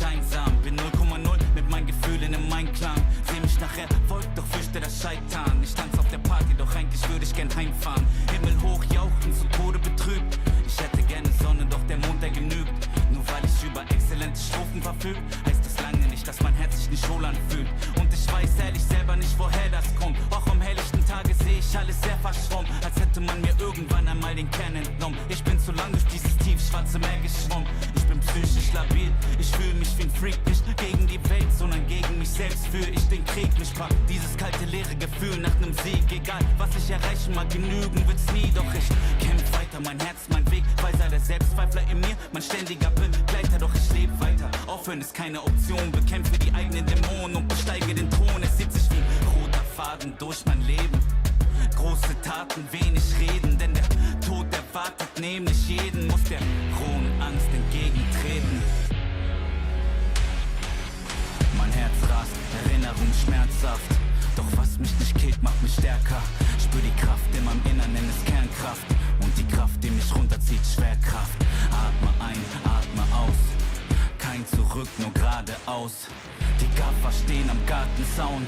einsam. Bin 0,0 mit meinen Gefühlen im Einklang. Seh mich nachher, wollt doch fürchte das Scheitern. Ich tanz auf der Party, doch eigentlich würde ich gern heimfahren. Himmel hoch jauchzen, zu Tode betrübt. Ich hätte gerne Sonne, doch der Mond, der genügt. Nur weil ich über exzellente Strophen verfüg, heißt das lange nicht, dass mein Herz sich nicht wohl anfühlt. Und ich weiß ehrlich selber nicht, woher das kommt. Auch am helllichten Tage sehe ich alles sehr verschwommen, als hätte man mir irgendwann einmal den Kern entnommen. Ich bin zu lang durch dieses tiefschwarze Meer geschwommen. Ich bin psychisch labil, ich fühle mich wie ein Freak. Nicht gegen die Welt, sondern gegen mich selbst führe ich den Krieg. Mich packt dieses kalte, leere Gefühl nach nem Sieg. Egal, was ich erreichen mag, genügen wird's nie. Doch ich kämpf weiter, mein Herz, mein Weg. Weiser der Selbstzweifler in mir, mein ständiger Begleiter. Doch ich lebe weiter, aufhören ist keine Option. Bekämpfe die eigenen Dämonen und besteige den Thron. Es zieht sich wie ein roter Faden durch mein Leben. Große Taten, wenig reden, denn der Tod erwartet nämlich jeden. Muss der rohen Angst entgegentreten. Mein Herz rast, Erinnerung schmerzhaft. Doch was mich nicht killt, macht mich stärker. Spür die Kraft in meinem Innern, nenn es Kernkraft. Und die Kraft, die mich runterzieht, Schwerkraft. Atme ein, atme aus. Kein Zurück, nur geradeaus. Die Gaffer stehen am Gartenzaun.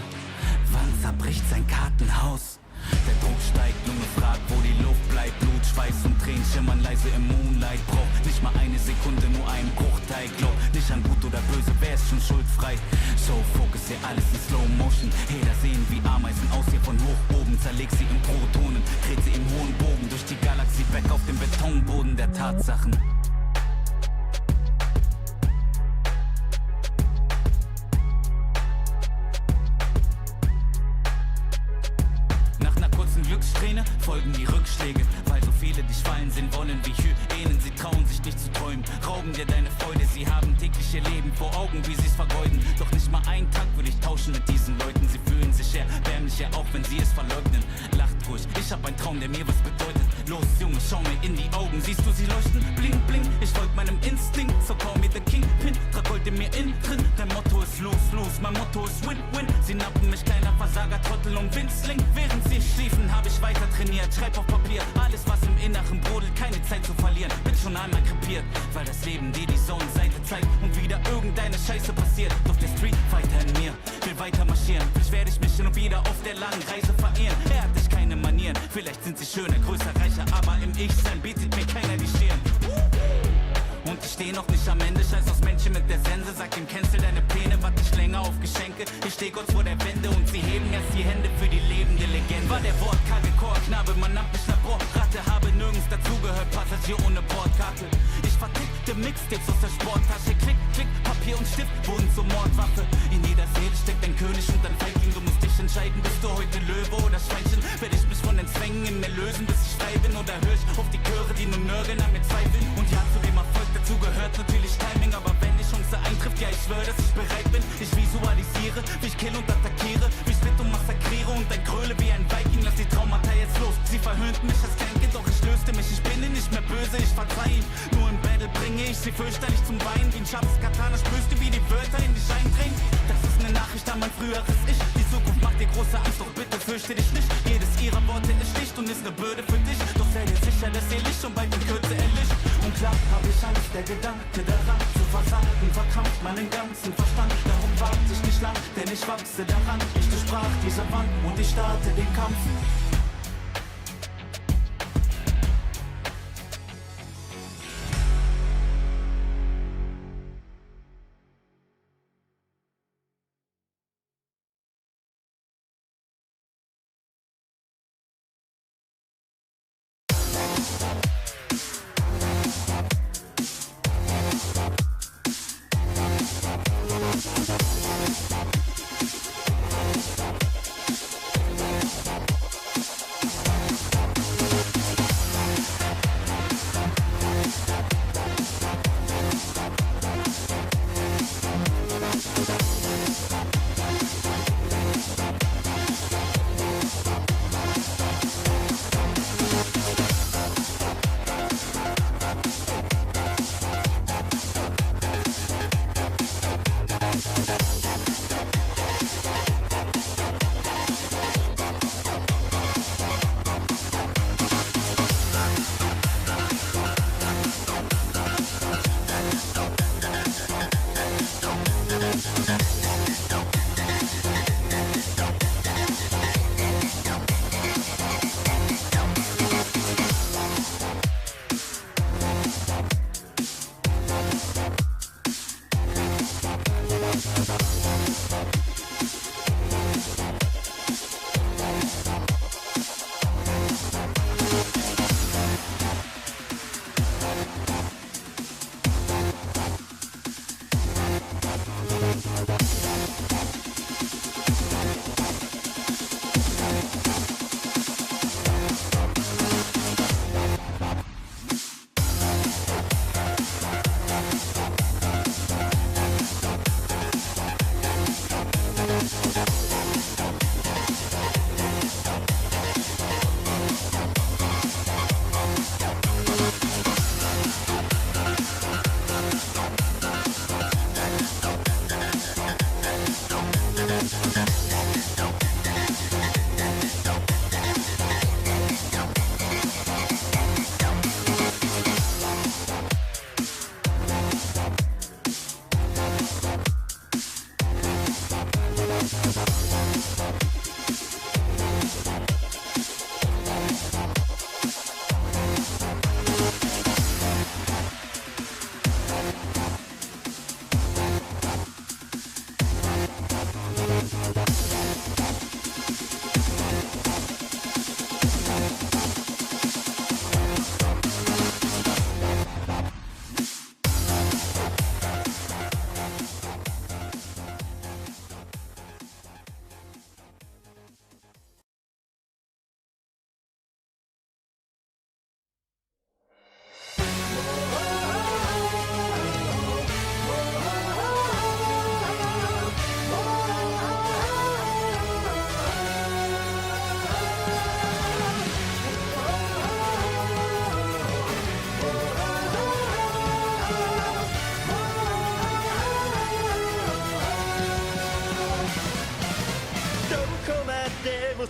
Wann zerbricht sein Kartenhaus? Der Druck steigt, Lunge fragt, wo die Luft bleibt. Blut, Schweiß und Tränen schimmern leise im Moonlight. Braucht nicht mal eine Sekunde, nur einen Bruchteil. Glaub nicht an gut oder böse, wer ist schon schuldfrei? So, fokussier alles in Slow Motion. Heder sehen wie Ameisen aus hier von hoch oben. Zerleg sie in Protonen, dreht sie im hohen Bogen durch die Galaxie weg auf den Betonboden der Tatsachen. Glückssträhne folgen die Rückschläge, weil so viele dich fallen sehen wollen wie Hyänen. Sie trauen sich nicht zu träumen, rauben dir deine Freude. Sie haben täglich ihr Leben vor Augen, wie sie's vergeuden. Doch nicht mal einen Tag würde ich tauschen mit diesen Leuten. Sie fühlen sich erbärmlicher, auch wenn sie es verleugnen. Lacht ruhig, ich hab einen Traum, der mir was bedeutet. Los Junge, schau mir in die Augen, siehst du sie leuchten? Bling bling, ich folg meinem Instinkt, so call me the Kingpin. Trag Gold in mir innen drin, dein Motto ist lose, lose, mein Motto ist win, win. Sie nappen mich, kleiner Versager, Trottel und Winzling. Während sie schliefen, hab ich weiter trainiert, schreib auf Papier, alles was im Inneren brodelt, keine Zeit zu verlieren. Bin schon einmal krepiert, weil das Leben dir die Sonnenseite zeigt und wieder irgendeine Scheiße passiert. Doch der Street Fighter in mir will weiter marschieren. Vielleicht werde ich mich hin und wieder auf der langen Reise verehren. Er hat dich keine Manieren, vielleicht sind sie schöner, größer, reicher, aber im Ich-Sein bietet mir keiner die Stirn. Und ich steh noch nicht am Ende, scheiß aus Männchen mit der Sense. Sag ihm, cancel deine Pläne, warte nicht länger auf Geschenke. Ich steh kurz vor der Wende und sie heben erst die Hände für die lebende Legende. War der wortkarge Chorknabe, man nannte mich Laborratte. Habe nirgends dazugehört, Passagier ohne Bordkarte. Ich vertickte Mixtapes aus der Sporttasche. Klick, klick, Papier und Stift wurden zur Mordwaffe. In jeder Seele steckt ein König und ein Feigling. Du musst dich entscheiden, bist du heute Löwe oder Schweinchen. Werd ich mich von den Zwängen in mir lösen, bis ich frei bin? Oder hör ich auf die Chöre, die nur nörgeln an mir zweifeln? Und ja, zu dem Erfolg dazu gehört natürlich Timing, aber wenn die Chance eintrifft, ja ich schwör, dass ich bereit bin. Ich visualisiere, wie ich kill und attackiere, wie ich split und massakriere und ein Gröle wie ein Viking. Lass die Traumata jetzt los, sie verhöhnten mich als Kleinkind, doch ich löste mich. Ich bin nicht mehr böse, ich verzeih ihm. Nur im Battle bringe ich sie fürchterlich zum Weinen. Wie ein scharfes Katana spürst du, wie die Wörter in dich eindringen. Das ist eine Nachricht an mein früheres Ich. Die Zukunft macht dir große Angst, doch bitte fürchte dich nicht. Jedes ihrer Worte ist schlicht und ist eine Bürde für dich. Doch sei dir sicher, dass ihr Licht schon bald in Kürze erlischt. Und klar hab ich Angst, der Gedanke daran zu versagen verkrampft meinen ganzen Verstand. Darum warte ich nicht lang, denn ich wachse daran. Ich durchbrach diese Wand und ich starte den Kampf.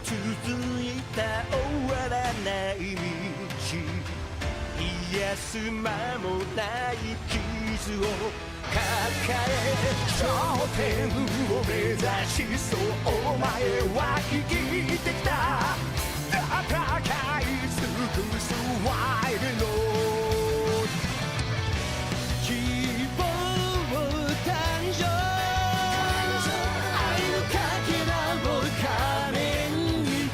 続いた終わらない道、癒す間もない傷を抱え、頂点を目指しそうお前は生きてきた、戦い尽くすワイルド希望誕生、愛のかけらを仮面に隠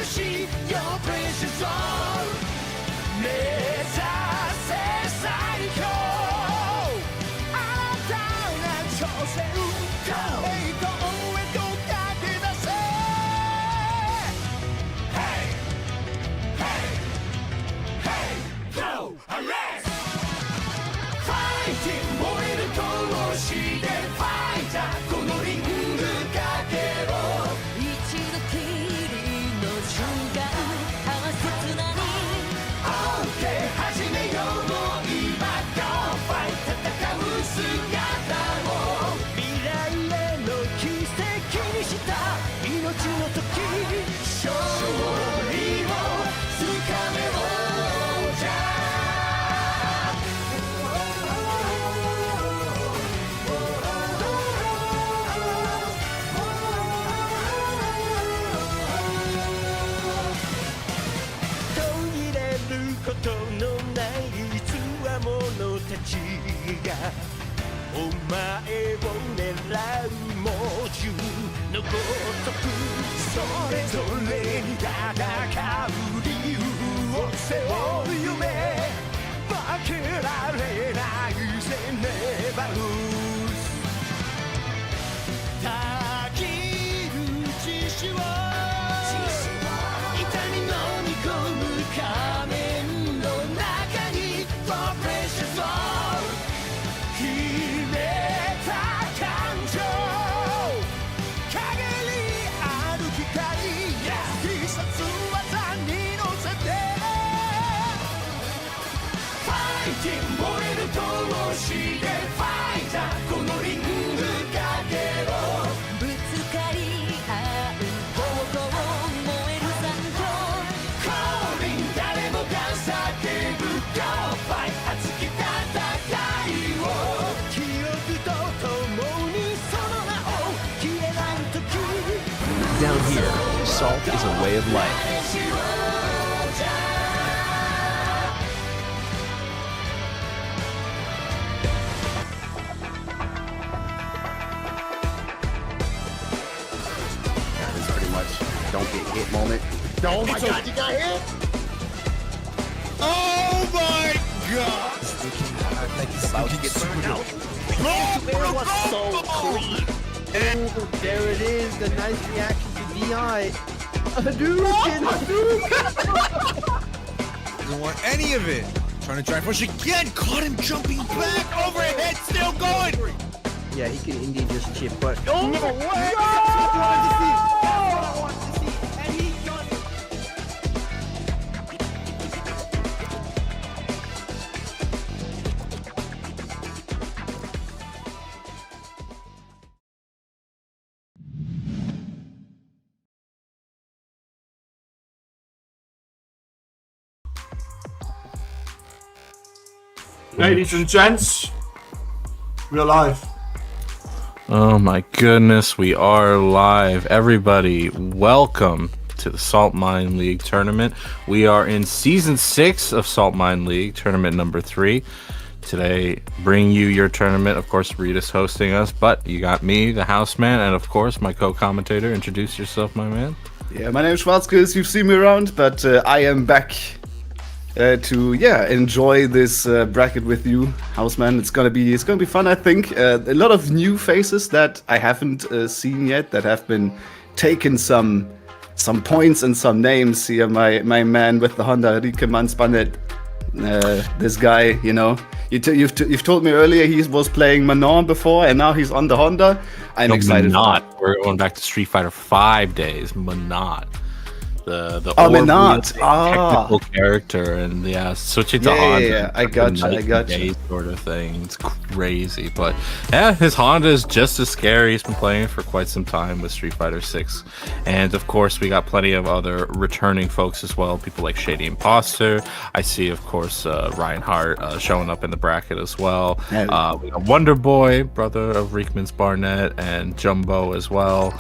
し Your precious soul 目指せ最強、新たな挑戦、栄光へと駆け出せ Hey Hey Hey Go Arrest Fighting 燃える闘志でファイター、このリングかけろ、一度きりの瞬間、切なに OK 始めようもう今 Go Fight 戦う姿を、未来への奇跡にした命の時、勝利をつかめろじゃ途切れることのない強者たちがお前を狙う猛獣のごとく、それぞれに戦う理由を背負う夢、負けられないぜネバルたぎる自死を痛み飲み込む仮面の中に For precious soul 秘めた感情、陰にある光、必殺技に乗せて Fighting 燃える闘志でファイター、このリングかけろ、ぶつかり合う方向、燃える残降臨誰もが叫ぶ Go Fight 熱き戦いを、記憶と共にその名を消えない時 Down here, salt is a way of life. しようじゃ That is pretty much don't get hit moment. Oh my god, you got hit! Oh my god! Like he's about to get turned out. It was so clean. And there it is, the nice reaction to DI. Doesn't want any of it. Trying to try and push again. Caught him jumping back. Overhead, still going. Yeah, he can indeed just chip, but oh no way! That's what I wanted to see. That's what I wanted to see, and he got it. Ladies and gents, we're live. Oh my goodness, we are live. Everybody, welcome to the Saltmine League tournament. We are in season 6 of Saltmine League, tournament number 3. Today, bring you your tournament. Of course, Rita's hosting us, but you got me, the houseman, and of course, my co-commentator. Introduce yourself, my man. Yeah, my name is Schwarzkes. You've seen me around, but I am back to enjoy this bracket with you, houseman. It's gonna be fun, I think. A lot of new faces that I haven't seen yet that have been taking some points and some names here. My man with the Honda, Rike Manspannet. This guy, you know, you've told me earlier he was playing Manon before, and now he's on the Honda. I'm excited. Manot. We're going back to Street Fighter 5 days. Manot. The technical character, and switching to Honda. Yeah, I got you. Sort of thing. It's crazy, but yeah, his Honda is just as scary. He's been playing for quite some time with Street Fighter 6, and of course we got plenty of other returning folks as well. People like Shady Imposter. I see, of course, Ryan Hart showing up in the bracket as well. We got Wonder Boy, brother of Riekmans Barnett, and Jumbo as well.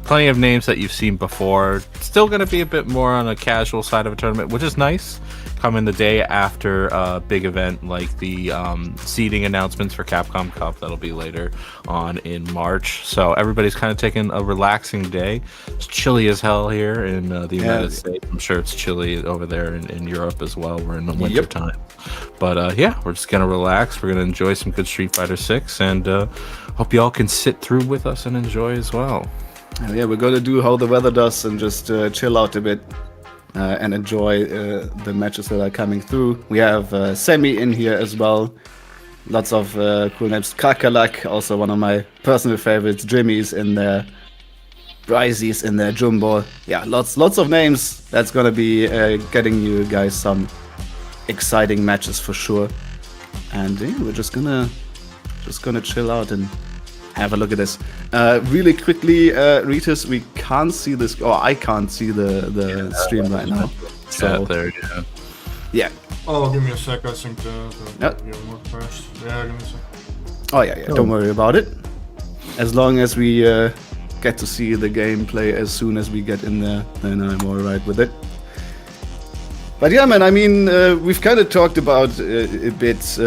Plenty of names that you've seen before. Still going to be a bit more on a casual side of a tournament, which is nice. Coming the day after a big event like the seeding announcements for Capcom Cup. That'll be later on in March. So everybody's kind of taking a relaxing day. It's chilly as hell here in the United States. I'm sure it's chilly over there in Europe as well. We're in the winter time. But we're just going to relax. We're going to enjoy some good Street Fighter 6, and hope y'all can sit through with us and enjoy as well. Yeah, we're gonna do how the weather does and just chill out a bit and enjoy the matches that are coming through. We have Semi in here as well. Lots of cool names. Kakalak, also one of my personal favorites. Jimmy's in there. Bryce's in there. Jumbo. Yeah, lots of names. That's gonna be getting you guys some exciting matches for sure. And we're just gonna chill out and have a look at this. Really quickly, Ritas, we can't see this, or I can't see the stream right now. So yeah. Oh, give me a sec. I think the more crashed. Yeah, give me a sec. Oh yeah. Don't worry about it. As long as we get to see the gameplay as soon as we get in there, then I'm alright with it. But yeah, man. I mean, we've kind of talked about a bit,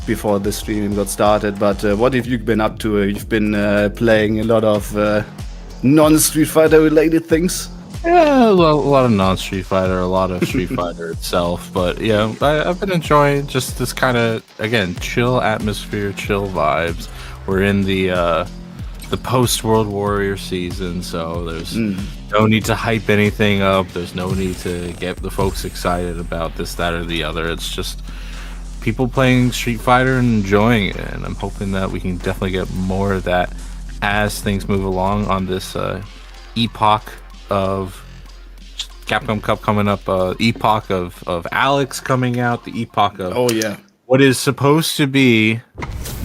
before the stream got started, but what have you been up to? You've been playing a lot of non-Street Fighter related things? Yeah, a lot of non-Street Fighter, a lot of Street Fighter itself, but yeah, I've been enjoying just this kind of, again, chill atmosphere, chill vibes. We're in the post-World Warrior season, so there's no need to hype anything up. There's no need to get the folks excited about this, that, or the other. It's just people playing Street Fighter and enjoying it, and I'm hoping that we can definitely get more of that as things move along on this epoch of Capcom Cup coming up, epoch of Alex coming out, the epoch of what is supposed to be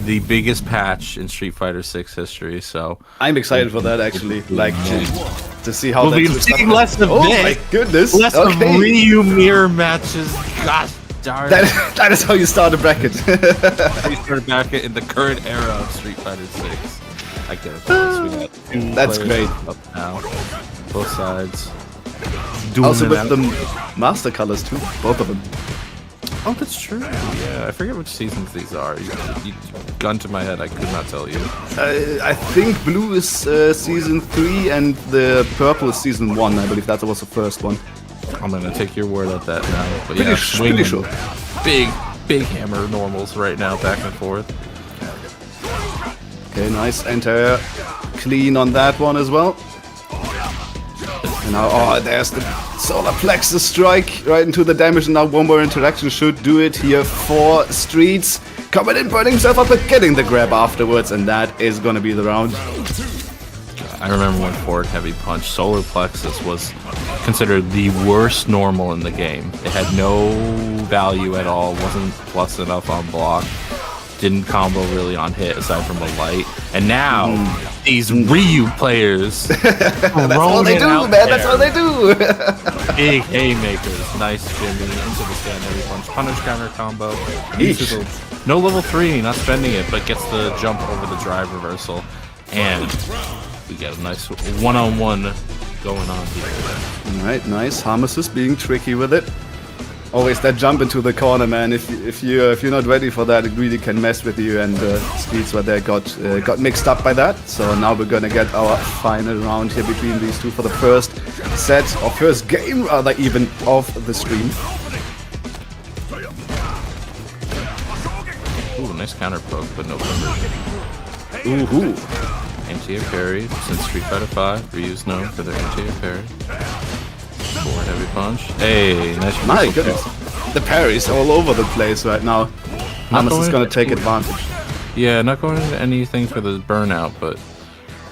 the biggest patch in Street Fighter 6 history. So I'm excited for that, actually, like to see how we'll be seeing less of this. Oh my goodness, less of Ryu mirror matches. Gosh darn. That is how you start a bracket. You start a bracket in the current era of Street Fighter 6. I get it. We got two That's great. Up now, both sides. Also with the master colors too, both of them. Oh, that's true. Yeah, I forget which seasons these are. You gun to my head, I could not tell you. I think blue is season 3 and the purple is season 1. I believe that was the first one. I'm gonna take your word at that now. But yeah, swinging sure. Big hammer normals right now, back and forth. Okay, nice enter, clean on that one as well. And now, there's the solar plexus strike right into the damage, and now one more interaction should do it here for Streets. Coming in, burning himself up, but getting the grab afterwards, and that is gonna be the round. I remember when forward heavy punch, solar plexus was considered the worst normal in the game. It had no value at all, wasn't plus enough on block, didn't combo really on hit aside from a light. And now these Ryu players that's all they do, man. That's all they do. Big haymakers. Nice Jimmy into the stand heavy punch, punish counter combo into the No level 3, not spending it, but gets the jump over the drive reversal. And we get a nice one-on-one going on here. Alright, nice. Harmesis being tricky with it. Always that jump into the corner, man. If you're not ready for that, it really can mess with you. And Streets right there got mixed up by that. So now we're gonna get our final round here between these two for the first set, or first game rather even, of the stream. Ooh, nice counter poke, but no conversion. Ooh. Anti-air parry, since Street Fighter V, Ryu's known for their anti-air parry. Forward heavy punch. Hey, nice. My goodness. The parries all over the place right now. Harmesis is gonna take advantage. Yeah, not going into anything for the burnout, but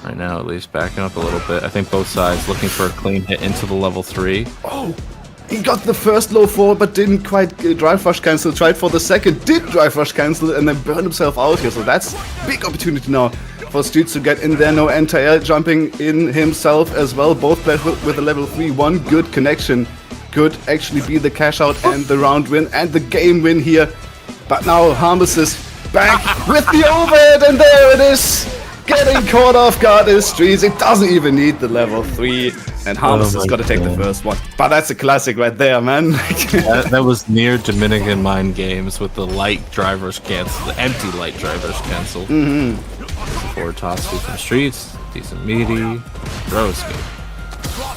right now at least backing up a little bit. I think both sides looking for a clean hit into the level 3. Oh! He got the first low forward, but didn't quite drive rush cancel. Tried for the second, did drive rush cancel, and then burned himself out here. So that's big opportunity now for Streets to get in there. No anti-air jumping in himself as well. Both players with a level 3. One good connection could actually be the cash out and the round win and the game win here. But now Harmesis back with the overhead, and there it is. Getting caught off guard is Streets. It doesn't even need the level 3. And Harmesis got to take the first one. But that's a classic right there, man. that was near Dominican mind games with the light drivers cancel, the empty light drivers cancel. Forward toss from Streets, decent meaty, throw escape.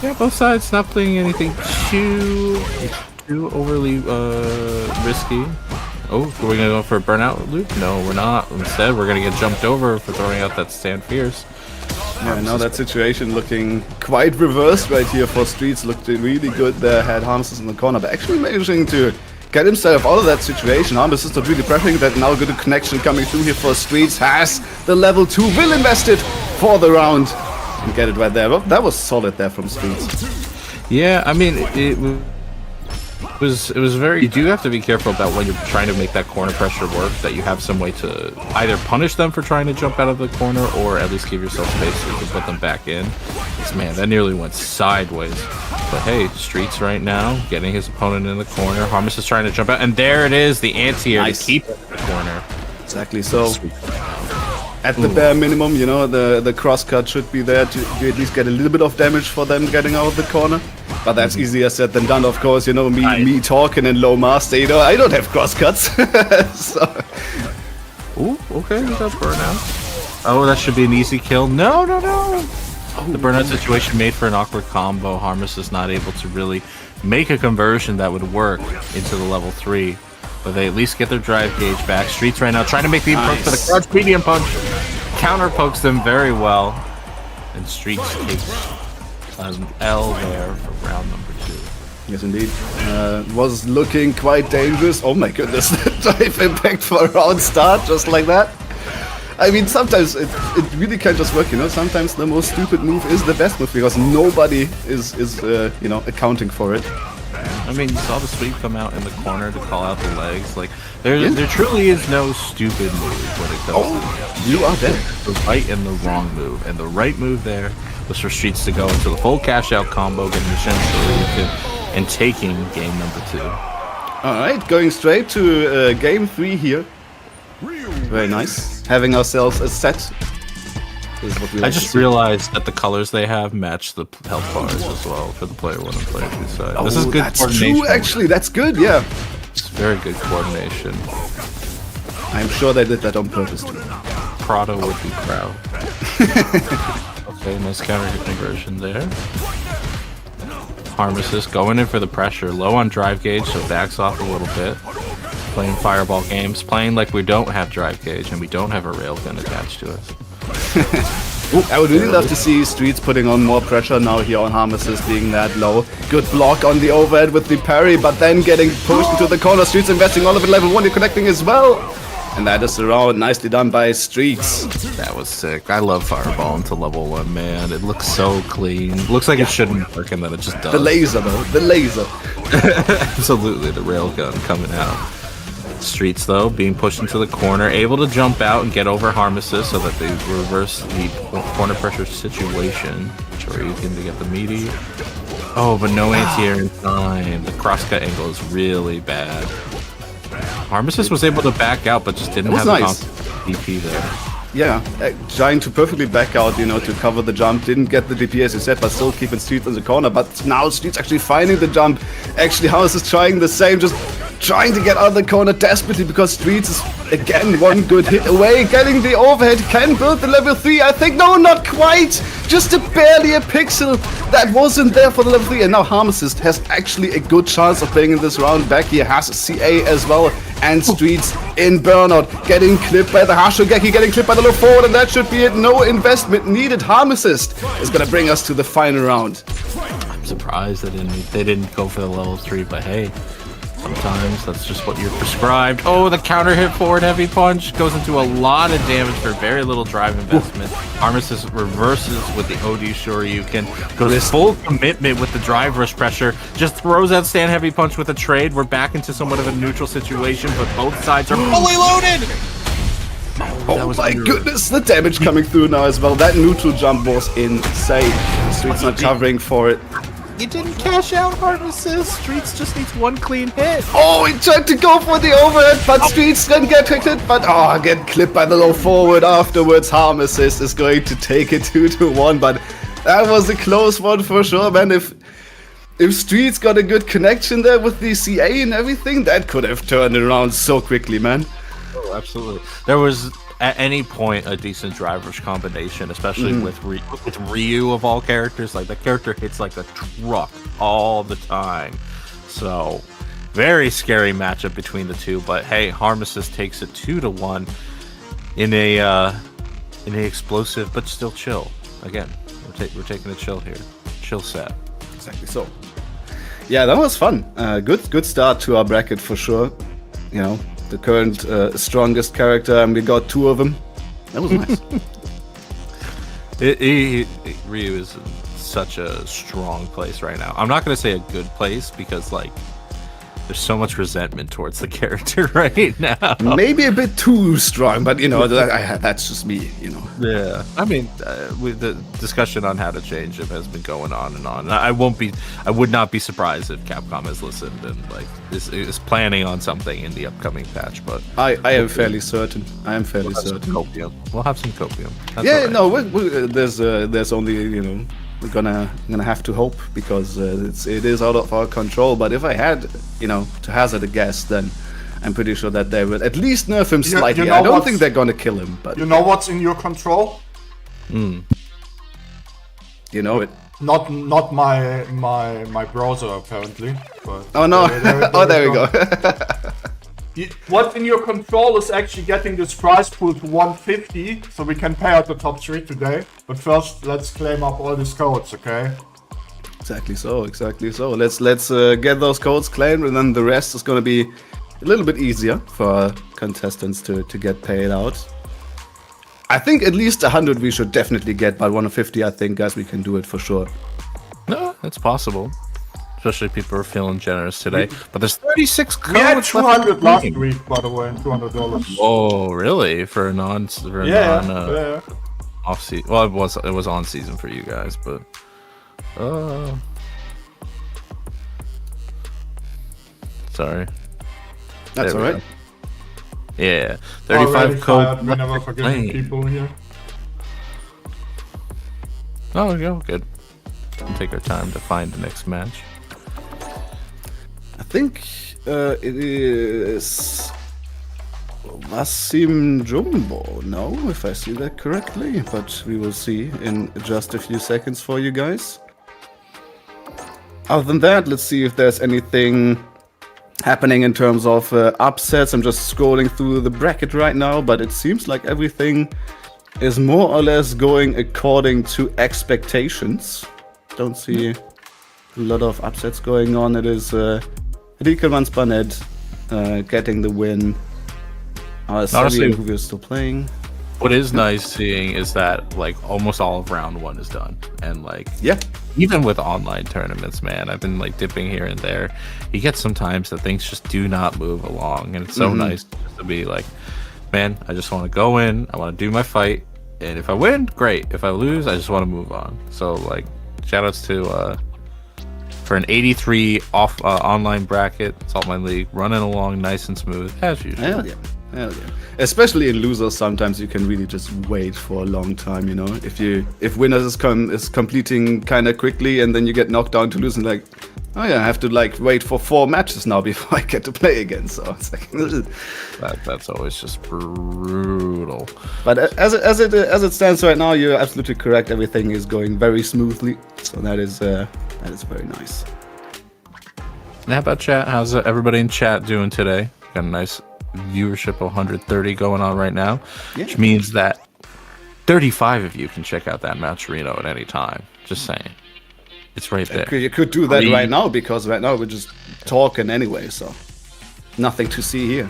Yeah, both sides not playing anything too overly risky. Oh, are we gonna go for a burnout loop? No, we're not. Instead, we're gonna get jumped over for throwing out that stand fierce. Yeah, now that situation looking quite reversed right here for Streets. Looked really good there, had Harmesis in the corner, but actually managing to get himself out of that situation. Harmesis not really pressuring that. Now good connection coming through here for Streets. Has the level 2, will invest it for the round. And get it right there. Well, that was solid there from Streets. Yeah, I mean, it was very. You do have to be careful about when you're trying to make that corner pressure work, that you have some way to either punish them for trying to jump out of the corner, or at least give yourself space so you can put them back in. Because, man, that nearly went sideways. But hey, Streets right now getting his opponent in the corner. Harmesis is trying to jump out, and there it is, the anti-air to keep it in the corner. Exactly. So at the bare minimum, you know, the cross cut should be there to at least get a little bit of damage for them getting out of the corner. But that's easier said than done, of course. You know, me talking in low master, you know, I don't have cross cuts. So. Ooh, okay, we got burnout. Oh, that should be an easy kill. No. The burnout situation made for an awkward combo. Harmesis is not able to really make a conversion that would work into the level 3. But they at least get their drive gauge back. Streets right now trying to make the approach for the crouch medium punch. Counter pokes them very well. And Streets takes an L there for round number 2. Yes, indeed. Was looking quite dangerous. Oh my goodness. Drive impact for a round start, just like that. I mean, sometimes it really can just work, you know. Sometimes the most stupid move is the best move because nobody is you know, accounting for it. I mean, you saw the sweep come out in the corner to call out the legs. Like, there truly is no stupid move when it comes to you are there. The right and the wrong move. And the right move there was for Streets to go into the full cash out combo, getting the Shen and taking game number 2. Alright, going straight to game 3 here. Very nice. Having ourselves a set is what we I just realized that the colors they have match the health bars as well for the player 1 and player 2 side. Oh, this is good that's coordination. true, actually. That's good, yeah. It's very good coordination. I'm sure they did that on purpose too. Prado would be proud. Okay, nice counter hit conversion there. Harmesis going in for the pressure. Low on drive gauge, so backs off a little bit. Playing fireball games, playing like we don't have drive gauge and we don't have a railgun attached to us. I would really love to see Streets putting on more pressure now here on Harmesis being that low. Good block on the overhead with the parry, but then getting pushed into the corner. Streets investing all of it, level 1, you're connecting as well. And that is the round, nicely done by Streets. That was sick. I love fireball into level 1, man. It looks so clean. Looks like it shouldn't work and then it just does. The laser though, the laser. Absolutely, the railgun coming out. Streets, though, being pushed into the corner, able to jump out and get over Harmesis so that they reverse the corner pressure situation. Juri looking to get the meaty. Oh, but no anti-air in time. The crosscut angle is really bad. Armistice was able to back out, but just didn't It was have nice. the DP there. Yeah, trying to perfectly back out, you know, to cover the jump. Didn't get the DP as you said, but still keeping Streets in the corner. But now Streets actually finding the jump. Actually, House is trying the same, just trying to get out of the corner desperately because Streets is, again, one good hit away. Getting the overhead, can build the level 3. I think, no, not quite. Just barely a pixel that wasn't there for the level 3. And now Harmacist has actually a good chance of playing in this round back. He has a CA as well. And Streets in burnout, getting clipped by the Hashogeki, getting clipped by the low forward, and that should be it. No investment needed. Harm Assist is gonna bring us to the final round. I'm surprised they didn't go for the level 3, but hey, sometimes that's just what you're prescribed. Oh, the counter hit forward heavy punch goes into a lot of damage for very little drive investment. Armistice reverses with the OD Shoryuken, goes full commitment with the drive rush pressure, just throws out stand heavy punch with a trade. We're back into somewhat of a neutral situation, but both sides are fully loaded. Oh my goodness, the damage coming through now as well. That neutral jump was insane. Streets not covering for it. You didn't cash out, Armistice. Streets just needs one clean hit. Oh, he tried to go for the overhead, but Streets didn't get hit. But get clipped by the low forward afterwards. Harm Assist is going to take it 2-1, but that was a close one for sure, man. If Streets got a good connection there with the CA and everything, that could have turned it around so quickly, man. Oh, absolutely. There was at any point a decent driver's combination, especially with Ryu of all characters. Like, that character hits like a truck all the time. So very scary matchup between the two. But hey, Harmacist takes it 2-1 in a explosive but still chill. Again, we're taking a chill here. Chill set. Exactly so. Yeah, that was fun. Good start to our bracket for sure. You know, the current strongest character, and we got 2 of them. That was nice. Ryu is in such a strong place right now. I'm not going to say a good place because, like, there's so much resentment towards the character right now. Maybe a bit too strong, but you know, that's just me, you know. Yeah, I mean, the discussion on how to change him has been going on and on. I would not be surprised if Capcom has listened and like is planning on something in the upcoming patch. But I am fairly certain. I am fairly certain. Copium. We'll have some copium. That's Yeah, all right. no, there's only, you know, we're gonna have to hope because it is out of our control. But if I had, you know, to hazard a guess, then I'm pretty sure that they will at least nerf him slightly. you know I don't what's- think they're gonna kill him, but You know what's in your control? you know it. Not my browser apparently. But Oh no! There we go. What's in your control is actually getting this prize pool to 150, so we can pay out the top 3 today. But first, let's claim up all these codes, okay? Exactly so. Let's get those codes claimed, and then the rest is gonna be a little bit easier for contestants to get paid out. I think at least 100 we should definitely get, but 150 I think, guys, we can do it for sure. No, it's possible. Especially if people are feeling generous today. But there's 36 codes. We had left 200 in the last game. week, by the way, $200. Oh, really? For a non Yeah. off season. Well, it was on season for you guys, but sorry. That's There we alright. go. Yeah, 35 Already code. fired, we never forgiving people here. Oh, yeah, good. We'll take our time to find the next match. I think it is Wasim Jumbo, no, if I see that correctly, but we will see in just a few seconds for you guys. Other than that, let's see if there's anything happening in terms of upsets. I'm just scrolling through the bracket right now, but it seems like everything is more or less going according to expectations. Don't see a lot of upsets going on. It is Riekelmann Spanet getting the win. Honestly, who we're still playing. What is nice seeing is that like almost all of round 1 is done, and like Yeah, even with online tournaments, man, I've been like dipping here and there. You get sometimes that things just do not move along, and it's so nice just to be like, man, I just want to go in, I want to do my fight, and if I win, great. If I lose, I just want to move on. So like, shoutouts to for an 83 off online bracket. Saltmine League running along nice and smooth as usual. Hell yeah. Hell yeah. Especially in losers, sometimes you can really just wait for a long time, you know. If winners is completing kind of quickly, and then you get knocked down to lose, and like, oh yeah, I have to like wait for 4 matches now before I get to play again. So it's like that's always just brutal. But as it stands right now, you're absolutely correct. Everything is going very smoothly, so that is very nice. And how about chat? How's everybody in chat doing today? Got a nice viewership of 130 going on right now, which means that 35 of you can check out that match Reno at any time. Just saying, it's right there. You could do that right now, because right now we're just talking anyway, so nothing to see here.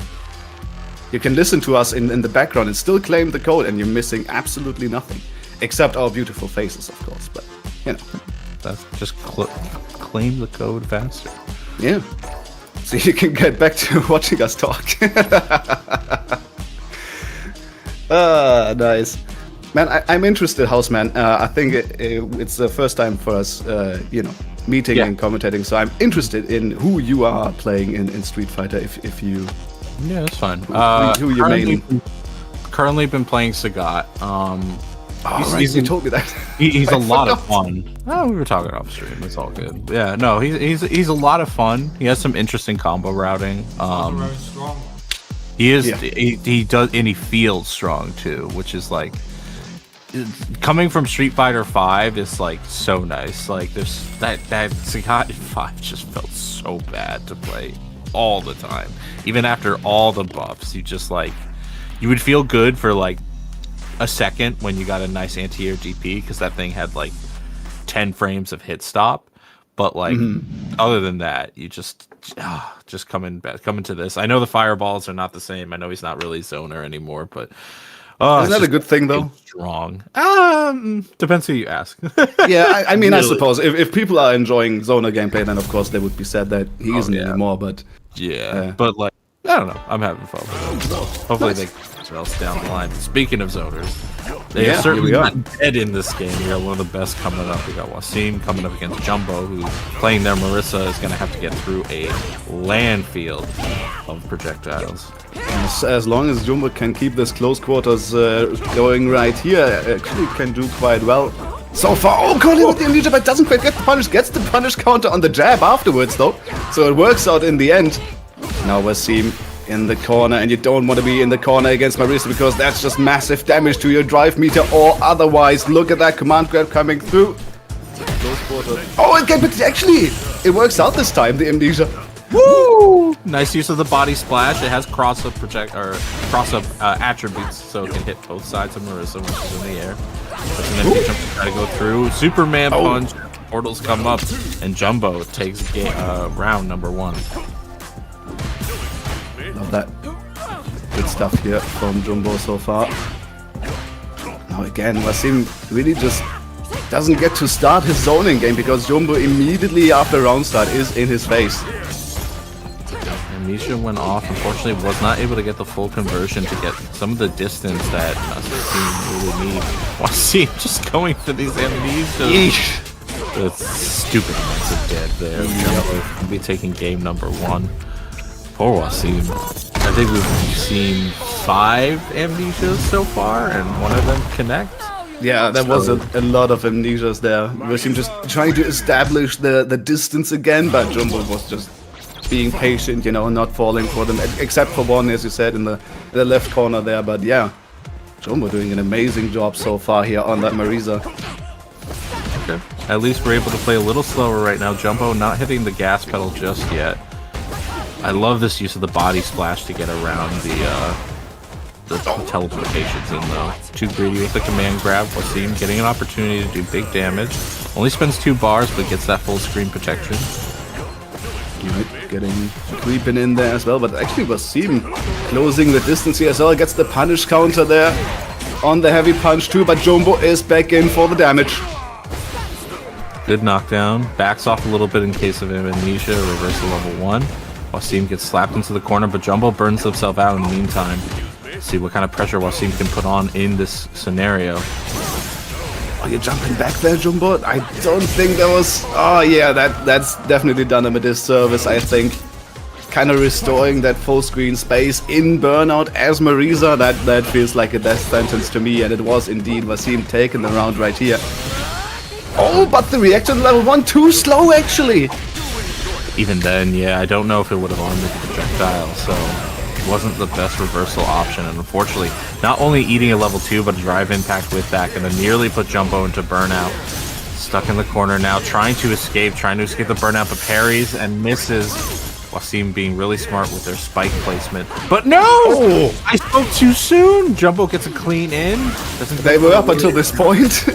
You can listen to us in the background and still claim the code, and you're missing absolutely nothing, except our beautiful faces, of course. But you know, that's just claim the code faster. Yeah. So you can get back to watching us talk. Nice. Man, I'm interested, Houseman. I think it's the first time for us, meeting and commentating. So I'm interested in who you are playing in Street Fighter, if you... Yeah, that's fine. Who you main... Currently been playing Sagat. You told me that. He's a lot of fun. Oh, we were talking off stream. It's all good. Yeah, no, he's a lot of fun. He has some interesting combo routing. Very strong. He is. Yeah. He does, and he feels strong too, which is like coming from Street Fighter 5 is like so nice. Like there's that Sagat in 5 just felt so bad to play all the time. Even after all the buffs, you would feel good for like a second when you got a nice anti-air DP, because that thing had like 10 frames of hit stop, but like other than that, you just coming to this. I know the fireballs are not the same. I know he's not really zoner anymore, but isn't that a good thing though? Strong. Depends who you ask. Yeah, I mean, really. I suppose if people are enjoying zoner gameplay, then of course they would be sad that he isn't anymore. But but like I don't know, I'm having fun with it. Hopefully they else down the line. Speaking of zoners, they are certainly not dead in this game. We got one of the best coming up. We got Wasim coming up against Jumbo, who's playing their Marisa, is going to have to get through a landfill of projectiles. As long as Jumbo can keep this close quarters going right here, actually can do quite well. So far, Colin with the amnesia, but doesn't quite get the punish. Gets the punish counter on the jab afterwards, though. So it works out in the end. Now Wasim in the corner, and you don't want to be in the corner against Marisa, because that's just massive damage to your drive meter or otherwise. Look at that command grab coming through. Actually, it works out this time, the amnesia. Woo! Nice use of the body splash. It has cross-up attributes, so it can hit both sides of Marisa when she's in the air. But then if you try to go through, Superman punch, portals come up, and Jumbo takes round number 1. Love that. Good stuff here from Jumbo so far. Now again, Wasim really just doesn't get to start his zoning game, because Jumbo immediately after round start is in his face. Amnesia went off. Unfortunately, was not able to get the full conversion to get some of the distance that Wasim really needs. Wasim just going for these amnesias. The stupid amounts of dead there. Jumbo will be taking game number 1. Poor Wasim. I think we've seen 5 amnesias so far, and one of them connect. Yeah, there was a lot of amnesias there. Wasim just trying to establish the distance again, but Jumbo was just being patient, not falling for them, except for one, as you said, in the left corner there. But yeah, Jumbo doing an amazing job so far here on that Marisa. Okay. At least we're able to play a little slower right now. Jumbo not hitting the gas pedal just yet. I love this use of the body splash to get around the teleportations in though. Too greedy with the command grab. Wasim getting an opportunity to do big damage. Only spends 2 bars, but gets that full screen protection. Getting creeping in there as well, but actually Wasim closing the distance here as well. Gets the punish counter there on the heavy punch too, but Jumbo is back in for the damage. Good knockdown. Backs off a little bit in case of amnesia. Reversal level 1. Wasim gets slapped into the corner, but Jumbo burns himself out in the meantime. See what kind of pressure Wasim can put on in this scenario. Are you jumping back there, Jumbo? I don't think that was... Oh, yeah, that's definitely done him a disservice, I think. Kind of restoring that full screen space in Burnout as Marisa. That feels like a death sentence to me, and it was indeed Wasim taking the round right here. Oh, but the reaction level 1 too slow, actually. Even then, yeah, I don't know if it would have armed the projectile, so it wasn't the best reversal option. And unfortunately, not only eating a level 2, but a drive impact with that, and then nearly put Jumbo into Burnout. Stuck in the corner now, trying to escape the Burnout, but parries and misses. Wasim being really smart with their spike placement. But no! Oh, I spoke too soon! Jumbo gets a clean in. They were up until this point.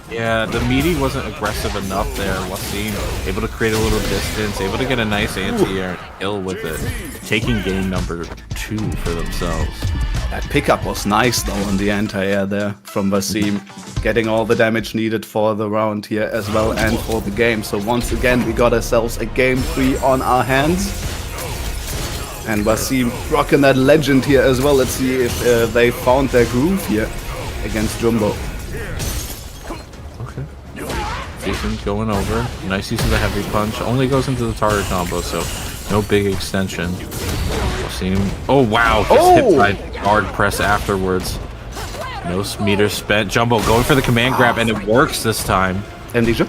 Yeah, the meaty wasn't aggressive enough there. Wasim able to create a little distance, able to get a nice anti-air kill with it. Taking game number 2 for themselves. That pickup was nice though on the anti-air there from Wasim. Getting all the damage needed for the round here as well and for the game. So once again we got ourselves a game 3 on our hands. And Wasim rocking that legend here as well. Let's see if they found their groove here against Jumbo. Okay. Decent going over. Nice use of the heavy punch. Only goes into the target combo, so no big extension. Wasim. Oh wow! Gets hit by guard press afterwards. No meters spent. Jumbo going for the command grab, and it works this time. Amnesia?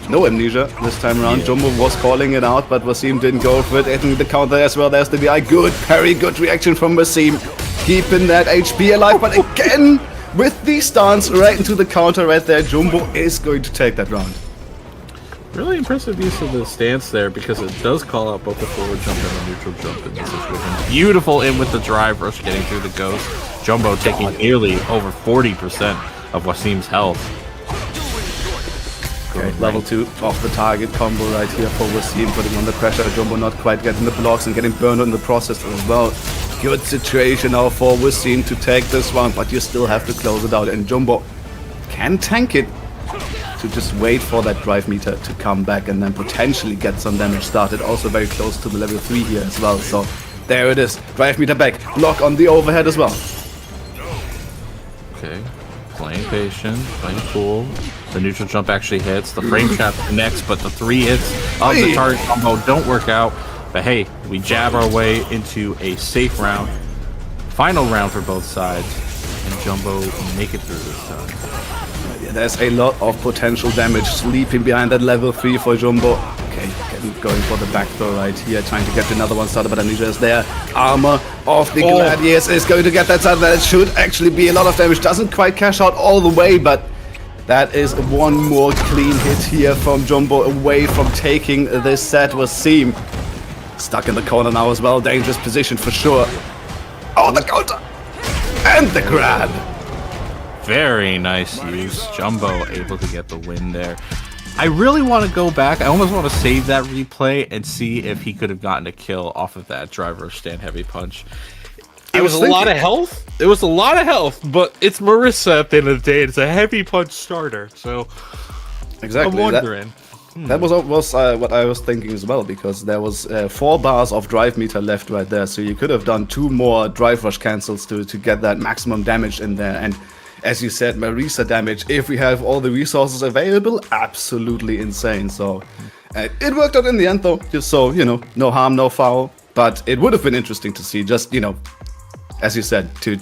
No amnesia this time around. Yeah. Jumbo was calling it out, but Wasim didn't go for it. Hitting the counter as well. There's the VI. Good parry, good reaction from Wasim. Keeping that HP alive, but again, with the stance right into the counter right there, Jumbo is going to take that round. Really impressive use of the stance there, because it does call out both the forward jump and the neutral jump in this situation. Beautiful in with the drive rush, getting through the ghost. Jumbo taking nearly over 40% of Wasim's health. Okay, level 2 off the target combo right here for Wasim, putting on the pressure. Jumbo not quite getting the blocks and getting burned in the process as well. Good situation now for Wasim to take this round, but you still have to close it out. And Jumbo can tank it to just wait for that drive meter to come back and then potentially get some damage started. Also very close to the level 3 here as well. So there it is. Drive meter back. Block on the overhead as well. Okay. Playing patient, playing cool. The neutral jump actually hits. The frame trap connects, but the 3 hits of the target combo don't work out. But hey, we jab our way into a safe round. Final round for both sides. And Jumbo make it through this time. Yeah, there's a lot of potential damage sleeping behind that level 3 for Jumbo. Okay, going for the back throw right here, trying to get another one started, but Amnesia is there. Armor of the Gladiators is going to get that started. That should actually be a lot of damage. Doesn't quite cash out all the way, but that is one more clean hit here from Jumbo away from taking this set. Wasim stuck in the corner now as well. Dangerous position for sure. Oh, the counter! And the grab! Very nice use. Jumbo able to get the win there. I really want to go back. I almost want to save that replay and see if he could have gotten a kill off of that driver stand heavy punch. It was a lot of health. It was a lot of health, but it's Marisa at the end of the day. It's a heavy punch starter, so exactly. I'm wondering. That was what I was thinking as well, because there was 4 bars of drive meter left right there, so you could have done 2 more drive rush cancels to get that maximum damage in there. And as you said, Marisa damage, if we have all the resources available, absolutely insane. So it worked out in the end though, just so, you know, no harm, no foul. But it would have been interesting to see, just, you know, as you said, to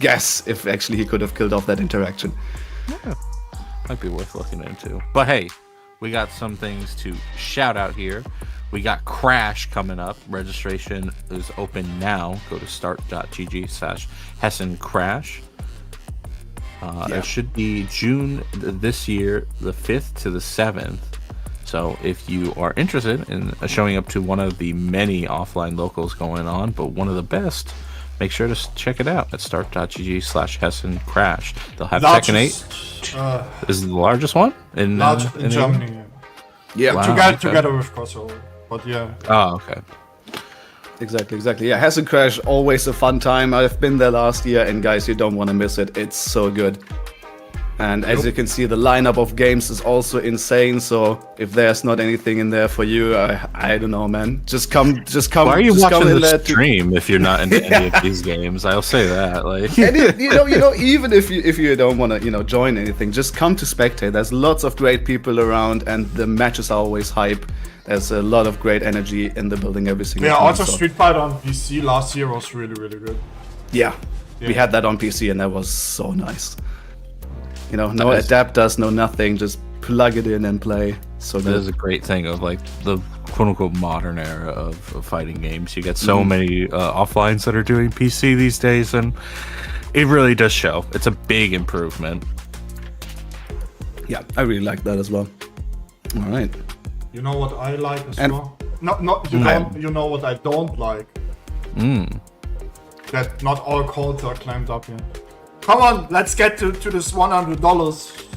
guess if actually he could have killed off that interaction. Yeah, might be worth looking into. But hey, we got some things to shout out here. We got Crash coming up. Registration is open now. Go to start.gg/Hessen Crash. It should be June this year, the 5th to the 7th. So if you are interested in showing up to one of the many offline locals going on, but one of the best, make sure to check it out at start.gg/Hessen Crash. They'll have Tekken 8. This is the largest one in Germany. Yeah, wow, together with crossover. But yeah. Oh, okay. Exactly. Yeah, Hessen Crash, always a fun time. I've been there last year, and guys, you don't want to miss it. It's so good. And as you can see, the lineup of games is also insane. So if there's not anything in there for you, I don't know, man. Just come. Why are you just watching come the and stream if you're not into any of these games? I'll say that. Like, and even if you don't want to, join anything, just come to spectate. There's lots of great people around, and the matches are always hype. There's a lot of great energy in the building every single Yeah, time. also Street Fighter on PC last year was really, really good. Yeah, we had that on PC, and that was so nice. No adapters, no nothing. Just plug it in and play. So that is a great thing of like the quote-unquote modern era of fighting games. You get so many offlines that are doing PC these days, and it really does show. It's a big improvement. Yeah, I really like that as well. All right. You know what I like as well? You know what I don't like? That not all codes are climbed up yet. Come on, let's get to this $100.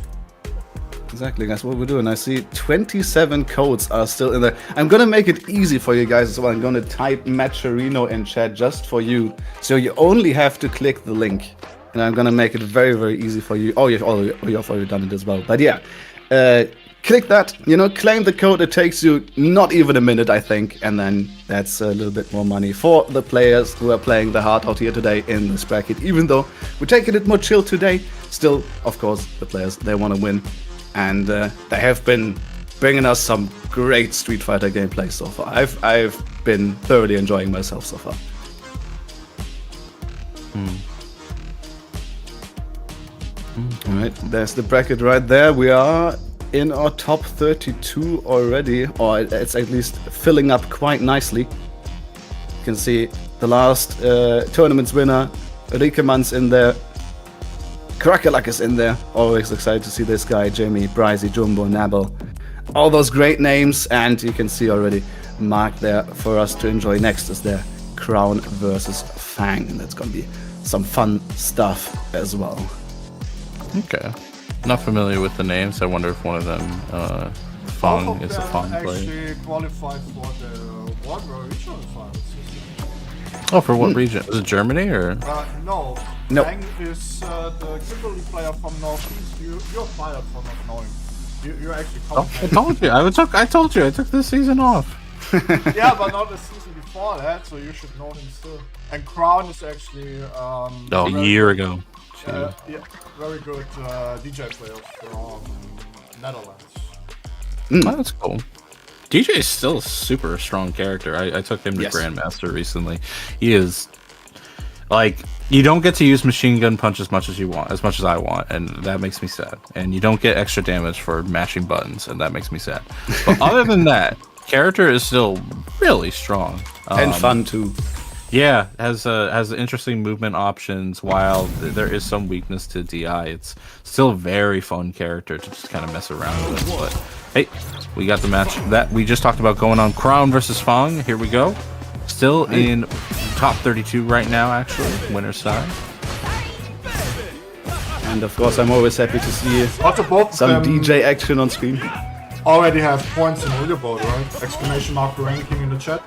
Exactly, that's what we're doing. I see 27 codes are still in there. I'm gonna make it easy for you guys as well. I'm gonna type Matcherino in chat just for you. So you only have to click the link. And I'm gonna make it very, very easy for you. Oh, you've already done it as well. But yeah, click that, claim the code. It takes you not even a minute, I think. And then that's a little bit more money for the players who are playing the heart out here today in this bracket. Even though we're taking it more chill today, still, of course, the players, they want to win. And they have been bringing us some great Street Fighter gameplay so far. I've been thoroughly enjoying myself so far. All right, there's the bracket right there. We are in our top 32 already, or it's at least filling up quite nicely. You can see the last tournament's winner, Rikeman's in there, Krakelak is in there. Always excited to see this guy, Jamie, Bryzy, Jumbo, Nabel. All those great names, and you can see already marked there for us to enjoy. Next is there Crown versus Fang, and that's gonna be some fun stuff as well. Okay. Not familiar with the names. I wonder if one of them, Fang, is a Fang player. Actually qualified for the World Regional Finals. Oh, for what region? Is it Germany or? No. No. Fang is the Kimberly player from Northeast. You're fired for not knowing. You're actually I told you. I told you. I took this season off. Yeah, but not the season before that, so you should know him still. And Crown is actually a year ago. Yeah, very good Dee Jay player from Netherlands. Oh, that's cool. Dee Jay is still a super strong character. I took him to Grandmaster recently. He is like, you don't get to use machine gun punch as much as you want, as much as I want, and that makes me sad. And you don't get extra damage for mashing buttons, and that makes me sad. But other than that, character is still really strong and fun too. Yeah, has interesting movement options. While there is some weakness to DI, it's still a very fun character to just kind of mess around with. But hey, we got the match that we just talked about going on. Crown versus Fang. Here we go. Still in top 32 right now, actually. Winner's side. And of course, I'm always happy to see some Dee Jay action on screen. Already have points in leaderboard, right? Exclamation mark ranking in the chat.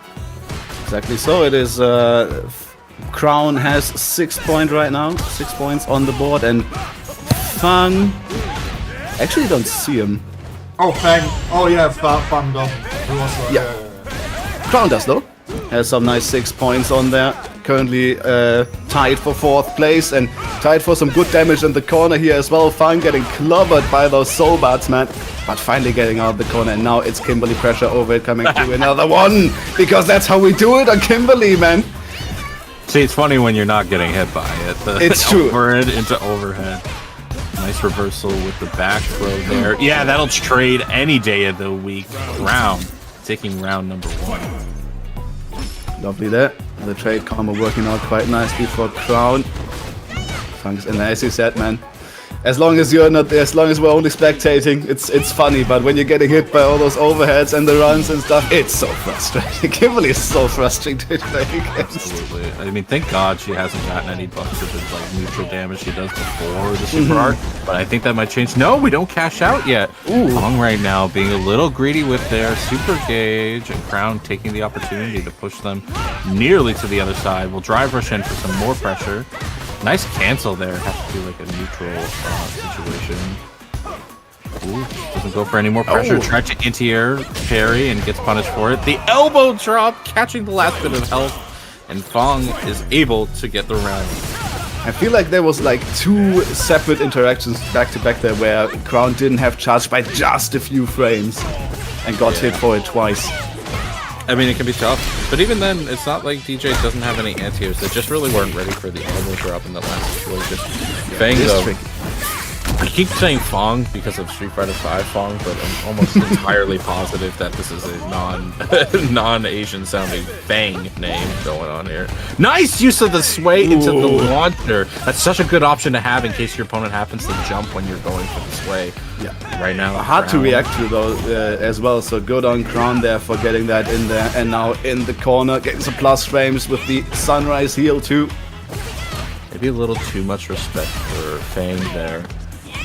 Exactly so. It is Crown has 6 points right now. 6 points on the board, and Fang. Actually, don't see him. Oh, Fang. Oh yeah, Fang does. Yeah. Crown does though. Has some nice 6 points on there. Currently tied for 4th place and tied for some good damage in the corner here as well. Fang getting clobbered by those soul bats, man. But finally getting out of the corner, and now it's Kimberly pressure over it, coming through another one, because that's how we do it on Kimberly, man. See, it's funny when you're not getting hit by it. It's true. Overhead into overhead. Nice reversal with the back throw there. Yeah, that'll trade any day of the week. Round. Taking round number 1. Lovely there. The trade combo working out quite nicely for Crown. Funk's, and as you said, man, as long as we're only spectating, it's funny. But when you're getting hit by all those overheads and the runs and stuff, it's so frustrating. Kimberly is so frustrating to play against. Absolutely. I mean, thank God she hasn't gotten any bucks of the like neutral damage she does before the super art. But I think that might change. No, we don't cash out yet. Fang right now being a little greedy with their super gauge, and Crown taking the opportunity to push them nearly to the other side. We'll drive rush in for some more pressure. Nice cancel there. Has to be like a neutral situation. Ooh, doesn't go for any more pressure. Tried to anti-air parry and gets punished for it. The elbow drop, catching the last bit of health, and Fong is able to get the round. I feel like there was like 2 separate interactions back to back there where Crown didn't have charge by just a few frames and got hit for it twice. I mean, it can be tough, but even then, it's not like Dee Jay doesn't have any anti-airs. They just really weren't ready for the elbow drop in that last situation. Fang, though. I keep saying Fong because of Street Fighter V Fong, but I'm almost entirely positive that this is a non-Asian sounding Fang name going on here. Nice use of the sway into the launcher. That's such a good option to have in case your opponent happens to jump when you're going for the sway. Yeah. Right now. Hard to react to though as well, so good on Crown there for getting that in there, and now in the corner, getting some plus frames with the sunrise heel too. Maybe a little too much respect for Fang there.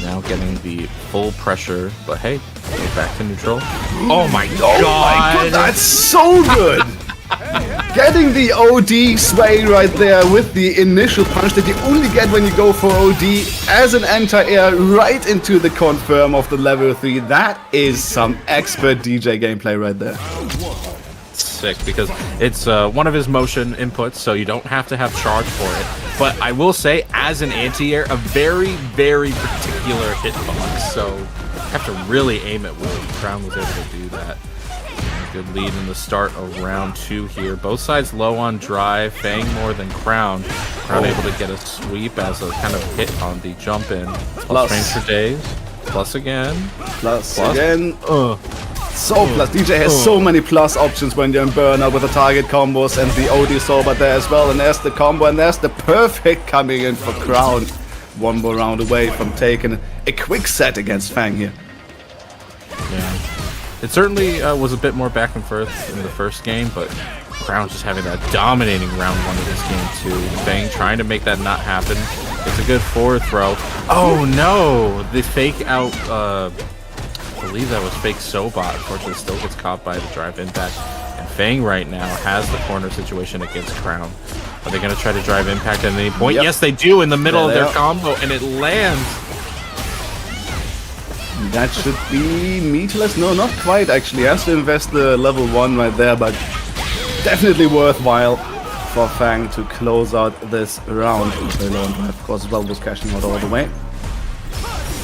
Now getting the full pressure, but hey, go back to neutral. Oh my god! That's so good! Getting the OD sway right there with the initial punch that you only get when you go for OD as an anti-air right into the confirm of the level 3. That is some expert Dee Jay gameplay right there. Sick, because it's one of his motion inputs, so you don't have to have charge for it. But I will say, as an anti-air, a very, very particular hitbox, so you have to really aim it well. Crown was able to do that. Good lead in the start of round 2 here. Both sides low on drive, Fang more than Crown. Crown able to get a sweep as a kind of hit on the jump in. Plus frames for days. Plus again. Plus again. So plus. Dee Jay has so many plus options when you're in burnout with the target combos and the OD sober there as well. And there's the combo and there's the perfect coming in for Crown. One more round away from taking a quick set against Fang here. Yeah. It certainly was a bit more back and forth in the first game, but Crown just having that dominating round 1 of this game too. Fang trying to make that not happen. It's a good forward throw. Oh no! The fake out, I believe that was fake Sobot. Unfortunately, still gets caught by the drive impact. And Fang right now has the corner situation against Crown. Are they going to try to drive impact at any point? Yes, they do in the middle of their combo, and it lands. That should be meatless. No, not quite actually. Has to invest the level 1 right there, but definitely worthwhile for Fang to close out this round. Of course, as well was cashing out all the way.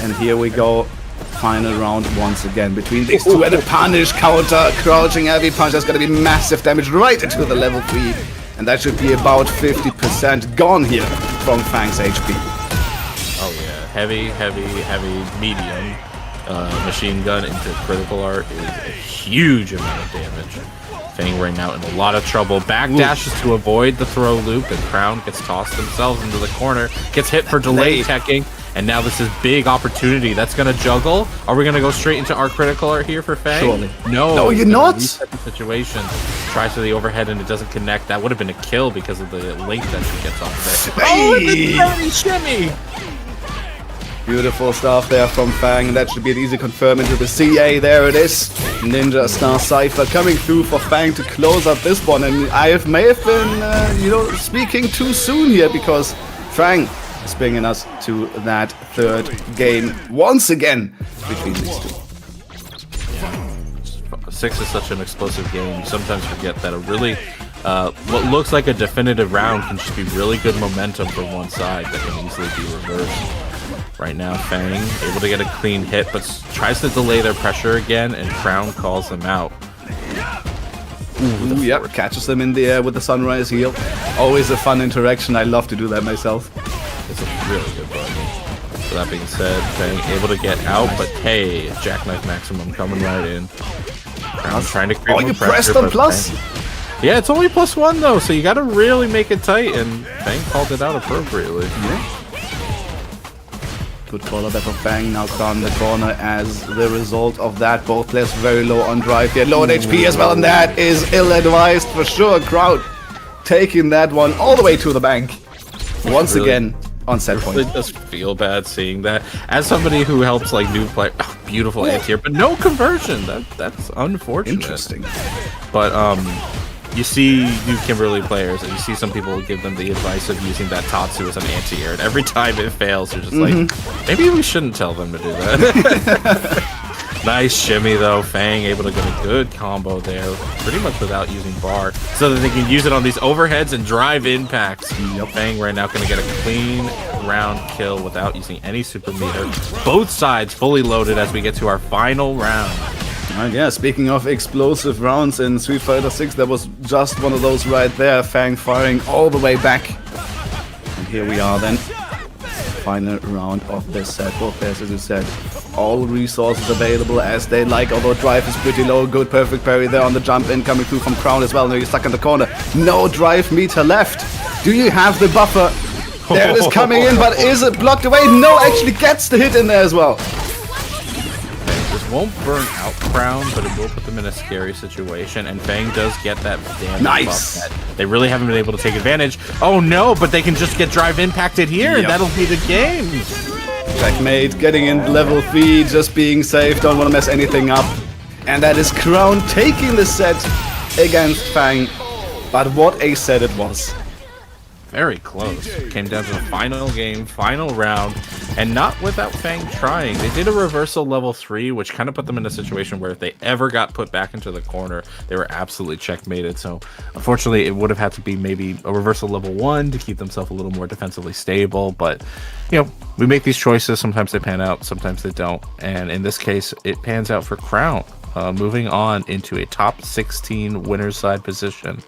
And here we go. Final round once again between these two, and a punish counter, crouching heavy punch. That's going to be massive damage right into the level 3, and that should be about 50% gone here from Fang's HP. Oh yeah, heavy, medium machine gun into critical art is a huge amount of damage. Fang right now in a lot of trouble. Backdashes to avoid the throw loop, and Crown gets tossed themselves into the corner, gets hit for delay teching. And now this is big opportunity. That's going to juggle. Are we going to go straight into our critical art here for Fang? Surely. No, you're not. Reset the situation. Tries for the overhead and it doesn't connect. That would have been a kill because of the link that she gets off there. Hey. Oh, the dirty shimmy! Beautiful stuff there from Fang. That should be an easy confirm into the CA. There it is. Ninja Star Cypher coming through for Fang to close up this one. And I may have been, speaking too soon here, because Fang is bringing us to that 3rd game once again between these two. 6 is such an explosive game. You sometimes forget that a really, what looks like a definitive round can just be really good momentum for one side that can easily be reversed. Right now, Fang able to get a clean hit, but tries to delay their pressure again, and Crown calls them out. Ooh, yep, catches them in the air with the sunrise heel. Always a fun interaction. I love to do that myself. It's a really good button. So that being said, Fang able to get out, but hey, Jackknife Maximum coming right in. Crown trying to create more pressure. Pressed on plus? Yeah, it's only +1 though, so you gotta really make it tight, and Fang called it out appropriately. Yeah. Good call there from Fang, now Crown in the corner as the result of that. Both players very low on drive here, low on HP as well, and that is ill-advised for sure. Crowd taking that one all the way to the bank. Once again, on set point. It does feel bad seeing that. As somebody who helps like new players, beautiful anti-air, but no conversion. That's unfortunate. Interesting. But you see new Kimberly players, and you see some people give them the advice of using that Tatsu as an anti-air, and every time it fails, you're just like, maybe we shouldn't tell them to do that. Nice shimmy though, Fang able to get a good combo there, pretty much without using bar, so that they can use it on these overheads and drive impacts. Fang right now gonna get a clean round kill without using any super meter. Both sides fully loaded as we get to our final round. And yeah, speaking of explosive rounds in Street Fighter 6, that was just one of those right there. Fang firing all the way back. And here we are then. Final round of this set. Both players, as you said, all resources available as they like, although drive is pretty low. Good perfect parry there on the jump in, coming through from Crown as well. Now you're stuck in the corner. No drive meter left. Do you have the buffer? There it is coming in, but is it blocked away? No, actually gets the hit in there as well. This won't burn out Crown, but it will put them in a scary situation, and Fang does get that damage nice. buff that they really haven't been able to take advantage. Oh no, but they can just get drive impacted here, and that'll be the game. Checkmate, getting in level 3, just being safe, don't want to mess anything up. And that is Crown taking the set against Fang. But what a set it was. Very close. Came down to the final game, final round, and not without Fang trying. They did a reversal level 3, which kind of put them in a situation where if they ever got put back into the corner, they were absolutely checkmated. So unfortunately, it would have had to be maybe a reversal level 1 to keep themselves a little more defensively stable. But, you know, we make these choices. Sometimes they pan out, sometimes they don't. And in this case, it pans out for Crown, moving on into a top 16 winner's side position.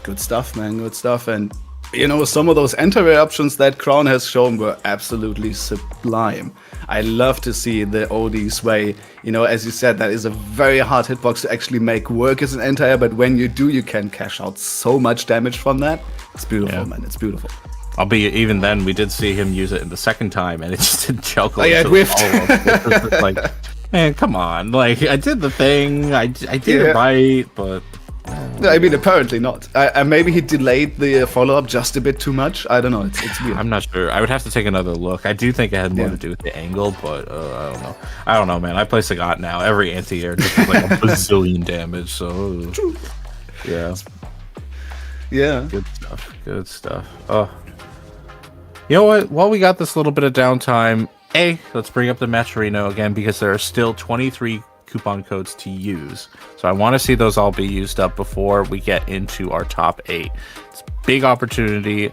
Good stuff, man. Good stuff. And, you know, some of those anti-air options that Crown has shown were absolutely sublime. I love to see the OD sway. You know, as you said, that is a very hard hitbox to actually make work as an anti-air, but when you do, you can cash out so much damage from that. It's beautiful, man. It's beautiful. Albeit, even then, we did see him use it in the second time, and it just didn't choke. Oh, yeah, it whiffed. Like, man, come on. Like, I did the thing. I did it right, but... I mean, apparently not. Maybe he delayed the follow-up just a bit too much. I don't know. It's weird. I'm not sure. I would have to take another look. I do think it had more to do with the angle, but I don't know. I don't know, man. I play Sagat now. Every anti-air just has like a bazillion damage, so... Yeah. Yeah. Good stuff. Good stuff. Oh. You know what? While we got this little bit of downtime, let's bring up the match arena again, because there are still 23 coupon codes to use. So I want to see those all be used up before we get into our top 8. It's a big opportunity,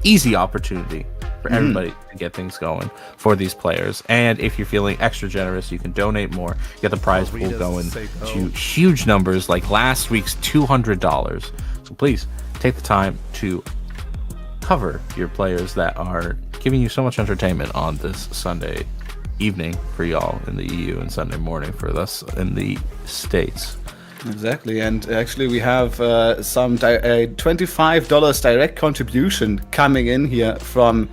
easy opportunity for everybody to get things going for these players. And if you're feeling extra generous, you can donate more, get the prize pool going to huge numbers like last week's $200. So please take the time to cover your players that are giving you so much entertainment on this Sunday evening for y'all in the EU and Sunday morning for us in the States. Exactly, and actually we have some $25 direct contribution coming in here from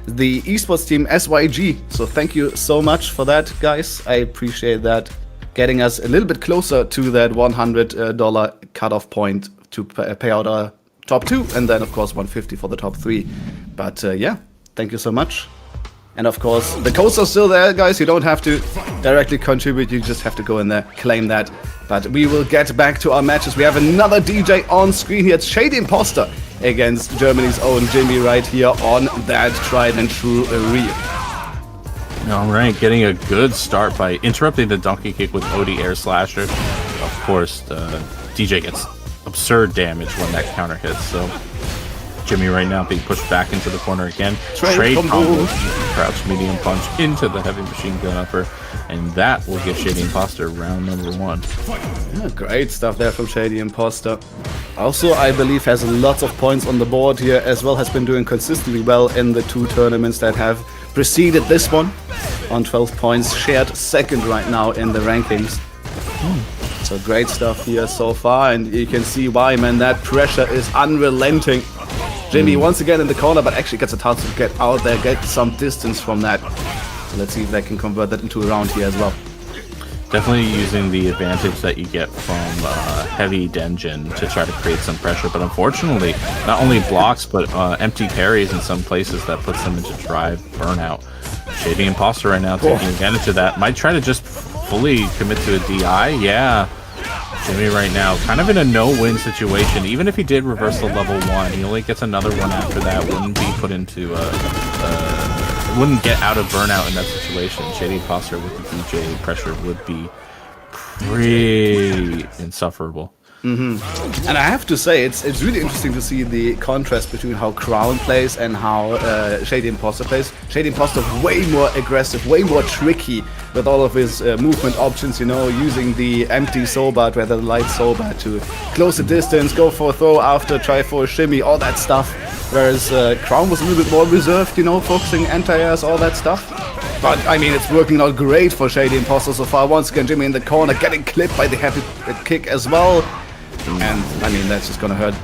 the esports team SYG. So thank you so much for that, guys. I appreciate that. Getting us a little bit closer to that $100 cutoff point to pay out our top 2, and then of course $150 for the top 3. But yeah, thank you so much. And of course, the codes are still there, guys. You don't have to directly contribute. You just have to go in there, claim that. But we will get back to our matches. We have another Dee Jay on screen here. It's Shady Imposter against Germany's own Jimmy right here on that tried and true reel. All right, getting a good start by interrupting the donkey kick with OD air slasher. Of course, Dee Jay gets absurd damage when that counter hits. So Jimmy right now being pushed back into the corner again. Trade combo, crouch medium punch into the heavy machine gun upper, and that will give Shady Imposter round number 1. Yeah, great stuff there from Shady Imposter. Also, I believe has lots of points on the board here as well. Has been doing consistently well in the 2 tournaments that have preceded this one. On 12 points, shared second right now in the rankings. So great stuff here so far, and you can see why, man. That pressure is unrelenting. Jimmy once again in the corner, but actually gets a chance to get out there, get some distance from that. So let's see if they can convert that into a round here as well. Definitely using the advantage that you get from heavy Denjin to try to create some pressure, but unfortunately, not only blocks, but empty parries in some places that puts them into drive burnout. Shady Imposter right now taking advantage of that. Might try to just fully commit to a DI, yeah. Jimmy right now, kind of in a no-win situation. Even if he did reverse the level 1, he only gets another one after that. Wouldn't be put into wouldn't get out of burnout in that situation. Shady Imposter with the DJ pressure would be pretty insufferable. And I have to say, it's really interesting to see the contrast between how Crown plays and how Shady Imposter plays. Shady Imposter way more aggressive, way more tricky with all of his movement options, you know, using the empty Sobat, rather than light Sobat, to close the distance, go for a throw after, try for a shimmy, all that stuff. Whereas Crown was a little bit more reserved, you know, focusing anti-airs, all that stuff. But, I mean, it's working out great for Shady Imposter so far. Once again, Jimmy in the corner, getting clipped by the heavy kick as well. And, I mean, that's just gonna hurt.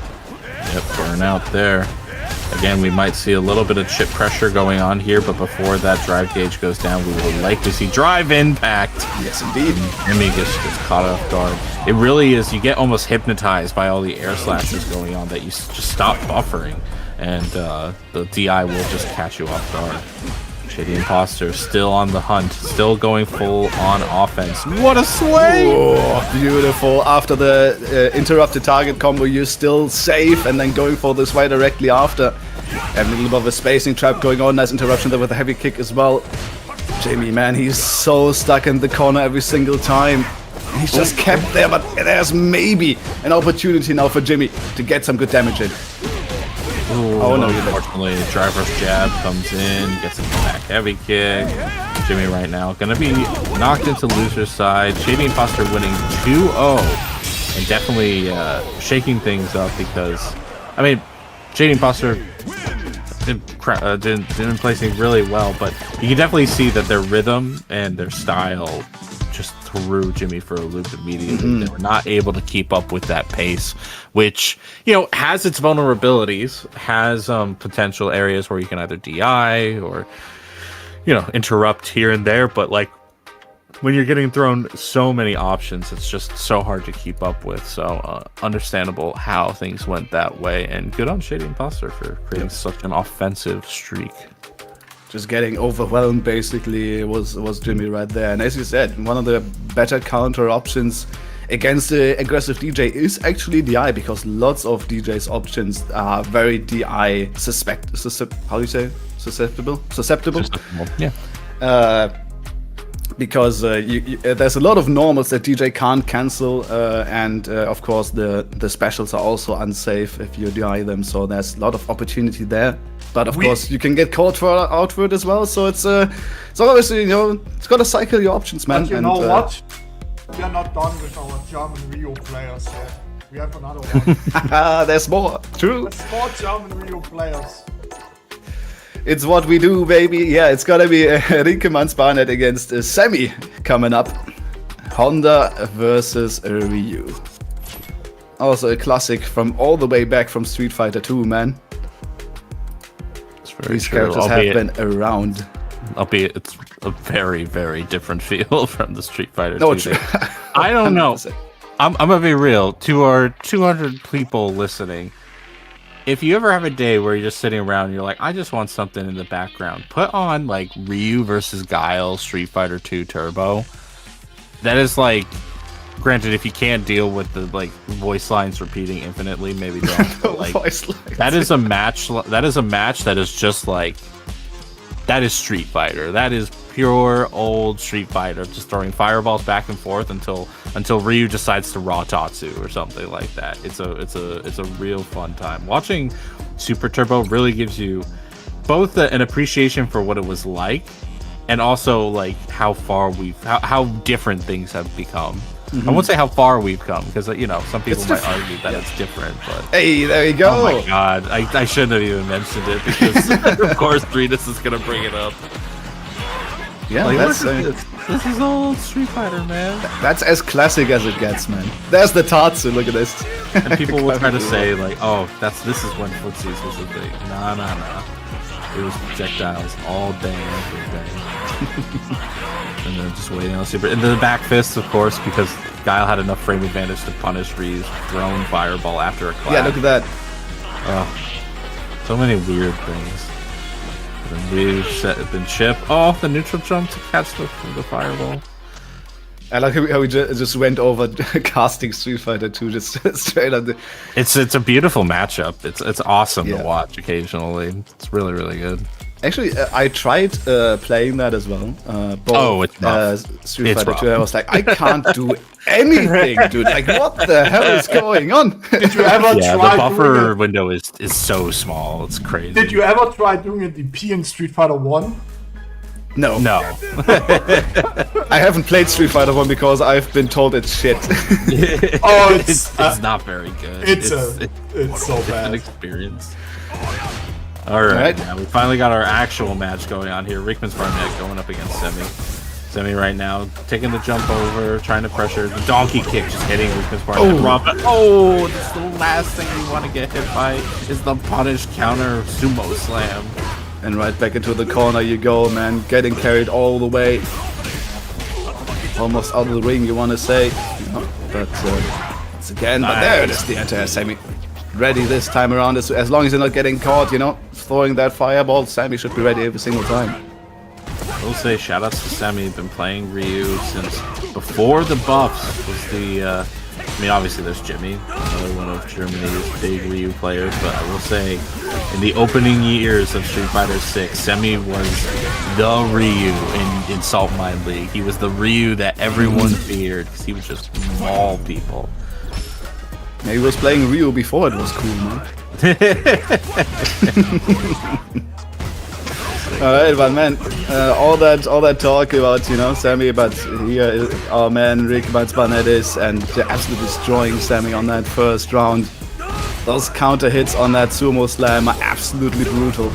Yep, burnout there. Again, we might see a little bit of chip pressure going on here, but before that drive gauge goes down, we will likely see drive impact. Yes, indeed. Jimmy gets caught off guard. It really is, you get almost hypnotized by all the air slashes going on that you just stop buffering, and the DI will just catch you off guard. Shady Imposter still on the hunt, still going full on offense. What a swing! Oh, beautiful. After the interrupted target combo, you're still safe, and then going for this right directly after. And a little bit of a spacing trap going on. Nice interruption there with a heavy kick as well. Jimmy, man, he's so stuck in the corner every single time. He's just kept there, but there's maybe an opportunity now for Jimmy to get some good damage in. Ooh, oh no! Unfortunately, driver's jab comes in, gets a back heavy kick. Jimmy right now gonna be knocked into loser's side. Shady Imposter winning 2-0 and definitely shaking things up because, I mean, Shady Imposter didn't play things really well, but you can definitely see that their rhythm and their style just threw Jimmy for a loop immediately. They were not able to keep up with that pace, which, you know, has its vulnerabilities, has potential areas where you can either DI or, you know, interrupt here and there, but like when you're getting thrown so many options, it's just so hard to keep up with. So understandable how things went that way, and good on Shady Imposter for creating such an offensive streak. Just getting overwhelmed, basically, was Jimmy right there. And as you said, one of the better counter options against the aggressive DJ is actually DI, because lots of DJ's options are very DI susceptible. Yeah. Because there's a lot of normals that DJ can't cancel, and of course the specials are also unsafe if you DI them, so there's a lot of opportunity there. But of course you can get caught for outward as well, so it's obviously, you know, it's got to cycle your options, man. But you know what? We are not done with our German Rio players yet. We have another one. There's more. True. There's more German Rio players. It's what we do, baby. Yeah, it's gonna be Rinkeman's Barnet against Sammy coming up. Honda versus Ryu. Also a classic from all the way back from Street Fighter 2, man. These characters have been around. Albeit it's a very, very different feel from the Street Fighter 2. No, I don't know. I'm gonna be real. To our 200 people listening, if you ever have a day where you're just sitting around and you're like, I just want something in the background, put on like Ryu versus Guile Street Fighter 2 Turbo. That is like, granted, if you can't deal with the like voice lines repeating infinitely, maybe don't. But, like, that is a match. That is a match that is just like, that is Street Fighter. That is pure old Street Fighter, just throwing fireballs back and forth until Ryu decides to raw Tatsu or something like that. It's a real fun time. Watching Super Turbo really gives you both an appreciation for what it was like, and also like how far how different things have become. I won't say how far we've come, because, you know, some people might argue that it's different, but... Hey, there you go! Oh my god, I shouldn't have even mentioned it, because, of course, Breedus is gonna bring it up. Yeah, like, that's... This is old Street Fighter, man. That's as classic as it gets, man. There's the Tatsu, look at this. And people will try to say, like, oh, this is when footsies was a thing. Nah. It was projectiles all day, every day. And then just waiting on Super. And then the back fists, of course, because Guile had enough frame advantage to punish Ryu's thrown fireball after a clap. Yeah, look at that. So many weird things. Then Ryu then chip. Oh, the neutral jump to catch the fireball. I like how we just went over casting Street Fighter 2 just straight on the. It's a beautiful matchup. It's awesome Yeah. to watch occasionally. It's really, really good. Actually, I tried playing that as well. Both, it's rough. Street It's Fighter 2. rough. I was like, I can't do anything, dude. Like, what the hell is going on? Did you ever Yeah, try the buffer doing window is so small. It's crazy. Did you ever try doing a DP in Street Fighter 1? No. No. I haven't played Street Fighter 1 because I've been told it's shit. Oh, it's not very good. It's so an bad. experience. All right, now we finally got our actual match going on here. Rickman's Barnett going up against Semi. Semi right now taking the jump over, trying to pressure the donkey kick, just hitting Rickman's Barnett. Oh, that's the last thing you want to get hit by is the punish counter sumo slam. And right back into the corner you go, man. Getting carried all the way. Almost out of the ring, you want to say. But it's again, but there it is, the entire Semi. Ready this time around, as long as you're not getting caught, throwing that fireball, Semi should be ready every single time. I will say shoutouts to Semi. Been playing Ryu since before the buffs was the obviously there's Jimmy, another one of Germany's big Ryu players, but I will say in the opening years of Street Fighter 6, Semi was the Ryu in Saltmine League. He was the Ryu that everyone feared because he would just maul people. Yeah, he was playing Ryu before it was cool, man. Alright, but man, all that talk about, Semi, but here is our man Rick Barnett and absolutely destroying Semi on that first round. Those counter hits on that sumo slam are absolutely brutal.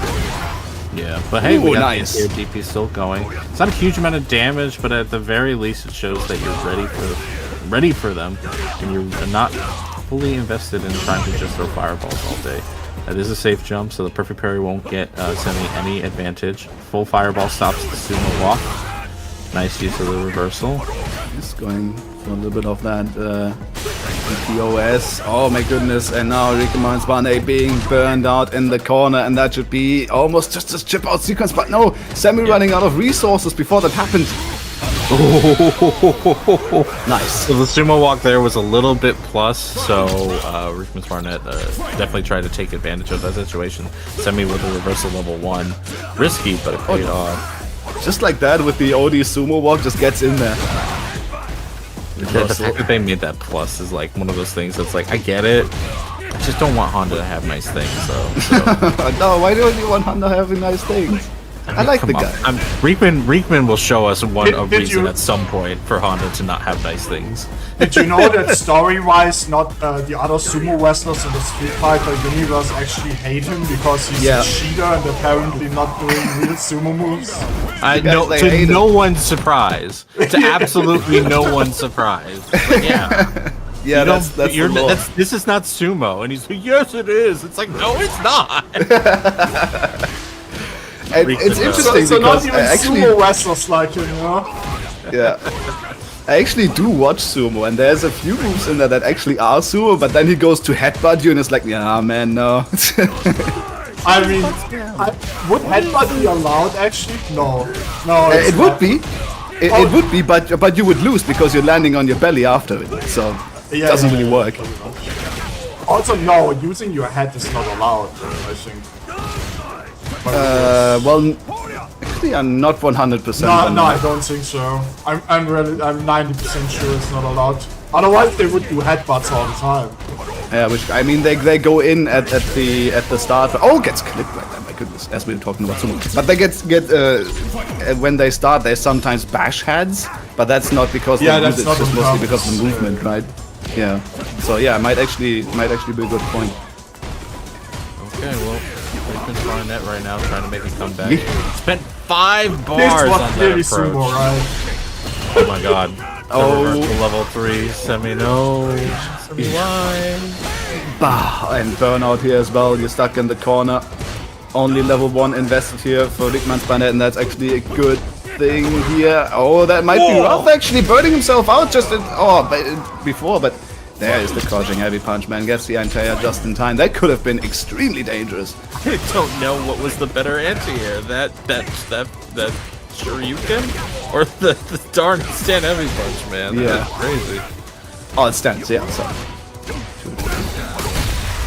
Yeah, but hey, we got nice. the DP still going. It's not a huge amount of damage, but at the very least it shows that you're ready for them, and you're not fully invested in trying to just throw fireballs all day. That is a safe jump, so the perfect parry won't get Semi any advantage. Full fireball stops the sumo walk. Nice use of the reversal. Just going for a little bit of that POS. Oh my goodness, and now Ricky Barnett being burned out in the corner, and that should be almost just a chip out sequence, but no, Semi running out of resources before that happened. Nice. So the sumo walk there was a little bit plus, so Rickman's Barnett definitely tried to take advantage of that situation. Semi with a reversal level 1. Risky, but it paid off. Just like that with the OD sumo walk, just gets in there. The fact that they made that plus is like one of those things that's like, I get it. I just don't want Honda to have nice things, so. No, why don't you want Honda having nice things? I like the guy. Rickman will show us a Did reason you- at some point for Honda to not have nice things. Did you know that story-wise, not the other sumo wrestlers in the Street Fighter universe actually hate him because he's a cheater and apparently not doing real sumo moves? To no one's surprise. To absolutely no one's surprise. But yeah. Yeah, that's the law. This is not sumo. And he's like, yes, it is. It's like, no, it's not. And it's interesting So because not even actually, sumo wrestlers like him, yeah, I actually do watch sumo, and there's a few moves in there that actually are sumo, but then he goes to headbutt you, and it's like, yeah, man, no. I mean, would headbutt be allowed actually? No, It would be. It would be, but you would lose because you're landing on your belly after it, so it doesn't really work. Also, no, using your head is not allowed, I think. Well, actually, I'm not 100%. No, I don't think so. I'm 90% sure it's not allowed. Otherwise, they would do headbutts all the time. Yeah, which I mean, they go in at the start. Oh, gets clipped like that. My goodness, as we were talking about sumo. But they get when they start, they sometimes bash heads, but that's not because they that's use it. not It's just on mostly purpose. because of the movement, right? Yeah. So yeah, might actually be a good point. Okay, well, Rickman's Barnett right now trying to make a comeback. Yeah. Spent 5 This bars was on that clearly approach. sumo, right? Oh my god. Oh. Reversal level 3. Semi no. Semi why? Bah, and burnout here as well. You're stuck in the corner. Only level 1 invested here for Rickman's Barnett, and that's actually a good thing here. Oh, that might be rough actually, burning himself out just before, but there is the crouching heavy punch, man. Gets the anti-air just in time. That could have been extremely dangerous. I don't know what was the better anti-air. That Shoryuken or the darn stand heavy punch, man. Yeah. That's crazy. Oh, it stands, yeah, sorry.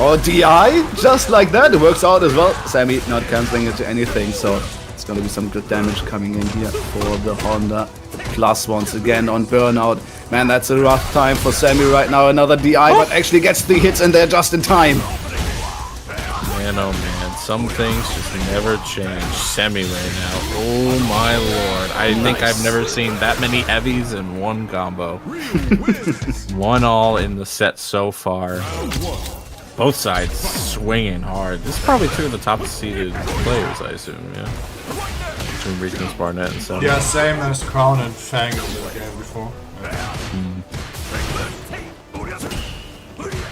Oh, DI, just like that, it works out as well. Sammy not canceling it to anything, so it's gonna be some good damage coming in here for the Honda. Plus once again on Burnout. Man, that's a rough time for Sammy right now. Another DI, but actually gets the hits in there just in time. Man, oh man, some things just never change. Semi right now. Oh my lord. I think I've never seen that many heavies in one combo. 1-all in the set so far. Both sides swinging hard. This is probably two of the top seeded players, I assume, yeah. Between Reekins, Barnett, and Semi. Yeah, same as Crown and Fang in the game before.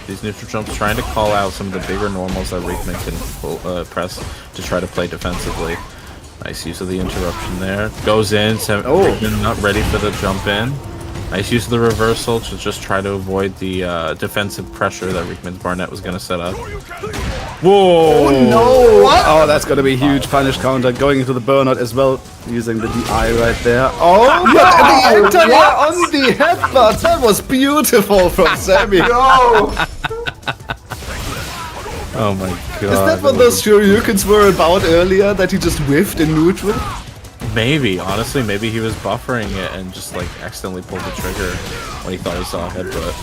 These neutral jumps trying to call out some of the bigger normals that Rickman can press to try to play defensively. Nice use of the interruption there. Goes in, Rickman not ready for the jump in. Nice use of the reversal to just try to avoid the defensive pressure that Rickman's Barnett was going to set up. Whoa! Oh no! What? Oh, that's going to be a huge punish counter going into the Burnout as well, using the DI right there. Oh, but the enter on the headbutt! That was beautiful from Sammy. No! Oh my god. Is that what those Shoryukens were about earlier, that he just whiffed in neutral? Maybe, honestly, maybe he was buffering it and just like accidentally pulled the trigger when he thought he saw a headbutt.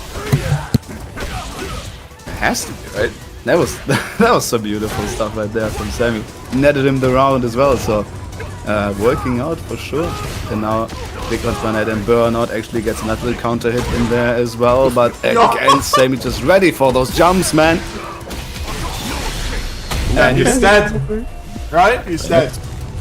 It has to be, right? That was some beautiful stuff right there from Sammy. Netted him the round as well, so working out for sure. And now Big One's Barnett and Burnout actually gets another counter hit in there as well, but again, Sammy just ready for those jumps, man. And he's dead. Right? He's dead.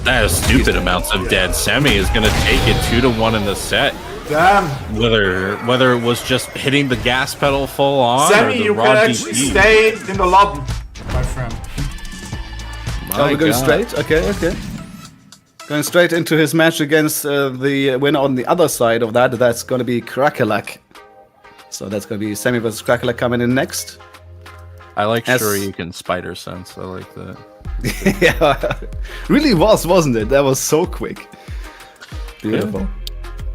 That is stupid amounts of dead. Semi is gonna take it 2-1 in the set. Damn. Whether it was just hitting the gas pedal full on. Sammy, or the you raw can actually DP. stay in the lobby, my friend. Oh, we're going straight? Okay. Going straight into his match against the winner on the other side of that. That's going to be Krakelak. So that's going to be Sammy versus Krakelak coming in next. I like Shoryuken Spider Sense. I like that. Yeah, really wasn't it? That was so quick. Beautiful. Yeah.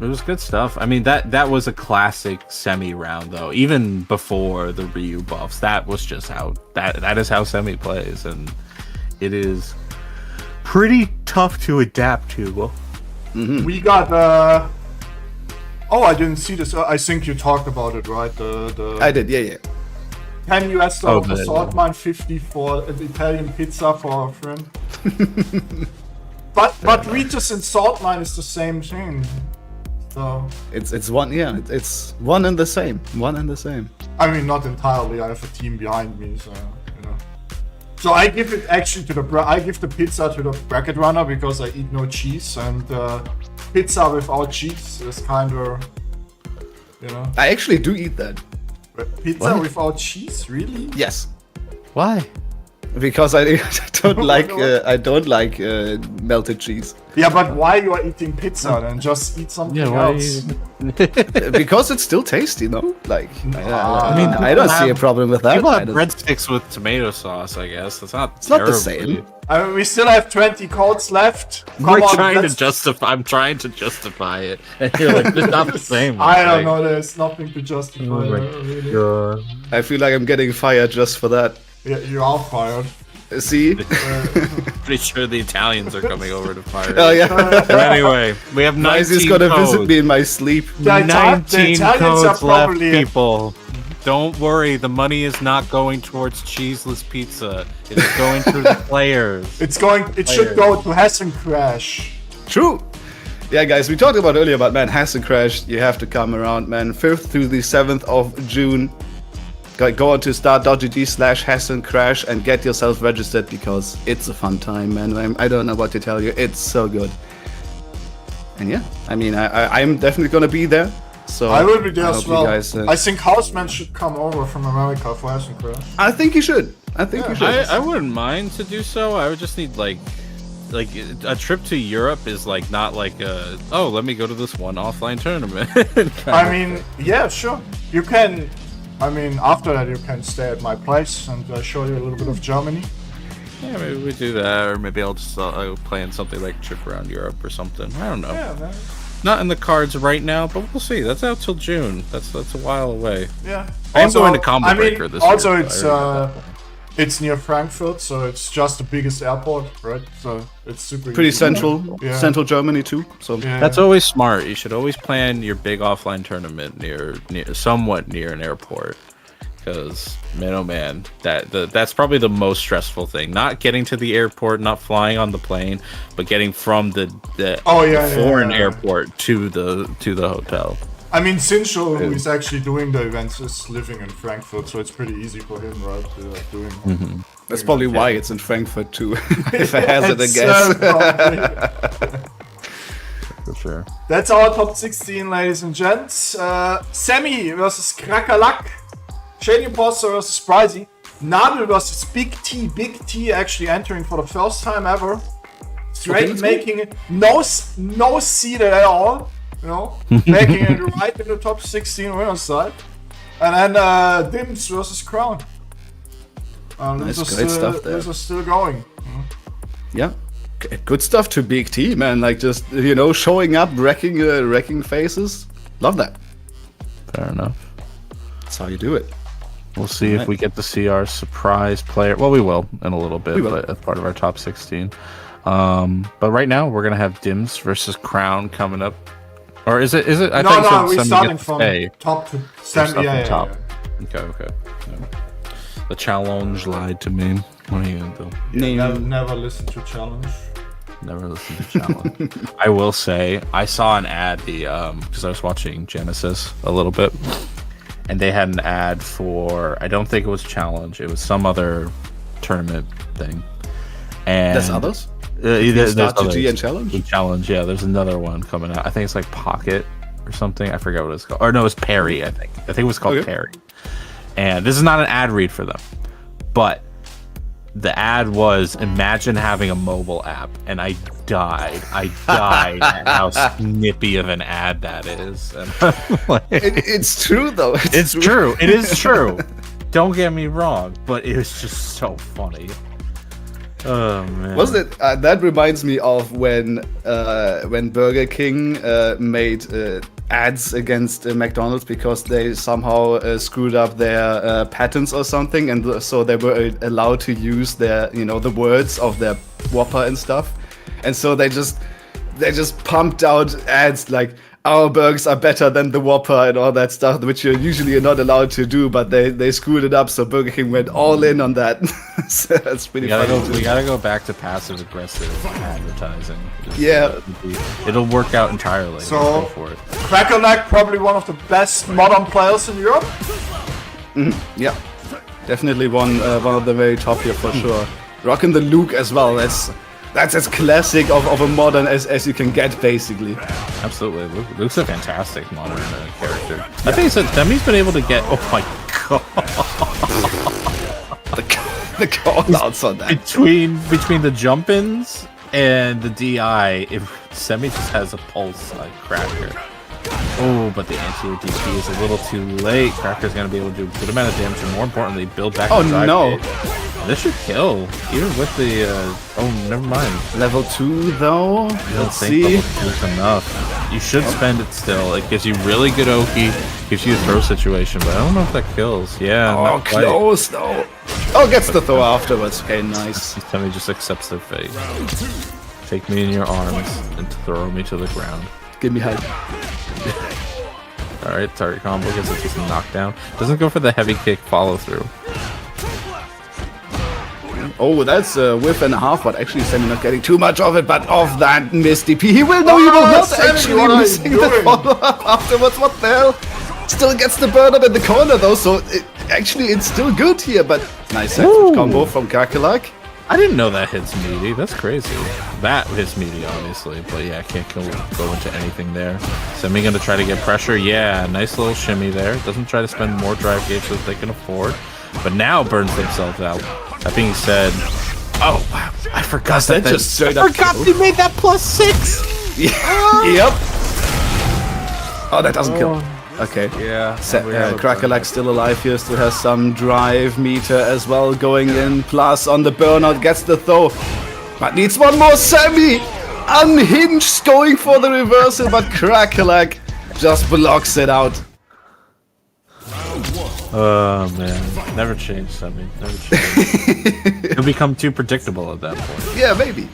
It was good stuff. I mean, that was a classic Semi round, though. Even before the Ryu buffs, that was just how that is how Semi plays, and it is pretty tough to adapt to. Well, We got oh, I didn't see this. I think you talked about it, right? I did, yeah. $10 for Saltmine, 50 for an Italian pizza for a friend. but Regis and Saltmine is the same thing. So it's one, yeah. It's one and the same. One and the same. I mean, not entirely. I have a team behind me, so you know. So I give it actually to I give the pizza to the bracket runner because I eat no cheese, and pizza without cheese is kind of, you know. I actually do eat that. Pizza without cheese, really? Yes. why? Because I don't like melted cheese. Yeah, but why you are eating pizza then? Just eat something else. Because it's still tasty, no? Like, I mean, I don't see a problem with that. People have breadsticks with tomato sauce, I guess. It's not the same. I mean, we still have 20 codes left. I'm trying to justify it. And you're like, it's not the same. I don't know, there's nothing to justify. Oh really. God. I feel like I'm getting fired just for that. Yeah, you are fired. See? Pretty sure the Italians are coming over to fire. Oh, yeah. But anyway, we have 19 He's gonna codes. visit me in my sleep. 19 Italians codes are left, probably- people. Don't worry, the money is not going towards cheeseless pizza. It is going to the players. It should go to Hessen Crash. True. Yeah, guys, we talked about earlier about, man, Hessen Crash. You have to come around, man. 5th through the 7th of June. Go on to start.gg/Hessen Crash and get yourself registered because it's a fun time, man. I don't know what to tell you. It's so good. And yeah, I mean, I'm definitely going to be there. So I will be there I as hope you well. guys, I think Houseman should come over from America for Hessen Crash. I think you should. You should. I wouldn't mind to do so. I would just need like a trip to Europe is like not like let me go to this one offline tournament. I mean, yeah, sure. You can. I mean, after that, you can stay at my place and show you a little bit of Germany. Yeah, maybe we do that, or maybe I'll just plan something like Trip Around Europe or something. I don't know. Yeah, man. Not in the cards right now, but we'll see. That's out till June. That's a while away. Yeah. I am going to Combo Breaker this also year. it's near Frankfurt, so it's just the biggest airport, right? So it's super Pretty easy. central, Yeah. central Germany too. So Yeah. That's always smart. You should always plan your big offline tournament somewhat near an airport, because man, oh man, that's probably the most stressful thing. Not getting to the airport, not flying on the plane, but getting from the foreign airport to the hotel. I mean, Sincho, who is actually doing the events, is living in Frankfurt, so it's pretty easy for him, right? that's probably why it's in Frankfurt too. If I hazard a guess. For sure. That's our top 16, ladies and gents. Sammy versus Krakalak. Shady Imposter versus Spryzy. Nabil versus Big T. Big T actually entering for the first time ever. Straight making no seed at all. You know, making it right in the top 16 winners side. And then Dims versus Crown. Nice, great stuff there. This is still going. Yeah, good stuff to Big T, man. Like just showing up, wrecking faces. Love that. Fair enough. That's how you do it. We'll see if we get to see our surprise player. Well, we will in a little bit, but as part of our top 16. But right now we're gonna have Dims versus Crown coming up. Or is it? I think we're starting from top to Sammy. Top. Okay. The challenge lied to me. What are you gonna do? Never listen to challenge. Never listen to challenge. I will say I saw an ad because I was watching Genesis a little bit, and they had an ad for, I don't think it was challenge. It was some other tournament thing. And there's others. There's GG and challenge. Challenge, yeah. There's another one coming out. I think it's like Pocket or something. I forget what it's called. Or no, it's Perry. I think it was called Perry. And this is not an ad read for them, but the ad was, imagine having a mobile app, and I died at how snippy of an ad that is. And it's true though. It's true. It is true. Don't get me wrong, but it was just so funny. Oh man! Wasn't it? That reminds me of when Burger King made ads against McDonald's because they somehow screwed up their patents or something, and so they were allowed to use their the words of their Whopper and stuff, and so they just pumped out ads like, our burgers are better than the Whopper and all that stuff, which you're usually not allowed to do, but they screwed it up, so Burger King went all in on that. So that's pretty funny. We gotta go back to passive aggressive advertising. It'll work out entirely. So, go for it. Krakalak, probably one of the best modern players in Europe. Yeah, definitely one of the very top here for sure. Rocking the Luke as well. That's as classic of a modern as you can get, basically. Absolutely. Luke's a fantastic modern character. I think Semi's been able to get... Oh my god. the call-outs on that. Between the jump-ins and the DI, if Semi just has a pulse like Cracker. Oh, but the anti-air DP is a little too late. Cracker's going to be able to do a good amount of damage, and more importantly, build back the drive gauge. This should kill, even with the, oh, never mind. Level 2, though? Let's see. Level 2 is enough. You should spend it still. It gives you really good Oki, gives you a throw situation, but I don't know if that kills. Yeah. Oh, close, though. Oh, gets the throw afterwards. Okay, nice. Semi just accepts their fate. Take me in your arms and throw me to the ground. Give me hype. Alright, target combo gets it just a knockdown. Doesn't go for the heavy kick follow through. Oh, that's a whiff and a half, but actually Sammy not getting too much of it, but of that missed DP. He will not actually missing the follow-up afterwards. What the hell? Still gets the burn up in the corner though, so it's still good here, but nice combo from Krakalak. I didn't know that hits meaty. That's crazy. That hits meaty, obviously, but yeah, I can't go into anything there. Semi gonna try to get pressure. Yeah, nice little shimmy there. Doesn't try to spend more drive gauge that they can afford, but now burns themselves out. That being said, oh wow, I forgot that just straight up. I forgot they made that +6. Yep. Oh, that doesn't kill. Okay. Yeah. Crackalack still alive here, still has some drive meter as well going in. Plus on the burnout, gets the throw. But needs one more. Sammy unhinged, going for the reversal, but Crackalack just blocks it out. Oh man, never change something. Never change. It'll become too predictable at that point. Yeah, maybe.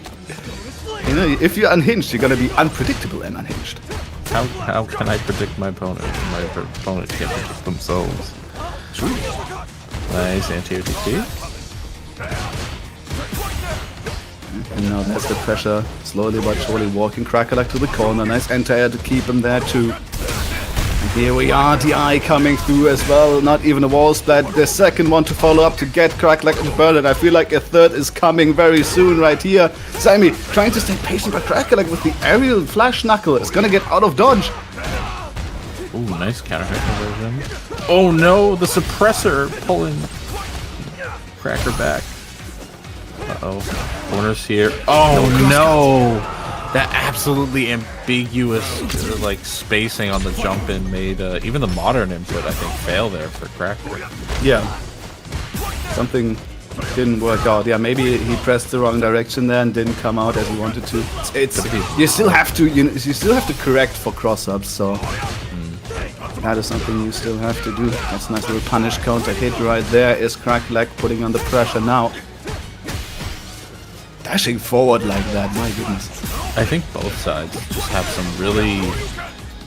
You know, if you're unhinged, you're gonna be unpredictable and unhinged. How can I predict my opponent? My opponent can't predict themselves. True. Nice anti-air DT. And now there's the pressure, slowly but surely walking Crackalack to the corner. Nice anti-air to keep him there too. And here we are, DI coming through as well. Not even a wall splat. The second one to follow up to get Crackalack into burn. And I feel like a third is coming very soon right here. Sammy trying to stay patient, but Crackalack with the aerial flash knuckle is gonna get out of dodge. Ooh, nice counter hit conversion. Oh no, the suppressor pulling Cracker back. Uh-oh. Corners here. Oh no! That absolutely ambiguous like spacing on the jump in made even the modern input I think fail there for Cracker. Yeah. Something didn't work out. Yeah, maybe he pressed the wrong direction there and didn't come out as he wanted to. It's you still have to correct for cross-ups, so that is something you still have to do. That's a nice little punish counter hit right there. Is Crackalack putting on the pressure now? Dashing forward like that, my goodness. I think both sides just have some really,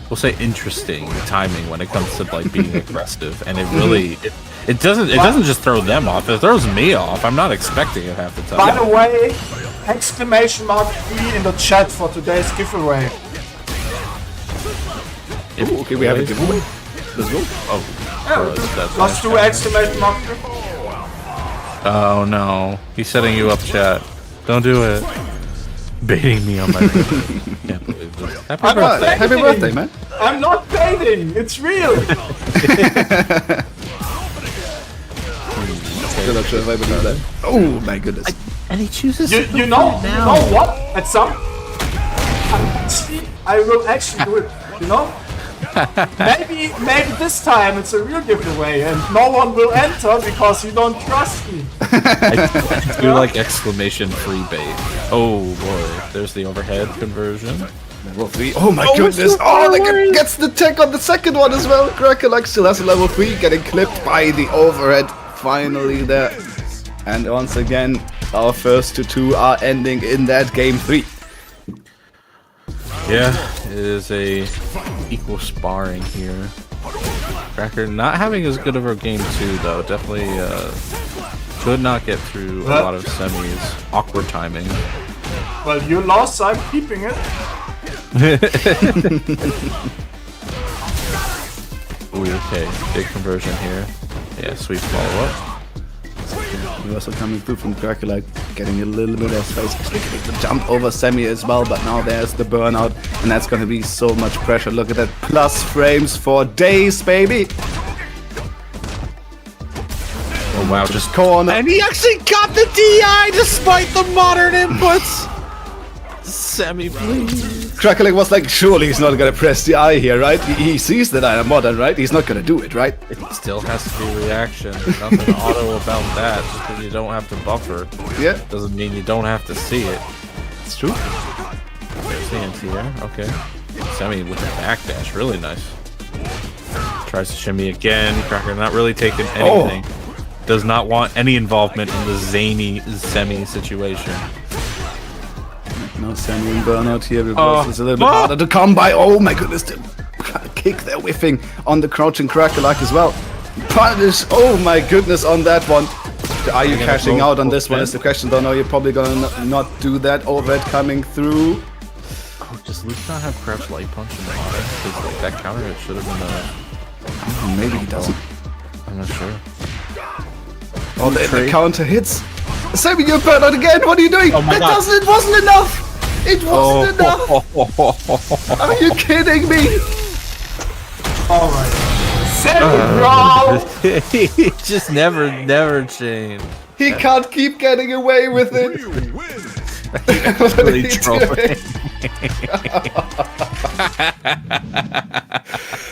we'll say, interesting timing when it comes to like being aggressive, and it really it doesn't just throw them off; it throws me off. I'm not expecting it half the time. By the way, exclamation mark 3 in the chat for today's giveaway. Ooh, okay, we have a giveaway. Let's go. Oh, Let's do exclamation mark 3. Oh no, he's setting you up, chat. Don't do it. Baiting me on my can't believe this. Happy birthday. Happy birthday, man. I'm not baiting, it's real. Still not sure if I believe that. Oh my goodness. And he chooses You know what? At some I will actually do it, you know? maybe this time it's a real giveaway and no one will enter because you don't trust me. I do like exclamation free bait. Oh boy, there's the overhead conversion. Level 3. Oh my goodness. Oh, they gets the tech on the second one as well. Crackalack still has a level 3, getting clipped by the overhead. Finally there. And once again, our first two are ending in that game 3. Yeah, it is a equal sparring here. Cracker not having as good of a game 2 though. Definitely could not get through a lot of semis. Awkward timing. Well, you lost, so I'm keeping it. Ooh, okay. Big conversion here. Yeah, sweet follow-up. Also coming through from Crackalack, getting a little bit of space, getting the jump over Sammy as well, but now there's the burnout, and that's gonna be so much pressure. Look at that, plus frames for days, baby! Oh wow, just corner. And he actually got the DI despite the modern inputs! Sammy, please. Crackalack was like, surely he's not gonna press the I here, right? He sees that I am modern, right? He's not gonna do it, right? It still has to be reaction. Nothing auto about that. Just because you don't have to buffer. Yeah. Doesn't mean you don't have to see it. It's true. There's the anti-air. Okay. Sammy with the backdash. Really nice. Tries to shimmy again. Cracker not really taking anything. Does not want any involvement in the zany semi situation. Now Sammy and burnout here because it's a little bit harder to come by. Oh my goodness, the kick there whiffing on the crouching Crackalack as well. Punish, oh my goodness on that one. Are you cashing out on this one is the question. Don't know, you're probably gonna not do that. Overhead coming through. Oh, does Luke not have crouch light punch in the modern? Because like, that counter it should have been maybe he doesn't. I'm not sure. Oh, the counter hits. Sammy, you're burnout again. What are you doing? Oh my God. It wasn't enough. It wasn't enough! Are you kidding me? Alright. Central! He just never changed. He can't keep getting away with it. Really trolling.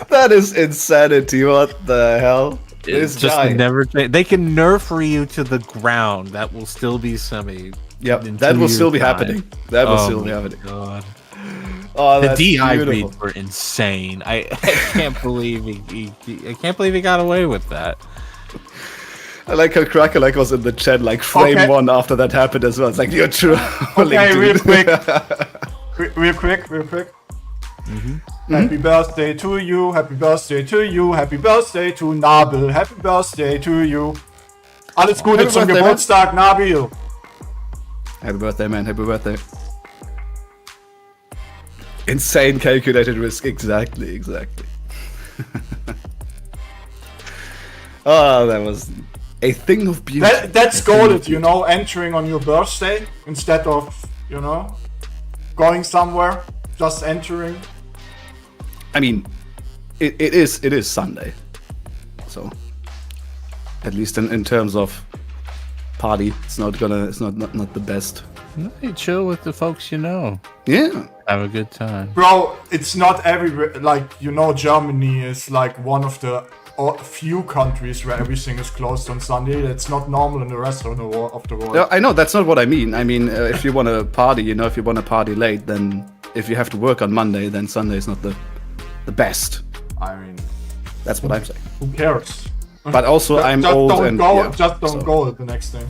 That is insanity. What the hell? It's This just guy. never change. They can nerf Ryu to the ground. That will still be semi. Yep, in that 2 will still years' be time. happening. That will Oh still be my happening. God. Oh, The that's DI beautiful. reads were insane. I can't believe I can't believe he got away with that. I like how Cracker was in the chat, like frame Okay. 1 after that happened as well. It's like you're true. Okay, real quick. Real quick. Happy birthday to you, happy birthday to you, happy birthday to Nabil, happy birthday to you. Alles Gute Happy zum birthday, Geburtstag, Nabil. Happy birthday, man. Happy birthday. Insane calculated risk. Exactly. Oh, that was a thing of beauty. That's goated, you know, entering on your birthday instead of, you know, going somewhere, just entering. I mean, it is Sunday, so at least in terms of party, it's not the best. No, you chill with the folks you know. Yeah. Have a good time. Bro, it's not like, you know, Germany is like one of the few countries where everything is closed on Sunday. That's not normal in the rest of the world. No, I know that's not what I mean. I mean, if you want to party, you know, if you want to party late, then if you have to work on Monday, then Sunday is not the best. I mean, That's what I'm saying. who cares? But also, I'm just old don't and go, yeah, just don't so- go the next day.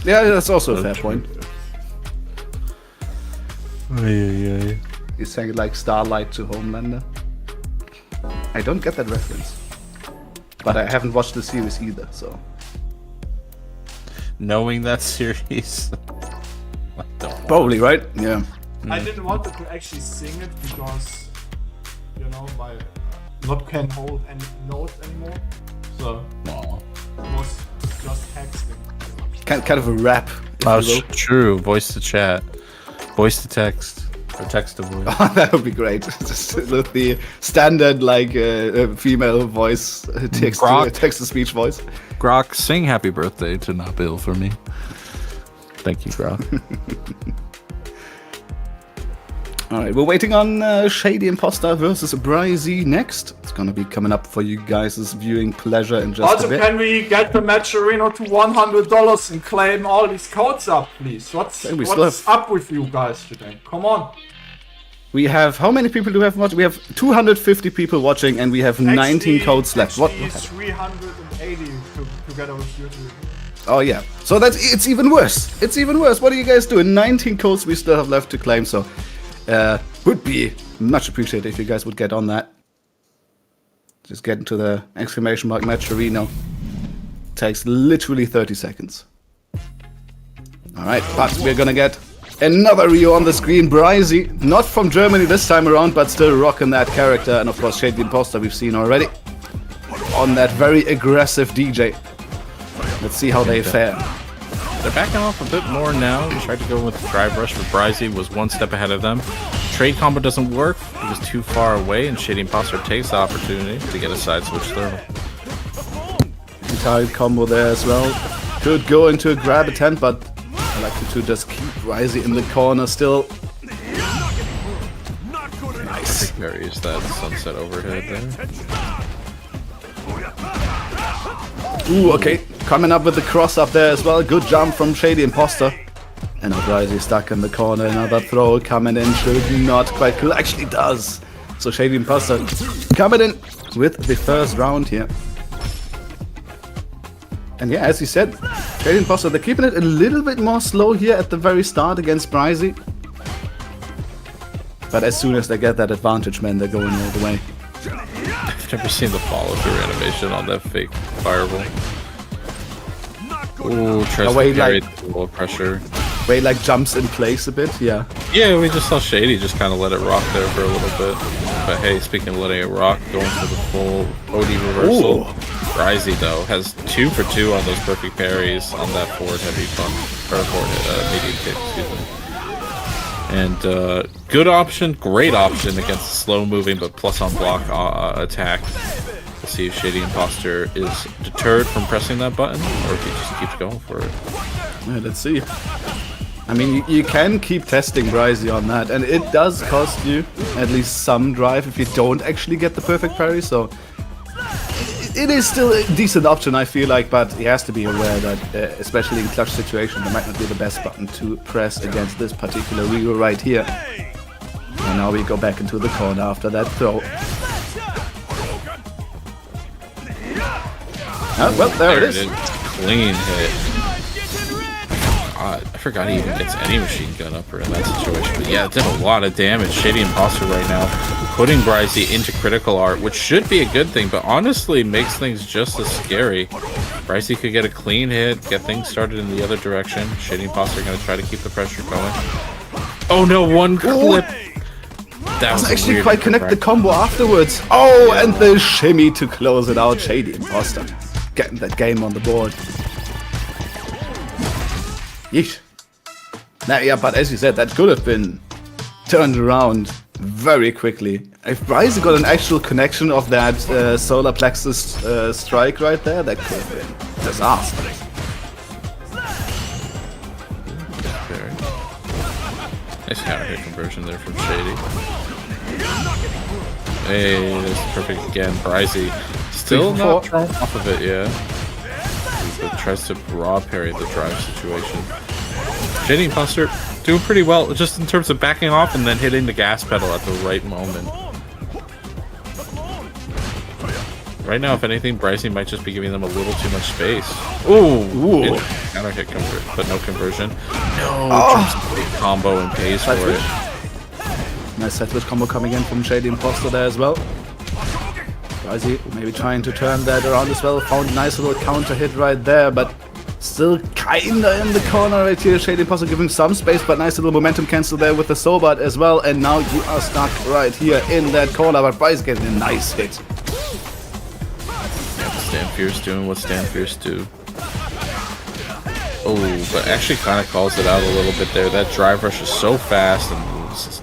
Yeah, that's also a fair point. Yeah. You sang it like Starlight to Homelander. I don't get that reference, but I haven't watched the series either, so. Knowing that series. What the fuck? Probably, right? Yeah. I didn't want to actually sing it because, you know, my not can hold any notes anymore. So Aw. it was just texting. Kind of a rap. if Oh, you will. true. Voice to chat. Voice to text. Or text to voice. That would be great. Just with the standard like female voice Grok. text to speech voice. Grok, sing happy birthday to Nabil for me. Thank you, Grok. All right, we're waiting on Shady Imposter versus Bryzy next. It's gonna be coming up for you guys' viewing pleasure in just a Also, bit. can we get the match arena to $100 and claim all these codes up, please? What's Hey, we still have- up with you guys today? Come on. We have how many people do we have watching? We have 250 people watching, and we have 19 codes left. What? Actually, 380 together with you two. Oh yeah. So it's even worse. It's even worse. What are you guys doing? 19 codes we still have left to claim. So would be much appreciated if you guys would get on that. Just get into the exclamation mark match arena. Takes literally 30 seconds. All right, but we're gonna get another Rio on the screen. Bryzy, not from Germany this time around, but still rocking that character. And of course, Shade the Imposter we've seen already on that very aggressive DJ. Let's see how they fare. They're backing off a bit more now. They tried to go with the drive rush, but Bryzy was one step ahead of them. Trade combo doesn't work. He was too far away, and Shady Imposter takes the opportunity to get a side switch through. Tight combo there as well. Could go into a grab attempt, but I like to just keep Bryzy in the corner still. Nice. Carries that sunset overhead there. Ooh, okay. Coming up with the cross up there as well. Good jump from Shady Imposter. And now Bryzy stuck in the corner. Another throw coming in. Should not quite kill. Actually does. So Shady Imposter coming in with the first round here. And yeah, as you said, Shady Imposter, they're keeping it a little bit more slow here at the very start against Bryzy. But as soon as they get that advantage, man, they're going all the way. I've never seen the follow through animation on that fake fireball. Ooh, tries way, to carry like- the low pressure. Where he like jumps in place a bit, yeah. Yeah, we just saw Shady just kind of let it rock there for a little bit. But hey, speaking of letting it rock, going for the full OD reversal. Ooh. Bryzy, though, has 2 for 2 on those perfect parries on that forward heavy pump. Or forward medium kick, excuse me. And good option, great option against the slow moving but plus on block attack. We'll see if Shady Imposter is deterred from pressing that button or if he just keeps going for it. Yeah, let's see. I mean, you can keep testing Bryzy on that, and it does cost you at least some drive if you don't actually get the perfect parry, so it is still a decent option, I feel like, but he has to be aware that, especially in clutch situation, that might not be the best button to press against this particular Ryu right here. And now we go back into the corner after that throw. Well, there it is. Clean hit. God, I forgot he even gets any machine gun upper in that situation. But yeah, it did a lot of damage. Shady Imposter right now putting Bryzy into critical art, which should be a good thing, but honestly makes things just as scary. Bryzy could get a clean hit, get things started in the other direction. Shady Imposter going to try to keep the pressure going. Oh no, one clip. That was actually quite connect the combo afterwards. Oh, yeah. And the shimmy to close it out. Shady Imposter getting that game on the board. Yeesh. Now, yeah, but as you said, that could have been turned around very quickly. If Bryzy got an actual connection of that solar plexus strike right there, that could have been disastrous. Nice counter hit conversion there from Shady. Hey, that's perfect again. Bryzy still not thrown off of it, yeah. But tries to raw parry the drive situation. Shady Imposter doing pretty well, just in terms of backing off and then hitting the gas pedal at the right moment. Right now, if anything, Bryzy might just be giving them a little too much space. Ooh! Counter hit convert, but no conversion. No! Big combo and pays for it. Nice set switch combo coming in from Shady Imposter there as well. Bryzy maybe trying to turn that around as well. Found a nice little counter hit right there, but still kinda in the corner right here. Shady Imposter giving some space, but nice little momentum cancel there with the Sobat as well. And now you are stuck right here in that corner, but Bryzy getting a nice hit. Stand Fierce doing what Stand Fierce do. Oh, but actually kind of calls it out a little bit there. That drive rush is so fast, and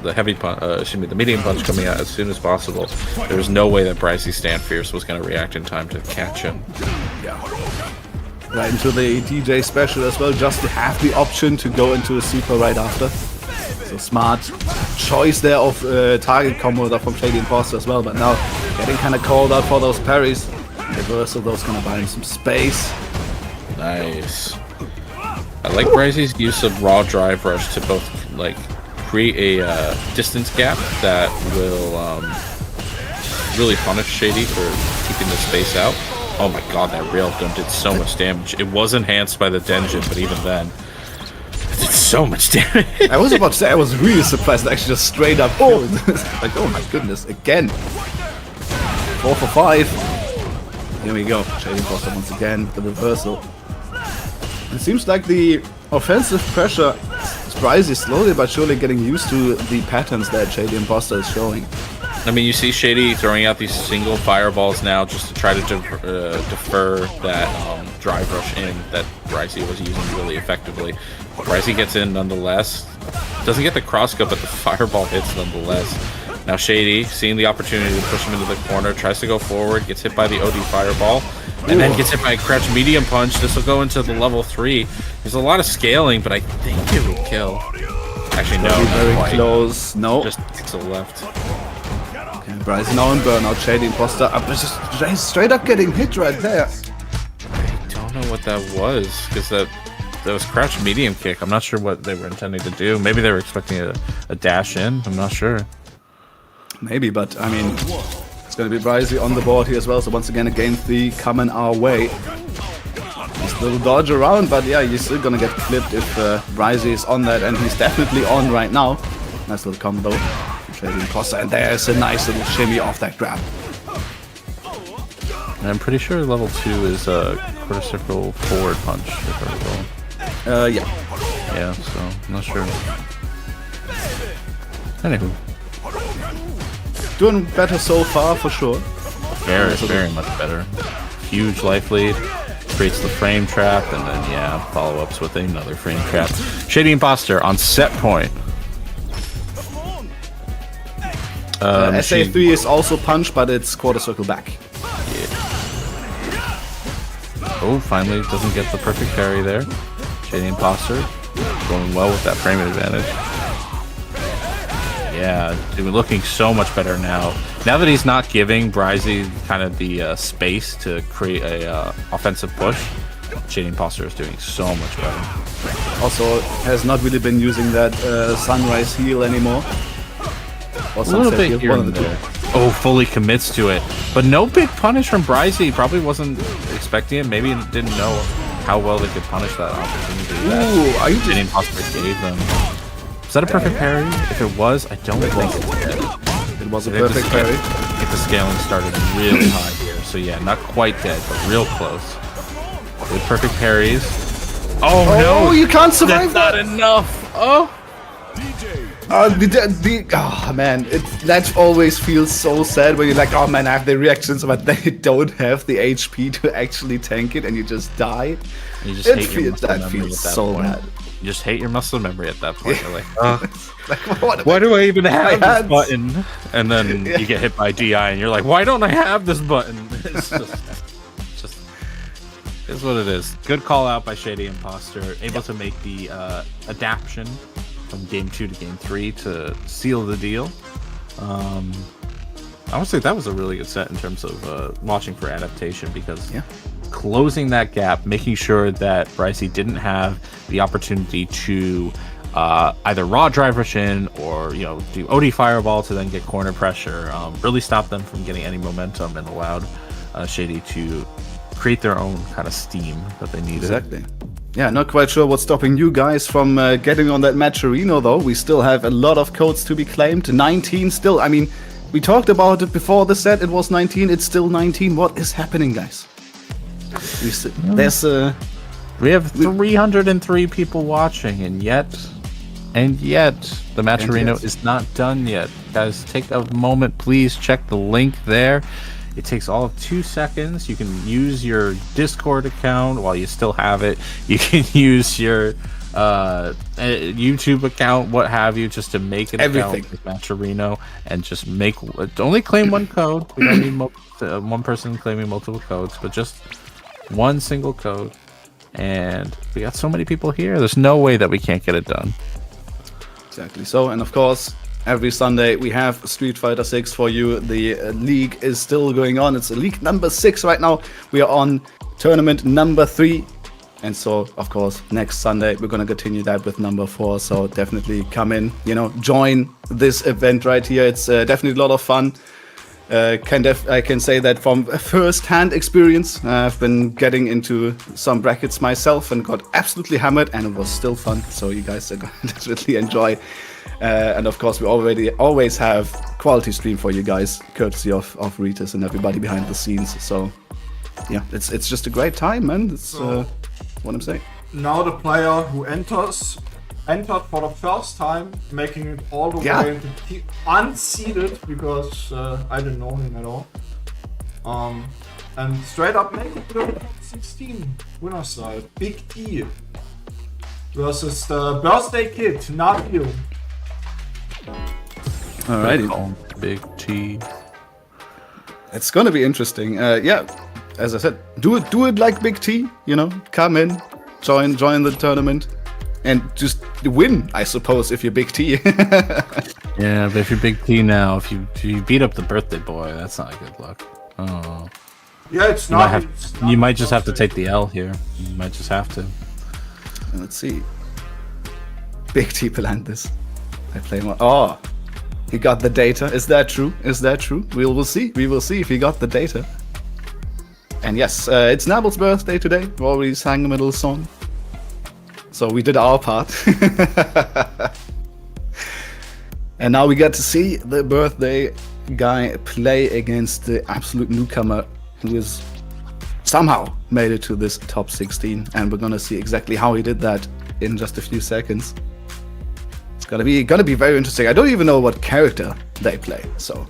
the heavy punch, the medium punch coming out as soon as possible. There was no way that Bryzy Stand Fierce was going to react in time to catch him. Yeah. Right into the Dee Jay special as well, just to have the option to go into a super right after. So smart choice there of target combo from Shady Imposter as well, but now getting kind of called out for those parries. Reversal, those gonna buy him some space. Nice. I like Bryzy's use of raw drive rush to both like create a distance gap that will really punish Shady for keeping the space out. Oh my god, that rail gun did so much damage. It was enhanced by the Denjin, but even then, it did so much damage. I was about to say, I was really surprised that actually just straight up killed. Like, oh my goodness, again. 4 for 5. Here we go, Shady Imposter once again, the reversal. It seems like the offensive pressure is Bryzy slowly but surely getting used to the patterns that Shady Imposter is showing. I mean, you see Shady throwing out these single fireballs now just to try to defer that drive rush in that Bryzy was using really effectively. Bryzy gets in nonetheless. Doesn't get the crosscut, but the fireball hits nonetheless. Now Shady, seeing the opportunity to push him into the corner, tries to go forward, gets hit by the OD fireball, and then gets hit by a crouch medium punch. This will go into the level 3. There's a lot of scaling, but I think it will kill. Actually, no, very close. No. Just pixel left. Okay, Bryzy now in burnout. Shady Imposter up, just straight up getting hit right there. I don't know what that was, because that was crouch medium kick. I'm not sure what they were intending to do. Maybe they were expecting a dash in. I'm not sure. Maybe, but I mean, it's going to be Bryzy on the board here as well. So once again, a game 3 coming our way. He's a little dodge around, but yeah, he's still going to get clipped if Bryzy is on that, and he's definitely on right now. Nice little combo. Shady Imposter, and there's a nice little shimmy off that grab. And I'm pretty sure level 2 is a quarter circle forward punch, if I recall. Yeah. Yeah, so I'm not sure. Anywho. Doing better so far, for sure. Very much better. Huge life lead. Creates the frame trap, and then, yeah, follow-ups with another frame trap. Shady Imposter on set point. SA3 is also punch, but it's quarter circle back. Yeah. Oh, finally doesn't get the perfect parry there. Shady Imposter going well with that frame advantage. Yeah, dude, looking so much better now. Now that he's not giving Bryzy kind of the space to create a offensive push, Shady Imposter is doing so much better. Also, has not really been using that Sunrise heal anymore. Or A little bit here one and of the two. there. Oh, fully commits to it. But no big punish from Bryzy. Probably wasn't expecting it. Maybe didn't know how well they could punish that opportunity. Ooh, are you Shady Imposter gave them. Is that a perfect parry? If it was, I don't think it's dead. It was a perfect parry. I think the scaling started really high here. So yeah, not quite dead, but real close. With perfect parries. Oh no! You can't survive That's that! not enough! Oh! Oh man, that always feels so sad when you're like, oh man, I have the reactions, but they don't have the HP to actually tank it, and you just die. You just hate your muscle that memory feels at that so point. bad. You just hate your muscle memory at that point. You're like, Like, why do I even have hands? this button? And then you get hit by DI, and you're like, why don't I have this button? It's just is what it is. Good call out by Shady Imposter, able to make the adaptation from game 2 to game 3 to seal the deal. I would say that was a really good set in terms of watching for adaptation, because closing that gap, making sure that Bryzy didn't have the opportunity to either raw drive rush in or do OD fireball to then get corner pressure, really stopped them from getting any momentum and allowed Shady to create their own kind of steam that they needed. Exactly. Yeah, not quite sure what's stopping you guys from getting on that Matcherino, though. We still have a lot of codes to be claimed. 19 still. I mean, we talked about it before the set. It was 19. It's still 19. What is happening, guys? We have 303 people watching, and yet the Matcherino is not done yet. Guys, take a moment, please. Check the link there. It takes all of 2 seconds. You can use your Discord account while you still have it. You can use your YouTube account, what have you, just to make an account with Matcherino and just only claim one code. We don't need one person claiming multiple codes, but just one single code. And we got so many people here. There's no way that we can't get it done. Exactly. So, and of course, every Sunday we have Street Fighter 6 for you. The league is still going on. It's league number 6 right now. We are on tournament number 3. And so, of course, next Sunday we're going to continue that with number 4. So definitely come in, join this event right here. It's definitely a lot of fun. I can say that from first-hand experience. I've been getting into some brackets myself and got absolutely hammered, and it was still fun. So you guys are going to definitely enjoy. And of course, we always have quality stream for you guys, courtesy of Ritas and everybody behind the scenes. So yeah, it's just a great time, man. It's what I'm saying. Now the player who entered for the first time, making it all the way into unseeded, because I didn't know him at all. And straight up make it to the top 16 winner side. Big T versus the birthday kid, Nabil. Alrighty. Big T. It's gonna be interesting. Yeah, as I said, do it like Big T. Come in, join the tournament, and just win. I suppose if you're Big T. Yeah, but if you're Big T now, if you beat up the birthday boy, that's not a good look. Oh. Yeah, it's not. You might just have to take the L here. You might just have to. Let's see. Big T Pelantis. I play more. Oh, he got the data. Is that true? We will see. We will see if he got the data. And yes, it's Nabil's birthday today. We already sang a middle song. So we did our part. And now we get to see the birthday guy play against the absolute newcomer who has somehow made it to this top 16. And we're gonna see exactly how he did that in just a few seconds. It's gonna be very interesting. I don't even know what character they play, so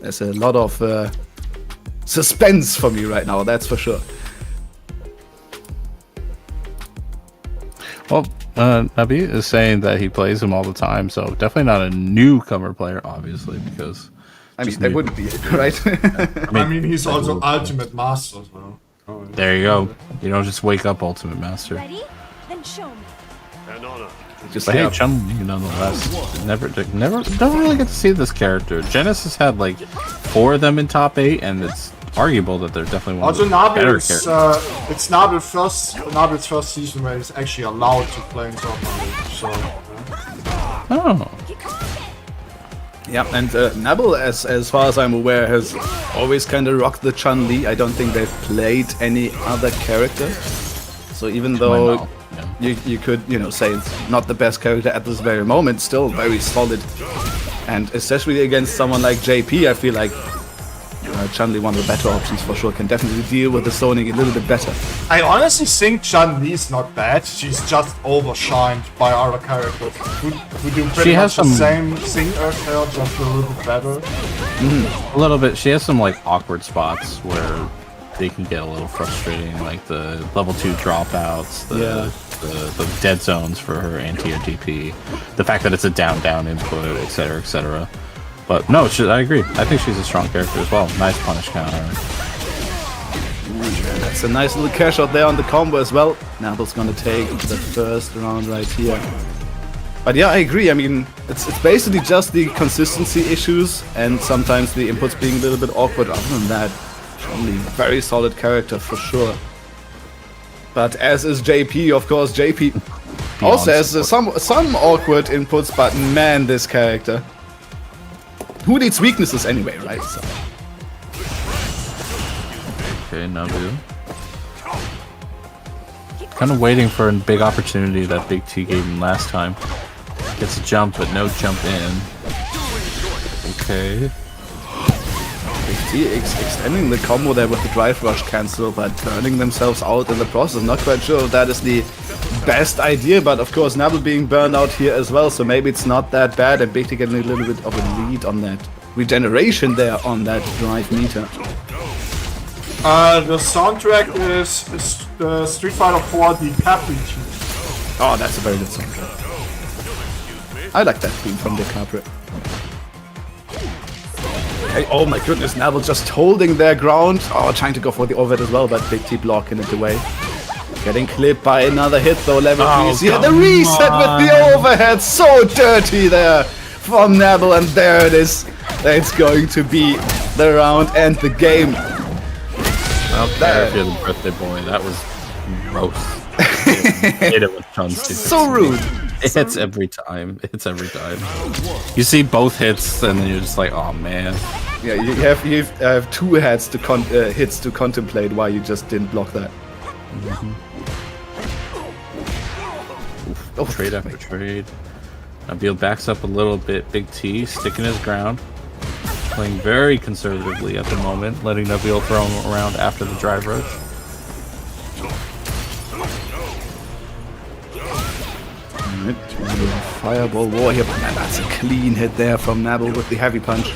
there's a lot of suspense for me right now, that's for sure. Well, Nabi is saying that he plays him all the time, so definitely not a newcomer player, obviously, because I mean, they wouldn't be, right? I mean, he's also Ultimate Master as well. There you go. You don't just wake up Ultimate Master. Ready? Then show me. Just But hey, Chun-Li, nonetheless, never, don't really get to see this character. Genesis had like 4 of them in top 8, and it's arguable that they're definitely one Also, of the better Nabil characters. it's Nabil's first season where he's actually allowed to play in Saltmine League. So, Oh, Yeah, and Nabil, as far as I'm aware, has always kind of rocked the Chun-Li. I don't think they've played any other character. So even though you could, say it's not the best character at this very moment, still very solid. And especially against someone like JP, I feel like Chun-Li, one of the better options for sure, can definitely deal with the zoning a little bit better. I honestly think Chun-Li's not bad. She's just overshined by other characters who do pretty much the same thing as her, just a little bit better. a little bit. She has some like awkward spots where they can get a little frustrating, like the level 2 dropouts, the dead zones for her anti or DP, the fact that it's a down input, etc., etc. But no, I agree. I think she's a strong character as well. Nice punish counter. That's a nice little cash out there on the combo as well. Nabil's gonna take the first round right here. But yeah, I agree. I mean, it's basically just the consistency issues and sometimes the inputs being a little bit awkward. Other than that, only very solid character for sure. But as is JP, of course, JP also has some awkward inputs, but man, this character. Who needs weaknesses anyway, right? So. Okay, Nabil. Kind of waiting for a big opportunity that Big T gave him last time. Gets a jump, but no jump in. Okay. Big T extending the combo there with the drive rush cancel, but burning themselves out in the process. Not quite sure if that is the best idea, but of course Nabil being burned out here as well, so maybe it's not that bad, and Big T getting a little bit of a lead on that regeneration there on that drive meter. The soundtrack is the Street Fighter 4 The Capri theme. Oh, that's a very good soundtrack. I like that theme from the Capri. Hey, oh my goodness, Nabil just holding their ground. Oh, trying to go for the overhead as well, but Big T blocking it away. Getting clipped by another hit though, level 3. Yeah, the reset with the overhead. So dirty there from Nabil, and there it is. It's going to be the round and the game. Okay, if you're the birthday boy, that was gross. Hate it with Chun-Li. So rude. It hits every time. It hits every time. You see both hits, and then you're just like, oh man. Yeah, you have 2 hits to contemplate why you just didn't block that. Oh, trade after trade. Nabil backs up a little bit. Big T sticking his ground. Playing very conservatively at the moment, letting Nabil throw him around after the drive rush. Fireball war here, but man, that's a clean hit there from Nabil with the heavy punch.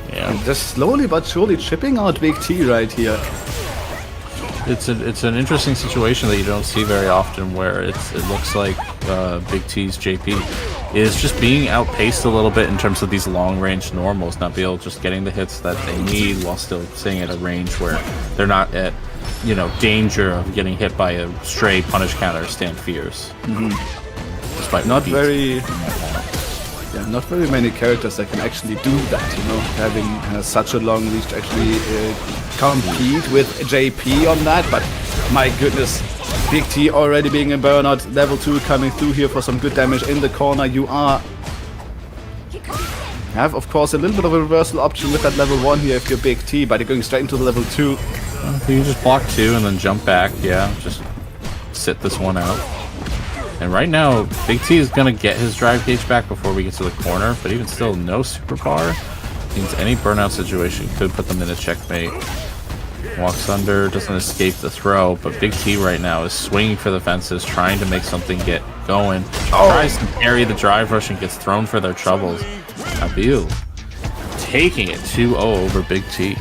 Yeah, and just slowly but surely chipping out Big T right here. It's an interesting situation that you don't see very often, where it looks like Big T's JP is just being outpaced a little bit in terms of these long range normals, Nabil just getting the hits that they need while still staying at a range where they're not at danger of getting hit by a stray punish counter or stand fierce. Despite not very many characters that can actually do that, having such a long reach to actually compete with JP on that. But my goodness, Big T already being a burnout, level 2 coming through here for some good damage in the corner. You have, of course, a little bit of a reversal option with that level 1 here if you're Big T, but you're going straight into the level 2. You just block 2 and then jump back, just sit this one out. And right now, Big T is going to get his drive gauge back before we get to the corner, but even still, no superpower means any burnout situation could put them in a checkmate. Walks under, doesn't escape the throw, but Big T right now is swinging for the fences, trying to make something get going. Tries to parry the drive rush and gets thrown for their troubles. Nabil taking it 2-0 over Big T.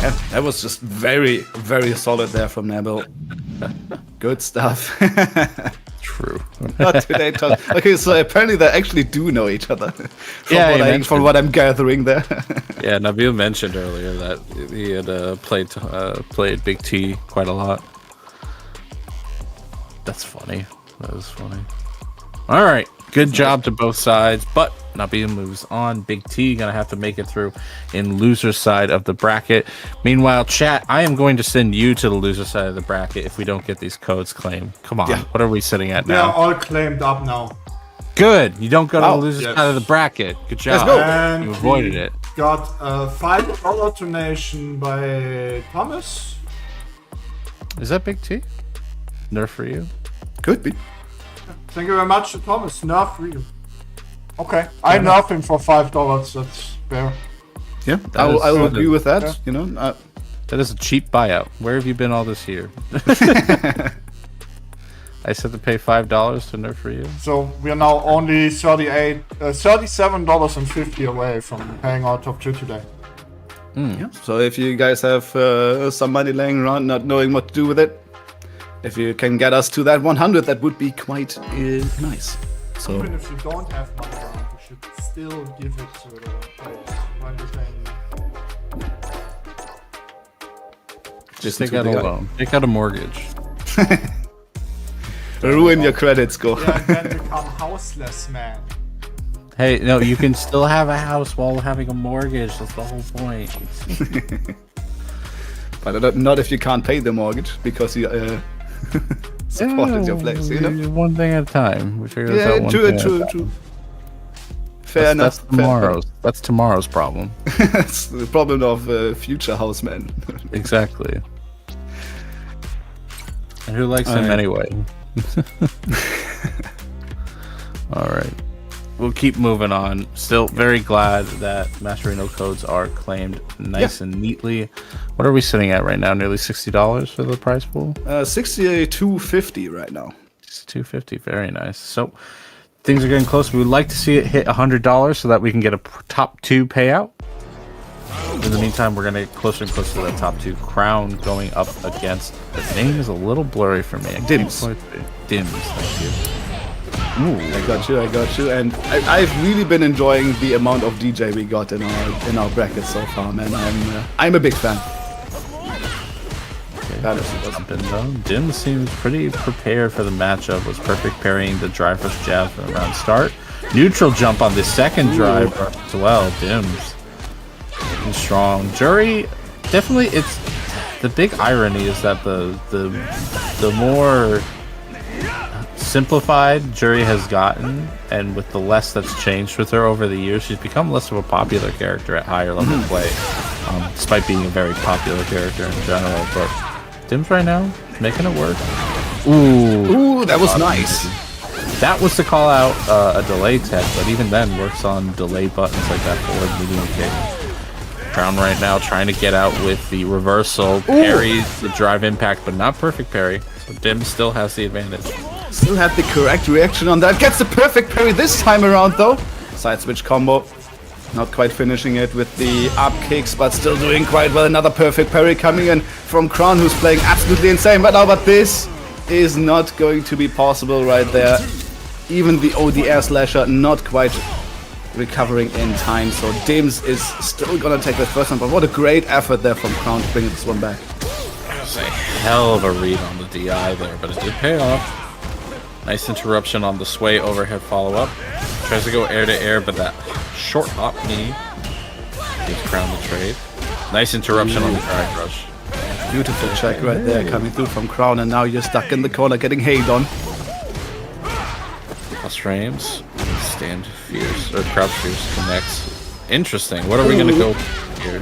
Yeah, that was just very, very solid there from Nabil. Good stuff. True. Not today, Tom. Okay, so apparently they actually do know each other. From what I'm gathering there. Yeah, Nabil mentioned earlier that he had played Big T quite a lot. That's funny. That was funny. All right. Good job to both sides, but Nabil moves on. Big T gonna have to make it through in loser side of the bracket. Meanwhile, chat, I am going to send you to the loser side of the bracket if we don't get these codes claimed. Come on, what are we sitting at They're now? all claimed up now. Good. You don't go to the loser side of the bracket. Good job. Let's go. And You avoided it. got a $5 donation by Thomas. Is that Big T? Nerf for you? Could be. Thank you very much, Thomas. Nerf for you. Okay, I nerf him for $5. That's fair. Yeah, That I is will good. agree with that. Yeah. You know, That is a cheap buyout. Where have you been all this year? I said to pay $5 to nerf for you. So we are now only $37.50 away from paying our top 2 today. yeah. So if you guys have some money laying around, not knowing what to do with it, if you can get us to that 100, that would be quite nice. So Even if you don't have money around, you should still give it to the players. When you're paying. Just take out a loan. Take out a mortgage. ruin your credit score. Yeah, and then become houseless, man. Hey, no, you can still have a house while having a mortgage. That's the whole point. But not if you can't pay the mortgage because you supported your place, you know? One thing at a time. We figure this out one thing at a time. True. Fair enough. That's tomorrow's problem. That's the problem of future housemen. Exactly. And who likes him anyway? All right. We'll keep moving on. Still very glad that Mascherino codes are claimed nice and neatly. What are we sitting at right now? Nearly $60 for the prize pool? $62.50 right now. $250. Very nice. So things are getting close. We would like to see it hit $100 so that we can get a top 2 payout. In the meantime, we're going to get closer and closer to that top 2. Crown going up against... The name is a little blurry for me. Dims. Dims, thank you. Ooh, I got you. And I've really been enjoying the amount of DJ we got in our bracket so far, man. I'm a big fan. That is Jumping though. Dim seems pretty prepared for the matchup. Was perfect parrying the drive versus jab from the round start. Neutral jump on the second drive as well. Dim's looking strong. Juri, definitely. It's the big irony is that the more simplified Juri has gotten, and with the less that's changed with her over the years, she's become less of a popular character at higher level play, despite being a very popular character in general. But Dim's right now making it work. Ooh, that was nice. That was to call out a delay tech, but even then works on delay buttons like that forward medium kick. Crown right now trying to get out with the reversal, parries the drive impact, but not perfect parry. So Dim still has the advantage. Still had the correct reaction on that. Gets the perfect parry this time around, though. Side switch combo. Not quite finishing it with the up kicks, but still doing quite well. Another perfect parry coming in from Crown, who's playing absolutely insane right now. But this is not going to be possible right there. Even the ODR slasher not quite recovering in time. So Dims is still going to take the first one. But what a great effort there from Crown to bring this one back. That was a hell of a read on the DI there, but it did pay off. Nice interruption on the sway overhead follow-up. Tries to go air-to-air, but that short hop knee gives Crown the trade. Nice interruption on the drive rush. Beautiful check right there coming through from Crown, and now you're stuck in the corner getting hated on. Plus frames. Stand fierce, or crouch fierce connects. Interesting. What are we going to go here?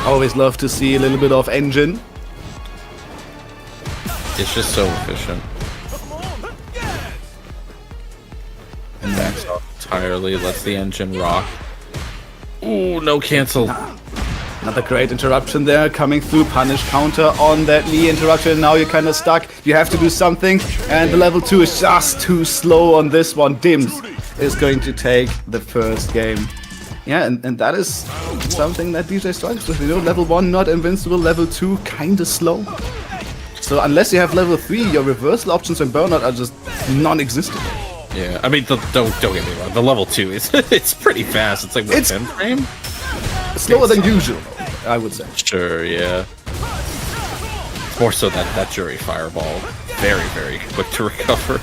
Always love to see a little bit of engine. It's just so efficient. And backs off entirely, lets the engine rock. Ooh, no cancel. Another great interruption there coming through. Punish counter on that knee interruption. Now you're kind of stuck. You have to do something. And the level 2 is just too slow on this one. Dims is going to take the first game. Yeah, and that is something that DJ struggles with. You know, level 1 not invincible, level 2 kind of slow. So unless you have level 3, your reversal options and burnout are just non-existent. Yeah, I mean, don't get me wrong. The level 2 is it's pretty fast. It's like what, 10 frame? Slower than usual, I would say. Sure, yeah. It's more so that Juri fireball, very, very quick to recover.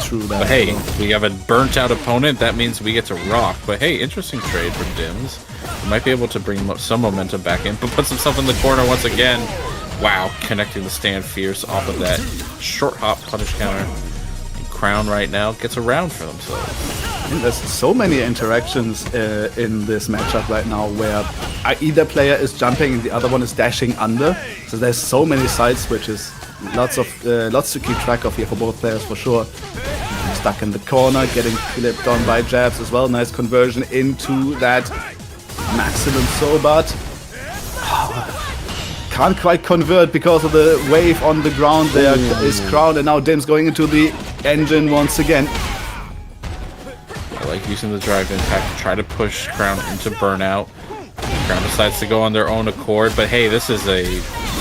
True that. But hey, we have a burnt out opponent. That means we get to rock. But hey, interesting trade from Dims. We might be able to bring some momentum back in, but puts himself in the corner once again. Wow, connecting the stand fierce off of that short hop punish counter. And Crown right now gets around for themselves. And there's so many interactions in this matchup right now where either player is jumping and the other one is dashing under. So there's so many side switches. Lots to keep track of here for both players for sure. Stuck in the corner, getting flipped on by jabs as well. Nice conversion into that maximum throw, but can't quite convert because of the wave on the ground. There is Crown, and now Dims going into the engine once again. I like using the drive impact to try to push Crown into burnout. Crown decides to go on their own accord, but hey, this is a...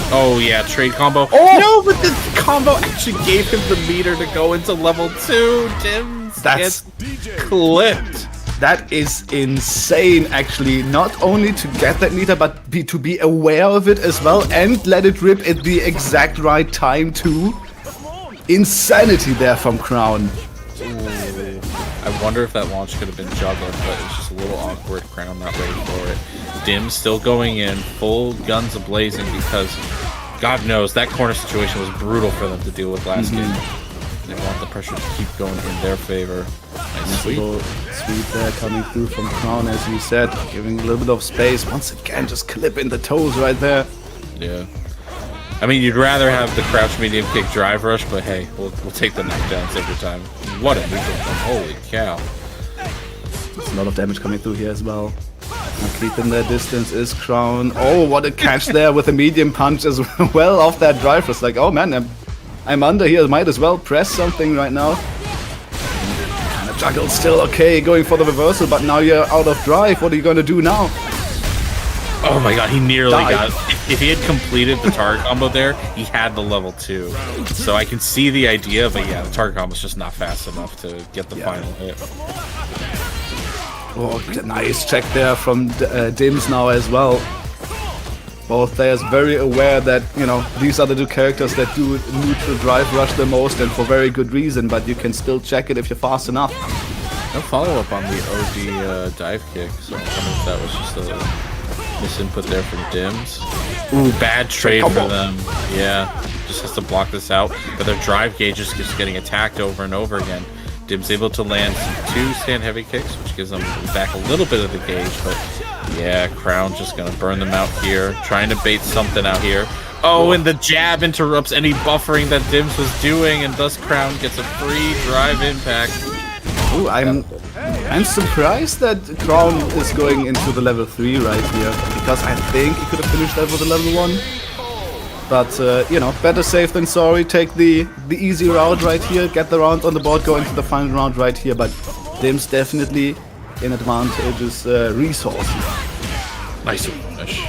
Oh yeah, trade combo. Oh! No, but this combo actually gave him the meter to go into level 2. Dims gets clipped. That is insane, actually. Not only to get that meter, but to be aware of it as well and let it rip at the exact right time too. Insanity there from Crown. Ooh. I wonder if that launch could have been juggled, but it's just a little awkward. Crown not ready for it. Dim still going in, full guns a-blazing, because God knows that corner situation was brutal for them to deal with last game. They want the pressure to keep going in their favor. Nice sweep. Sweep there coming through from Crown, as you said, giving a little bit of space. Once again, just clipping the toes right there. Yeah. I mean, you'd rather have the crouch medium kick drive rush, but hey, we'll take the knockdowns every time. What a neutral jump. Holy cow. There's a lot of damage coming through here as well. Now keeping their distance is Crown. Oh, what a catch there with a medium punch as well off that drive rush. Like, oh man, I'm under here. Might as well press something right now. And the juggle still okay, going for the reversal, but now you're out of drive. What are you going to do now? Oh my god, he nearly got... If he had completed the target combo there, he had the level 2. So I can see the idea, but yeah, the target combo is just not fast enough to get the final hit. Oh, nice check there from Dims now as well. Both players very aware that, you know, these are the two characters that do neutral drive rush the most, and for very good reason, but you can still check it if you're fast enough. No follow-up on the OD dive kick, so I wonder if that was just a misinput there from Dims. Ooh, bad trade for them. Yeah, just has to block this out, but their drive gauge is just getting attacked over and over again. Dims able to land 2 stand heavy kicks, which gives them back a little bit of the gauge, but yeah, Crown just gonna burn them out here, trying to bait something out here. Oh, and the jab interrupts any buffering that Dims was doing, and thus Crown gets a free drive impact. Ooh, I'm surprised that Crown is going into the level 3 right here, because I think he could have finished that with a level 1. But, you know, better safe than sorry. Take the easy route right here, get the round on the board, go into the final round right here. But Dims definitely in advantageous resource. Nice finish.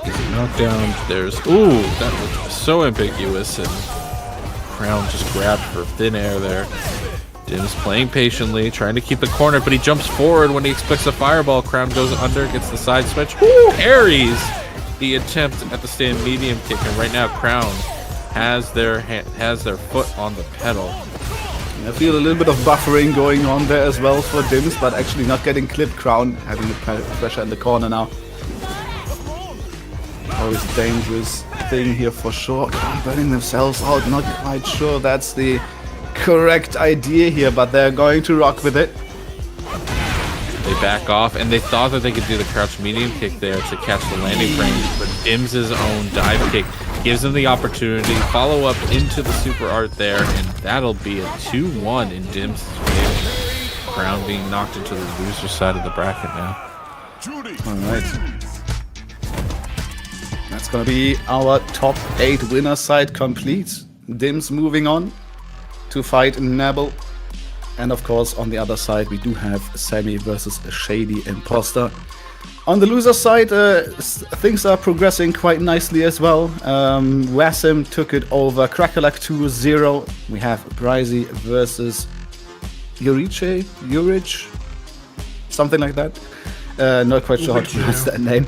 Easy knockdown. There's... Ooh, that was so ambiguous, and Crown just grabbed for thin air there. Dims playing patiently, trying to keep the corner, but he jumps forward when he expects a fireball. Crown goes under, gets the side switch. Woo! Parries the attempt at the stand medium kick, and right now Crown has their foot on the pedal. I feel a little bit of buffering going on there as well for Dims, but actually not getting clipped. Crown having the pressure in the corner now. Always a dangerous thing here for sure. Crown burning themselves out, not quite sure that's the correct idea here, but they're going to rock with it. They back off, and they thought that they could do the crouch medium kick there to catch the landing frame, but Dims' own dive kick gives them the opportunity. Follow up into the super art there, and that'll be a 2-1 in Dims' favor. Crown being knocked into the loser side of the bracket now. Alright. That's gonna be our top 8 winner side complete. Dims moving on to fight Nabel. And of course, on the other side, we do have Sammy versus Shady Imposter. On the loser side, things are progressing quite nicely as well. Wasim took it over Crackalack 2-0. We have Bryzy versus Juri, something like that. Not quite sure how to pronounce that name.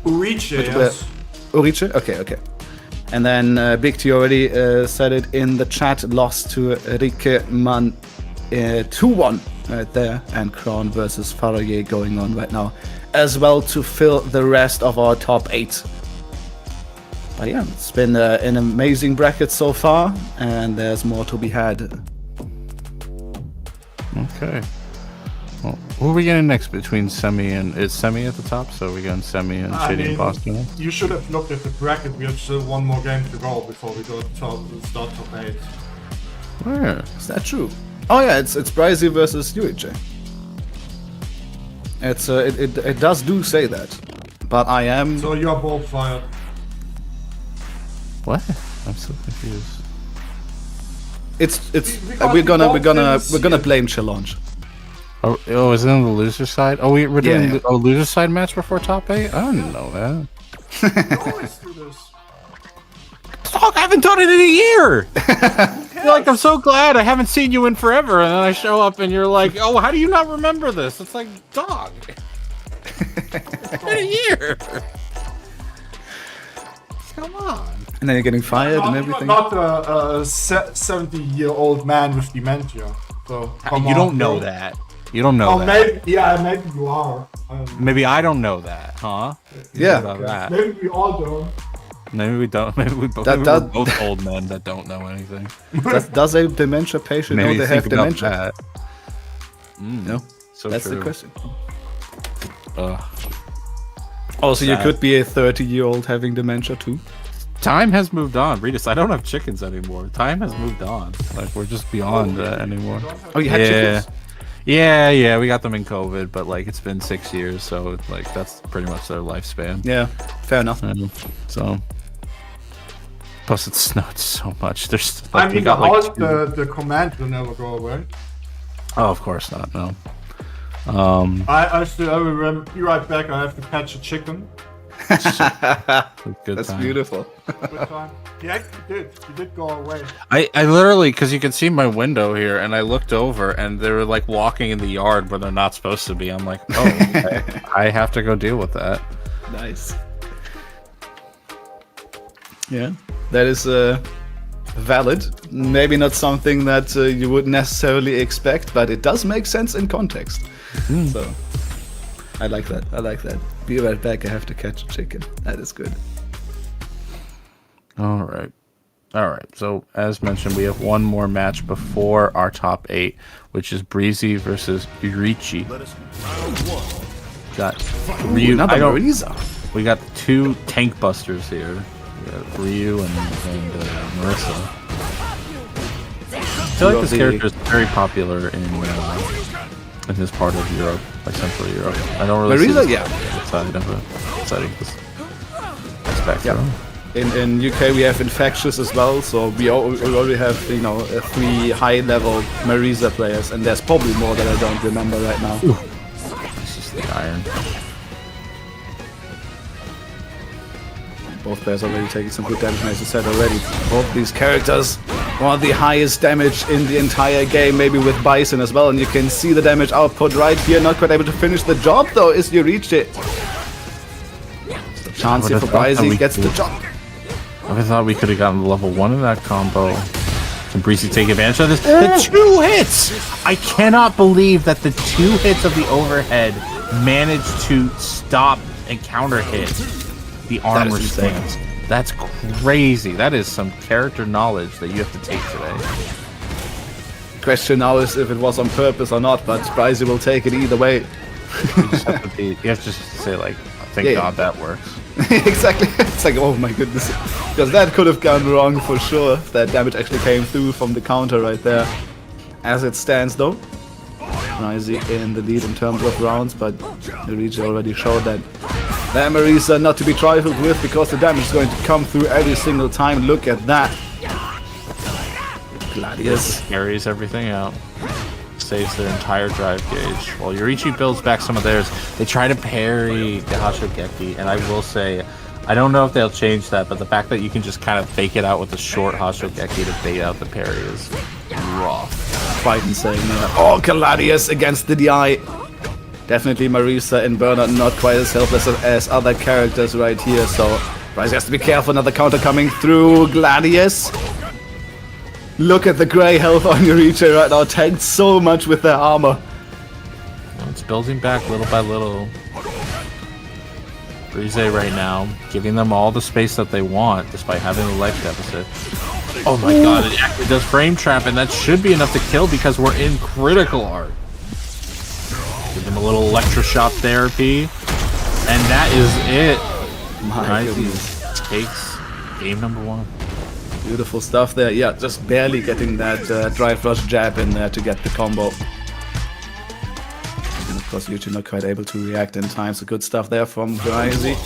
Uriche, yes. Uriche? Okay. And then Big T already said it in the chat, lost to Rike Man 2-1 right there. And Crown versus Faraye going on right now as well to fill the rest of our top 8. But yeah, it's been an amazing bracket so far, and there's more to be had. Okay. Well, who are we getting next between Semi and... Is Semi at the top? So we're getting Semi and Shitty and Boston. You should have looked at the bracket. We have still one more game to go before we go to start top 8. Where? Is that true? Oh yeah, it's Bryzy versus Juri. It's it does do say that, but I am. So you're both fired. What? I'm so confused. We're gonna blame Challenge. Oh, is it on the loser side? Oh, we're doing a loser side match before top 8? I didn't know that. Always do this. Fuck, I haven't done it in a year! You're like, I'm so glad I haven't seen you in forever, and then I show up and you're like, oh, how do you not remember this? It's like, dog. It's been a year. Come on. And then you're getting fired and everything. Not a 70-year-old man with dementia. So you don't know that. You don't know that. Maybe you are. Maybe I don't know that, huh? Yeah. That. Maybe we all don't. Maybe we don't. Maybe we're both old men that don't know anything. Does a dementia patient know they have dementia? No. So that's true. the question. Also, you could be a 30-year-old having dementia too. Time has moved on. Rita, I don't have chickens anymore. Time has moved on. Like, we're just beyond that anymore. Oh, you had chickens? Yeah, we got them in COVID, but like it's been 6 years, so like that's pretty much their lifespan. Yeah, fair enough. So, plus it snowed so much. There's like, I mean, the command will never go away. Oh, of course not. No. I remember. Be right back. I have to catch a chicken. That's time. Beautiful. Good time. Yeah, you did go away. I literally, because you can see my window here, and I looked over, and they were like walking in the yard where they're not supposed to be. I'm like, oh, okay. I have to go deal with that. Nice. Yeah, that is valid. Maybe not something that you would necessarily expect, but it does make sense in context. So, I like that. I like that. Be right back. I have to catch a chicken. That is good. All right. So, as mentioned, we have one more match before our top 8, which is Breezy versus Yurichi. Got Ryu. We got 2 tank busters here. We got Ryu and Marisa. I feel like this character is very popular in this part of Europe, like Central Europe. I don't really see outside of this spectrum. In UK we have Infectious as well, so we already have 3 high-level Marisa players, and there's probably more that I don't remember right now. This is the iron. Both players already taking some good damage, as you said already. Both these characters want the highest damage in the entire game, maybe with Bison as well, and you can see the damage output right here. Not quite able to finish the job though, is Yurichi. Chance here for Bryzy, gets the job. I thought we could have gotten level 1 in that combo. Can Breezy take advantage of this? The 2 hits! I cannot believe that the 2 hits of the overhead managed to stop and counter hit the armor stance. That's crazy. That is some character knowledge that you have to take today. Question now is if it was on purpose or not, but Bryzy will take it either way. You have to just say like, thank God that works. Exactly. It's like, oh my goodness. Because that could have gone wrong for sure if that damage actually came through from the counter right there. As it stands though, Bryzy in the lead in terms of rounds, but Yurichi already showed that Marisa not to be trifled with, because the damage is going to come through every single time. Look at that. Gladius carries everything out. Saves their entire drive gauge. While Yurichi builds back some of theirs, they try to parry the Hashogeki, and I will say, I don't know if they'll change that, but the fact that you can just kind of fake it out with a short Hashogeki to bait out the parry is rough. Quite insane. Oh, Gladius against the DI. Definitely Marisa and Bernard not quite as helpless as other characters right here, so Bryce has to be careful. Another counter coming through. Gladius. Look at the gray health on Yuriche right now. Tanked so much with their armor. Well, it's building back little by little. Brise right now, giving them all the space that they want, despite having a life deficit. Oh my god, it actually does frame trap, and that should be enough to kill because we're in critical art. Give them a little electroshock therapy, and that is it. My goodness. Takes game number 1. Beautiful stuff there. Yeah, just barely getting that drive rush jab in there to get the combo. And of course, Yuji not quite able to react in time, so good stuff there from Bryzy.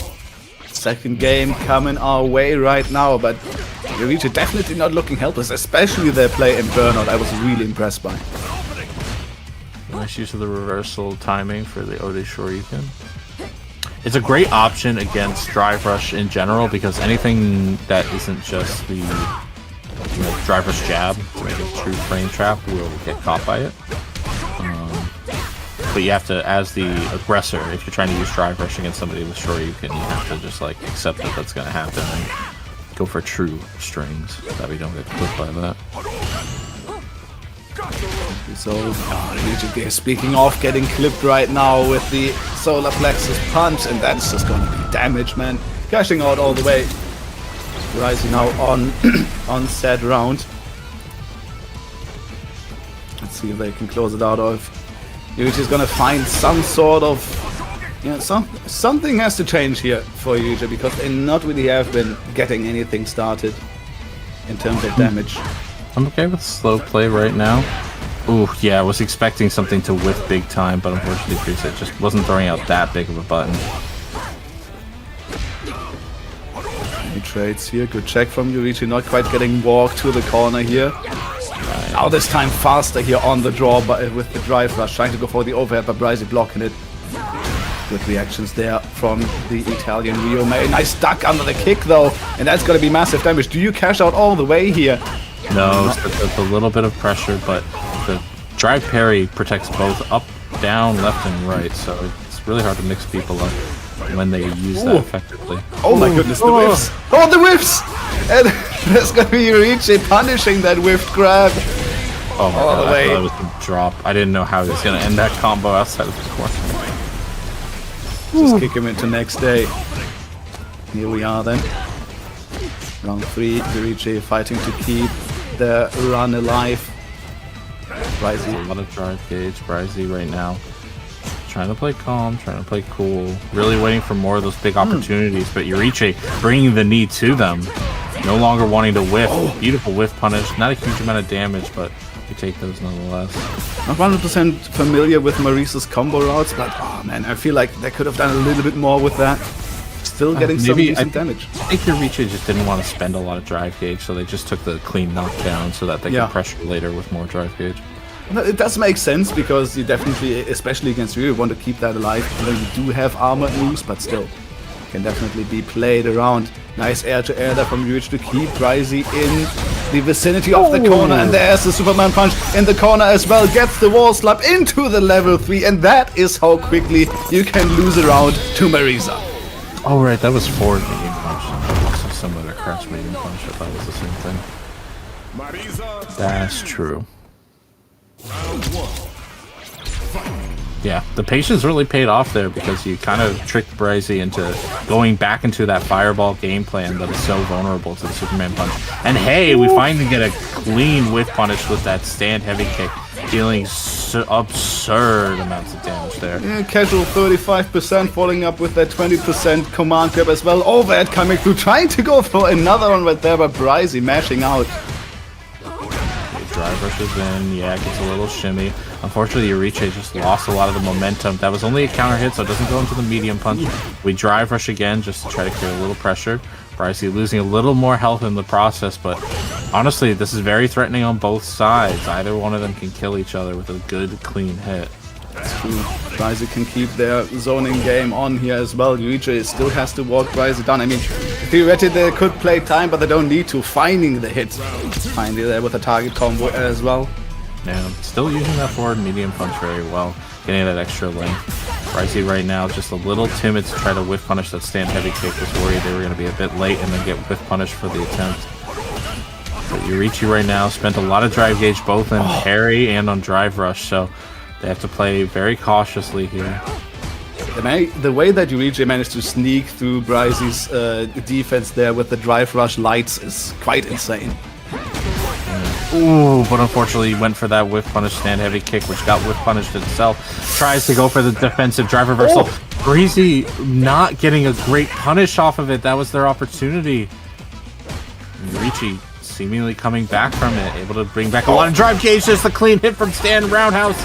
Second game coming our way right now, but Yuji definitely not looking helpless, especially their play in Burnout. I was really impressed by. Nice use of the reversal timing for the Ode Shoryuken. It's a great option against Drive Rush in general because anything that isn't just the Drive Rush jab to make a true frame trap will get caught by it. But you have to, as the aggressor, if you're trying to use Drive Rush against somebody with Shoryuken, you have to just like accept that that's going to happen and go for true strings so that we don't get clipped by that. So, Yuji, speaking of getting clipped right now with the Solar Plexus punch, and that's just going to be damage, man. Cashing out all the way. Rising now on said round. Let's see if they can close it out of. Yuji's going to find some sort of... something has to change here for Yuji because they not really have been getting anything started in terms of damage. I'm okay with slow play right now. Ooh, yeah, I was expecting something to whiff big time, but unfortunately Preset just wasn't throwing out that big of a button. Any trades here, good check from Yurichi, not quite getting walked to the corner here. Now this time faster here on the draw but with the drive rush, trying to go for the overhead, but Bryzy blocking it. Good reactions there from the Italian Rio May. Nice duck under the kick though, and that's gonna be massive damage. Do you cash out all the way here? No, it's a little bit of pressure, but the drive parry protects both up, down, left, and right, so it's really hard to mix people up when they use that effectively. Oh my goodness, the whiffs! Oh, the whiffs! And there's gonna be Yurichi punishing that whiffed grab. Oh my god, I thought it was a drop. I didn't know how he was gonna end that combo outside of the corner. Just kick him into next day. Here we are then. Round 3, Yurichi fighting to keep the run alive. Bryzy, a lot of drive gauge. Bryzy right now trying to play calm, trying to play cool, really waiting for more of those big opportunities, but Yurichi bringing the knee to them, no longer wanting to whiff. Beautiful whiff punish, not a huge amount of damage, but we take those nonetheless. Not 100% familiar with Marisa's combo routes, but oh man, I feel like they could have done a little bit more with that. Still getting some decent damage. I think Yurichi just didn't want to spend a lot of drive gauge, so they just took the clean knockdown so that they can pressure later with more drive gauge. It does make sense because you definitely, especially against Ryu, want to keep that alive. And then you do have armored moves, but still can definitely be played around. Nice air-to-air there from Ryuichi to keep Bryzy in the vicinity of the corner. And there's the Superman punch in the corner as well. Gets the wall slap into the level 3. And that is how quickly you can lose a round to Marisa. Oh right, that was forward medium punch. Also similar to crouch medium punch. I thought it was the same thing. That's true. Yeah, the patience really paid off there because you kind of tricked Bryzy into going back into that fireball game plan that is so vulnerable to the Superman punch. And hey, we finally get a clean whiff punish with that stand heavy kick, dealing absurd amounts of damage there. Yeah, casual 35%, following up with that 20% command grab as well. Overhead coming through, trying to go for another one right there, but Bryzy mashing out. Drive rushes in, yeah, gets a little shimmy. Unfortunately, Yurichi just lost a lot of the momentum. That was only a counter hit, so it doesn't go into the medium punch. We drive rush again just to try to clear a little pressure. Bryzy losing a little more health in the process, but honestly, this is very threatening on both sides. Either one of them can kill each other with a good, clean hit. That's true. Bryzy can keep their zoning game on here as well. Yuichi still has to walk Bryzy down. I mean, theoretically they could play time, but they don't need to. Finding the hit. Finally there with a target combo as well. Yeah, still using that forward medium punch very well. Getting that extra length. Marisa right now just a little timid to try to whiff punish that stand heavy kick. Was worried they were going to be a bit late and then get whiff punished for the attempt. But Juri right now spent a lot of drive gauge both in parry and on drive rush, so they have to play very cautiously here. The way that Juri managed to sneak through Bryce's defense there with the drive rush lights is quite insane. Ooh, but unfortunately he went for that whiff punish stand heavy kick, which got whiff punished itself. Tries to go for the defensive drive reversal. Marisa not getting a great punish off of it. That was their opportunity. Juri seemingly coming back from it, able to bring back a lot of drive gauge. Just a clean hit from stand roundhouse.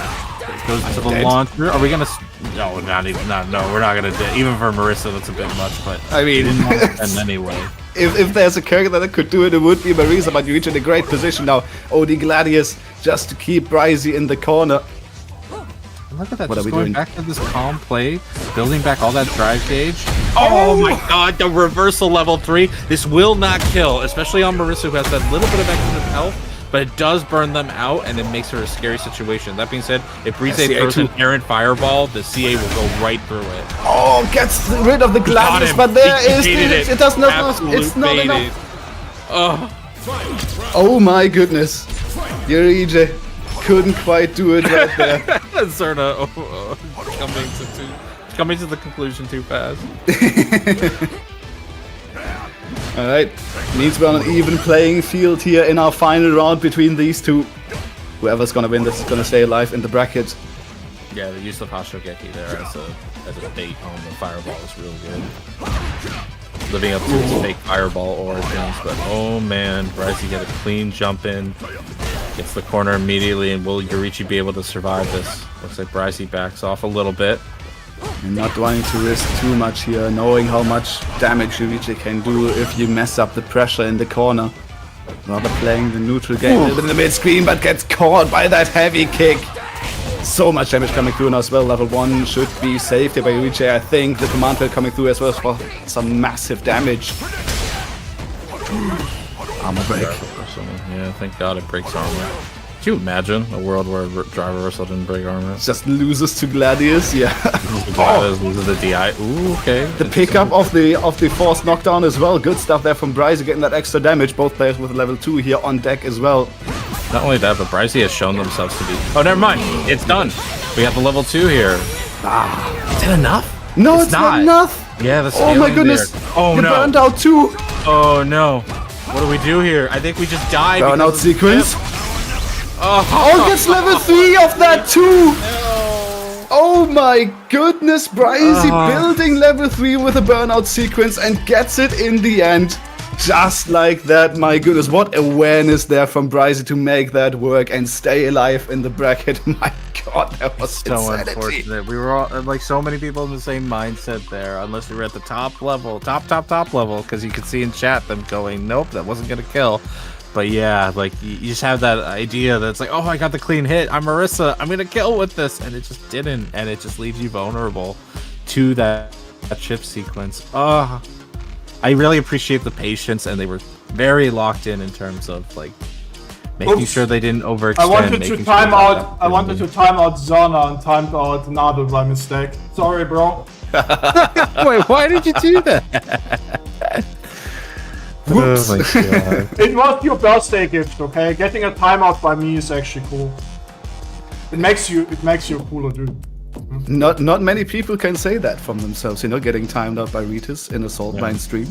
Goes into the launcher. Are we gonna? No, not even. No, we're not gonna do. Even for Marisa, that's a bit much. But I mean, and anyway, if there's a character that could do it, it would be Marisa. But you reach in a great position now. OD Gladius just to keep Bryce in the corner. Look at that. What just are we going doing? back to this calm play, building back all that drive gauge. Oh my God! The reversal level 3. This will not kill, especially on Marisa, who has that little bit of extra health. But it does burn them out, and it makes her a scary situation. That being said, if Brise throws an errant fireball, the CA will go right through it. Oh, gets rid of the Gladius, but there is it does not. Absolute It's not baited. enough. Oh, my goodness, Juri couldn't quite do it right there. Zerna coming to the conclusion too fast. Alright, means we're on an even playing field here in our final round between these two. Whoever's gonna win this is gonna stay alive in the bracket. Yeah, the use of Hashogeki there as a bait on the fireball is real good. Living up to its fake fireball origins, but oh man, Bryce get a clean jump in, gets the corner immediately, and will Juri be able to survive this? Looks like Bryce backs off a little bit. And not wanting to risk too much here, knowing how much damage Juri can do if you mess up the pressure in the corner. Rather playing the neutral game a little bit in the mid-screen, but gets caught by that heavy kick. So much damage coming through now as well. Level 1 should be saved here by Juri. I think the command field coming through as well for some massive damage. Armor break. Yeah, thank God it breaks armor. Can you imagine a world where drive reversal didn't break armor? Just loses to Gladius, yeah. Loses the DI. Ooh, okay. The pickup of the forced knockdown as well. Good stuff there from Bryce, getting that extra damage. Both players with level 2 here on deck as well. Not only that, but Bryce has shown themselves to be... Oh, never mind. It's done. We have the level 2 here. Is that enough? No, it's not enough. Yeah, the Oh my goodness. There. Oh, you no. burned out too. Oh, no. What do we do here? I think we just die. Burnout sequence. Oh, gets level 3 of that too. Oh my goodness, Bryce building level 3 with a burnout sequence and gets it in the end. Just like that, my goodness, what awareness there from Bryce to make that work and stay alive in the bracket. My God, that was so insanity. unfortunate. We were all, like, so many people in the same mindset there, unless we were at the top level, top level, because you could see in chat them going, nope, that wasn't gonna kill. But yeah, like, you just have that idea that's like, oh, I got the clean hit, I'm Marisa, I'm gonna kill with this, and it just didn't, and it just leaves you vulnerable to that chip sequence. I really appreciate the patience, and they were very locked in terms of, like, making sure they didn't overextend. I wanted to time out. I wanted to time out Zona and timed out Nado by mistake. Sorry, bro. Wait, why did you do that? Whoops. Oh my God. It was your birthday gift, okay? Getting a timeout by me is actually cool. It makes you a cooler dude. Not many people can say that from themselves, you know, getting timed out by Ritus in a Saltmine stream.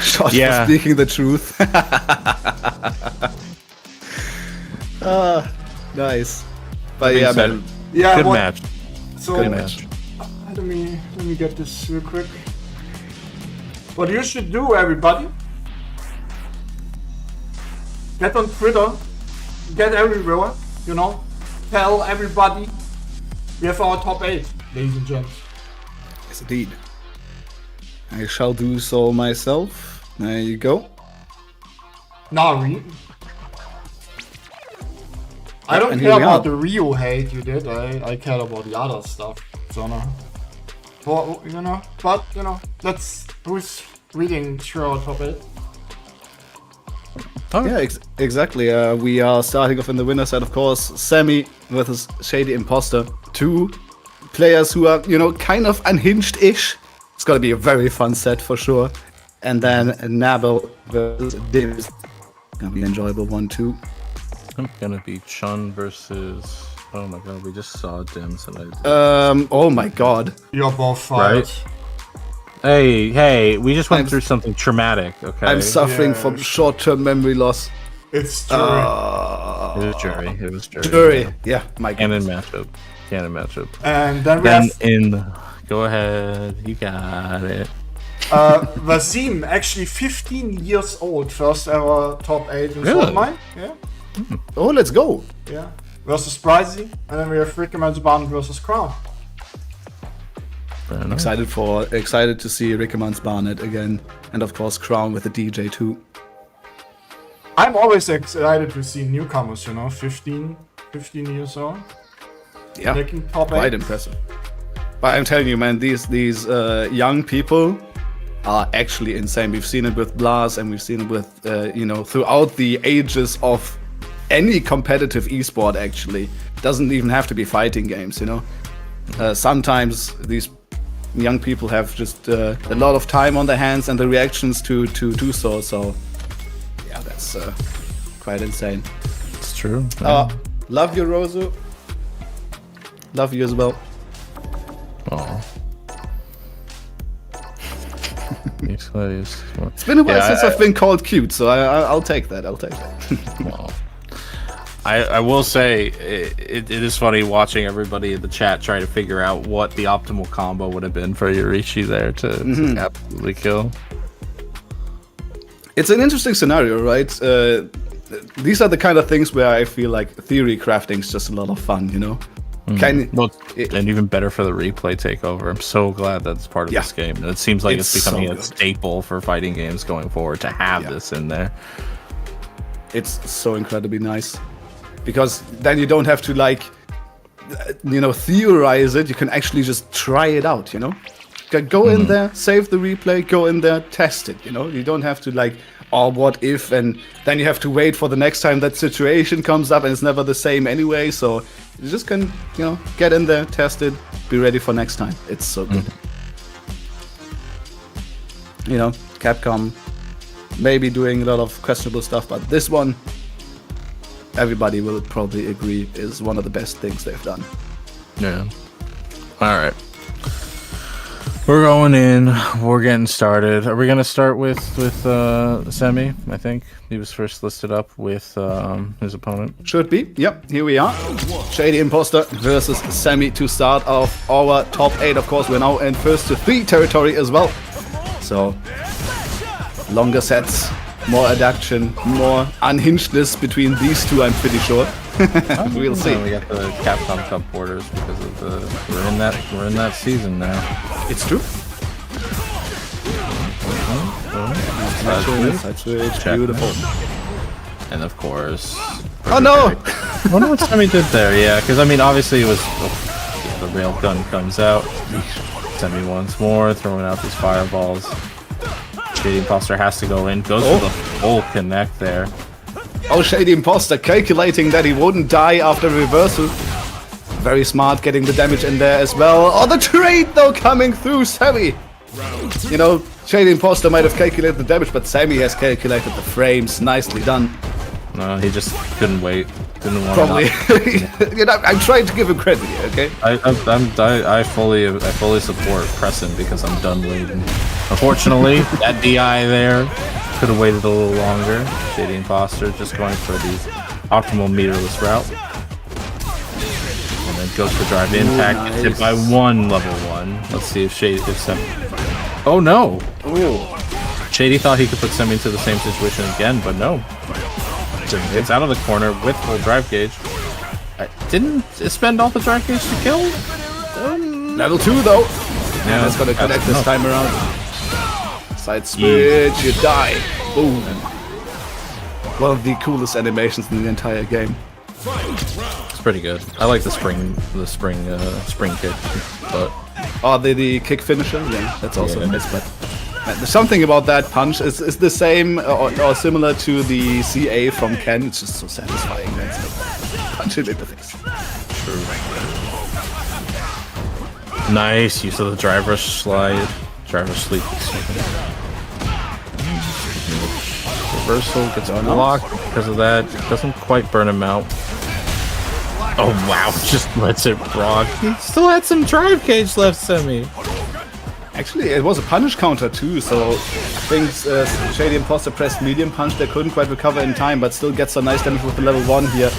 Shot for speaking the truth. Nice. But yeah, man. Yeah, good match. So, Good match. Let me get this real quick. What you should do, everybody, get on Twitter, get everywhere, you know, tell everybody we have our top 8, ladies and gents. Yes, indeed. I shall do so myself. There you go. Nari. I don't care about the Rio hate you did, I care about the other stuff, so no. Well, you know, but, you know, who's reading through our top 8? Yeah, exactly. We are starting off in the winner side, of course. Sammy versus Shady Imposter. Two players who are, kind of unhinged-ish. It's gonna be a very fun set for sure. And then Nabel versus Dims. Gonna be an enjoyable one too. I'm gonna be Chun versus. Oh my god, we just saw Dims and Oh my god. You're both fired. Right? Hey, we just went through something traumatic, okay? I'm suffering from short-term memory loss. It's Juri. It was Juri. Juri. Yeah, my god. Canon matchup. And then we have go ahead, you got it. Vasim, actually 15 years old, first ever top 8 in Saltmine. Yeah. Oh, let's go. Yeah. Versus Pricey. And then we have Rickerman's Band versus Crown. Excited to see Rickerman's Barnet again, and of course Crown with the DJ too. I'm always excited to see newcomers, 15 years old. Yeah, making top 8. Quite impressive. But I'm telling you, man, these young people are actually insane. We've seen it with Blas, and we've seen it with throughout the ages of any competitive esport. Actually, it doesn't even have to be fighting games. Sometimes these young people have just a lot of time on their hands and the reactions to do so. So yeah, that's quite insane. It's true. Love you, Rosu. Love you as well. Oh. It's been a while since I've been called cute, so I'll take that. Well, I will say it is funny watching everybody in the chat try to figure out what the optimal combo would have been for Yurichi there to absolutely kill. It's an interesting scenario, right? These are the kind of things where I feel like theory crafting is just a lot of fun, and even better for the replay takeover. I'm so glad that's part of this game. And it seems like it's becoming a staple for fighting games going forward to have this in there. It's so incredibly nice. Because then you don't have to theorize it. You can actually just try it out, Go in there, save the replay, go in there, test it, You don't have to what if, and then you have to wait for the next time that situation comes up and it's never the same anyway. So you just can, get in there, test it, be ready for next time. It's so good. Capcom maybe doing a lot of questionable stuff, but this one, everybody will probably agree is one of the best things they've done. Yeah. All right. We're going in. We're getting started. Are we going to start with Semi? I think he was first listed up with his opponent. Should be. Yep. Here we are. Shady Imposter versus Semi to start off our top 8. Of course, we're now in first to 3 territory as well. So longer sets, more adduction, more unhingedness between these two. I'm pretty sure. We'll see. We got the Capcom Cup borders because of we're in that season now. It's true. Side switch, beautiful. And of course. Oh no! I wonder what Semi did there. Yeah, because obviously it was the rail gun comes out. Semi once more, throwing out these fireballs. Shady Imposter has to go in. Goes for the full connect there. Oh, Shady Imposter calculating that he wouldn't die after reversal. Very smart, getting the damage in there as well. Oh, the trade though coming through Sammy. Shady Imposter might have calculated the damage, but Sammy has calculated the frames. Nicely done. No, he just couldn't wait. Didn't want probably. I'm trying to give him credit here, okay? I fully support Crescent because I'm done waiting. Unfortunately, that DI there could have waited a little longer. Shady Imposter just going for the optimal meterless route. And then goes for drive impact. Nice. Gets hit by one level 1. Let's see if Shady gets Semi. Oh no! Ooh. Shady thought he could put Semi into the same situation again, but no. It's out of the corner with full drive gauge. Didn't spend all the drive gauge to kill? Level 2 though. Yeah, that's gonna connect this time around. Side switch, you die. Boom. One of the coolest animations in the entire game. It's pretty good. I like the spring kick, but the kick finisher. Yeah, that's also nice. But There's something about that punch. It's the same or similar to the CA from Ken. It's just so satisfying. That's like, punch him in the face. Nice use of the driver slide. Driver sleep. Reversal gets blocked because of that. Doesn't quite burn him out. Oh wow, just lets it rock. He still had some drive cage left, Semi. Actually, it was a punish counter too, so I think Shady Imposter pressed medium punch. They couldn't quite recover in time, but still gets a nice damage with the level 1 here.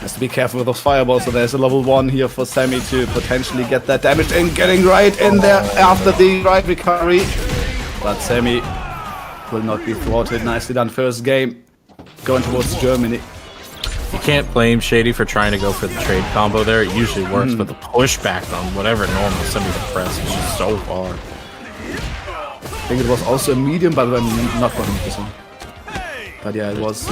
Has to be careful with those fireballs, so there's a level 1 here for Sammy to potentially get that damage in, getting right in there after the right recovery. But Sammy will not be thwarted. Nicely done first game. Going towards Germany. You can't blame Shady for trying to go for the trade combo there. It usually works, but the pushback on whatever normal Semi press is just so far. I think it was also a medium, but I'm not 100%. But yeah, it was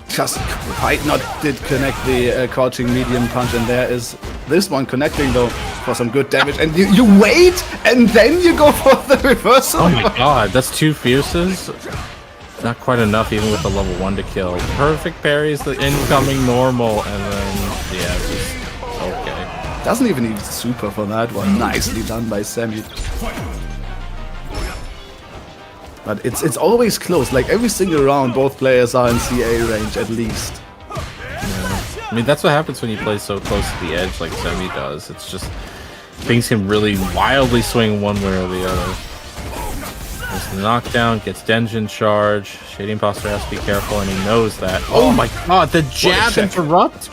just quite not did connect the crouching medium punch, and there is this one connecting though for some good damage. And you wait, and then you go for the reversal. Oh my god, that's 2 fuses? Not quite enough even with the level 1 to kill. Perfect parries the incoming normal, and then, yeah, just okay. Doesn't even need super for that one. Nicely done by Sammy. But it's always close. Like every single round, both players are in CA range at least. Yeah. I mean, that's what happens when you play so close to the edge like Semi does. It's just, things can really wildly swing one way or the other. There's the knockdown, gets Denjin charge. Shady Imposter has to be careful, and he knows that. Oh my god, the jab interrupt!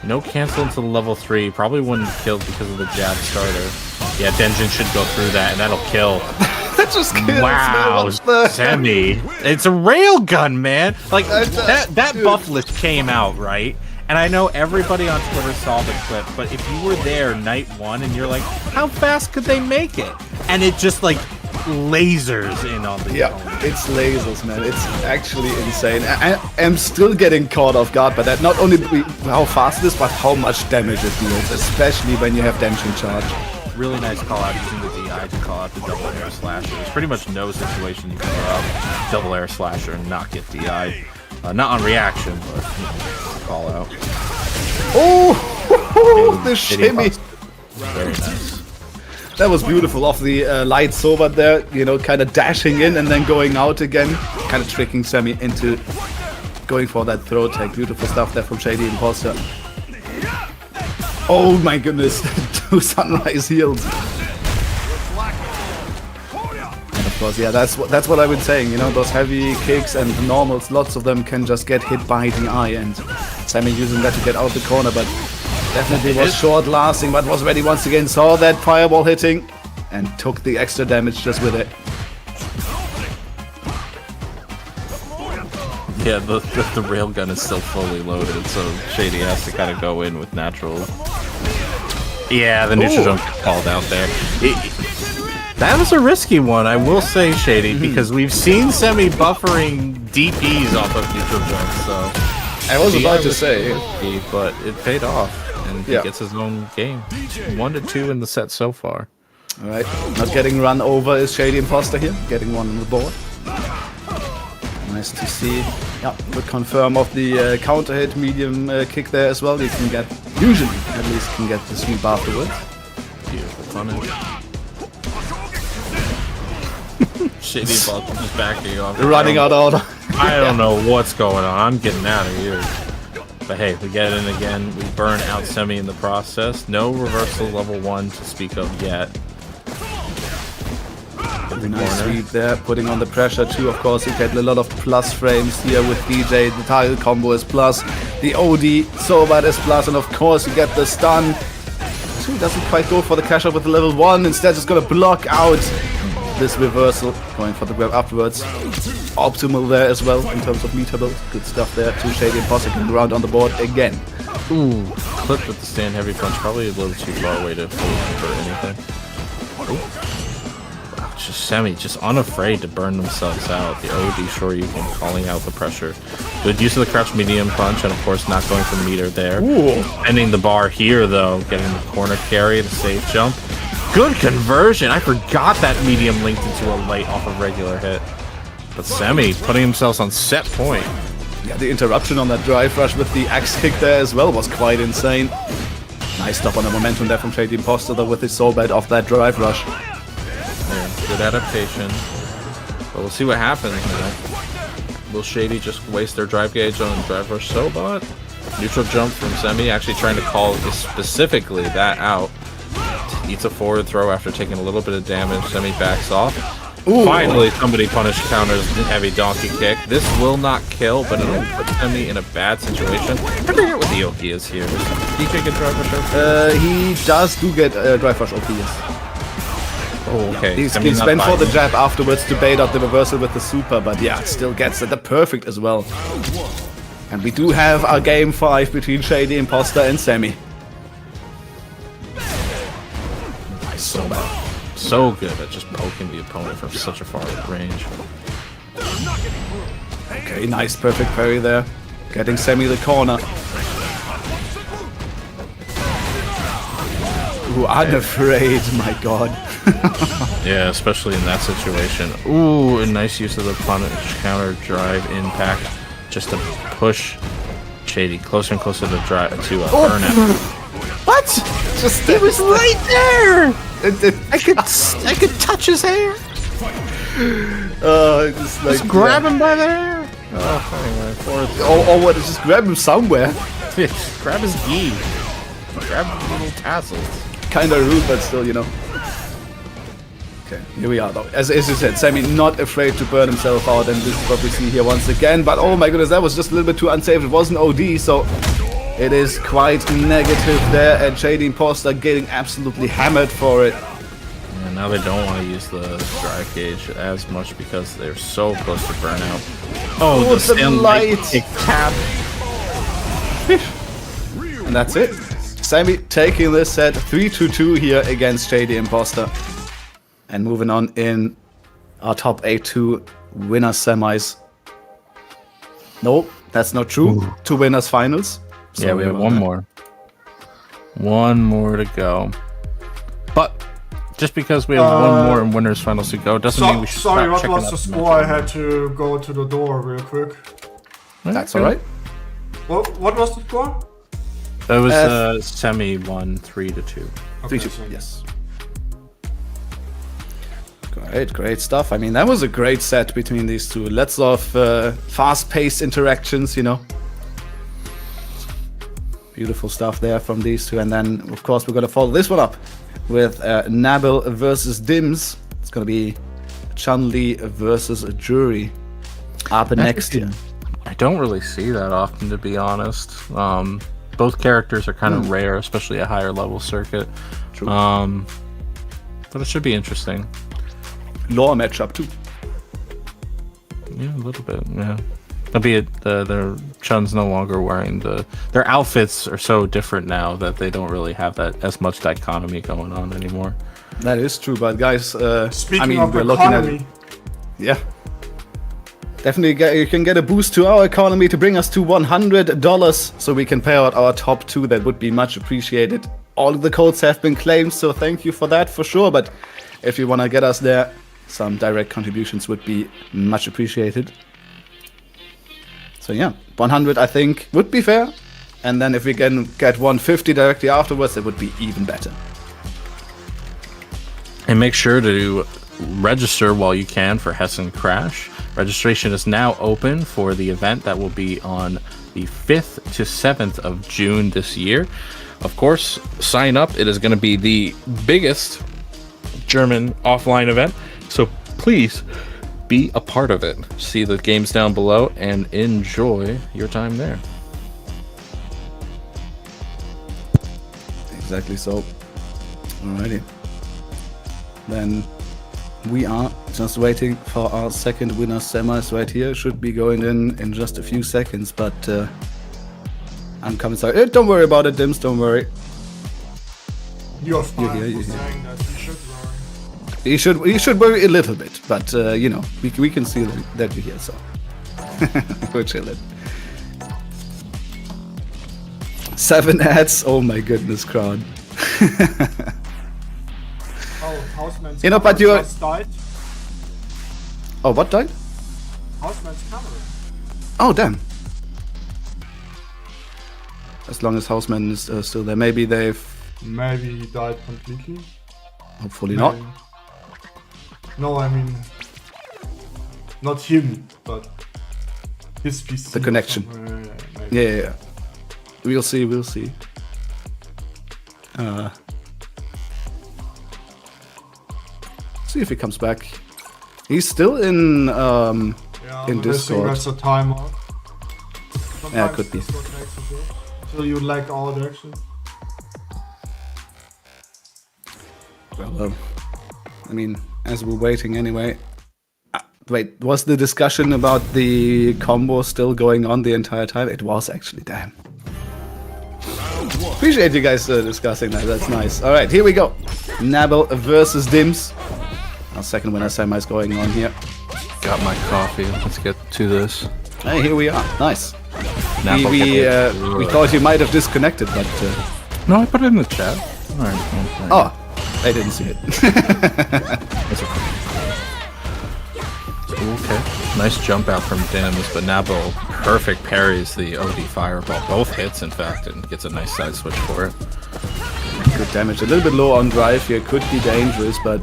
No cancel into the level 3. Probably wouldn't have killed because of the jab starter. Yeah, Denjin should go through that, and that'll kill. That just kills. Wow, Semi. It's a railgun, man! Like, that buff list came out, right? And I know everybody on Twitter saw the clip, but if you were there night 1 and you're like, how fast could they make it? And it just, like, lasers in on the opponent. It's lasers, man. It's actually insane. I am still getting caught off guard by that. Not only how fast it is, but how much damage it deals, especially when you have Denshin charge. Really nice call out using the DI to call out the double air slasher. There's pretty much no situation you can throw out double air slasher and not get DI. Not on reaction, but call out. Oh, the shimmy. Very nice. That was beautiful off the light soba there, you know, kind of dashing in and then going out again. Kind of tricking Sammy into going for that throw tag. Beautiful stuff there from Shady Imposter. Oh my goodness, 2 sunrise heals. And of course, yeah, that's what I've been saying, you know, those heavy kicks and normals, lots of them can just get hit by the eye, and Sammy using that to get out the corner, but definitely was short lasting, but was ready once again, saw that fireball hitting, and took the extra damage just with it. Yeah, the railgun is still fully loaded, so Shady has to kind of go in with natural. Yeah, the neutral jump called out there. That was a risky one, I will say, Shady, because we've seen Semi buffering DPs off of neutral jumps, so... I was about to say... Risky, but it paid off, and he gets his own game. 1-2 in the set so far. Alright, not getting run over is Shady Imposter here, getting one on the board. Nice to see. Yeah, good confirm of the counter hit medium kick there as well. You can get, usually at least, can get the sweep afterwards. Beautiful punish. Shady Imposter just backing off. Running out of order. I don't know what's going on. I'm getting out of here. But hey, we get in again. We burn out Semi in the process. No reversal level 1 to speak of yet. Nice sweep there, putting on the pressure too. Of course, you get a lot of plus frames here with Dee Jay. The target combo is plus, the OD so bad is plus, and of course you get the stun. He doesn't quite go for the cash out with the level 1. Instead, just gonna block out this reversal, going for the grab afterwards. Optimal there as well in terms of meter build. Good stuff there. 2 Shady Imposter getting around on the board again. Ooh, clip with the stand heavy punch. Probably a little too far away to for anything. Ooh. Just Semi, just unafraid to burn themselves out. The OD Shoryuken calling out the pressure. Good use of the crouch medium punch, and of course not going for the meter there. Ending the bar here though, getting the corner carry, the safe jump. Good conversion. I forgot that medium linked into a light off of regular hit. But Semi putting himself on set point. Yeah, the interruption on that drive rush with the axe kick there as well was quite insane. Nice stop on the momentum there from Shady Imposter though with his soul bed off that drive rush. Yeah, good adaptation. But we'll see what happens now. Will Shady just waste their drive gauge on drive rush Sobot? Neutral jump from Semi, actually trying to call specifically that out. Eats a forward throw after taking a little bit of damage. Semi backs off. Ooh. Finally, somebody punished counters the heavy donkey kick. This will not kill, but it'll put Semi in a bad situation. I forget what the Oki is here. Does Dee Jay get drive rush OP? He do get drive rush OP, yes. Oh, okay. He's spent for the jab afterwards to bait out the reversal with the super, but yeah, it still gets the perfect as well. And we do have our game 5 between Shady Imposter and Semi. Nice, so bad. So good at just poking the opponent from such a far range. Okay, nice, perfect parry there. Getting Semi the corner. Ooh, unafraid, my god. Yeah, especially in that situation. Ooh, a nice use of the punish counter drive impact just to push Shady closer and closer to burnout. What? Just it was right there. I could touch his hair. Just grab him by the hair. Or what? Just grab him somewhere. Grab his gi. Grab the little tassels. Kinda rude, but still, you know. Okay, here we are though. As you said, Semi not afraid to burn himself out, and this is what we see here once again. But oh my goodness, that was just a little bit too unsafe. It wasn't OD, so it is quite negative there, and Shady Imposter getting absolutely hammered for it. Yeah, now they don't want to use the drive gauge as much because they're so close to burnout. Oh, the light tap. And that's it. Semi taking this set 3-2 here against Shady Imposter. And moving on in our top 8-2 winner semis. Nope, that's not true. Ooh. 2 winners finals. Yeah, we have one more. One more to go. But just because we have one more in winners finals to go doesn't mean we should Sorry, stop what was the score? I had to go to the door real quick. That's alright. What was the score? It was Semi won 3-2. Okay, 3-2, yes. Great stuff. I mean, that was a great set between these two. Lots of fast-paced interactions, you know. Beautiful stuff there from these two. And then, of course, we're going to follow this one up with Nabil versus Dims. It's going to be Chun-Li versus Juri up next year. I don't really see that often, to be honest. Both characters are kind of rare, especially a higher level circuit. True. But it should be interesting. Lore matchup too. Yeah, a little bit. Yeah. Albeit their Chun's no longer wearing their outfits are so different now that they don't really have that as much dichotomy going on anymore. That is true, but guys, speaking of economy, yeah, definitely you can get a boost to our economy to bring us to $100, so we can pay out our top 2. That would be much appreciated. All of the codes have been claimed, so thank you for that for sure. But if you want to get us there, some direct contributions would be much appreciated. So yeah, 100 I think would be fair. And then if we can get 150 directly afterwards, it would be even better. And make sure to register while you can for Hessen Crash. Registration is now open for the event that will be on the 5th to 7th of June this year. Of course, sign up. It is going to be the biggest German offline event, so please be a part of it. See the games down below and enjoy your time there. Exactly so. Alrighty. Then we are just waiting for our second winner semis right here. Should be going in just a few seconds, but I'm coming. Sorry, don't worry about it, Dims. Don't worry. You're fine. You're here. You should worry a little bit, but you know, we can see that you're here, so we're chilling. 7 ads. Oh my goodness, crowd. Houseman's You know, camera but you're- just died. Oh, what died? Houseman's camera. Oh, damn. As long as Houseman is still there. Maybe they've... Maybe he died completely. Hopefully not. Maybe. No, I mean... Not him, but... His PC. The or connection. something. Maybe. Yeah. We'll see. See if he comes back. He's still in Yeah, in but I think Discord. that's a timeout. Yeah, could be. Discord makes it work. Until you lag out, actually. Well, I mean, as we're waiting anyway. Wait, was the discussion about the combo still going on the entire time? It was actually, damn. Appreciate you guys discussing that, that's nice. Alright, here we go. Nabel versus Dims. Our second winner semi is going on here. Got my coffee. Let's get to this. Hey, here we are. Nice. Nabel We thought you might have disconnected, but... No, I put it in the chat. Alright. Oh, I didn't see it. That's okay. Nice jump out from Dims, but Nabel perfect parries the OD fireball. Both hits, in fact, and gets a nice side switch for it. Good damage. A little bit low on drive here. Could be dangerous, but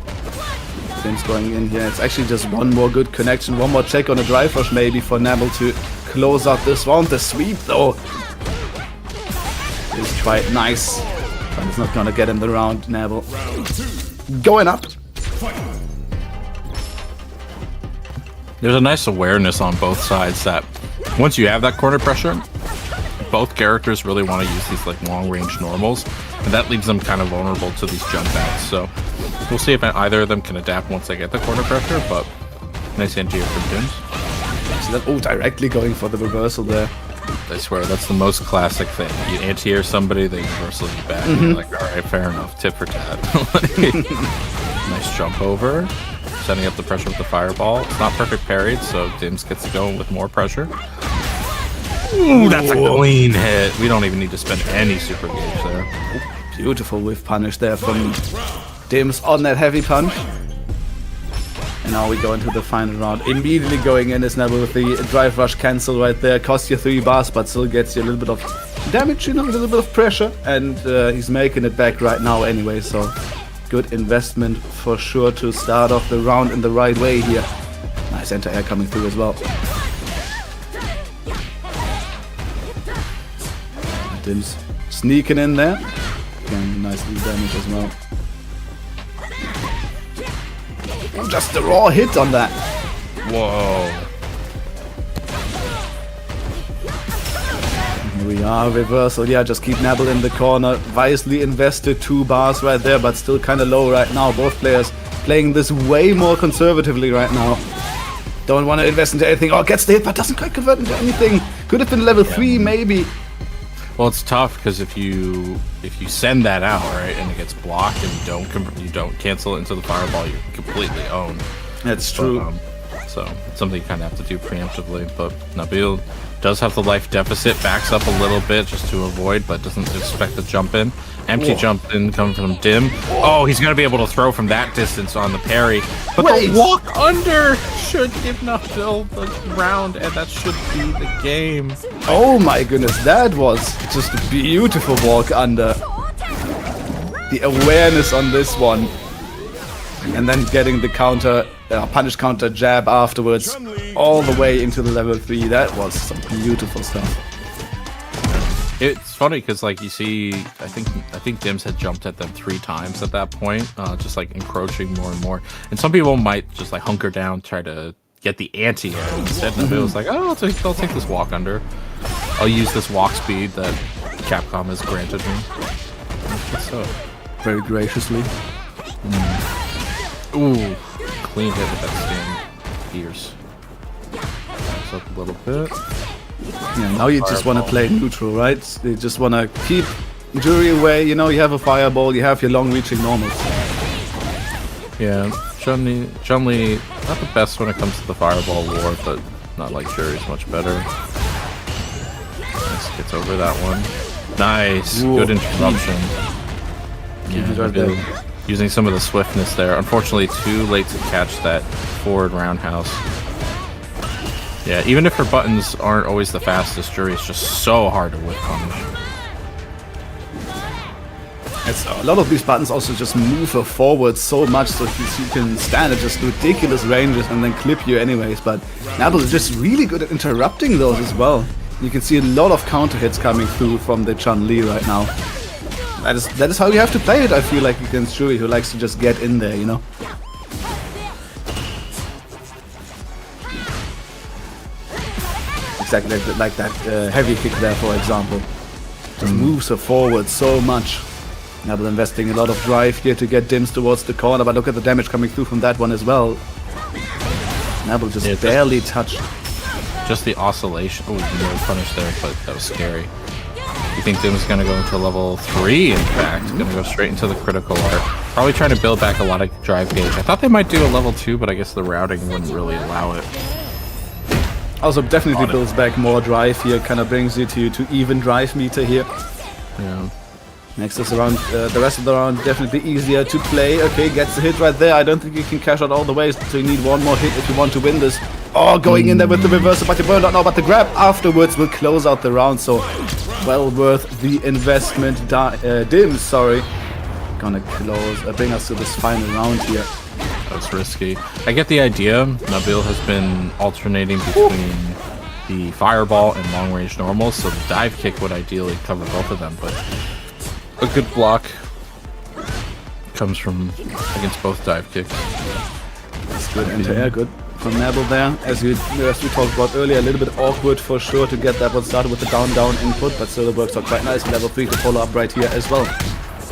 Dims going in here. It's actually just one more good connection. One more check on a drive rush maybe for Nabel to close out this round. The sweep, though, is quite nice. But it's not gonna get in the round, Nabel. Going up. There's a nice awareness on both sides that once you have that corner pressure, both characters really want to use these like long-range normals, and that leaves them kind of vulnerable to these jump outs. So we'll see if either of them can adapt once they get the corner pressure, but nice anti-air from Dims. Oh, directly going for the reversal there. I swear, that's the most classic thing. You anti-air somebody, they reversal you back. And you're like, alright, fair enough, tit for tat. Nice jump over. Setting up the pressure with the fireball. It's not perfect parried, so Dims gets to go with more pressure. Ooh, that's a clean hit. We don't even need to spend any super gauge there. Beautiful whiff punish there from Dims on that heavy punch. And now we go into the final round. Immediately going in is Nabel with the drive rush cancel right there. Costs you 3 bars, but still gets you a little bit of damage, you know, a little bit of pressure. And he's making it back right now anyway, so good investment for sure to start off the round in the right way here. Nice anti-air coming through as well. Dims sneaking in there. Getting nice little damage as well. Just a raw hit on that. Whoa. Here we are, reversal. Yeah, just keep Nabel in the corner. Wisely invested 2 bars right there, but still kind of low right now. Both players playing this way more conservatively right now. Don't want to invest into anything. Oh, gets the hit, but doesn't quite convert into anything. Could have been level 3, maybe. Well, it's tough because if you send that out, right, and it gets blocked and you don't cancel it into the fireball, you're completely owned. That's true. So it's something you kind of have to do preemptively. But Nabil does have the life deficit, backs up a little bit just to avoid, but doesn't expect to jump in. Empty jump in coming from Dim. Oh, he's gonna be able to throw from that distance on the parry. But the walk under should give Nabil the round, and that should be the game. Oh my goodness, that was just a beautiful walk under. The awareness on this one. And then getting the counter, punish counter jab afterwards, all the way into the level 3. That was some beautiful stuff. It's funny because, like, you see, I think Dims had jumped at them 3 times at that point, just like encroaching more and more. And some people might just like hunker down, try to get the anti-air. Instead, Nabil was like, "Oh, I'll take this walk under. I'll use this walk speed that Capcom has granted me." So very graciously. Ooh, clean hit with that stand. Fierce. Backs up a little bit. Yeah, now you just want to play neutral, right? You just want to keep Juri away. You know, you have a fireball, you have your long-reaching normals. Yeah, Chun-Li, not the best when it comes to the fireball war, but not like Juri's much better. Nice, gets over that one. Nice, good interruption. Yeah, right there. using some of the swiftness there. Unfortunately, too late to catch that forward roundhouse. Yeah, even if her buttons aren't always the fastest, Juri is just so hard to whip punish. It's, a lot of these buttons also just move her forward so much so she can stand at just ridiculous ranges and then clip you anyways, but Nabel is just really good at interrupting those as well. You can see a lot of counter hits coming through from the Chun-Li right now. That is how you have to play it, I feel like, against Juri, who likes to just get in there, you know? Exactly like that heavy kick there, for example. Just moves her forward so much. Nabel investing a lot of drive here to get Dims towards the corner, but look at the damage coming through from that one as well. Nabel just barely touched. Just the oscillation. Oh, no punish there, but that was scary. You think Dim's is going to go into level 3, in fact. Going to go straight into the critical art. Probably trying to build back a lot of drive gauge. I thought they might do a level 2, but I guess the routing wouldn't really allow it. Also definitely builds back more drive here, kind of brings you to even drive meter here. Yeah. Next is around, the rest of the round definitely easier to play. Okay, gets the hit right there. I don't think you can cash out all the way, so you need one more hit if you want to win this. Oh, going in there with the reversal, but you will not know, but the grab afterwards will close out the round, so well worth the investment. Dims, sorry. Gonna bring us to this final round here. That's risky. I get the idea. Nabil has been alternating between the fireball and long range normals, so the dive kick would ideally cover both of them, but a good block comes from against both dive kicks. That's good anti-air, good from Nabil there. As we talked about earlier, a little bit awkward for sure to get that one started with the down-down input, but still it works out quite nice. Level 3 to follow up right here as well.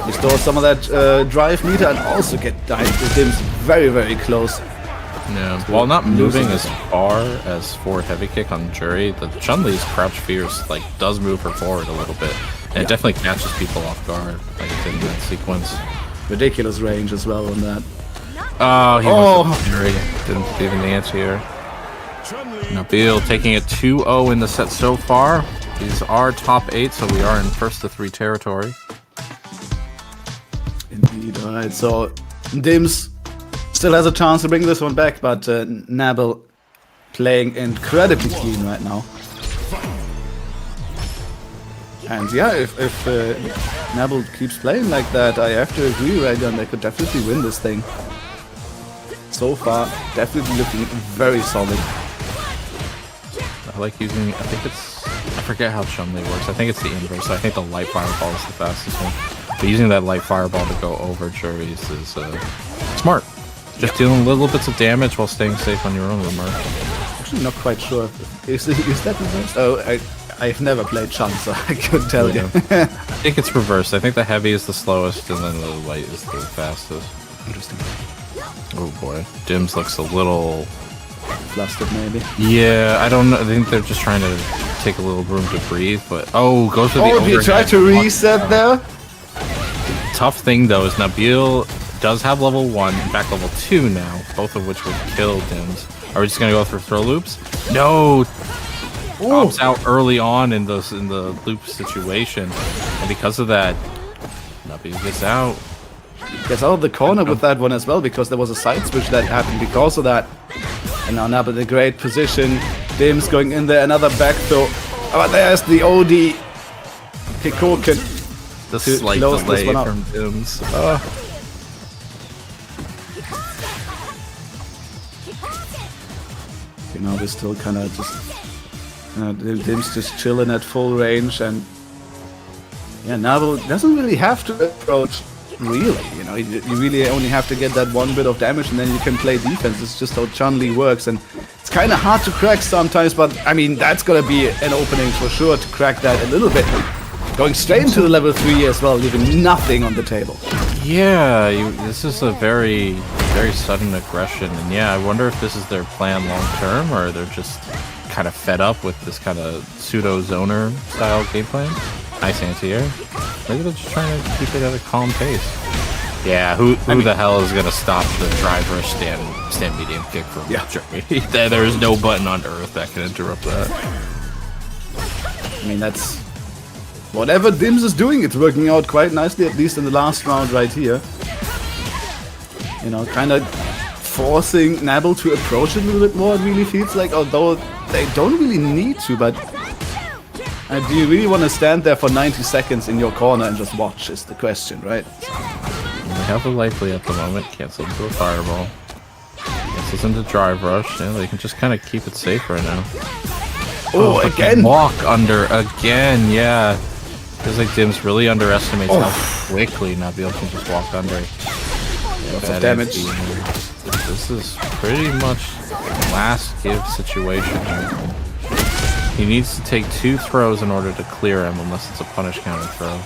Restore some of that drive meter and also get Dims very, very close. Yeah, while not moving as far as forward heavy kick on Juri, the Chun-Li's crouch fierce does move her forward a little bit. And it definitely catches people off guard, like in that sequence. Ridiculous range as well on that. Oh, he was Juri. Didn't even the anti-air. Nabil taking it 2-0 in the set so far. These are top 8, so we are in first to 3 territory. Indeed, alright, so Dims still has a chance to bring this one back, but Nabil playing incredibly clean right now. And yeah, if Nabil keeps playing like that, I have to agree, Raygun, they could definitely win this thing. So far, definitely looking very solid. I like using, I forget how Chun-Li works. I think it's the inverse. I think the light fireball is the fastest one. But using that light fireball to go over Juri's is smart. Just dealing little bits of damage while staying safe on your own remark. Actually not quite sure. Is that reversed? Oh, I've never played Chun, so I couldn't tell you. I think it's reversed. I think the heavy is the slowest and then the light is the fastest. Interesting. Oh boy. Dims looks a little flustered maybe. Yeah, I don't know. I think they're just trying to take a little room to breathe, but goes for the overhead. Oh, he tried to reset there? Tough thing though is Nabil does have level 1, in fact level 2 now, both of which would kill Dims. Are we just gonna go for throw loops? No! Pops out early on in the loop situation, and because of that, Nabil gets out. Gets out of the corner with that one as well, because there was a side switch that happened because of that. And now Nabil in a great position. Dims going in there, another back throw. Oh, there's the OD Kikoken. The slight delay from Dims. You know, we're still kind of just Dims just chilling at full range, and yeah, Nabil doesn't really have to approach. Really, you know, you really only have to get that one bit of damage, and then you can play defense. It's just how Chun-Li works, and it's kind of hard to crack sometimes. But I mean, that's gonna be an opening for sure to crack that a little bit. Going straight into the level 3 as well, leaving nothing on the table. Yeah, this is a very, very sudden aggression, and yeah, I wonder if this is their plan long term, or they're just kind of fed up with this kind of pseudo zoner style game plan. Nice anti-air. Maybe they're just trying to keep it at a calm pace. Yeah, who the hell is gonna stop the drive rush stand medium kick from Juri? There is no button on Earth that can interrupt that. I mean, that's whatever Dims is doing. It's working out quite nicely, at least in the last round right here. You know, kind of forcing Nabble to approach it a little bit more, it really feels like, although they don't really need to, but do you really want to stand there for 90 seconds in your corner and just watch is the question, right? They have a likely at the moment, cancel into a fireball. Cancels into drive rush, yeah, they can just kind of keep it safe right now. Oh, again! Walk under again, yeah. Feels like Dims really underestimates how quickly Nabil can just walk under. Lots of damage. This is pretty much last give situation. He needs to take 2 throws in order to clear him, unless it's a punish counter throw.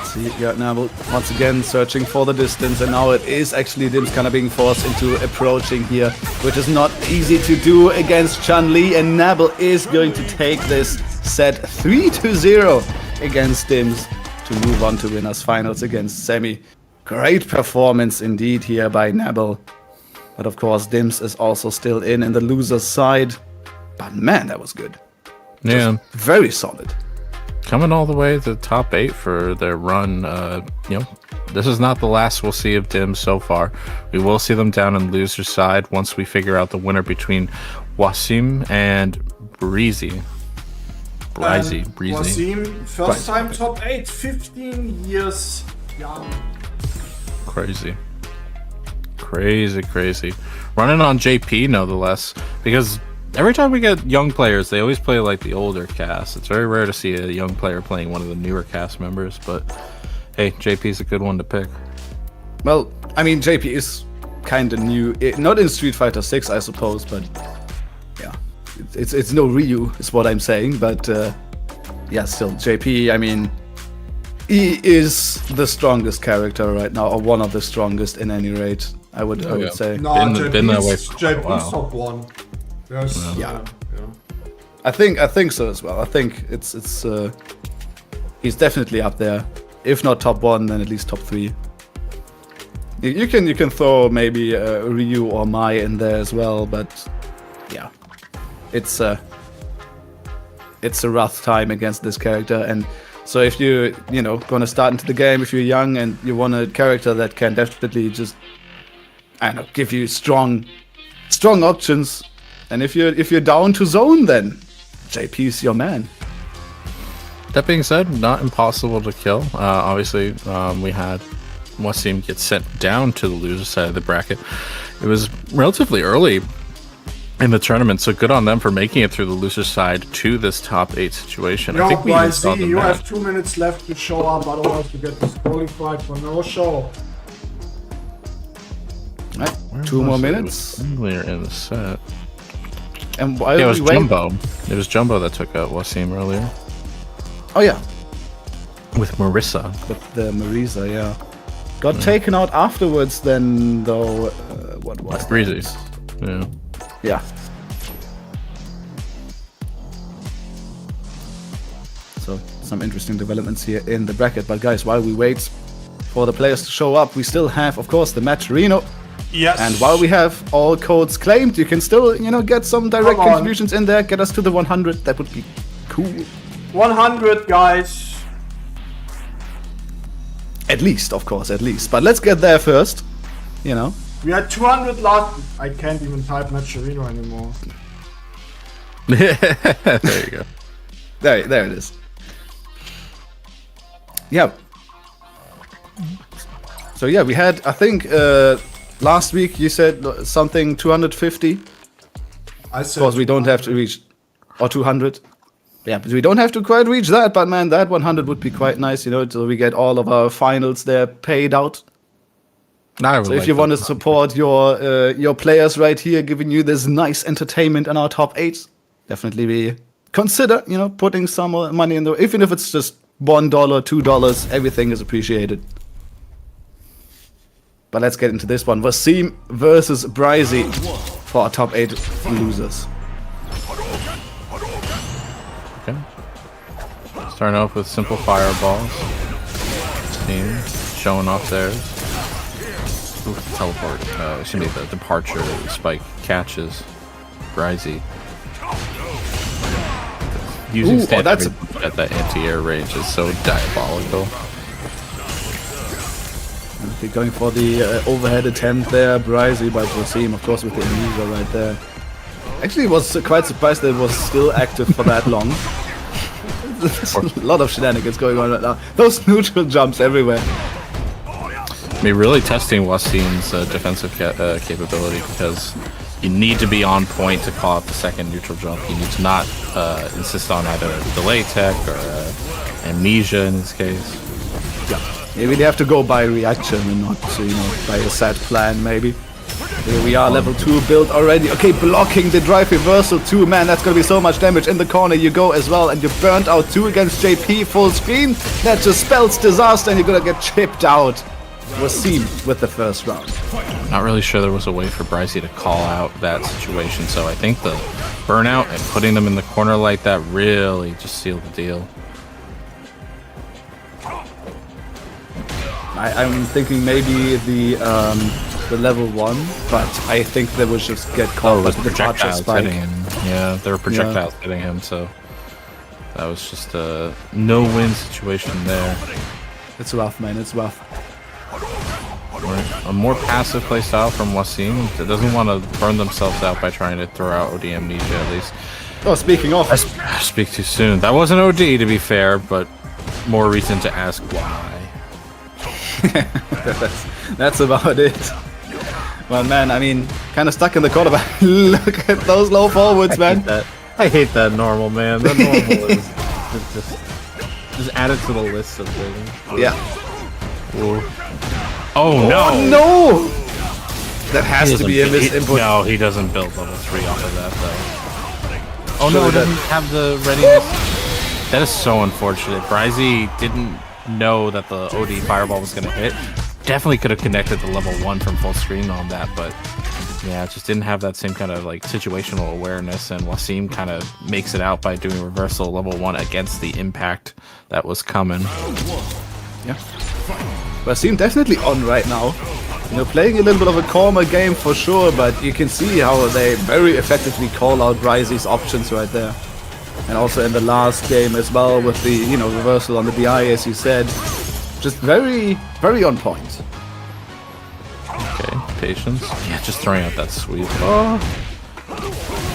See, yeah, Nabble once again searching for the distance, and now it is actually Dims kind of being forced into approaching here, which is not easy to do against Chun-Li, and Nabble is going to take this set 3-0 against Dims to move on to winners finals against Semi. Great performance indeed here by Nabble. But of course, Dims is also still in the loser's side. But man, that was good. Yeah. Just very solid. Coming all the way to the top 8 for their run. You know, this is not the last we'll see of Dims so far. We will see them down in loser's side once we figure out the winner between Wasim and Breezy. Breezy. Wasim, first time top 8, 15 years young. Crazy. Running on JP, nonetheless, because every time we get young players, they always play like the older cast. It's very rare to see a young player playing one of the newer cast members, but hey, JP's a good one to pick. Well, I mean, JP is kind of new. Not in Street Fighter 6, I suppose, but yeah. It's no Ryu, is what I'm saying, but yeah, still, JP, I mean, he is the strongest character right now, or one of the strongest in any rate, I would say. No, been that way for JP's top 1. Yes, yeah. I think so as well. I think it's he's definitely up there. If not top 1, then at least top 3. You can throw maybe Ryu or Mai in there as well, but yeah, it's a rough time against this character. And so if you're gonna start into the game, if you're young and you want a character that can definitely just, I don't know, give you strong options. And if you're down to zone, then JP's your man. That being said, not impossible to kill. Obviously, we had Wasim get sent down to the loser side of the bracket. It was relatively early in the tournament, so good on them for making it through the loser side to this top 8 situation. Yo, I think we even saw YZ, the you match. have 2 minutes left to show up, otherwise you get disqualified for no show. Right, 2 more minutes. Earlier in the set. And while Yeah, it was we wait, Jumbo. It was Jumbo that took out Wasim earlier. oh yeah, With Marisa. with the Marisa, yeah, got taken out afterwards. Then though, what was Breezy. that? Yeah. Yeah. So some interesting developments here in the bracket. But guys, while we wait for the players to show up, we still have, of course, the match Reno. Yes. And while we have all codes claimed, you can still, get some direct Come on. contributions in there. Get us to the 100. That would be cool. 100, guys. At least, of course, at least. But let's get there first. We had 200 last. I can't even type Matcherino anymore. There you go. There it is. Yeah. So yeah, we had, I think, last week you said something 250. I Of said. course, we don't have to reach, or 200. Yeah, but we don't have to quite reach that. But man, that 100 would be quite nice, so we get all of our finals there paid out. So if you want to support your players right here, giving you this nice entertainment in our top 8, definitely be consider, putting some more money in there. Even if it's just $1, $2, everything is appreciated. But let's get into this one. Wasim versus Breezy for our top 8 losers. Okay. Starting off with simple fireballs. Team showing off theirs. Ooh, teleport. Excuse me, the departure spike catches Breezy. Using standard at that anti-air range is so diabolical. Okay, going for the overhead attempt there, Bryzy by Wasim, of course, with the amnesia right there. Actually, was quite surprised that it was still active for that long. There's a lot of shenanigans going on right now. Those neutral jumps everywhere. I mean, really testing Wasim's defensive capability, because you need to be on point to call out the second neutral jump. You need to not insist on either delay tech or amnesia in this case. Yeah, maybe they have to go by reaction and not, by a set plan, maybe. Here we are, level 2 build already. Okay, blocking the drive reversal too. Man, that's gonna be so much damage. In the corner you go as well, and you're burnt out too against JP full screen. That just spells disaster, and you're gonna get chipped out. Wasim with the first round. Not really sure there was a way for Bryzy to call out that situation, so I think the burnout and putting them in the corner like that really just sealed the deal. I'm thinking maybe the level 1, but I think they would just get caught with the projectiles hitting him. Yeah, there were projectiles hitting him, so that was just a no-win situation there. It's rough, man. It's rough. A more passive playstyle from Wasim that doesn't want to burn themselves out by trying to throw out OD amnesia, at least. Oh, speaking of... I speak too soon. That wasn't OD, to be fair, but more reason to ask why. that's about it. Well, man, I mean, kind of stuck in the corner, but look at those low forwards, man. I hate that normal, man. That normal is just add it to the list of things. Yeah. Ooh. Oh no! Oh, no! That has to be a misinput. No, he doesn't build level 3 off of that, though. Oh no, it doesn't have the readiness. That is so unfortunate. Bryzy didn't know that the OD fireball was going to hit. Definitely could have connected the level 1 from full screen on that, but yeah, it just didn't have that same kind of like situational awareness, and Wasim kind of makes it out by doing reversal level 1 against the impact that was coming. Yeah. Wasim definitely on right now. Playing a little bit of a calmer game for sure, but you can see how they very effectively call out Bryzy's options right there. And also in the last game as well with the, reversal on the DI, as you said. Just very, very on point. Okay, patience. Yeah, just throwing out that sweep. Oh.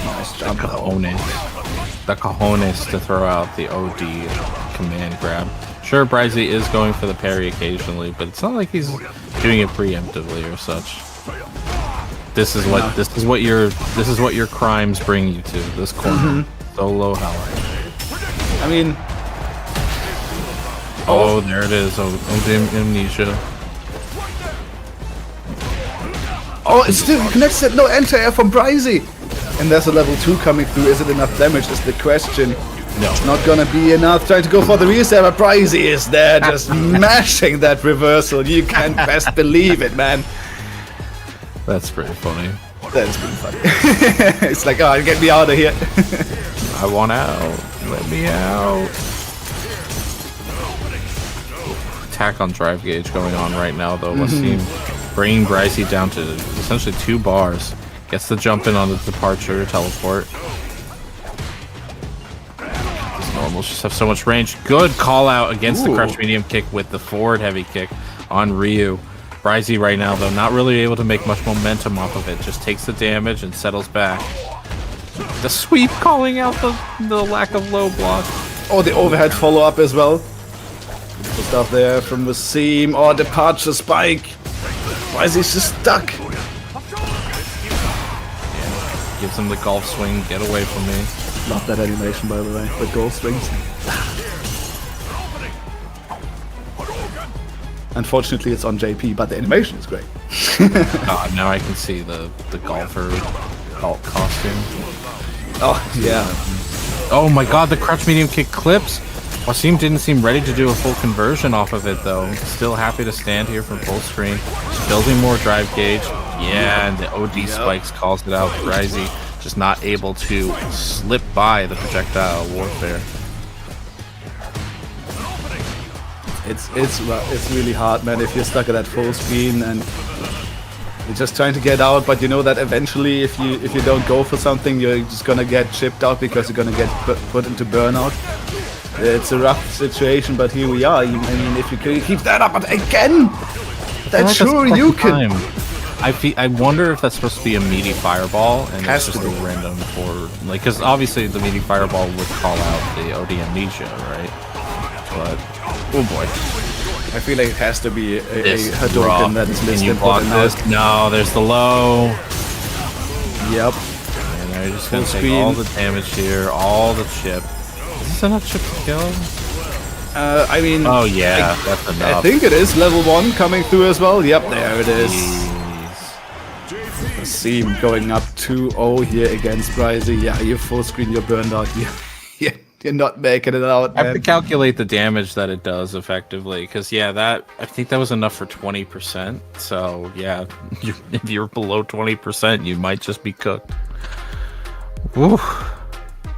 Nice jump. The cojones to throw out the OD command grab. Sure, Bryzy is going for the parry occasionally, but it's not like he's doing it preemptively or such. This is what your crimes bring you to. This corner. Solo health. I mean... Oh, there it is. Oh, amnesia. Oh, it still connects it. No anti-air from Bryzy. And there's a level 2 coming through. Is it enough damage is the question. No. It's not gonna be enough. Trying to go for the reset, but Bryzy is there just mashing that reversal. You can best believe it, man. That's pretty funny. That's pretty funny. It's like, oh, get me out of here. I want out. Let me out. Attack on drive gauge going on right now, though. Wasim bringing Bryzy down to essentially 2 bars. Gets the jump in on the departure teleport. These normals just have so much range. Good call out against the crush medium kick with the forward heavy kick on Ryu. Bryzy right now, though, not really able to make much momentum off of it. Just takes the damage and settles back. The sweep calling out the lack of low block. Oh, the overhead follow-up as well. Beautiful stuff there from the seam. Oh, departure spike. Bryzy's just stuck. Yeah, gives him the golf swing. Get away from me. Love that animation, by the way. The golf swings. Unfortunately, it's on JP, but the animation is great. Now I can see the golfer costume. Oh, yeah. Oh my god, the crouch medium kick clips. Wasim didn't seem ready to do a full conversion off of it, though. Still happy to stand here from full screen. Just building more drive gauge. Yeah, and the OD spikes calls it out. Bryzy just not able to slip by the projectile warfare. It's really hard, man, if you're stuck at that full screen and you're just trying to get out, but you know that eventually if you don't go for something, you're just gonna get chipped out because you're gonna get put into burnout. It's a rough situation, but here we are. I mean, if you keep that up, but again, That's sure you can. I wonder if that's supposed to be a meaty fireball, and Has it's to just a be. random forward, like, because obviously the meaty fireball would call out the OD amnesia, right? But oh boy, I feel like it has to be a this Hadouken that is Can you listed. block but this? No, there's the low. Yep. And they're just gonna Full take all screen. the damage here, all the chip. Is this enough chip to kill him? I mean. Oh yeah, that's I enough. think it is level 1 coming through as well. Yep, there it is. Jeez. Seam going up 2-0 here against Bryzy. Yeah, you full screen, you're burned out. You're not making it out, I have to man. calculate the damage that it does effectively, because yeah, I think that was enough for 20%. So yeah, if you're below 20%, you might just be cooked. Woo.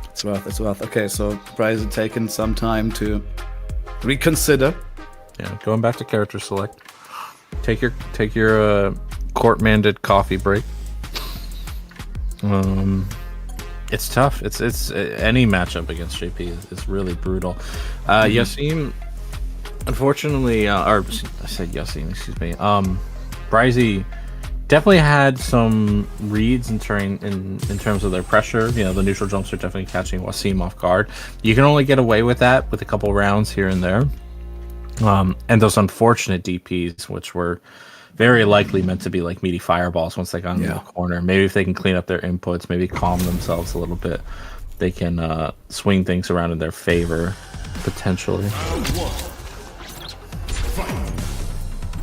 It's worth. Okay, so Bryzy taking some time to reconsider. Yeah, going back to character select. Take your court-mandated coffee break. It's tough. It's any matchup against JP is really brutal. Yasim, unfortunately, or I said Yasim, excuse me. Bryzy definitely had some reads in terms of their pressure. You know, the neutral jumps are definitely catching Wasim off guard. You can only get away with that with a couple rounds here and there. And those unfortunate DPs, which were very likely meant to be like meaty fireballs once they got in the corner. Maybe if they can clean up their inputs, maybe calm themselves a little bit, they can swing things around in their favor, potentially.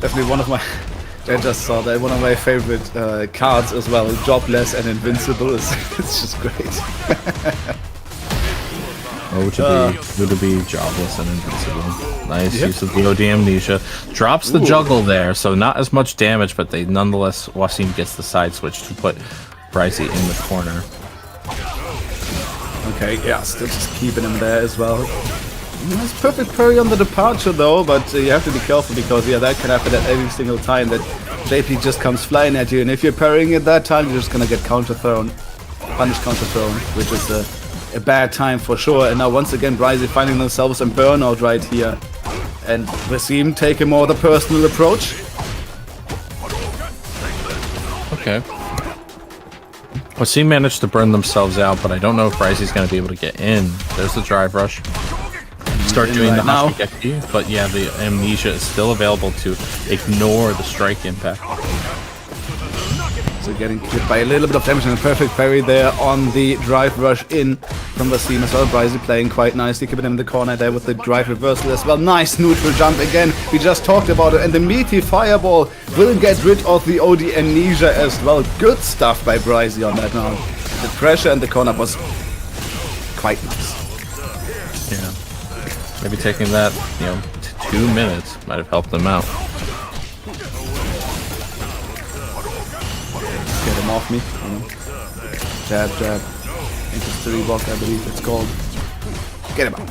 Definitely one of my... I just saw that. One of my favorite cards as well. Jobless and Invincible. It's just great. To be jobless and invincible. Nice use of the OD amnesia. Drops the juggle there, so not as much damage, but they nonetheless, Wasim gets the side switch to put Bryzy in the corner. Okay, yeah, still just keeping him there as well. Nice perfect parry on the departure though, but you have to be careful because that can happen at every single time that JP just comes flying at you, and if you're parrying at that time, you're just gonna get counter-thrown. Punish counter-thrown, which is a bad time for sure. And now once again Bryzy finding themselves in burnout right here, and Wasim taking more the personal approach. Okay. Wasim managed to burn themselves out, but I don't know if Bryzy's going to be able to get in. There's the drive rush. Start doing the Hashigeki, but yeah, the amnesia is still available to ignore the strike impact. So getting hit by a little bit of damage and a perfect parry there on the drive rush in from Wasim as well. Bryzy playing quite nicely, keeping him in the corner there with the drive reversal as well. Nice neutral jump again. We just talked about it, and the meaty fireball will get rid of the OD amnesia as well. Good stuff by Bryzy on that round. The pressure in the corner was quite nice. Yeah. Maybe taking that, to 2 minutes might have helped them out. Get him off me. Jab, jab. Interstory walk, I believe it's called. Get him out.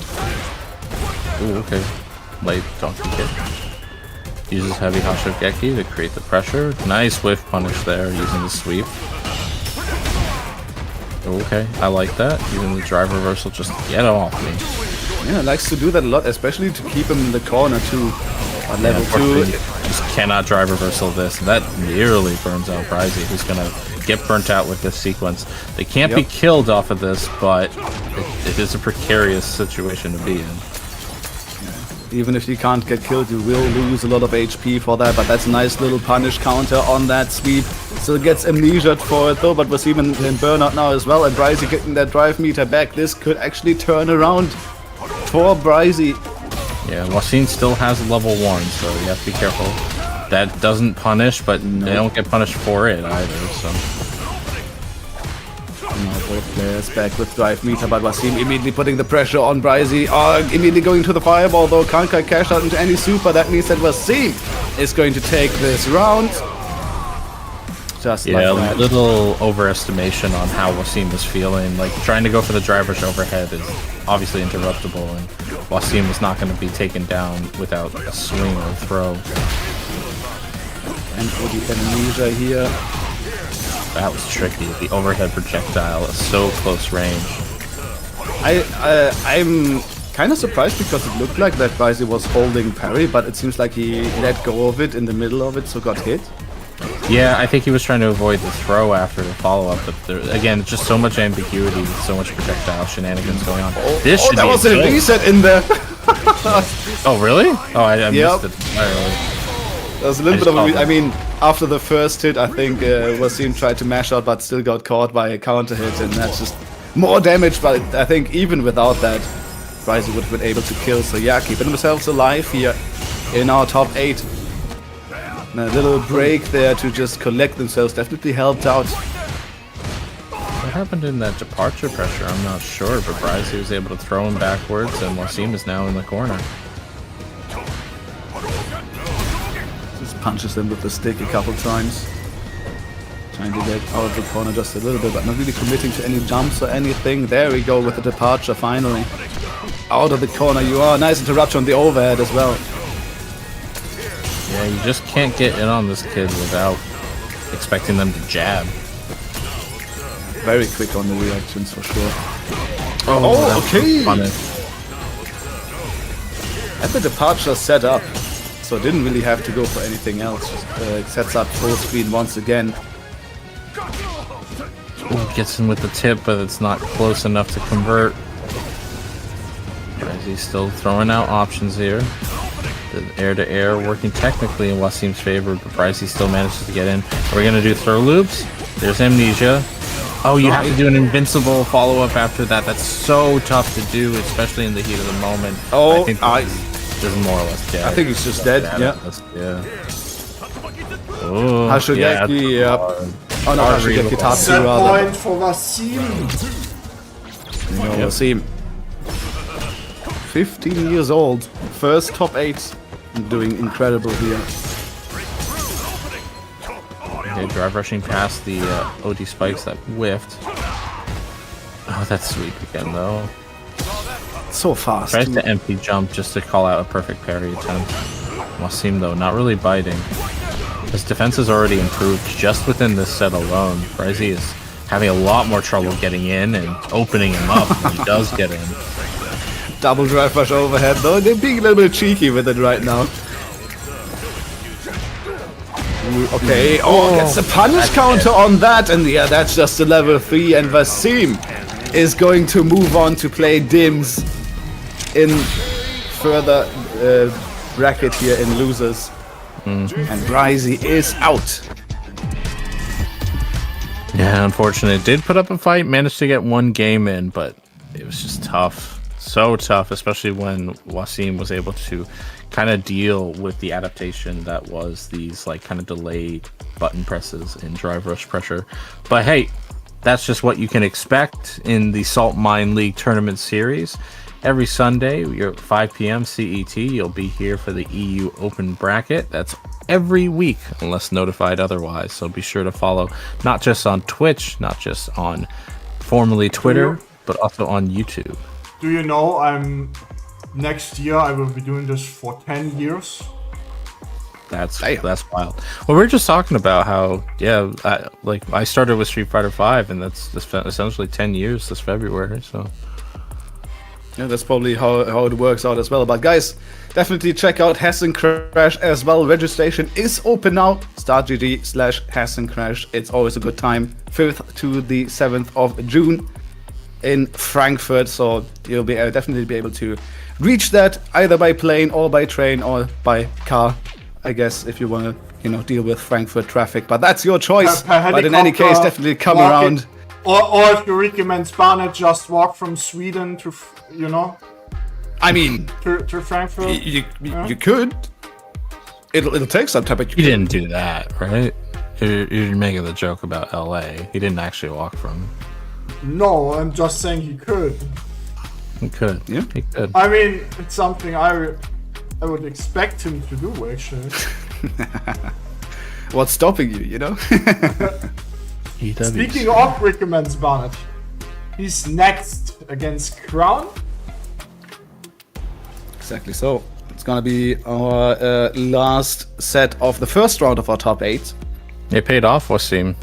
Ooh, okay. Late donkey kick. Uses heavy Hashigeki to create the pressure. Nice whiff punish there using the sweep. Okay, I like that. Using the drive reversal just to get off me. Yeah, likes to do that a lot, especially to keep him in the corner too. On level 2. Just cannot drive reversal this. That nearly burns out Bryzy, who's gonna get burnt out with this sequence. They can't be killed off of this, but it is a precarious situation to be in. Even if you can't get killed, you will lose a lot of HP for that, but that's a nice little punish counter on that sweep. Still gets amnesia'd for it though, but was even in burnout now as well, and Bryzy getting that drive meter back. This could actually turn around for Bryzy. Yeah, Wasim still has level 1, so you have to be careful. That doesn't punish, but they don't get punished for it either, so... Now both players back with drive meter, but Wasim immediately putting the pressure on Bryzy. Immediately going to the fireball though, can't get cash out into any super. That means that Wasim is going to take this round. Just like that. A little overestimation on how Wasim was feeling. Like, trying to go for the drive rush overhead is obviously interruptible, and Wasim is not going to be taken down without a swing or throw. And for the amnesia here. That was tricky. The overhead projectile is so close range. I'm kind of surprised because it looked like that Bryzy was holding parry, but it seems like he let go of it in the middle of it, so got hit. Yeah, I think he was trying to avoid the throw after the follow-up, but there, again, just so much ambiguity with so much projectile shenanigans going on. This should that be was a reset in there. Oh, really? Oh, I missed it entirely. There was a little bit of I mean, after the first hit, I think Wasim tried to mash out, but still got caught by a counter hit, and that's just more damage. But I think even without that, Bryzy would have been able to kill. So yeah, keeping themselves alive here in our top 8. And a little break there to just collect themselves definitely helped out. What happened in that departure pressure? I'm not sure, but Bryzy was able to throw him backwards, and Wasim is now in the corner. Just punches him with the stick a couple times. Trying to get out of the corner just a little bit, but not really committing to any jumps or anything. There we go with the departure finally. Out of the corner you are. Nice interruption on the overhead as well. Yeah, you just can't get in on this kid without expecting them to jab. Very quick on the reactions for sure. Oh, okay. Had the departure set up, so it didn't really have to go for anything else. Just sets up full screen once again. Ooh, gets in with the tip, but it's not close enough to convert. He's still throwing out options here. The air-to-air working technically in Wasim's favor, but Bryzy still manages to get in. Are we gonna do throw loops? There's Amnesia. Oh, you have to do an invincible follow-up after that. That's so tough to do, especially in the heat of the moment. Oh, I think this is more or less dead. I think he's just dead, yeah. Oh, Hashigeki, yeah. Oh no, Hashigeki Tatsu Set rather. point for Wasim. Wasim. 15 years old, first top 8, doing incredible here. Okay, drive rushing past the OD spikes that whiffed. Oh, that's sweet again though. So fast. Tries to empty jump just to call out a perfect parry attempt. Wasim though, not really biting. His defense has already improved just within this set alone. Bryzy is having a lot more trouble getting in and opening him up when he does get in. Double drive rush overhead though, they're being a little bit cheeky with it right now. Okay, gets a punish counter on that, and yeah, that's just a level 3, and Wasim is going to move on to play Dims in further bracket here in losers. And Bryzy is out. Yeah, unfortunately, did put up a fight, managed to get one game in, but it was just tough. So tough, especially when Wasim was able to kind of deal with the adaptation that was these like kind of delayed button presses in drive rush pressure. But hey, that's just what you can expect in the Saltmine League tournament series. Every Sunday, you're at 5 p.m. CET, you'll be here for the EU Open bracket. That's every week, unless notified otherwise. So be sure to follow, not just on Twitch, not just on formerly Twitter, but also on YouTube. Do you know next year I will be doing this for 10 years? That's wild. Well, we're just talking about how, yeah, I started with Street Fighter V, and that's essentially 10 years this February. So yeah, that's probably how it works out as well. But guys, definitely check out Hessen Crash as well. Registration is open now. StartGG/Hessen Crash. It's always a good time. 5th to the 7th of June in Frankfurt. So you'll be definitely be able to reach that either by plane or by train or by car, I guess, if you want to, deal with Frankfurt traffic. But that's your choice. But in any case, definitely come around. Or if you recommend Barnet, just walk from Sweden to, I mean, to Frankfurt. You could. It'll take some time. But you didn't do that, right? You're making the joke about LA. He didn't actually walk from. No, I'm just saying he could. He could. Yeah, he could. I mean, it's something I would expect him to do, actually. What's stopping you, Speaking of recommends Barnet, he's next against Crown. Exactly so. It's gonna be our last set of the first round of our top 8. It paid off, Wasim.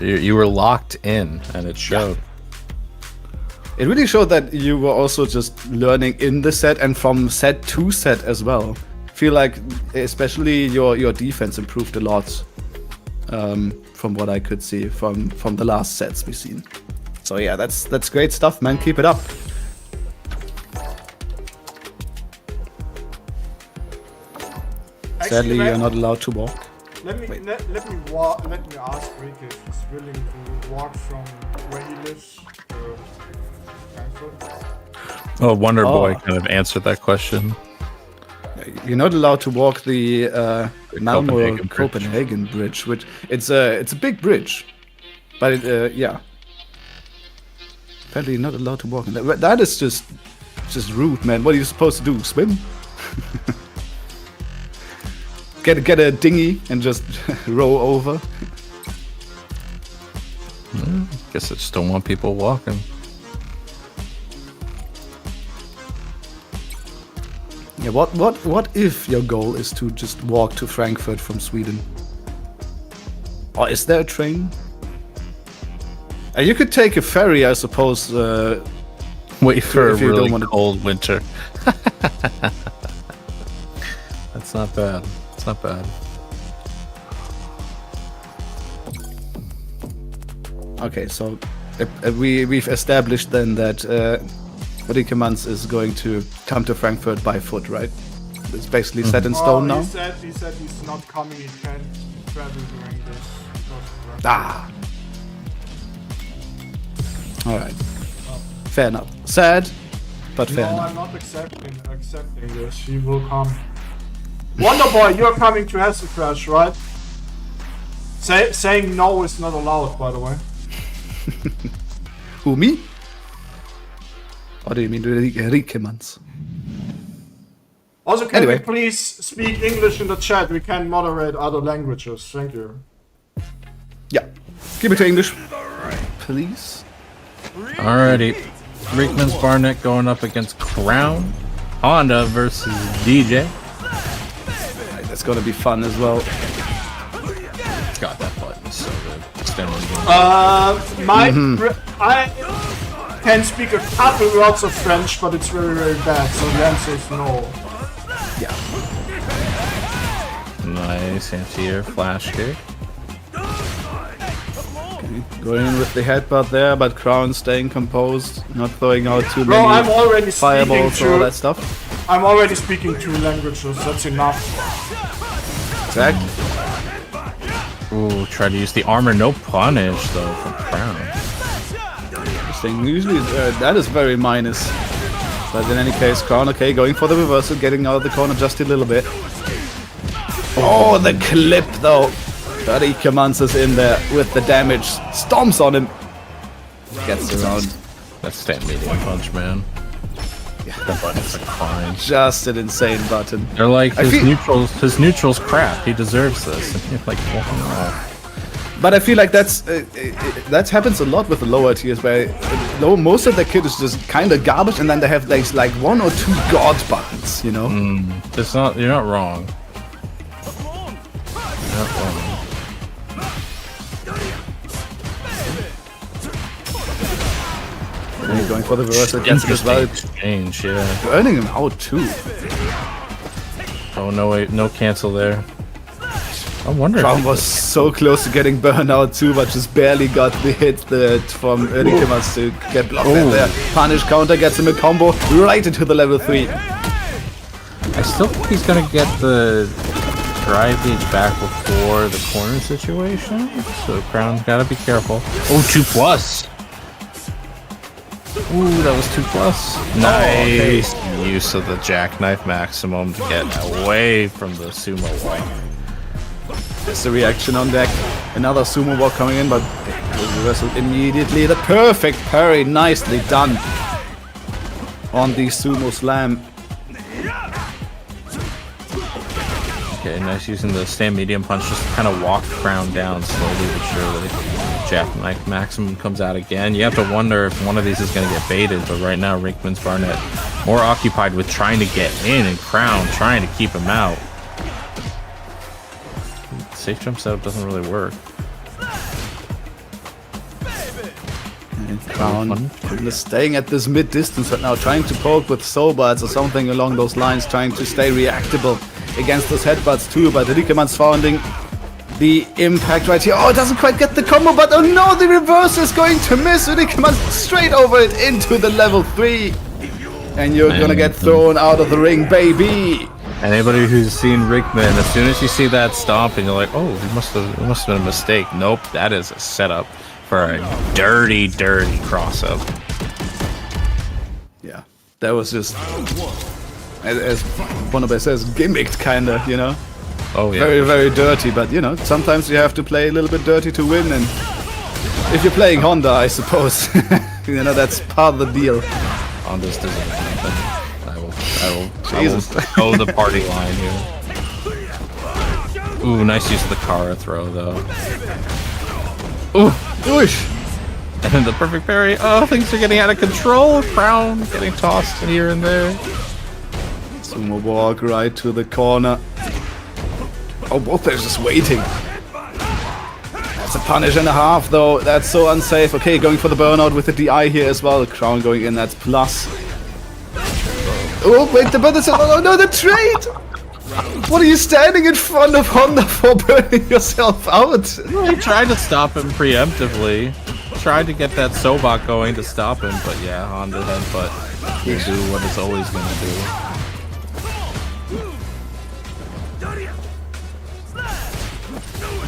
You were locked in, and it showed. It really showed that you were also just learning in the set and from set to set as well. Feel like especially your defense improved a lot from what I could see from the last sets we've seen. So yeah, that's great stuff, man. Keep it up. Sadly, you're not allowed to walk. Let me ask Rick if he's willing to walk from where he lives to Frankfurt. Oh, Wonder Boy kind of answered that question. You're not allowed to walk the Malmö Copenhagen Copenhagen Bridge, which it's a big bridge, but yeah. Apparently, you're not allowed to walk. That is just rude, man. What are you supposed to do? Swim? Get a dinghy and just row over. Guess I just don't want people walking. Yeah, what if your goal is to just walk to Frankfurt from Sweden? Or is there a train? You could take a ferry, I suppose. Wait for a if you really don't wanna- cold winter. That's not bad. It's not bad. Okay, so we've established then that Rikemans is going to come to Frankfurt by foot, right? It's basically set in stone now. He said he's not coming. He can't travel during this. Ah. All right. Fair enough. Sad, but fair No, enough. I'm not accepting this. He will come. Wonder Boy, you're coming to Hesse Crash, right? Saying no is not allowed, by the way. Who, me? Or do you mean Rikemans? Also, can Anyway. we please speak English in the chat? We can moderate other languages. Thank you. Yeah. Keep it to English, please. Alrighty. Rickman's Barnet going up against Crown. Honda versus DJ. That's gonna be fun as well. God, that button is so good. I can speak a couple words of French, but it's very, very bad. So the answer is no. Yeah. Nice anti-air flash kick. Going in with the headbutt there, but Crown staying composed, not throwing out too Bro, many I'm already fireballs speaking or all to. that stuff. I'm already speaking 2 languages. That's enough. Exactly. Ooh, try to use the armor no punish though from Crown. Interesting. Usually that is very minus. But in any case, Crown, okay, going for the reversal, getting out of the corner just a little bit. Oh, the clip though. Rikemans is in there with the damage. Stomps on him. Gets around. That's stand medium punch, man. Yeah, that button's like fine. Just an insane button. They're like I feel- his neutral's crap. He deserves this. And you're like walking off. But I feel like that happens a lot with the lower tiers, where most of the kit is just kind of garbage, and then they have like 1 or 2 god buttons, you know? It's not. You're not wrong. You're not wrong. And he's going for the reversal, gets it as well. Exchange, yeah. Burning him out too. Oh no, wait, no cancel there. I wonder. Crown was so close to getting burned out too, but just barely got the hit from Rikemans to get blocked in there. Punish counter gets him a combo right into the level 3. I still think he's gonna get the drive gauge back before the corner situation. So Crown's gotta be careful. Oh, 2+. Ooh, that was 2+. Nice use of the jackknife maximum to get away from the sumo walk. There's the reaction on deck. Another sumo walk coming in, but reversal immediately. The perfect parry, nicely done on the sumo slam. Okay, nice using the stand medium punch just to kind of walk Crown down slowly but surely. Jackknife maximum comes out again. You have to wonder if one of these is going to get baited, but right now Rickman's Barnet more occupied with trying to get in and Crown trying to keep him out. Safe jump setup doesn't really work. Crown just staying at this mid distance right now, trying to poke with soul buds or something along those lines, trying to stay reactable against those headbutts too. But Rikeman's finding the impact right here. Oh, it doesn't quite get the combo, but oh no, the reverse is going to miss. Rikeman straight over it into the level 3. And you're gonna get thrown out of the ring, baby. Anybody who's seen Rickman, as soon as you see that stomp and you're like, oh, it must have been a mistake. Nope, that is a setup for a dirty, dirty cross-up. Yeah, that was just, as Bonobe says, gimmicked kinda, you know? Oh yeah. Very, very dirty, but you know, sometimes you have to play a little bit dirty to win, and if you're playing Honda, I suppose, you know, that's part of the deal. Honda's doing nothing. I will go the party line here. Ooh, nice use of the Kara throw though. Ooh, whoosh! And then the perfect parry. Oh, things are getting out of control. Crown getting tossed here and there. Sumo walk right to the corner. Oh, both players just waiting. That's a punish and a half though. That's so unsafe. Okay, going for the burnout with the DI here as well. Crown going in, that's plus. Oh, wait, the brother said, oh no, the trade! What are you standing in front of Honda for, burning yourself out? I tried to stop him preemptively. Tried to get that Sobot going to stop him, but yeah, Honda headbutt will do what it's always going to do.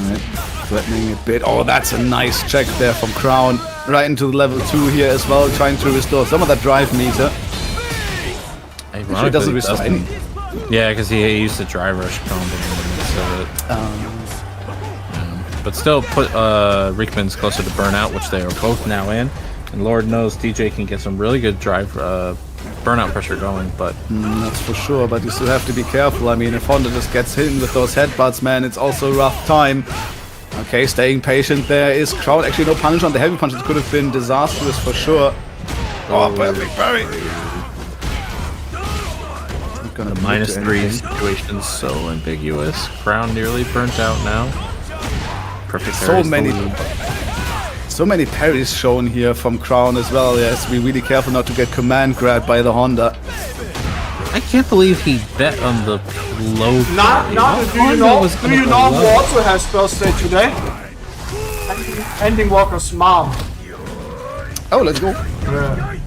Right, threatening a bit. Oh, that's a nice check there from Crown. Right into the level 2 here as well, trying to restore some of that drive meter. He doesn't restore any. Yeah, because he used the drive rush combo. But still put Rickman's closer to burnout, which they are both now in. And Lord knows Dee Jay can get some really good drive burnout pressure going, but that's for sure, but you still have to be careful. I mean, if Honda just gets hit with those headbutts, man, it's also a rough time. Okay, staying patient there is Crown. Actually, no punish on the heavy punch. It could have been disastrous for sure. Oh, perfect parry. The -3 situation's so ambiguous. Crown nearly burnt out now. Perfect parry. So many parries shown here from Crown as well. Yes, be really careful not to get command grabbed by the Honda. I can't believe he bet on the low. Do you know who also has birthday today? Ending Walker's mom. Oh, let's go. Yeah.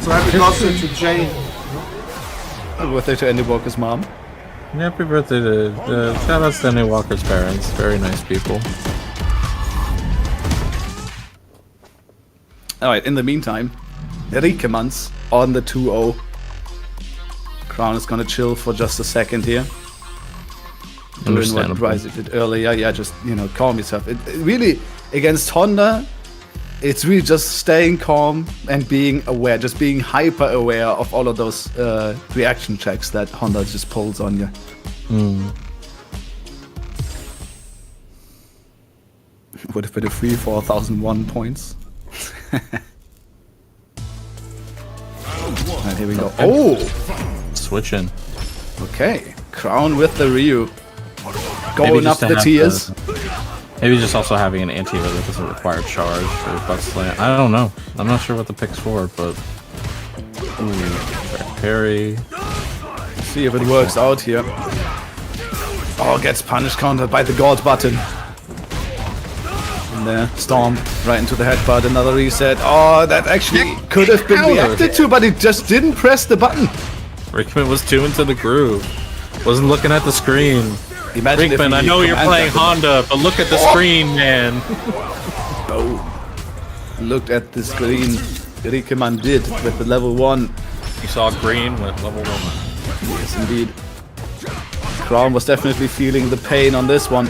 So happy birthday to Jane. Happy birthday to Andy Walker's mom. Happy birthday to shout out to Andy Walker's parents. Very nice people. Alright, in the meantime, Rikeman's on the 2-0. Crown is gonna chill for just a second here. Doing what Marisa did earlier. Yeah, just, you know, calm yourself. It really, against Honda, it's really just staying calm and being aware, just being hyper aware of all of those reaction checks that Honda just pulls on you. Would have been a free for 1,001 points. And here we go. Oh! Switching. Okay. Crown with the Ryu. Going up the tiers. Maybe just also having an anti-hero that doesn't require charge or butt slam. I don't know. I'm not sure what the pick's for, but... Ooh, parry. See if it works out here. Oh, gets punished, countered by the gold button. And there, Storm right into the headbutt, another reset. Oh, that actually could have been reacted to, but it just didn't press the button. Rickman was too into the groove. Wasn't looking at the screen. Imagine Rickman, I know you're playing Honda, but look at the screen, man. Oh. Looked at the screen. Rikeman did with the level 1. You saw green with level 1. Yes, indeed. Crown was definitely feeling the pain on this one.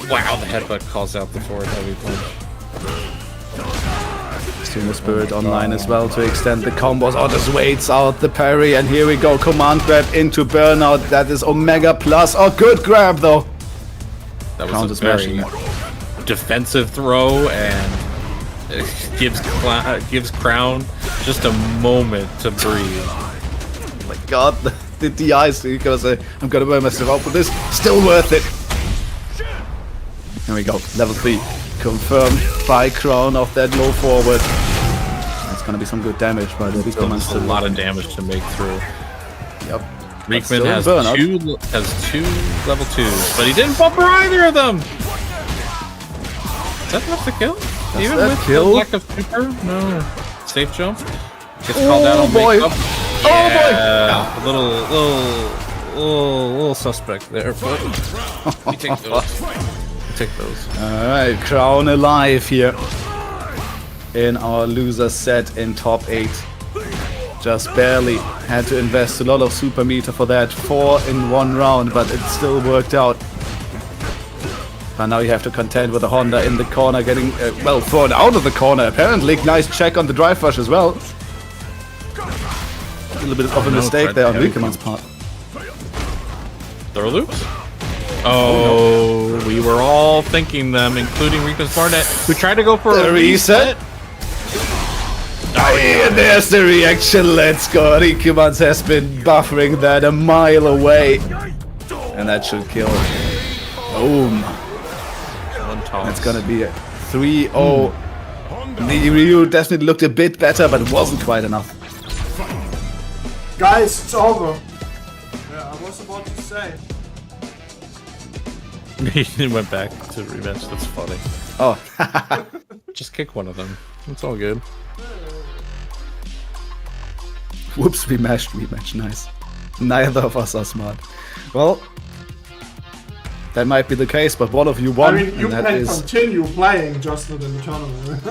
Wow, the headbutt calls out the forward heavy punch. Sumo Spirit online as well to extend the combos. Oh, just waits out the parry, and here we go. Command grab into burnout. That is Omega Plus. Oh, good grab though. That was a very defensive throw, and it gives Crown just a moment to breathe. Oh my God, the DI, so you gotta say, I'm gonna burn myself out, but this still worth it. Here we go. Level 3. Confirmed by Crown of that low forward. That's gonna be some good damage, but it's a lot of damage to make through. Yep. Reekman has two level 2s, but he didn't bumper either of them! Is that enough to kill? Even that with kill? the lack of super? No. Safe jump? Gets called out on boy. makeup. Yeah, a little suspect there, but we take those. We take those. Alright, Crown alive here. In our loser set in top 8. Just barely had to invest a lot of super meter for that. 4 in 1 round, but it still worked out. But now you have to contend with the Honda in the corner, getting, well, thrown out of the corner apparently. Nice check on the drive rush as well. A little bit of a mistake there on Riekeman's part. Throw loops? Oh, we were all thinking them, including Riekeman's Barnett, who tried to go for a reset. Oh, yeah, there's the reaction. Let's go. Riekeman's has been buffering that a mile away. And that should kill. Boom. That's gonna be a 3-0. The Ryu definitely looked a bit better, but it wasn't quite enough. Guys, it's over. Yeah, I was about to say. He went back to revenge. That's funny. Oh. Just kick one of them. It's all good. Whoops, rematch. Nice. Neither of us are smart. Well, that might be the case, but one of you won. I mean, you can continue playing, just not in the tournament.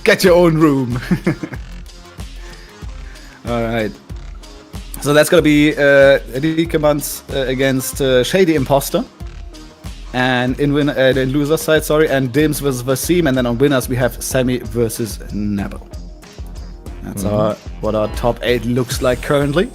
Get your own room. Alright. So that's gonna be Riekeman's against Shady Imposter. And in loser side, sorry, and Dims versus Vasim, and then on winners we have Sammy versus Nabel. That's what our top 8 looks like currently.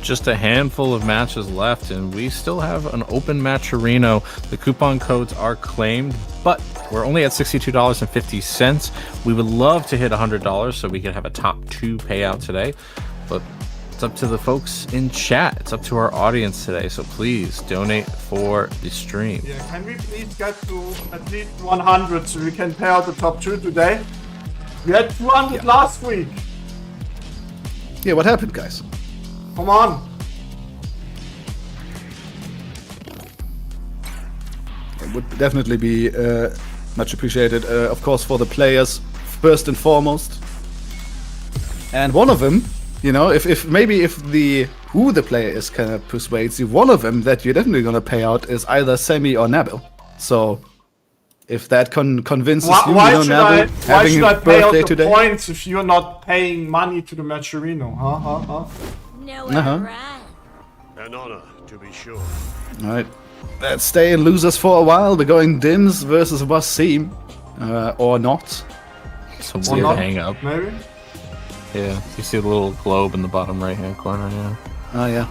Just a handful of matches left, and we still have an open matcherino. The coupon codes are claimed, but we're only at $62.50. We would love to hit $100 so we could have a top 2 payout today, but it's up to the folks in chat. It's up to our audience today, so please donate for the stream. Yeah, can we please get to at least 100 so we can pay out the top 2 today? We had 200 last week. Yeah, what happened, guys? Come on. It would definitely be much appreciated, of course, for the players first and foremost. And one of them, you know, if who the player is kind of persuades you, one of them that you're definitely gonna pay out is either Sammy or Nabil. So if that convinces you, why should I pay out the today? points if you're not paying money to the matcherino? No, right. An honor, to be sure. Alright. Let's stay in losers for a while. We're going Dims versus Wasim. Or not. Some weird hang up. Maybe? Yeah, you see the little globe in the bottom right hand corner, yeah. Oh yeah.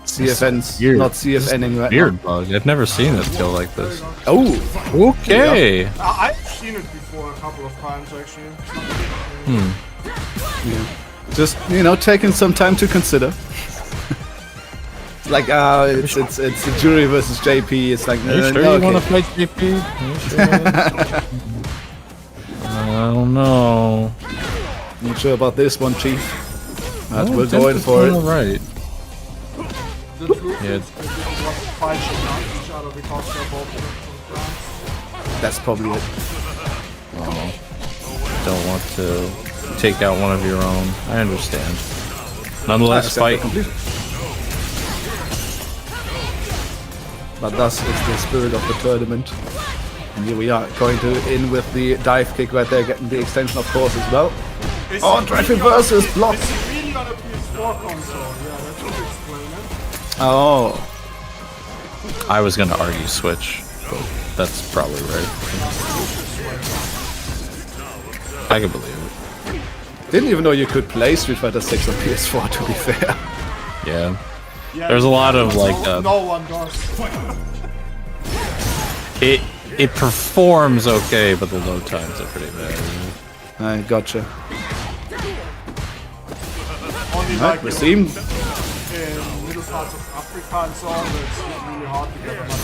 CFN's not CFNing right weird now. bug. I've never seen it feel like this. Oh! Okay! Yeah. I've seen it before a couple of times actually. Yeah. Just, you know, taking some time to consider. Like, it's Juri versus JP. It's like, Are you sure you want to play JP? Are you sure? I don't know. Not sure about this one, Chief. But we're going for it. Right. The truth Yeah. is that they don't want to fight each other because they're both from France. That's probably it. Don't want to take out one of your own. I understand. Nonetheless, fight. But thus is the spirit of the tournament. And here we are going to in with the dive kick right there, getting the extension of course as well. Oh, drive reverse is blocked. It's really on a PS4 console. Yeah, that should explain it. Oh. I was gonna argue Switch, but that's probably right. I can believe it. Didn't even know you could play Street Fighter 6 on PS4, to be fair. Yeah. There's a lot of like no one does. it performs okay, but the load times are pretty bad. I gotcha. Only Right, like Wasim. in middle parts of Africa kind on, it's really hard to get a lot of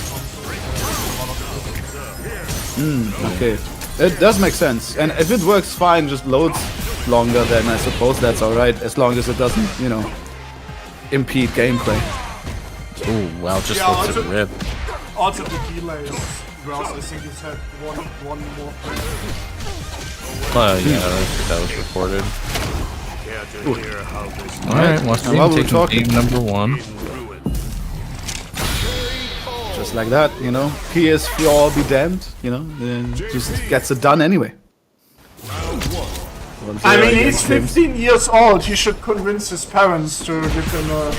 Okay. It does make sense. And if it works fine, just loads longer, then I suppose that's alright, as long as it doesn't, you know, impede gameplay. Ooh, wow, just Yeah, lets it also- rip. Also the delays, whereas I think he's had one more frame. Yeah, that was reported. Alright, While Western we're taking talking- game number 1. Just like that, you know. PS4 be damned, you know. Just gets it done anyway. I mean, he's 15 years old. He should convince his parents to give him a.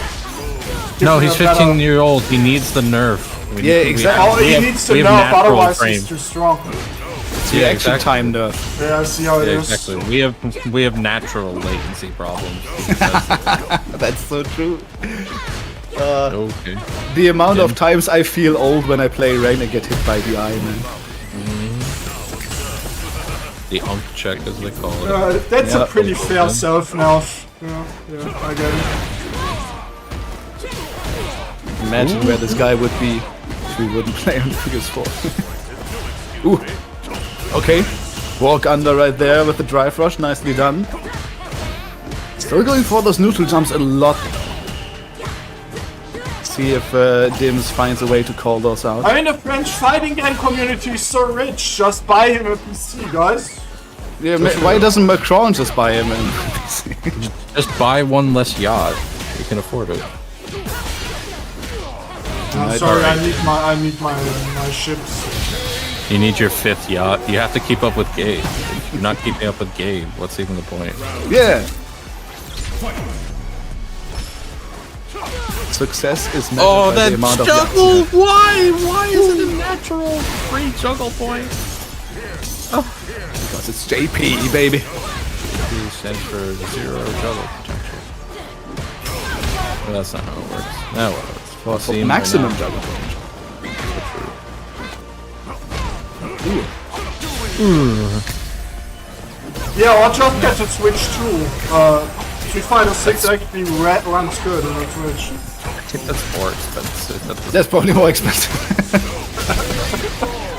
No, he's 15 years old. He needs the nerf. Yeah, exactly. Oh, he needs to we have nerf, natural otherwise frame. he's too strong. The Yeah, action exactly. time nerf. Yeah, I see how it Yeah, is. exactly. We have natural latency problems. That's so true. Okay. The amount of times I feel old when I play Rain and get hit by the eye, man. The unk check, as they call it. That's Yeah. a pretty fair self-nerf. Yeah, I get it. Imagine where this guy would be if we wouldn't play on PS4. Ooh. Okay. Walk under right there with the drive rush. Nicely done. Still going for those neutral jumps a lot. See if Dims finds a way to call those out. I mean, the French fighting game community is so rich. Just buy him a PC, guys. Yeah, why doesn't Macron just buy him a PC? Just buy one less yacht. You can afford it. I'm sorry, I need my ships. You need your 5th yacht. You have to keep up with Gabe. If you're not keeping up with Gabe, what's even the point? Yeah. Success is measured by the amount of yachts you have. Why? Why is it a natural free juggle point? Because it's JP, baby. P stands for 0 juggle potential. Well, that's not how it works. That works. For See, maximum right juggle point. Yeah, or just get a Switch too. Street Fighter 6 actually runs good on a Switch. I think that's more expensive. That's probably more expensive.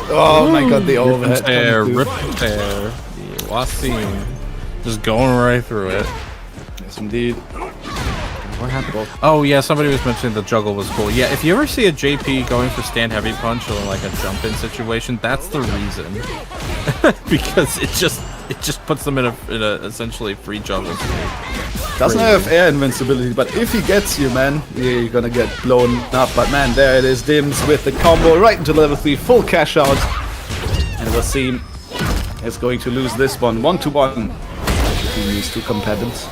Oh my god, the overhead. Tear, coming rip through. and tear. The Wasim. Just going right through it. Yes, indeed. What happened? Oh yeah, somebody was mentioning the juggle was cool. Yeah, if you ever see a JP going for stand heavy punch or like a jump in situation, that's the reason. Because it just puts them in a essentially free juggle state. Doesn't have air invincibility, but if he gets you, man, you're gonna get blown up. But man, there it is, Dims with the combo right into level 3, full cash out. And Wasim is going to lose this one, 1-1. Between these two combatants.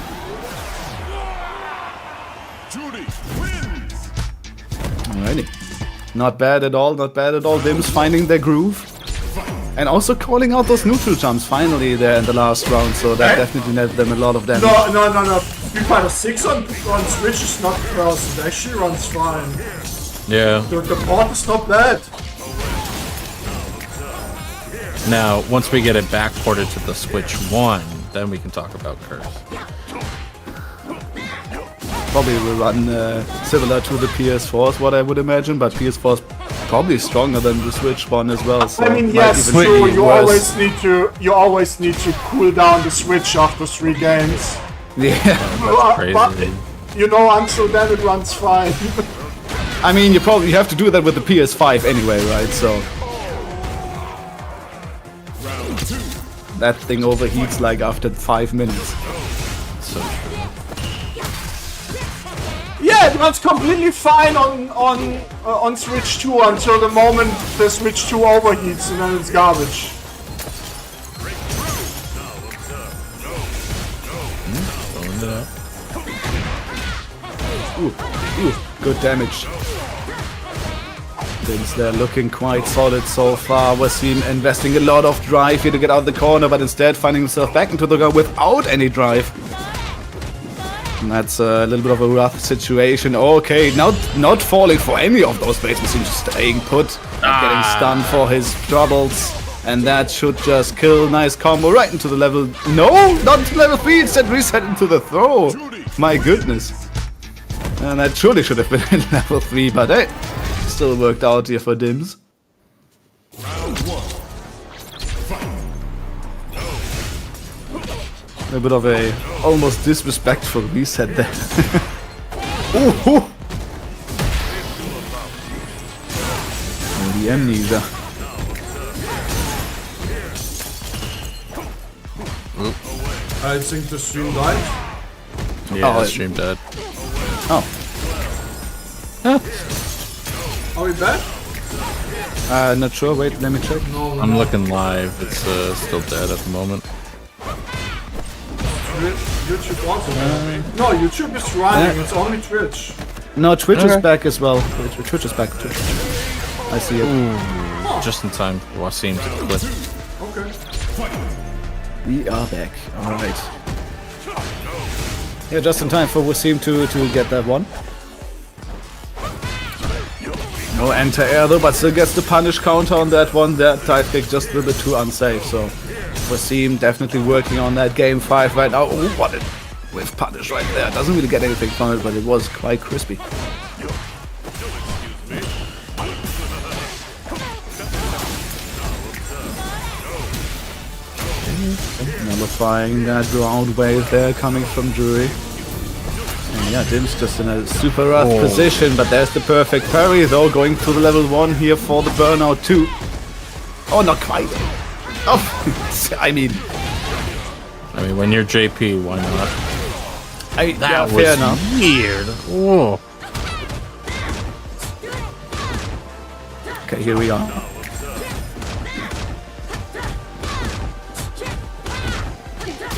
Alrighty. Not bad at all, not bad at all. Dims finding their groove. And also calling out those neutral jumps finally there in the last round, so that definitely netted them a lot of damage. No. Street Fighter 6 on Switch is not fast. It actually runs fine. Yeah. The port is not bad. Now, once we get it back ported to the Switch 1, then we can talk about Curse. Probably will run similar to the PS4 is what I would imagine, but PS4 is probably stronger than the Switch one as well. So I mean, it might yes, even true. be You worse. always need to cool down the Switch after 3 games. Yeah. But you know, until then it runs fine. I mean, you have to do that with the PS5 anyway, right? So that thing overheats like after 5 minutes. So true. Yeah, it runs completely fine on Switch 2 until the moment the Switch 2 overheats and then it's garbage. Owned it up. Ooh, good damage. They're looking quite solid so far. Wasim investing a lot of drive here to get out of the corner, but instead finding himself back into the gun without any drive. And that's a little bit of a rough situation. Okay, not falling for any of those base machines, staying put and getting stunned for his troubles. And that should just kill. Nice combo right into the level. No, not to level 3. Instead reset into the throw. My goodness. And that surely should have been in level 3, but hey, still worked out here for Dims. A bit of a almost disrespectful reset there. Ooh. Oh, the amnesia. I think the stream died. Yeah, stream dead. Oh. Are we back? Not sure. Wait, let me check. No, I'm looking live. It's still dead at the moment. YouTube also. No, YouTube is running. It's only Twitch. No, Twitch is Okay. back as well. Twitch is back. Twitch. I see it. Ooh, just in time for Wasim to clip. Okay. We are back. Alright. Yeah, just in time for Wasim to get that one. No anti-air though, but still gets the punish counter on that one. That dive kick just a little bit too unsafe, so Wasim definitely working on that game 5 right now. Oh, what a whiff punish right there. Doesn't really get anything from it, but it was quite crispy. Nullifying that ground wave there coming from Juri. And yeah, Dim's just in a super rough position, but there's the perfect parry though, going to the level 1 here for the burnout too. Oh, not quite. Oh, I mean, when you're JP, why not? yeah, fair enough. Weird. Whoa. Okay, here we are.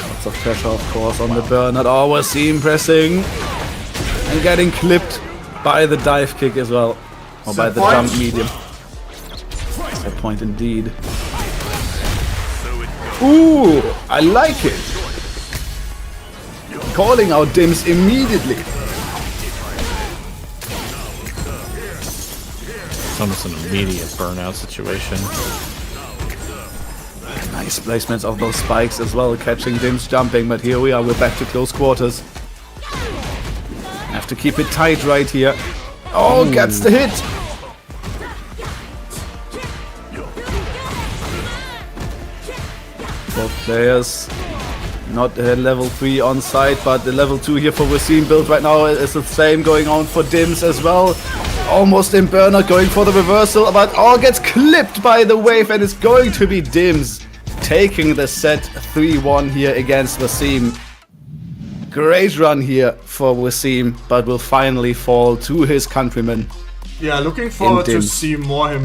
Lots of pressure, of course, on the burnout. Oh, Wasim pressing and getting clipped by the dive kick as well, or by the jump medium. Set point indeed. Ooh, I like it. Calling out Dims immediately. It's almost an immediate burnout situation. Nice placements of those spikes as well, catching Dims jumping, but here we are, we're back to close quarters. Have to keep it tight right here. Oh, gets the hit. Both players not level 3 on site, but the level 2 here for Wasim build right now is the same going on for Dims as well. Almost in burnout, going for the reversal, but all gets clipped by the wave, and it's going to be Dims taking the set 3-1 here against Wasim. Great run here for Wasim, but will finally fall to his countrymen. Yeah, looking forward to Dims. see more of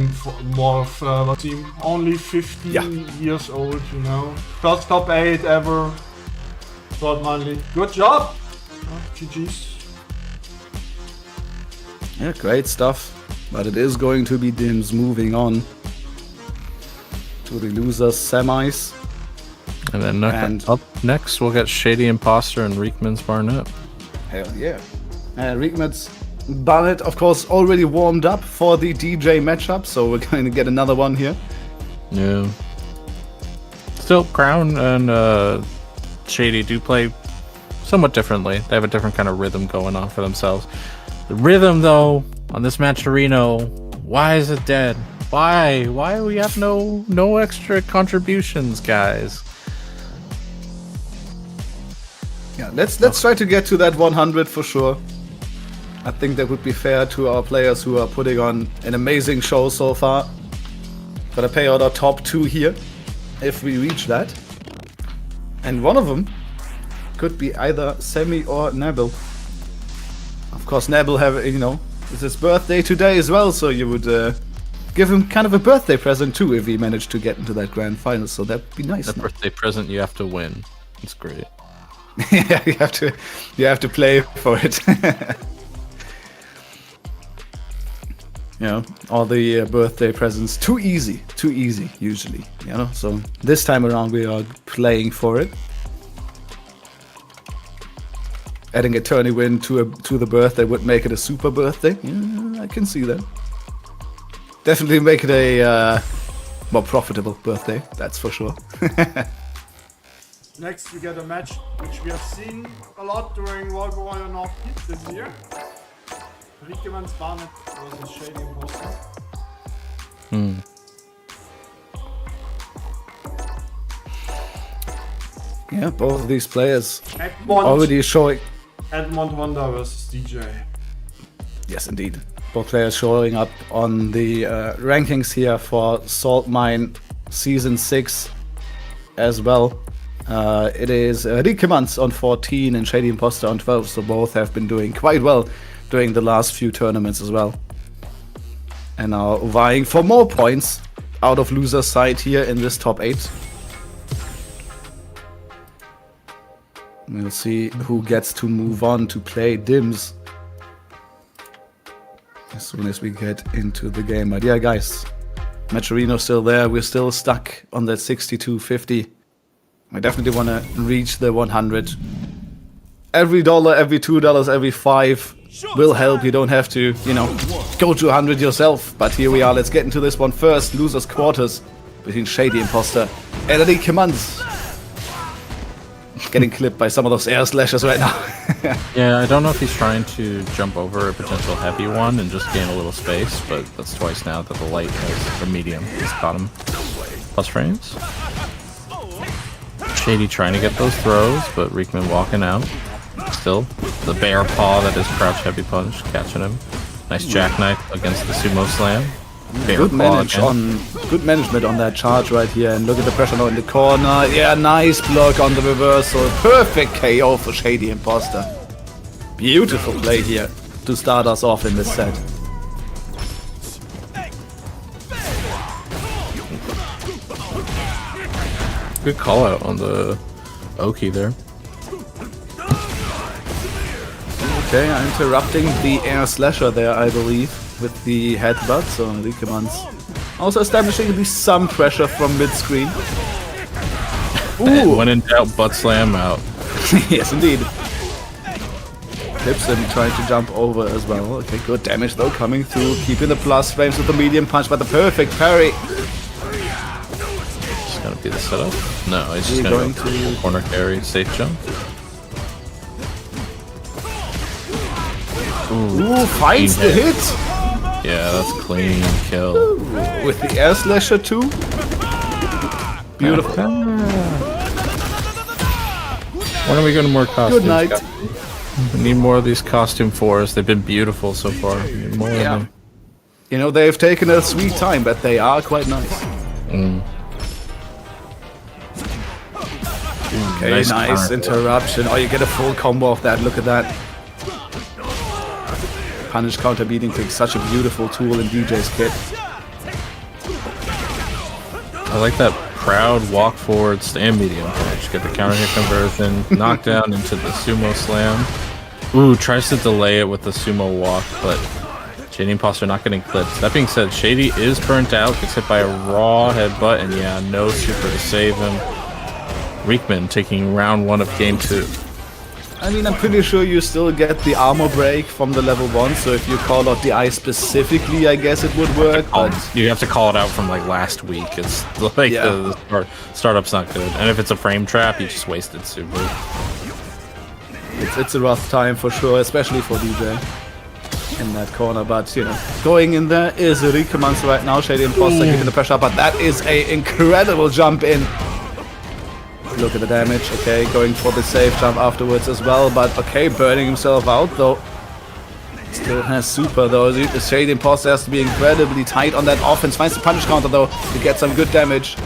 Wasim. Only 15 years old, you know. First top 8 ever. Saltmine League. Good job. GG's. Yeah, great stuff. But it is going to be Dims moving on to the losers semis. And then up next, we'll get Shady Imposter and Reekman's Barnett. Hell yeah. Reekman's Barnett, of course, already warmed up for the Dee Jay matchup, so we're going to get another one here. Yeah. Still, Crown and Shady do play somewhat differently. They have a different kind of rhythm going on for themselves. The rhythm, though, on this match Reno, why is it dead? Why? Why do we have no extra contributions, guys? Yeah, let's try to get to that 100 for sure. I think that would be fair to our players who are putting on an amazing show so far. Gotta pay out our top 2 here, if we reach that. And one of them could be either Semi or Nabil. Of course, Nabil it's his birthday today as well, so you would give him kind of a birthday present too if he managed to get into that grand final. So that'd be nice. That birthday present you have to win. It's great. Yeah, you have to play for it. All the birthday presents too easy usually, so this time around we are playing for it. Adding a tourney win to the birthday would make it a super birthday. Yeah, I can see that. Definitely make it a more profitable birthday, that's for sure. Next, we get a match which we have seen a lot during World War North this year. Rickemans Barnet versus Shady Imposter. Yeah, both of these players Edmond, already showing. Edmond Honda versus Dee Jay. Yes, indeed. Both players showing up on the rankings here for Saltmine Season 6 as well. It is Rickemans on 14 and Shady Imposter on 12, so both have been doing quite well during the last few tournaments as well. And are vying for more points out of loser's side here in this top 8. We'll see who gets to move on to play Dims as soon as we get into the game. But yeah, guys, Matcherino's still there. We're still stuck on that 62.50. I definitely want to reach the 100. Every dollar, every $2, every $5 will help. You don't have to, you know, go to 100 yourself. But here we are. Let's get into this one first. Losers quarters between Shady Imposter and Rickemans. Getting clipped by some of those air slashes right now. Yeah, I don't know if he's trying to jump over a potential heavy one and just gain a little space, but that's twice now that the light has, or medium, has caught him. Plus frames. Shady trying to get those throws, but Rickman walking out. Still, the bear paw that is crouch heavy punch, catching him. Nice jackknife against the sumo slam. Good management on that charge right here, and look at the pressure now in the corner. Yeah, nice block on the reversal. Perfect KO for Shady Imposter. Beautiful play here to start us off in this set. Good call out on the Oki there. Okay, interrupting the air slasher there, I believe, with the headbutt. So Rickemans also establishing at least some pressure from mid-screen. Ooh! When in doubt, butt slam out. Yes, indeed. Clips him trying to jump over as well. Okay, good damage though coming through. Keeping the plus frames with the medium punch, but the perfect parry. It's gonna be the setup. No, it's just going to corner carry, safe jump. Ooh, finds the hit! Yeah, that's clean kill. With the air slasher too. Beautiful. When are we going to more costumes? Good night. Guys? We need more of these costume 4s. They've been beautiful so far. We need more of them. You know, they've taken a sweet time, but they are quite nice. Okay, nice interruption. Oh, you get a full combo of that. Look at that. Punish counter beating kick, such a beautiful tool in Dee Jay's kit. I like that proud walk forward stand medium punch. Get the counter hit conversion, knockdown into the sumo slam. Ooh, tries to delay it with the sumo walk, but Shady Imposter not getting clipped. That being said, Shady is burnt out, gets hit by a raw headbutt, and yeah, no super to save him. Rickman taking round 1 of game 2. I mean, I'm pretty sure you still get the armor break from the level 1, so if you call out the eye specifically, I guess it would work. But you have to call it out from like last week. It's like the startup's not good. And if it's a frame trap, you just wasted super. It's a rough time for sure, especially for Dee Jay in that corner. But, you know, going in there is Rickemans right now. Shady Imposter keeping the pressure up, but that is an incredible jump in. Look at the damage, okay, going for the safe jump afterwards as well, but okay, burning himself out though. Still has super though. The Shady Imposter has to be incredibly tight on that offense. Finds the punish counter though to get some good damage.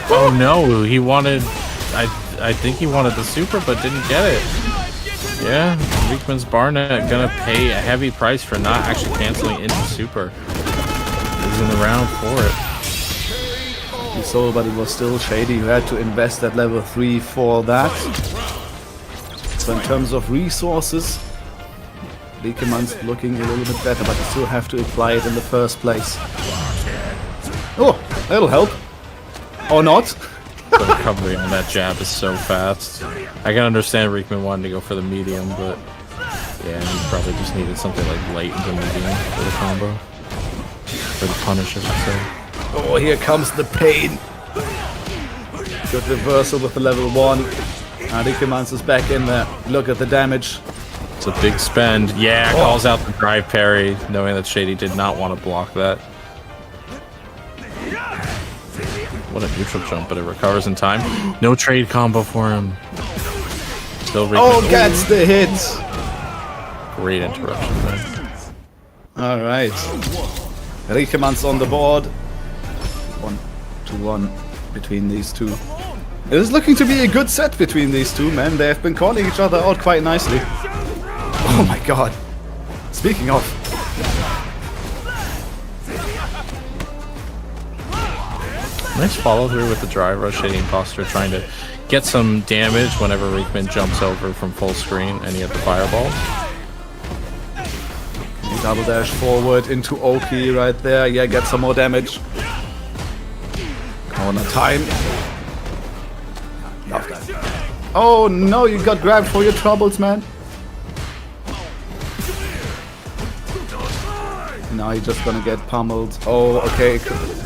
Oh no, he wanted, I think he wanted the super but didn't get it. Yeah, Rickman's Barnet gonna pay a heavy price for not actually canceling into super. Losing the round for it. You saw, but it was still Shady who had to invest at level 3 for that. So in terms of resources, Rickemans looking a little bit better, but you still have to apply it in the first place. Oh, that'll help. Or not. The recovery on that jab is so fast. I can understand Rickman wanting to go for the medium, but yeah, he probably just needed something like light into medium for the combo. For the punish, I should say. Oh, here comes the pain. Good reversal with the level 1. Rickemans is back in there. Look at the damage. It's a big spend. Yeah, calls out the drive parry, knowing that Shady did not want to block that. What a neutral jump, but it recovers in time. No trade combo for him. Still gets the hits. Great interruption there. All right. Riekeman's on the board. 1-1 between these two. It is looking to be a good set between these two, man. They have been calling each other out quite nicely. Oh my god. Speaking of. Nice follow through with the drive rush. Shady Imposter trying to get some damage whenever Riekman jumps over from full screen and he had the fireball. Double dash forward into Oki right there. Yeah, get some more damage. Corner time. Love that. Oh no, you got grabbed for your troubles, man. Now he's just gonna get pummeled. Oh, okay.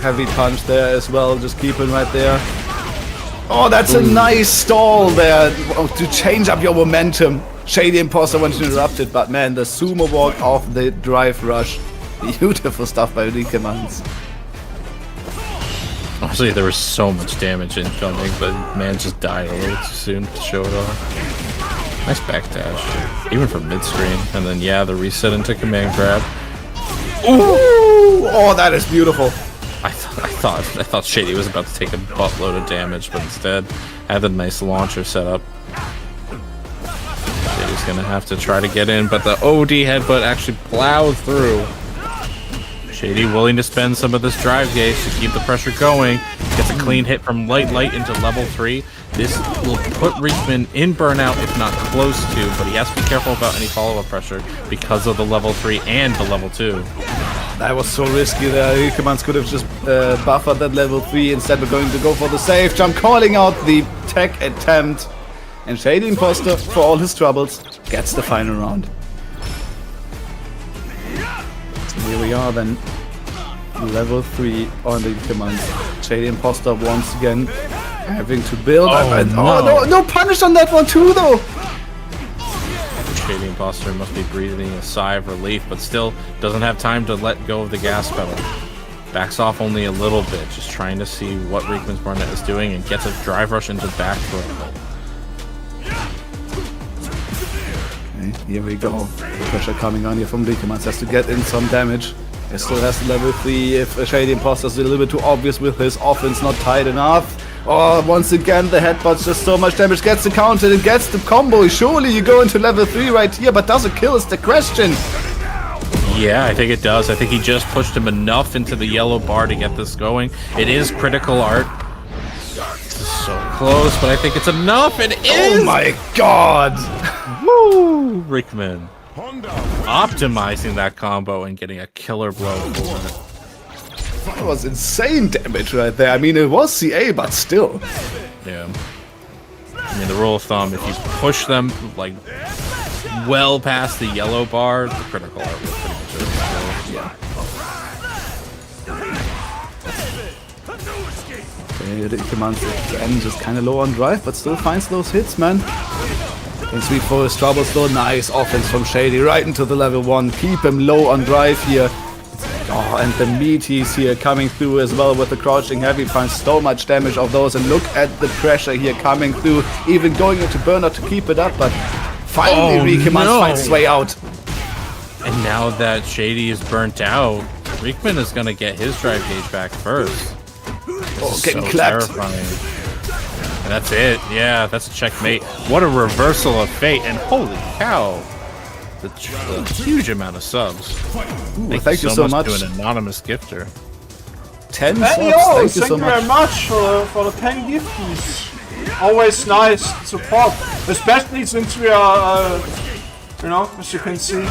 Heavy punch there as well. Just keep him right there. Oh, that's a nice stall there to change up your momentum. Shady Imposter wants to interrupt it, but man, the sumo walk off the drive rush. Beautiful stuff by Riekemans. Honestly, there was so much damage incoming, but man just died a little too soon to show it off. Nice backdash, even from mid-screen. And then, yeah, the reset into command grab. Ooh! Oh, that is beautiful. I thought Shady was about to take a buttload of damage, but instead had the nice launcher set up. Shady's gonna have to try to get in, but the OD headbutt actually plowed through. Shady willing to spend some of this drive gauge to keep the pressure going. Gets a clean hit from light into level 3. This will put Riekman in burnout, if not close to, but he has to be careful about any follow-up pressure because of the level 3 and the level 2. That was so risky there. Riekemans could have just buffered that level 3. Instead, we're going to go for the safe jump, calling out the tech attempt. And Shady Imposter, for all his troubles, gets the final round. So here we are then. Level 3 on the command. Shady Imposter once again having to build up. And, no punish on that one too, though. Shady Imposter must be breathing a sigh of relief, but still doesn't have time to let go of the gas pedal. Backs off only a little bit, just trying to see what Riekman's Barnett is doing, and gets a drive rush into back throw. Okay, here we go. Pressure coming on here from Riekemans. Has to get in some damage. He still has level 3 if Shady Imposter is a little bit too obvious with his offense not tight enough. Oh, once again the headbutt's just so much damage. Gets the counter and gets the combo. Surely you go into level 3 right here, but does it kill is the question. Yeah, I think it does. I think he just pushed him enough into the yellow bar to get this going. It is critical art. This is so close, but I think it's enough. It is! Oh my god! Woo! Riekman. Optimizing that combo and getting a killer blow for it. That was insane damage right there. I mean, it was CA, but still. Yeah. I mean, the rule of thumb, if you push them, like, well past the yellow bar, the critical art will pretty much it. Yeah. Okay, Riekemans again just kind of low on drive, but still finds those hits, man. And sweet for his troubles though. Nice offense from Shady right into the level 1. Keep him low on drive here. Oh, and the meaties here coming through as well with the crouching heavy punch. So much damage of those, and look at the pressure here coming through. Even going into burnout to keep it up, but finally Riekemans finds his way out. And now that Shady is burnt out, Riekman is going to get his drive gauge back first. Oh, getting clapped. Terrifying. And that's it. Yeah, that's a checkmate. What a reversal of fate. And holy cow, the huge amount of subs. Thank you so much to an anonymous gifter. 10 Hey, subs. yo, Thank you so very much for the 10 gifties. Always nice support, especially since we are, you know, as you can see,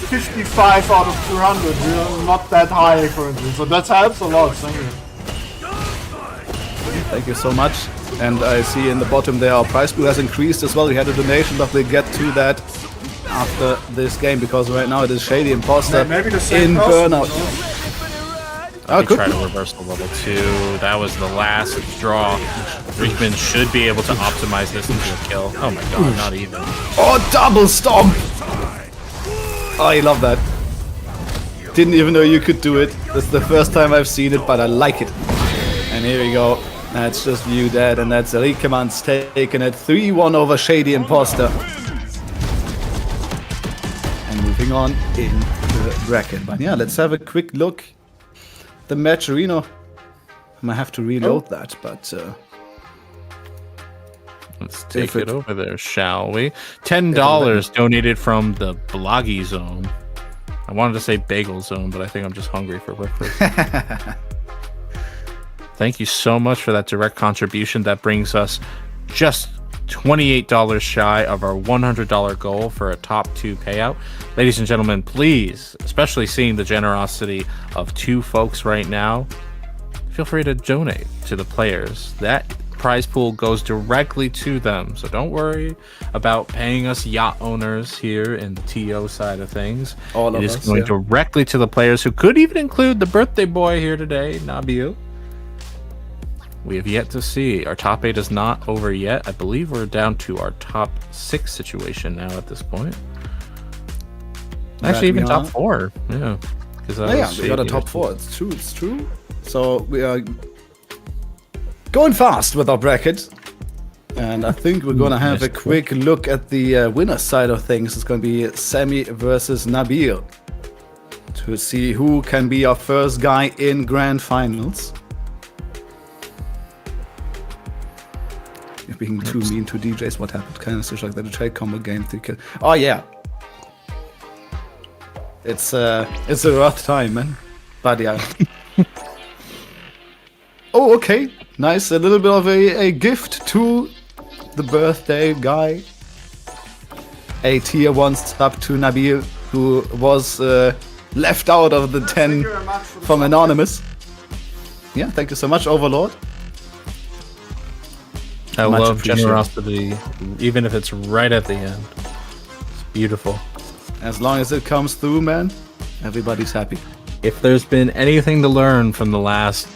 55 out of 200. We are not that high currently, so that helps a lot. Thank you. Thank you so much. And I see in the bottom there our prize pool has increased as well. We had a donation, but we'll get to that after this game, because right now it is Shady Imposter maybe the same in person, burnout. Oh, try to reverse the level 2. That was the last straw. Rickman should be able to optimize this into a kill. Oh my god, not even. Oh, double stomp! Oh, I love that. Didn't even know you could do it. That's the first time I've seen it, but I like it. And here we go. That's just View Dead, and that's Rikkeman's taking it 3-1 over Shady Imposter. And moving on in the bracket. But yeah, let's have a quick look. The match arena. I might have to reload that, but let's take it over there, shall we? $10 donated from the Bloggy Zone. I wanted to say Bagel Zone, but I think I'm just hungry for breakfast. Thank you so much for that direct contribution. That brings us just $28 shy of our $100 goal for a top 2 payout. Ladies and gentlemen, please, especially seeing the generosity of 2 folks right now, feel free to donate to the players. That prize pool goes directly to them, so don't worry about paying us yacht owners here in the TO side of things. It is going directly to the players, who could even include the birthday boy here today, Nabil. We have yet to see. Our top 8 is not over yet. I believe we're down to our top 6 situation now at this point. Actually, even top 4. Yeah. Yeah, we got a top 4. It's true. It's true. So we are going fast with our bracket. And I think we're going to have a quick look at the winner side of things. It's going to be Sammy versus Nabil. To see who can be our first guy in grand finals. You're being too mean to DJs. What happened? Kind of such like the trade combo game. Oh yeah. It's a rough time, man. But yeah. Oh, okay. Nice. A little bit of a gift to the birthday guy. A tier 1 sub to Nabil, who was left out of the 10 from Anonymous. Yeah, thank you so much, Overlord. I love generosity, even if it's right at the end. It's beautiful. As long as it comes through, man, everybody's happy. If there's been anything to learn from the last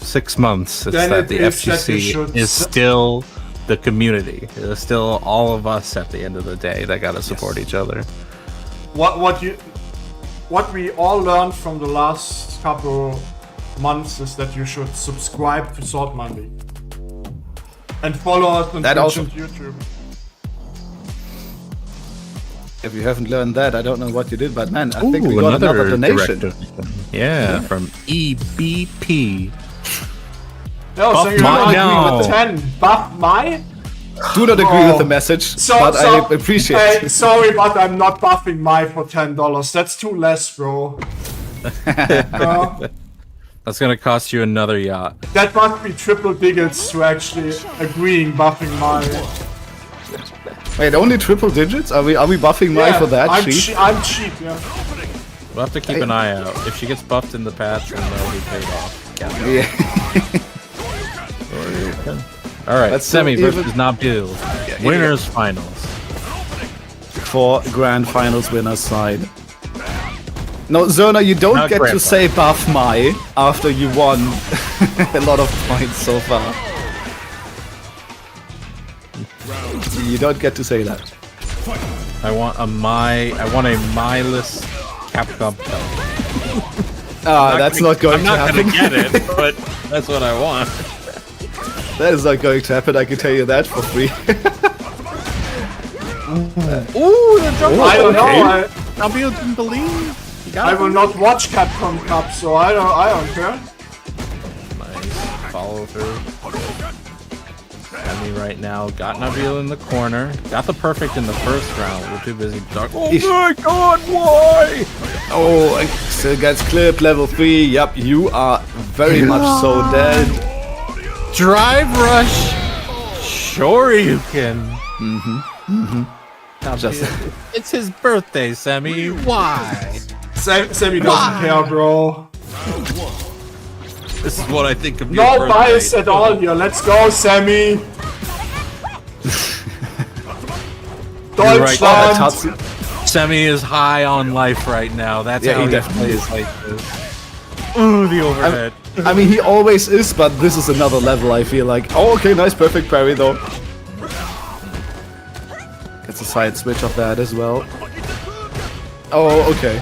6 months, it's that the FGC is still the community. It's still all of us at the end of the day that gotta support each other. What we all learned from the last couple months is that you should subscribe to Saltmine League. And follow us on Twitch and YouTube. If you haven't learned that, I don't know what you did, but man, I think we got another donation. Yeah, from EBP. No, so you don't agree with 10. Buff my? Do not agree with the message, but I appreciate it. Sorry, but I'm not buffing my for $10. That's too less, bro. That's gonna cost you another yacht. That must be triple digits to actually agreeing buffing my. Wait, only triple digits? Are we buffing my for that? I'm cheap, yeah. We'll have to keep an eye out. If she gets buffed in the patch, then that'll be paid off. Yeah. Alright, Semi versus Nabil. Winners finals. For grand finals winners side. No, Zona, you don't get to say buff my after you won a lot of points so far. You don't get to say that. I want a my-less Capcom belt. That's not going to happen. I'm not gonna get it, but that's what I want. That is not going to happen, I can tell you that for free. Ooh, the jump! I don't know. Nabil didn't believe. I will not watch Capcom Cup, so I don't care. Nice follow through. Semi right now got Nabil in the corner. Got the perfect in the first round. We're too busy talking. Oh my god, why? Oh, I still gets clip level 3. Yep, you are very much so dead. Drive rush. Sure you can. It's his birthday, Semi. Why? Sammy doesn't care, bro. This is what I think of you. No bias at all here. Let's go, Sammy. Deutschland. Semi is high on life right now. That's how he definitely is like this. Ooh, the overhead. I mean, he always is, but this is another level, I feel like. Oh, okay, nice, perfect parry, though. Gets a side switch of that as well. Oh, okay.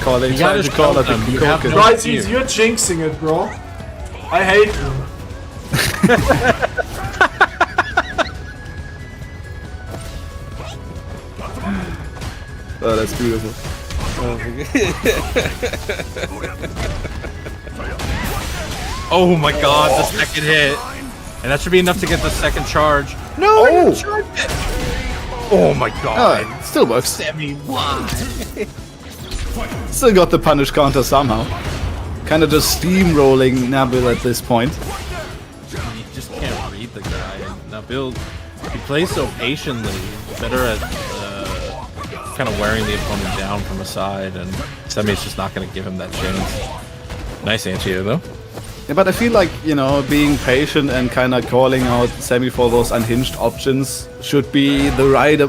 Calling, trying to call it the Koken. Bryce, you're jinxing it, bro. I hate you. Oh, that's beautiful. Oh my god, the second hit. And that should be enough to get the second charge. No! Oh! Oh my god. Oh, still works. Sammy, why? Still got the punish counter somehow. Kinda just steamrolling Nabil at this point. You just can't read the guy. And Nabil, he plays so patiently. Better at kind of wearing the opponent down from the side, and Semi's just not going to give him that chance. Nice anti-air though. Yeah, but I feel like, you know, being patient and kind of calling out Semi for those unhinged options should be the right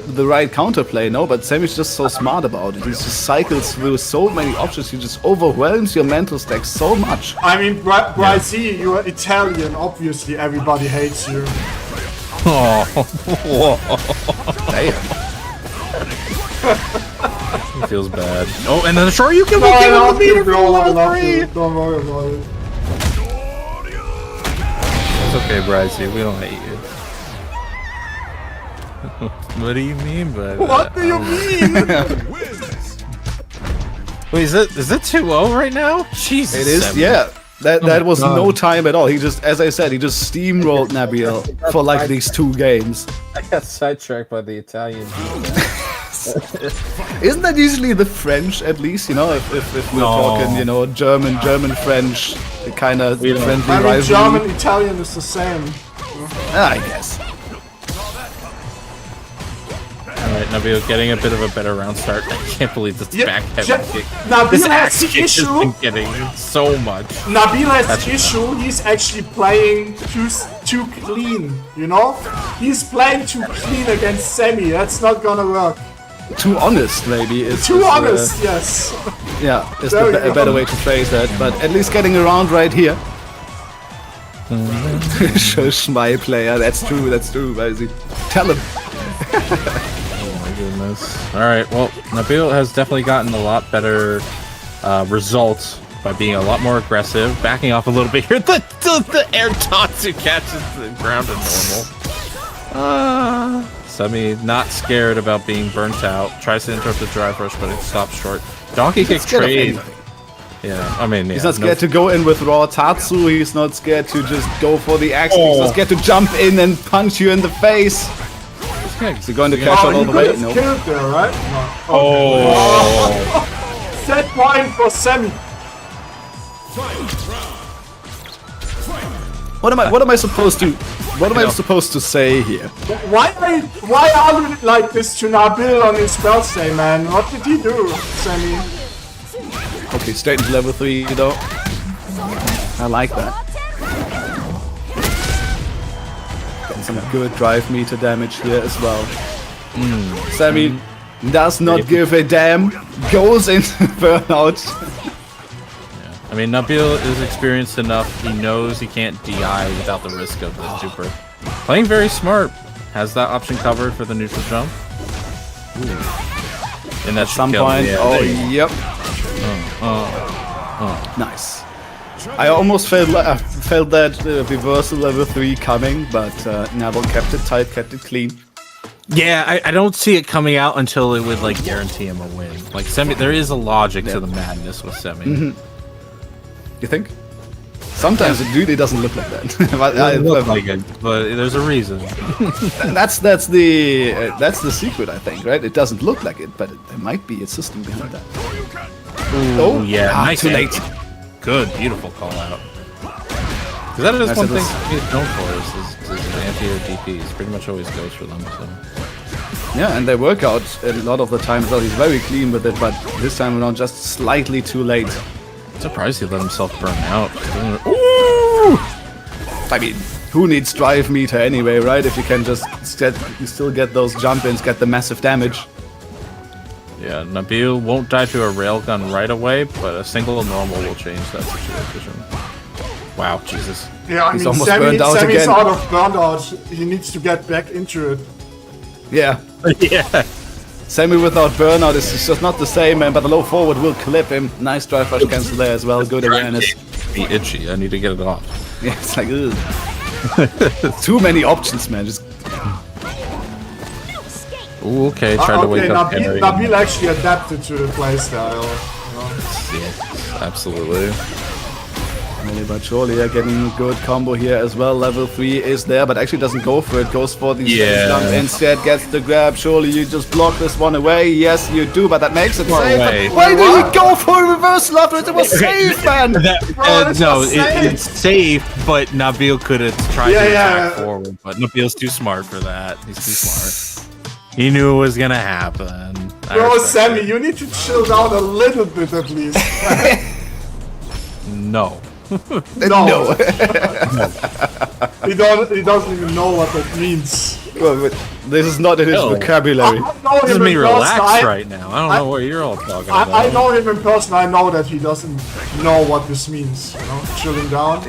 counterplay, no? But Semi's just so smart about it. He just cycles through so many options. He just overwhelms your mental stack so much. I mean, Bryce, you're Italian. Obviously, everybody hates you. Oh, Damn. he feels bad. Oh, and then sure you can I get love him you, meter bro. from I level love 3. you. Don't worry about it. It's okay, Brycey. We don't hate you. What do you mean by that? What do you mean? Wait, is it 2-0 right now? Jesus. It is, Semi. yeah. That was God. no time at all. He just, as I said, he just steamrolled Nabil for like these 2 games. I got sidetracked by the Italian. Isn't that usually the French, at least? You know, if we're talking, you know, German, French, kind of friendly I mean, rivalry. German, Italian is the same. I guess. Alright, Nabil getting a bit of a better round start. I can't believe this back heavy kick. Nabil This has axe the kick has issue. been getting so much. Nabil has the issue. He's actually playing too clean. You know, he's playing too clean against Semi. That's not gonna work. Too honest, maybe. Too honest, yes. Yeah, is There we a go. better way to phrase that. But at least getting around right here. My player, that's true, Baisi. Tell him. Oh my goodness. Alright, well, Nabil has definitely gotten a lot better results by being a lot more aggressive, backing off a little bit here. The air Tatsu catches the ground to normal. Semi not scared about being burnt out. Tries to interrupt the drive rush, but it stops short. Donkey kick trade. Yeah, I mean, yeah, He's not scared to go in with raw Tatsu. He's not scared to just go for the axe. He's not scared to jump in and punch you in the face. Is he going to cash out all the way? No. No. Killed there, right? No. Oh. Set point for Semi. What am I supposed to? What am I supposed to say here? Why are you like this to Nabil on his birthday, man? What did he do, Semi? Okay, straight into level 3 though. I like that. Getting some good drive meter damage here as well. Sammy does not give a damn. Goes into burnout. I mean, Nabil is experienced enough. He knows he can't DI without the risk of the super. Playing very smart. Has that option covered for the neutral jump. And At some point. Yeah, Oh, yep. Nice. I almost felt that reversal level 3 coming, but Nabil kept it tight, kept it clean. Yeah, I don't see it coming out until it would like guarantee him a win. Like Semi, there is a logic to the madness with Semi. You think? Sometimes it really doesn't look like that. It doesn't look like it, but there's a reason. That's the secret, I think, right? It doesn't look like it, but there might be a system behind that. Oh yeah, nice. Too late. Good, beautiful call out. Because that is one thing he's known for is anti-air DPs. Pretty much always goes for them. So. Yeah, and they work out a lot of the time as well. He's very clean with it, but this time around just slightly too late. Surprised he let himself burn out. Ooh! I mean, who needs drive meter anyway, right? If you can just still get those jump ins, get the massive damage. Yeah, Nabil won't die to a railgun right away, but a single normal will change that situation. Wow, Jesus. Yeah, I He's mean, almost burned out Sammy's again. out of burnout. He needs to get back into it. Yeah. Yeah. Sammy without burnout is just not the same, man, but the low forward will clip him. Nice drive rush cancel there as well. Good awareness. Be itchy. I need to get it off. Yeah, it's like, ugh. Too many options, man. Just Ooh, okay, tried to wake up Henry. Nabil actually adapted to the playstyle. You know? Yeah, absolutely. Slowly but surely, getting a good combo here as well. Level 3 is there, but actually doesn't go for it. Goes for the jump instead, gets the grab. Surely you just block this one away. Yes, you do, but that makes it safe. Why did he go for a reversal after it? It was safe, man! No, it's safe, but Nabil could have tried to attack forward, but Nabil's too smart for that. He's too smart. He knew it was gonna happen. Bro, Sammy, you need to chill down a little bit at least. No. No. He doesn't even know what that means. Well, this is not in his vocabulary. This is me relaxed right now. I don't know what you're all talking about. I know him in person. I know that he doesn't know what this means. You know, chilling down.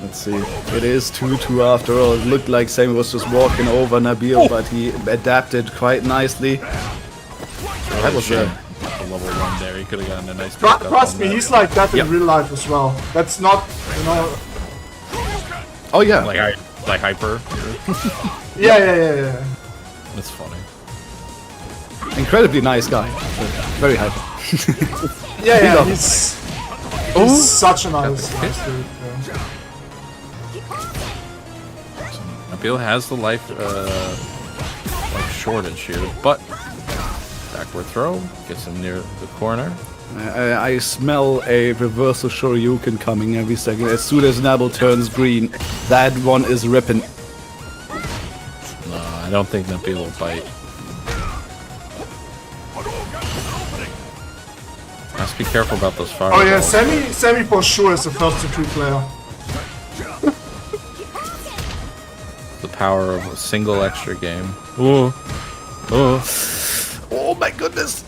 Let's see. It is 2-2 after all. It looked like Sammy was just walking over Nabil, but he adapted quite nicely. That was a level 1 there. He could have gotten a nice. Trust me, he's like that in real life as well. That's not, you know. Oh yeah. Like hyper. Yeah. That's funny. Incredibly nice guy. Very hyper. yeah. He's such a nice dude. Yeah. Nabil has the life shortage here, but backward throw gets him near the corner. I smell a reversal Shoryuken coming every second. As soon as Nabil turns green, that one is ripping. No, I don't think Nabil will bite. Let's be careful about those fireballs. Oh yeah, Sammy for sure is the first to 2 player. The power of a single extra game. Ooh. Oh my goodness.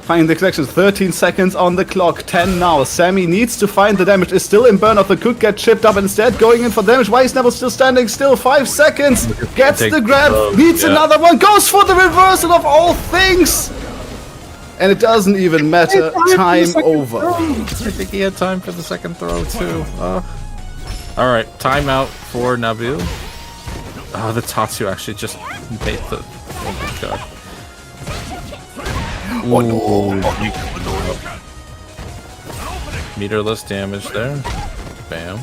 Finding the collection, 13 seconds on the clock, 10 now. Sammy needs to find the damage, is still in burnout, but could get chipped up instead, going in for damage. Why is Neville still standing still? 5 seconds, gets the grab, needs another one, goes for the reversal of all things! And it doesn't even matter, time over. I think he had time for the second throw too. Alright, timeout for Nabil. Oh, the Tatsu actually just made the... Oh my god. Oh no. Meterless damage there. Bam.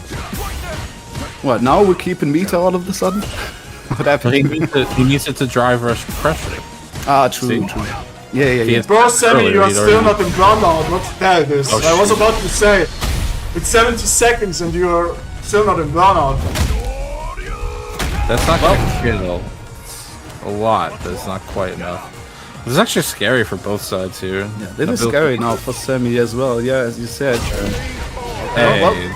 What, now we're keeping meter all of a sudden? What happened? He needs it to drive rush pressure. Ah, true. Yeah. Bro, Sammy, you are still not in burnout. What? There it is. I was about to say, it's 70 seconds and you are still not in burnout. That's not gonna kill a lot. That's not quite enough. This is actually scary for both sides here. Yeah, it is scary now for Sammy as well. Yeah, as you said. Hey.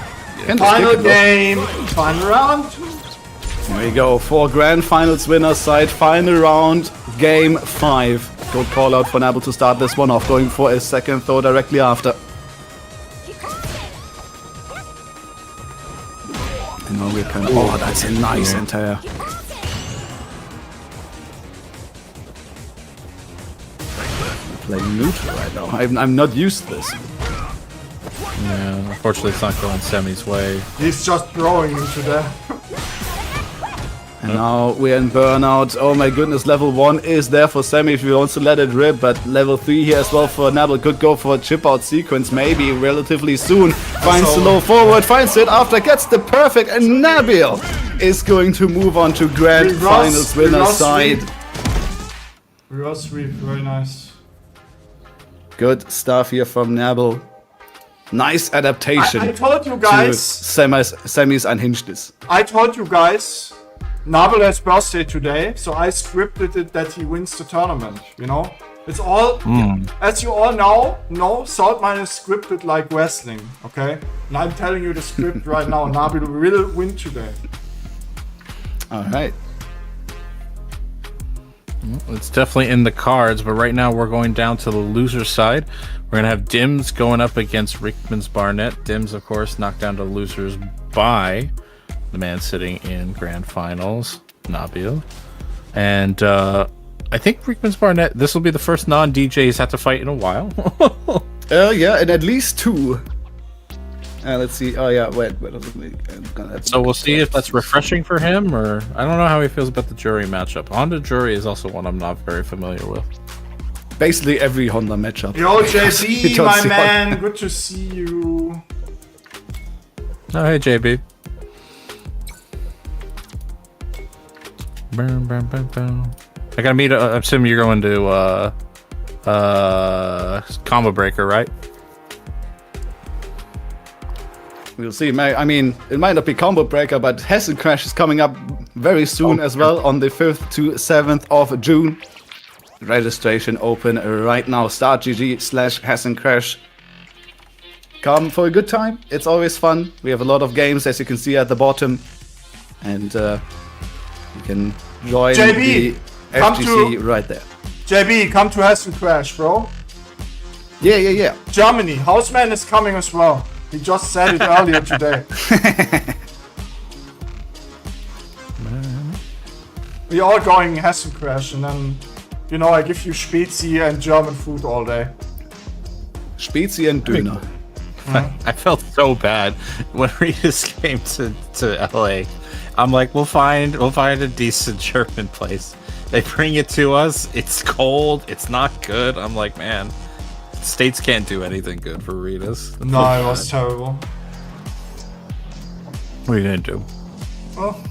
Final game, final round. There you go. 4 grand finals winner side. Final round, game 5. Good call out for Nabil to start this one off. Going for a second throw directly after. And now we're kind of. Oh, that's a nice entire. Playing neutral right now. I'm not used to this. Yeah, unfortunately it's not going Semi's way. He's just throwing into there. And now we're in burnout. Oh my goodness, level 1 is there for Semi if he wants to let it rip, but level 3 here as well for Nabil. Could go for a chip out sequence maybe relatively soon. Finds the low forward, finds it after, gets the perfect, and Nabil is going to move on to grand finals winner side. Reverse sweep, very nice. Good stuff here from Nabil. Nice adaptation. I told you guys. Semi's unhingedness. I told you guys. Nabil has birthday today, so I scripted it that he wins the tournament. You know, it's all as you all know. Saltmine is scripted like wrestling. Okay, and I'm telling you the script right now. Nabil will win today. All right. It's definitely in the cards, but right now we're going down to the loser side. We're gonna have Dims going up against Rickman's Barnett. Dims, of course, knocked down to losers by the man sitting in grand finals, Nabil. And I think Rickman's Barnett, this will be the first non-DJ he's had to fight in a while. Yeah, and at least 2. Let's see. Oh yeah, wait. So we'll see if that's refreshing for him, or I don't know how he feels about the Juri matchup. Honda Juri is also one I'm not very familiar with. Basically every Honda matchup. Yo, JC, my man, good to see you. Oh, hey, JB. Boom, boom, boom, boom. I gotta meet. I'm assuming you're going to Combo Breaker, right? We'll see. I mean, it might not be Combo Breaker, but Hessen Crash is coming up very soon as well, on the 5th to 7th of June. Registration open right now. StartGG/Hessen Crash. Come for a good time. It's always fun. We have a lot of games, as you can see at the bottom. And you can join JB, the FGC right there. JB, come to Hessen Crash, bro. Yeah. Germany, Houseman is coming as well. He just said it earlier today. We're all going Hessen Crash, and then, you know, I give you Spezi and German food all day. Spezi and Döner. I felt so bad when Regis came to LA. I'm like, we'll find a decent German place. They bring it to us. It's cold. It's not good. I'm like, man, States can't do anything good for Regis. No, it was terrible. What are you gonna do? Well,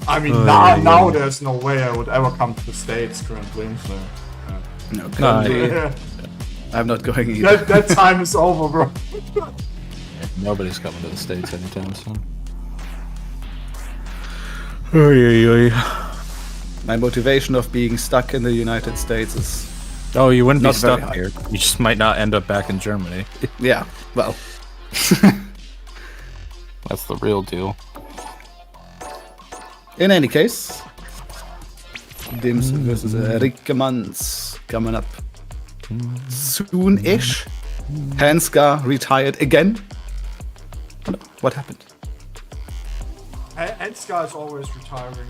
I mean, now there's no way I would ever come to the States currently. So, No, currently, I'm not going either. that time is over, bro. Nobody's coming to the States anytime soon. Oy. My motivation of being stuck in the United States is... Oh, you wouldn't be Not very stuck high. here. You just might not end up back in Germany. Yeah, well... That's the real deal. In any case... Dims versus Rickemans coming up soon-ish. Hanska retired again. What happened? Edska is always retiring.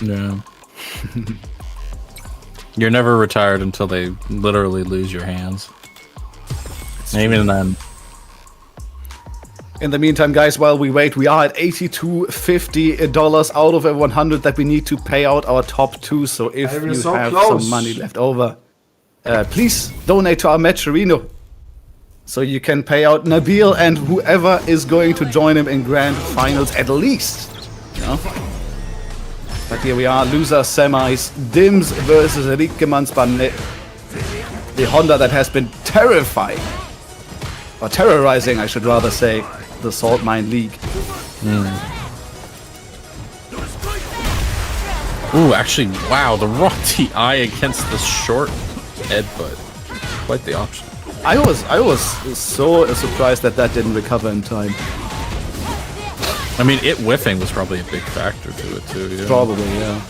Yeah. You're never retired until they literally lose your hands. Even then. In the meantime, guys, while we wait, we are at $82.50 out of a 100 that we need to pay out our top 2. So if Hey, we're you so have close. some money left over, please donate to our Matcherino. So you can pay out Nabil and whoever is going to join him in grand finals at least. You know? But here we are, loser semis, Dims versus Rickemans Barnett. The Honda that has been terrifying, or terrorizing, I should rather say, the Saltmine League. Ooh, actually, wow, the raw TI against the short headbutt. Quite the option. I was so surprised that didn't recover in time. I mean, it whiffing was probably a big factor to it too. Yeah. Probably, yeah.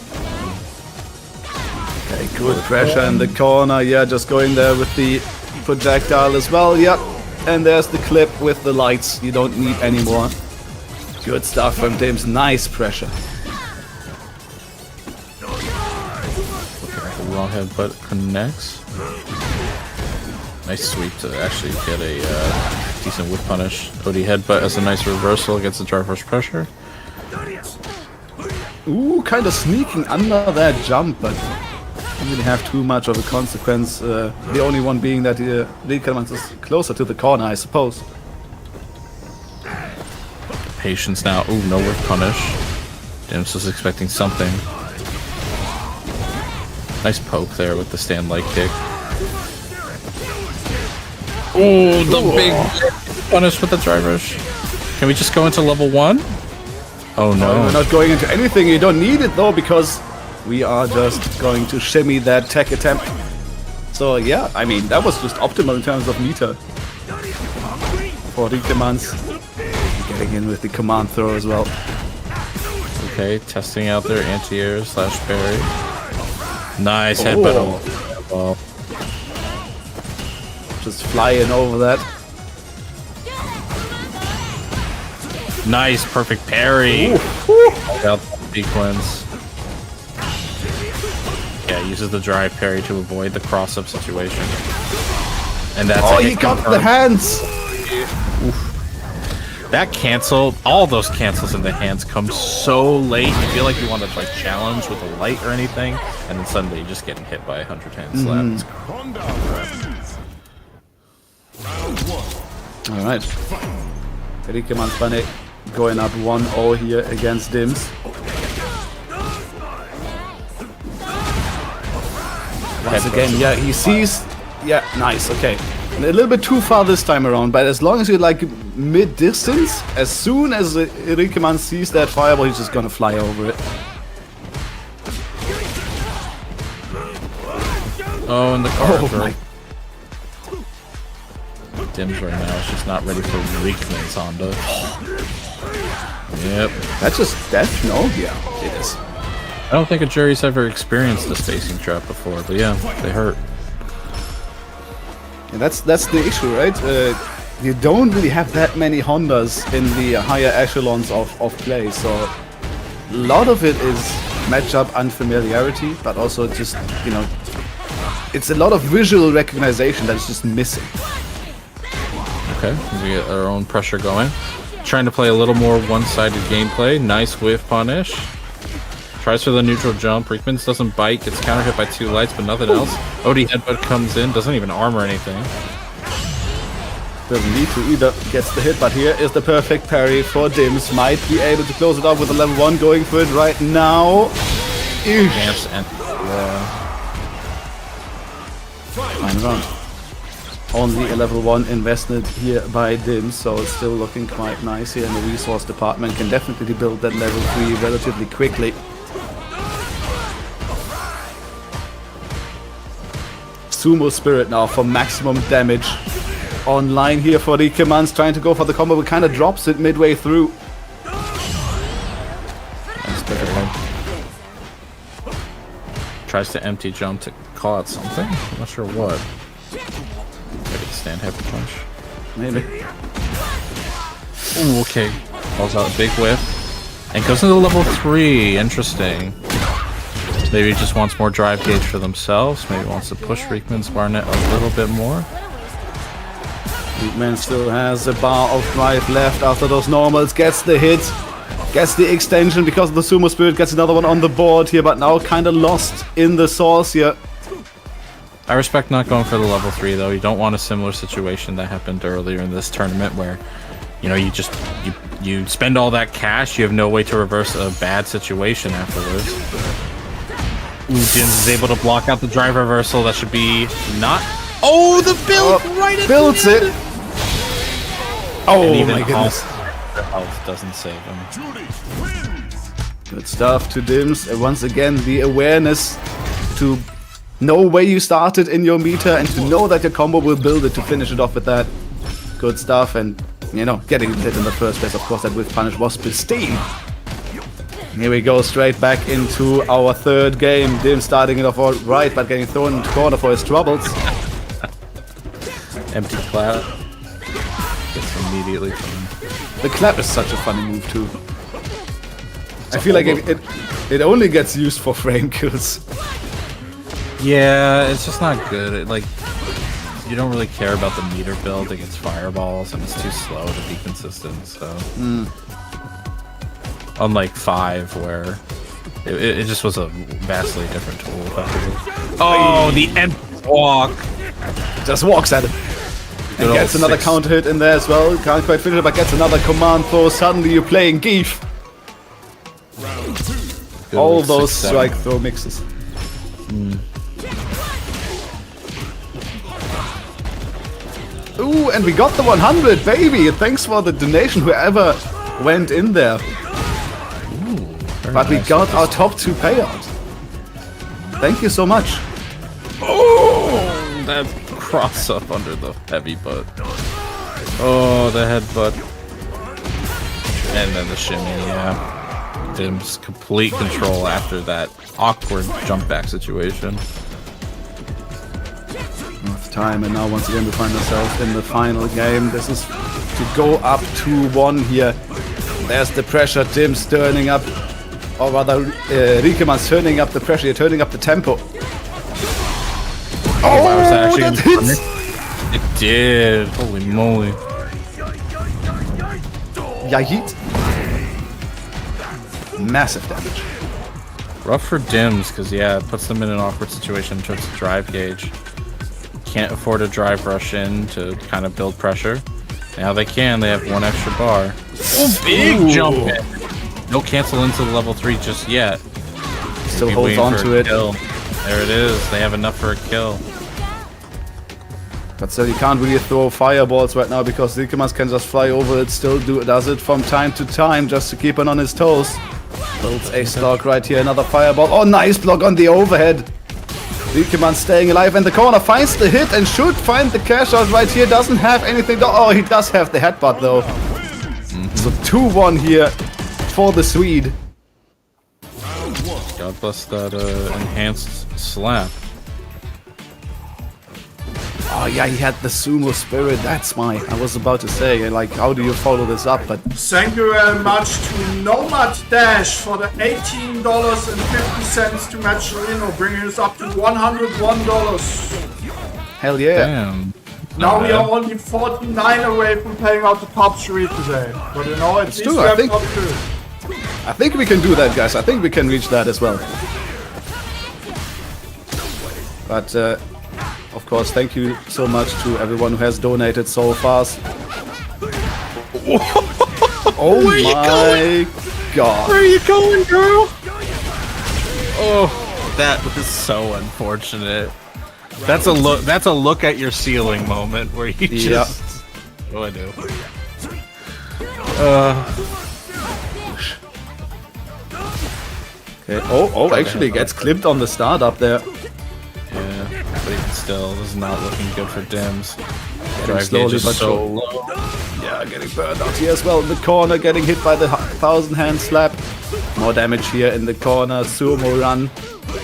Okay, good pressure in the corner. Yeah, just going there with the projectile as well. Yep. And there's the clip with the lights. You don't need any more. Good stuff from Dims. Nice pressure. The raw headbutt connects. Nice sweep to actually get a decent whip punish. OD headbutt as a nice reversal against the driver's pressure. Ooh, kind of sneaking under that jump, but didn't really have too much of a consequence. The only one being that Rickemans is closer to the corner, I suppose. Patience now. Ooh, no whip punish. Dims was expecting something. Nice poke there with the stand leg kick. Oh, the big punish with the drivers. Can we just go into level 1? Oh no. We're not going into anything. You don't need it though, because we are just going to shimmy that tech attempt. So yeah, I mean, that was just optimal in terms of meter. For Rickemans. Getting in with the command throw as well. Okay, testing out their anti-air slash parry. Nice headbutt. Oh. Just flying over that. Nice, perfect parry. Out the sequence. Yeah, uses the drive parry to avoid the cross-up situation. And that's he got the hands. Oof. That cancel, all those cancels in the hands come so late. You feel like you want to like challenge with a light or anything, and then suddenly you're just getting hit by 100 hand slaps. All right. Rikeman Funny going up 1-0 here against Dims. Once again, yeah, he sees. Yeah, nice. Okay, a little bit too far this time around, but as long as you're like mid-distance, as soon as Rikeman sees that fireball, he's just gonna fly over it. Oh, and the car. Dims right now is just not ready for Rikeman's Honda. Yep. That's just death? No? Yeah, it is. I don't think a Juri's ever experienced the spacing trap before, but yeah, they hurt. And that's the issue, right? You don't really have that many Hondas in the higher echelons of play, so a lot of it is matchup unfamiliarity, but also just, you know, it's a lot of visual recognition that's just missing. Okay, we get our own pressure going. Trying to play a little more one-sided gameplay. Nice whiff punish. Tries for the neutral jump. Rikeman's doesn't bite. Gets counter hit by 2 lights, but nothing else. OD headbutt comes in. Doesn't even armor anything. Doesn't need to either. Gets the hit, but here is the perfect parry for Dims. Might be able to close it off with a level 1 going for it right now. Vamps and Fine round. Only a level 1 invested here by Dims, so it's still looking quite nice here in the resource department. Can definitely build that level 3 relatively quickly. Sumo Spirit now for maximum damage. Online here for Rikeman's trying to go for the combo, but kind of drops it midway through. tries to empty jump to call out something. I'm not sure what. Maybe stand heavy punch. Maybe. Ooh, okay. Calls out a big whiff. And goes into level 3. Interesting. Maybe he just wants more drive gauge for themselves. Maybe wants to push Rikeman's Barnet a little bit more. Rikeman still has a bar of drive left after those normals. Gets the hit. Gets the extension because of the Sumo Spirit. Gets another one on the board here, but now kind of lost in the source here. I respect not going for the level 3 though. You don't want a similar situation that happened earlier in this tournament where, you know, you spend all that cash, you have no way to reverse a bad situation afterwards. Ooh, Jins is able to block out the drive reversal. That should be not. Oh, the build right at builds the end. it. Oh my goodness. Health doesn't save him. Good stuff to Dims. And once again, the awareness to know where you started in your meter and to know that your combo will build it to finish it off with that. Good stuff. And, you know, getting it hit in the first place, of course, that with punish was pristine. Here we go, straight back into our third game. Dim starting it off all right, but getting thrown into corner for his troubles. Empty clap. Gets immediately from... The clap is such a funny move too. I feel like it only gets used for frame kills. Yeah, it's just not good. It, like, you don't really care about the meter build against fireballs, and it's too slow to be consistent, so... Unlike 5, where it just was a vastly different tool. Effectively. Oh, the empty walk! Just walks at him. And gets another counter hit in there as well. Can't quite finish it, but gets another command throw. Suddenly you're playing Geef. All those strike throw mixes. Ooh, and we got the 100, baby! Thanks for the donation, whoever went in there. But we got our top 2 payout. Thank you so much. Oh, that cross up under the heavy butt. Oh, the headbutt. And then the shimmy, yeah. Dim's complete control after that awkward jump back situation. Enough time, and now once again we find ourselves in the final game. This is to go up 2-1 here. There's the pressure. Dim's turning up, or rather, Riekeman's turning up the pressure. You're turning up the tempo. Oh, actually that hits! It did. Holy moly. Yahit. Massive damage. Rough for Dims, because yeah, it puts them in an awkward situation in terms of drive gauge. Can't afford a drive rush in to kind of build pressure. Now they can. They have one extra bar. Oh, big jump in. No cancel into the level 3 just yet. Still holds on to it. Kill. There it is. They have enough for a kill. But still, you can't really throw fireballs right now because Riekemann can just fly over it. Still does it from time to time just to keep him on his toes. Builds a stock right here. Another fireball. Oh, nice block on the overhead. Riekemann staying alive in the corner. Finds the hit and should find the cash out right here. Doesn't have anything. Oh, he does have the headbutt though. So 2-1 here for the Swede. God bless that enhanced slap. Oh yeah, he had the sumo spirit. That's I was about to say, like, how do you follow this up? But Thank you very much to Nomad Dash for the $18.50 to match Reno, bringing us up to $101. hell yeah. Damn. Now we are only 49 away from paying out the top 3 today. But you know, at least true, we I have think- top 2. I think we can do that, guys. I think we can reach that as well. But of course, thank you so much to everyone who has donated so fast. Oh my god. Where are you going, girl? Oh, that was so unfortunate. That's a look. That's a look at your ceiling moment where you just. Oh, I do. Okay. Oh, actually gets clipped on the start up there. Yeah, but even still, this is not looking good for Dims. Drive slowly gauge is but so low. Yeah, getting burned out here as well in the corner, getting hit by the 1,000-hand slap. More damage here in the corner. Sumo run.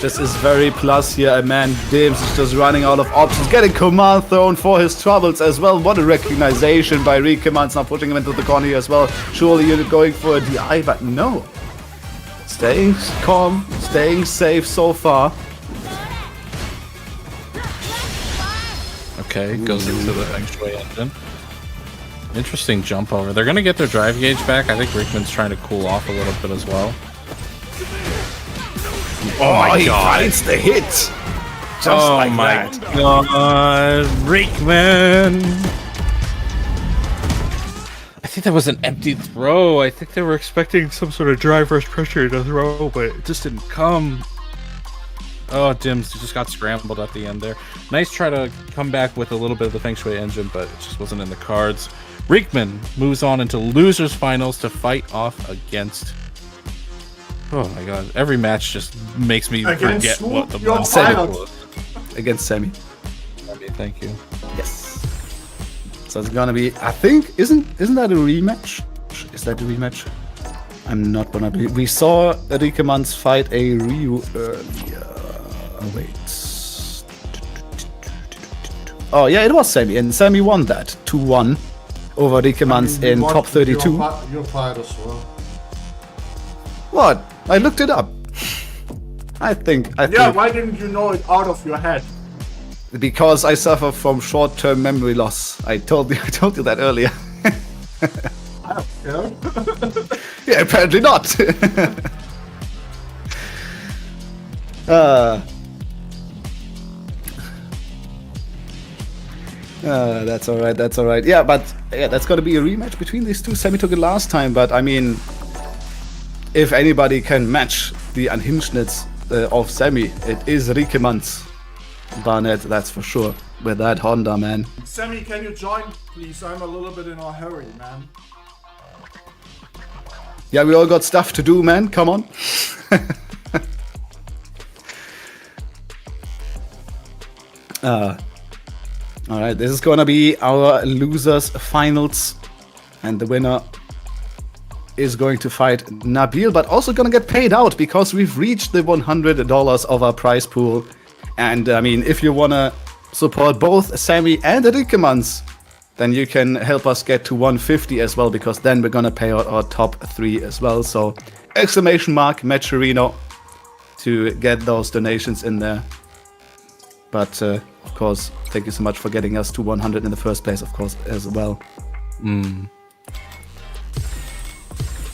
This is very plus here. A man, Dims, is just running out of options. Getting command thrown for his troubles as well. What a recognition by Riekemann. Now pushing him into the corner here as well. Surely you're going for a DI, but no. Staying calm, staying safe so far. Okay, goes into the Feng Shui engine. Interesting jump over. They're gonna get their drive gauge back. I think Rickman's trying to cool off a little bit as well. Oh my god! Finds the hit! Just like that. God, Rickman! I think that was an empty throw. I think they were expecting some sort of drive rush pressure to throw, but it just didn't come. Oh, Dims just got scrambled at the end there. Nice try to come back with a little bit of the Feng Shui engine, but it just wasn't in the cards. Riekman moves on into losers finals to fight off against... Oh my god, every match just makes me forget what the one was. Against Sammy. Sammy, thank you. Yes. So it's gonna be, I think, isn't that a rematch? Is that a rematch? I'm not gonna be. We saw Riekemans fight a Ryu earlier. Oh, wait. Oh yeah, it was Sammy, and Sammy won that 2-1 over Riekemans in top 32. You're fired as well. What? I looked it up. I think. Yeah, why didn't you know it out of your head? Because I suffer from short-term memory loss. I told you that earlier. Yeah. Yeah, apparently not. That's alright, that's alright. Yeah, but yeah, that's gotta be a rematch between these two. Sammy took it last time, but I mean, if anybody can match the unhingedness of Sammy, it is Riekemans. Barnett, that's for sure. With that Honda, man. Sammy, can you join, please? I'm a little bit in a hurry, man. Yeah, we all got stuff to do, man. Come on. Alright, this is gonna be our losers finals. And the winner is going to fight Nabil, but also gonna get paid out because we've reached the $100 of our prize pool. And I mean, if you wanna support both Sammy and Rikemans, then you can help us get to 150 as well, because then we're gonna pay out our top 3 as well. So exclamation mark Matcherino to get those donations in there. But of course, thank you so much for getting us to 100 in the first place, of course, as well. You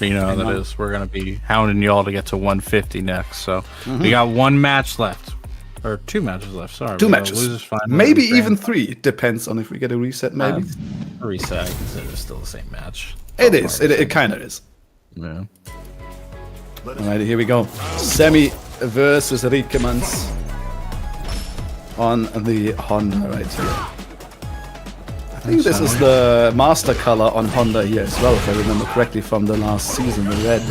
know how that is. We're gonna be hounding y'all to get to 150 next. So we got 1 match left. Or 2 matches left, sorry. 2 matches. Losers final, Maybe even 3. Depends on if we get a reset, maybe. Reset, I consider it's still the same match. It is. It kind of is. Yeah. Alright, here we go. Sammy versus Rikemans on the Honda right here. I think this is the master color on Honda here as well, if I remember correctly from the last season, the red.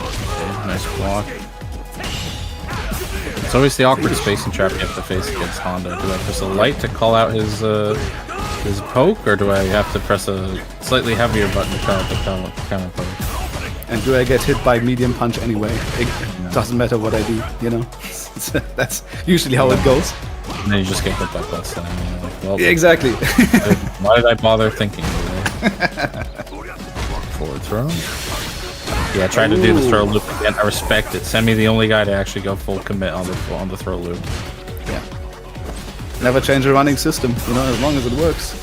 Okay, nice block. It's always the awkward spacing trap you have to face against Honda. Do I press a light to call out his poke, or do I have to press a slightly heavier button to call out the counter poke? And do I get hit by medium punch anyway? It doesn't matter what I do, you know? That's usually how it goes. And then you just get hit by plus. And I'm like, well, yeah, exactly. Why did I bother thinking? Forward throw. Yeah, I tried to do the throw loop again. I respect it. Send me the only guy to actually go full commit on the throw loop. Yeah. Never change a running system, you know, as long as it works.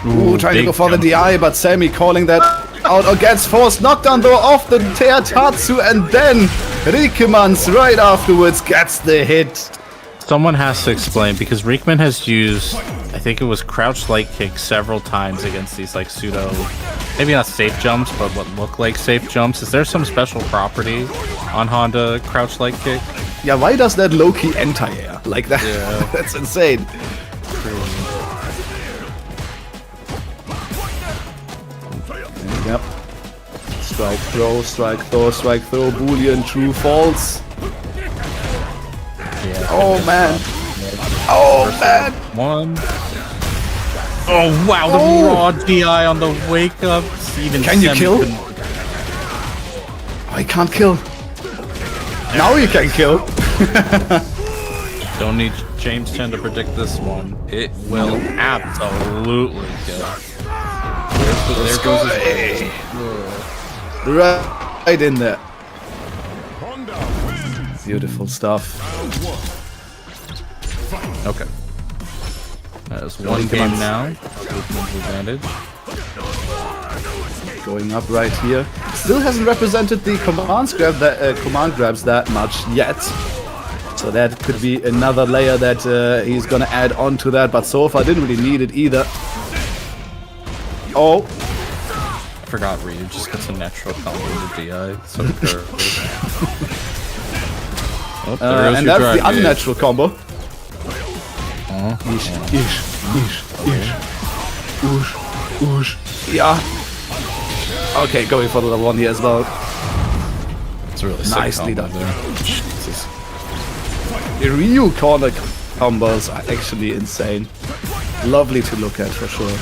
Ooh, trying to go for the DI, but Sammy calling that out or gets forced knockdown though off the Teatatsu, and then Rikemans right afterwards gets the hit. Someone has to explain, because Riekman has used, I think it was crouch light kick several times against these like pseudo, maybe not safe jumps, but what look like safe jumps. Is there some special property on Honda crouch light kick? Yeah, why does that low-key anti-air like that? Yeah. That's insane. Yep. Strike, throw, boolean, true, false. Yeah, oh man! Oh man! 1. Oh wow! The raw DI on the wake up. Even can you kill? Oh, he can't kill. Now you can kill. Don't need James Chen to predict this one. It will absolutely kill. There goes his right in there. Beautiful stuff. Okay. That is 1 game now. Advantage. Going up right here. Still hasn't represented the command grabs that much yet. So that could be another layer that he's gonna add on to that, but so far didn't really need it either. Oh. I forgot Ryu just gets a natural combo with the DI. So and that's the unnatural combo. Yeah. Okay, going for the level 1 here as well. It's really nicely done. There. The Ryu corner combos are actually insane. Lovely to look at for sure.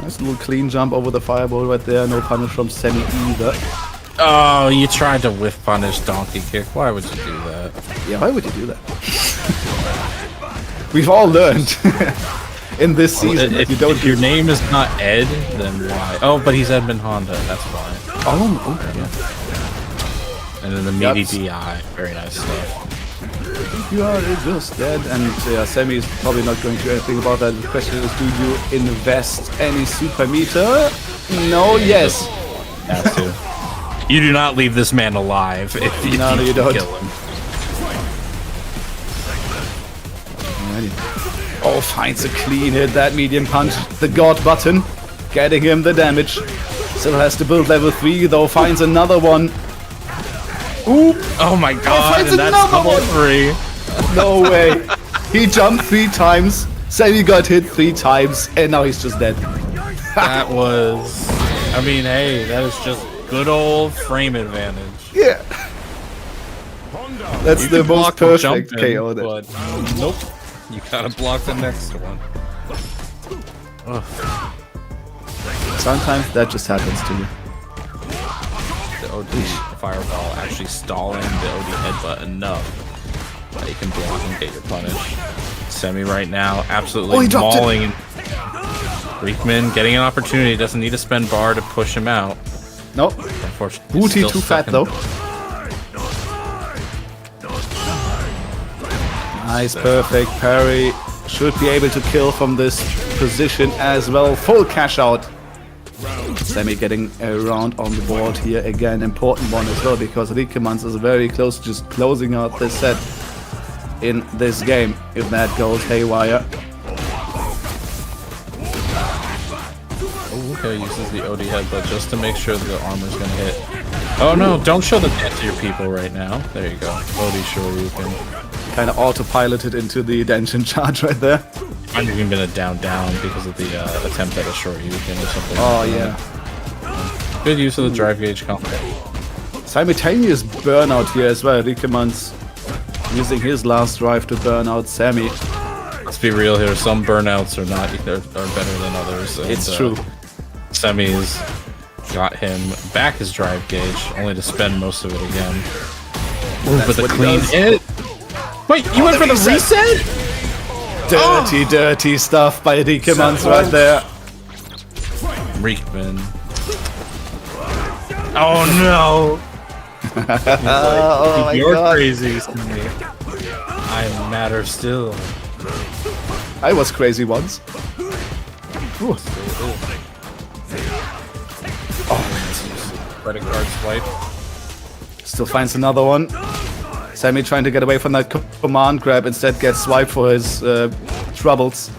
Nice little clean jump over the fireball right there. No punish from Sammy either. Oh, you tried to whiff punish donkey kick. Why would you do that? Yeah, why would you do that? We've all learned in this season. If your name is not Ed, then why? Oh, but he's Edmund Honda. That's why. Oh, okay. Yeah. And then the meaty DI. Very nice stuff. You are just dead, and Sammy is probably not going to do anything about that. The question is, do you invest any super meter? No, yes. Have to. You do not leave this man alive if you don't kill him. Oh, finds a clean hit, that medium punch. The God button, getting him the damage. Still has to build level 3, though finds another one. Oop! Oh my god, and that's level 3. No way. He jumped 3 times, Sammy got hit 3 times, and now he's just dead. That was... I mean, hey, that is just good old frame advantage. Yeah. That's the most perfect KO. But nope. You gotta block the next one. Ugh. Sometimes that just happens to you. The OD fireball actually stalling the OD headbutt enough that you can block and get your punish. Semi right now, absolutely mauling. Freakman getting an opportunity, doesn't need to spend bar to push him out. Nope. Unfortunately, Booty still too stuck fat in- though. Nice, perfect parry. Should be able to kill from this position as well. Full cash out. Semi getting a round on the board here. Again, important one as well because Rikemans is very close to just closing out this set in this game. If that goes haywire. Okay, uses the OD headbutt just to make sure that the armor's gonna hit. Oh no, don't show the dance to your people right now. There you go. OD Shoryuken. Kind of autopiloted into the Denshin charge right there. Might have even been a down because of the attempt at a Shoryuken or something. Oh yeah. Good use of the drive gauge combo. Simultaneous burnout here as well. Rikemans using his last drive to burn out Sammy. Let's be real here. Some burnouts are better than others. And, It's true. Semi's got him back his drive gauge, only to spend most of it again. Ooh, but the clean hit. Wait, you went for the reset? Dirty stuff by Rikemans right there. Reekman. Oh no! Oh my You're god. crazy to me. I matter still. I was crazy once. Ooh. Credit card swipe. Still finds another one. Sammy trying to get away from that command grab, instead gets swiped for his troubles.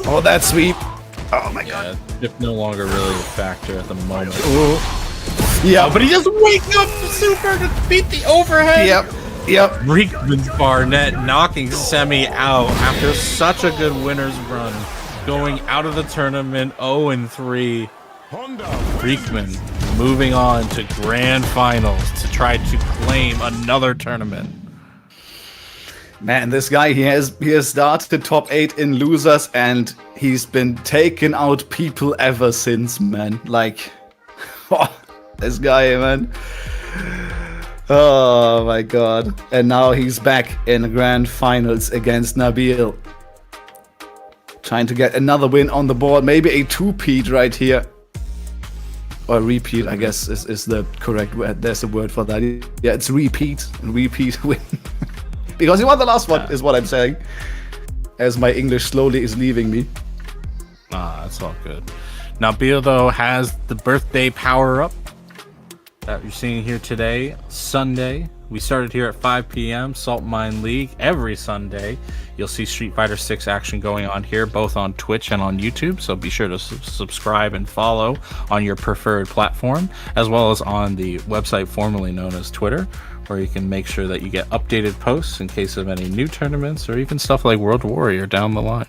Oh, that sweep. Oh my god. Yeah, dip no longer really a factor at the moment. Ooh. Yeah, But he just wake up super to beat the overhead. Yep. Reekman's Barnett knocking Semi out after such a good winner's run, going out of the tournament 0-3. Reekman moving on to grand finals to try to claim another tournament. Man, this guy he has started top 8 in losers and he's been taking out people ever since, man. Like, this guy, man. Oh my god. And now he's back in the grand finals against Nabil. Trying to get another win on the board. Maybe a two-peat right here. Or repeat, I guess, is the correct word. There's a word for that. Yeah, it's repeat. Repeat win. Because he won the last one, is what I'm saying. As my English slowly is leaving me. Ah, that's all good. Nabil, though, has the birthday power-up that you're seeing here today, Sunday. We started here at 5 p.m. Saltmine League every Sunday. You'll see Street Fighter 6 action going on here, both on Twitch and on YouTube. So be sure to subscribe and follow on your preferred platform, as well as on the website formerly known as Twitter, where you can make sure that you get updated posts in case of any new tournaments or even stuff like World Warrior down the line.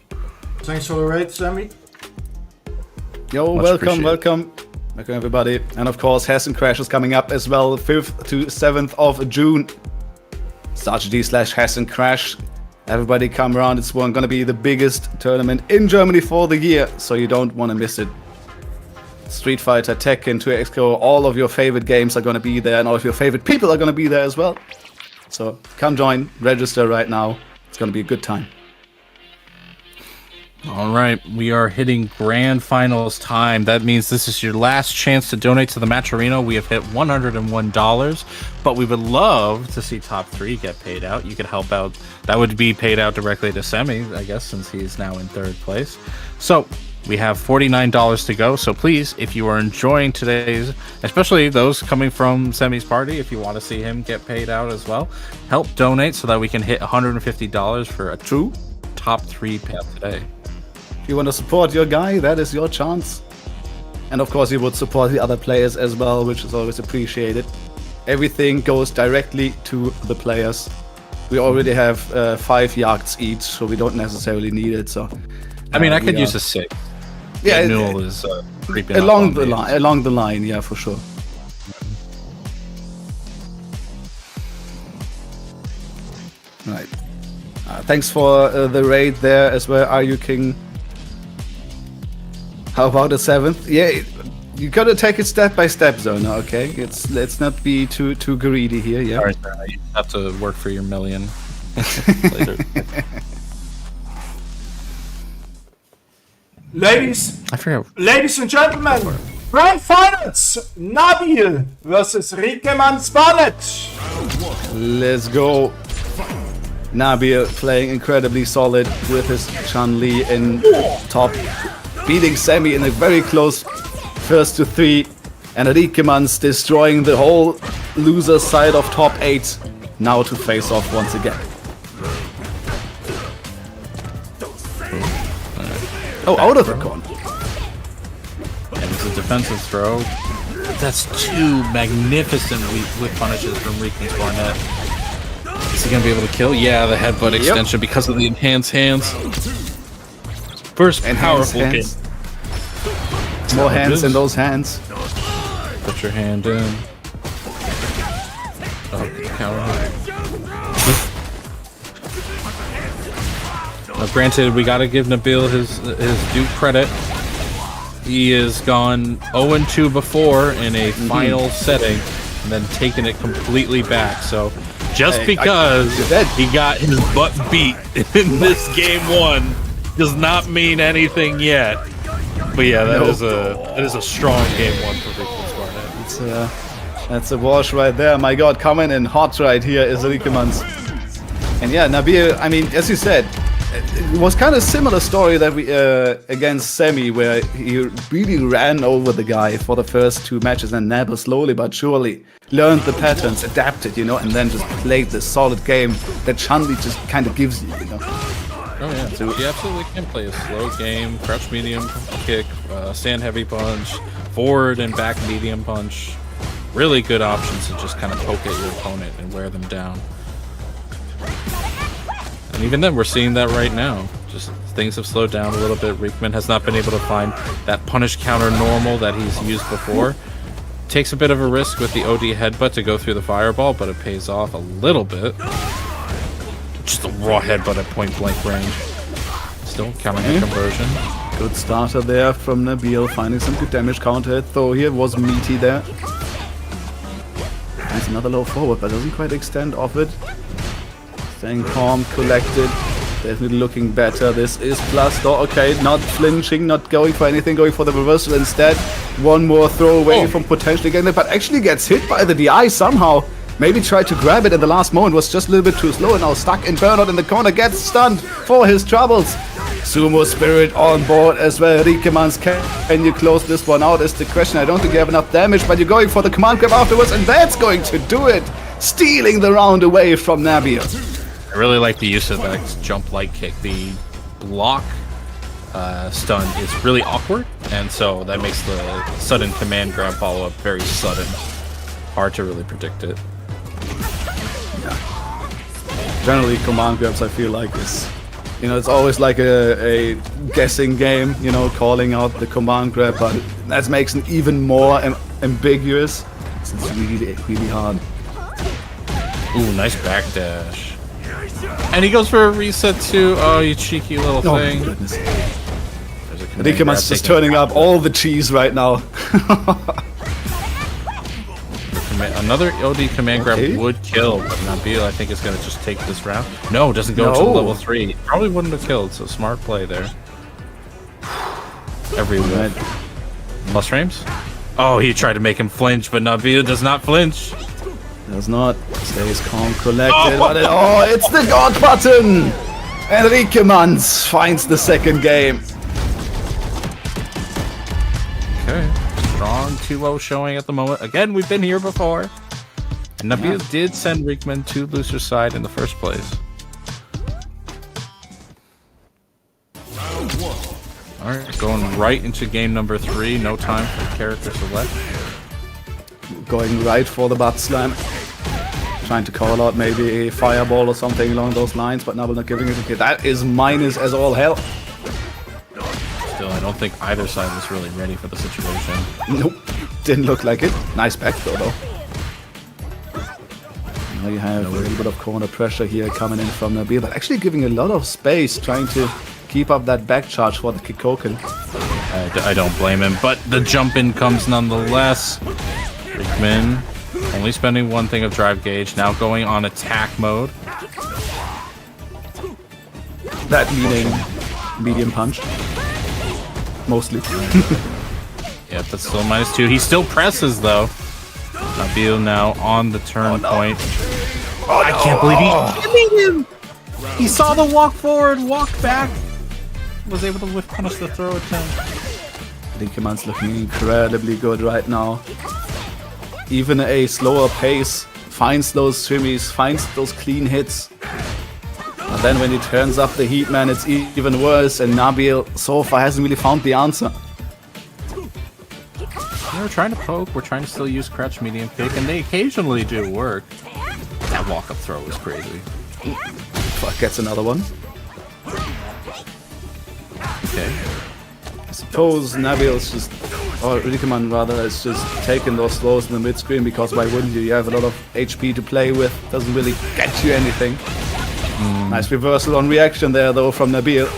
Thanks for the raid, Sammy. Yo, Much welcome. appreciated. Welcome everybody. And of course, Hessen Crash is coming up as well, 5th to 7th of June. /Hessen Crash. Everybody come around. It's going to be the biggest tournament in Germany for the year, so you don't want to miss it. Street Fighter, Tekken, 2XCO, all of your favorite games are going to be there, and all of your favorite people are going to be there as well. So come join, register right now. It's going to be a good time. All right, we are hitting grand finals time. That means this is your last chance to donate to the Match Arena. We have hit $101, but we would love to see top 3 get paid out. You could help out. That would be paid out directly to Semi, I guess, since he's now in 3rd place. So we have $49 to go. So please, if you are enjoying today's, especially those coming from Semi's party, if you want to see him get paid out as well, help donate so that we can hit $150 for a true top 3 payout today. If you want to support your guy, that is your chance. And of course, you would support the other players as well, which is always appreciated. Everything goes directly to the players. We already have 5 yachts each, so we don't necessarily need it. So, I mean, I could use a 6. Yeah, Newell is creeping along up the on me. line. Along the line, yeah, for sure. Right. thanks for the raid there as well. Are you king? How about a 7th? Yeah, you gotta take it step by step, Zona. Okay, let's not be too greedy here. Yeah. Sorry, you have to work for your million later. Ladies and gentlemen, grand finals, Nabil versus Rikemans Barnet. Let's go. Nabil playing incredibly solid with his Chun-Li in top, beating Sammy in a very close first to 3, and Rikemans destroying the whole loser side of top 8, now to face off once again. Oh, out of the corner. And it's a defensive throw. That's 2 magnificent whip punishes from Rikemans Barnet. Is he gonna be able to kill? Yeah, the headbutt extension because of the enhanced hands. First powerful hands. More hands in those hands. Put your hand in. Oh, counter. Now, granted, we gotta give Nabil his due credit. He has gone 0-2 before in a final setting, and then taken it completely back. So, just because he got his butt beat in this game 1 does not mean anything yet. But yeah, that is a strong game 1 for Rikemans Barnet. That's a wash right there. My God, coming in hot right here is Rikemans. And yeah, Nabil, I mean, as you said, it was kind of a similar story that we against Semi, where he really ran over the guy for the first 2 matches, and Nabil slowly but surely learned the patterns, adapted, you know, and then just played the solid game that Chun-Li just kind of gives you, you know. Oh yeah, so he absolutely can play a slow game, crouch medium kick, stand heavy punch, forward and back medium punch. Really good options to just kind of poke at your opponent and wear them down. And even then, we're seeing that right now. Just things have slowed down a little bit. Rikemans has not been able to find that punish counter normal that he's used before. Takes a bit of a risk with the OD headbutt to go through the fireball, but it pays off a little bit. Just a raw headbutt at point blank range. Still counting a conversion. Good starter there from Nabil, finding some good damage counter. Though here was meaty there. Nice, another low forward, but doesn't quite extend off it. Staying calm, collected, definitely looking better. This is plus, though, okay, not flinching, not going for anything, going for the reversal instead. One more throw away from potentially getting it, but actually gets hit by the DI somehow. Maybe tried to grab it in the last moment, was just a little bit too slow, and now stuck in burnout in the corner, gets stunned for his troubles. Sumo Spirit on board as well. Rikemans, can you close this one out is the question. I don't think you have enough damage, but you're going for the command grab afterwards, and that's going to do it. Stealing the round away from Nabil. I really like the use of that jump light kick. The block stun is really awkward, and so that makes the sudden command grab follow-up very sudden. Hard to really predict it. Yeah. Generally, command grabs, I feel like, is, you know, it's always like a guessing game, you know, calling out the command grab, but that makes it even more ambiguous. It's really, really hard. Ooh, nice backdash. And he goes for a reset too. Oh, you cheeky little thing. My goodness. Rikemans just turning up all the cheese right now. Another OD command grab would kill, but Nabil, I think, is going to just take this round. No, doesn't go until level 3. Probably wouldn't have killed, so smart play there. Every win. Plus frames? Oh, he tried to make him flinch, but Nabil does not flinch. Does not. Stays calm, collected. Oh, it's the God button! And Rikemans finds the second game. Okay. Strong 2-0 showing at the moment. Again, we've been here before. And Nabil did send Rikemans to loser's side in the first place. Alright, going right into game number 3. No time for character select. Going right for the butt slam. Trying to call out maybe a fireball or something along those lines, but Nabil not giving it a hit. That is minus as all hell. Still, I don't think either side was really ready for the situation. Nope. Didn't look like it. Nice back throw though. Now you have a little bit of corner pressure here coming in from Nabil, but actually giving a lot of space, trying to keep up that back charge for the Kikoken. I don't blame him, but the jump in comes nonetheless. Rickman only spending one thing of drive gauge, now going on attack mode. That meaning medium punch. Mostly. Yeah, but still -2. He still presses though. Nabil now on the turn point. Oh, I can't believe he him. He saw the walk forward, walked back, was able to whiff punish the throw attempt. Rikkeman's looking incredibly good right now. Even a slower pace finds those shimmies, finds those clean hits. And then when he turns up the heat, man, it's even worse. And Nabil so far hasn't really found the answer. We're trying to poke, we're trying to still use crouch medium kick, and they occasionally do work. That walk-up throw was crazy. Fuck, gets another one. Okay. I suppose Nabil's just, or Rikkeman rather, is just taking those throws in the mid-screen, because why wouldn't you? You have a lot of HP to play with, doesn't really get you anything. Nice reversal on reaction there though from Nabil.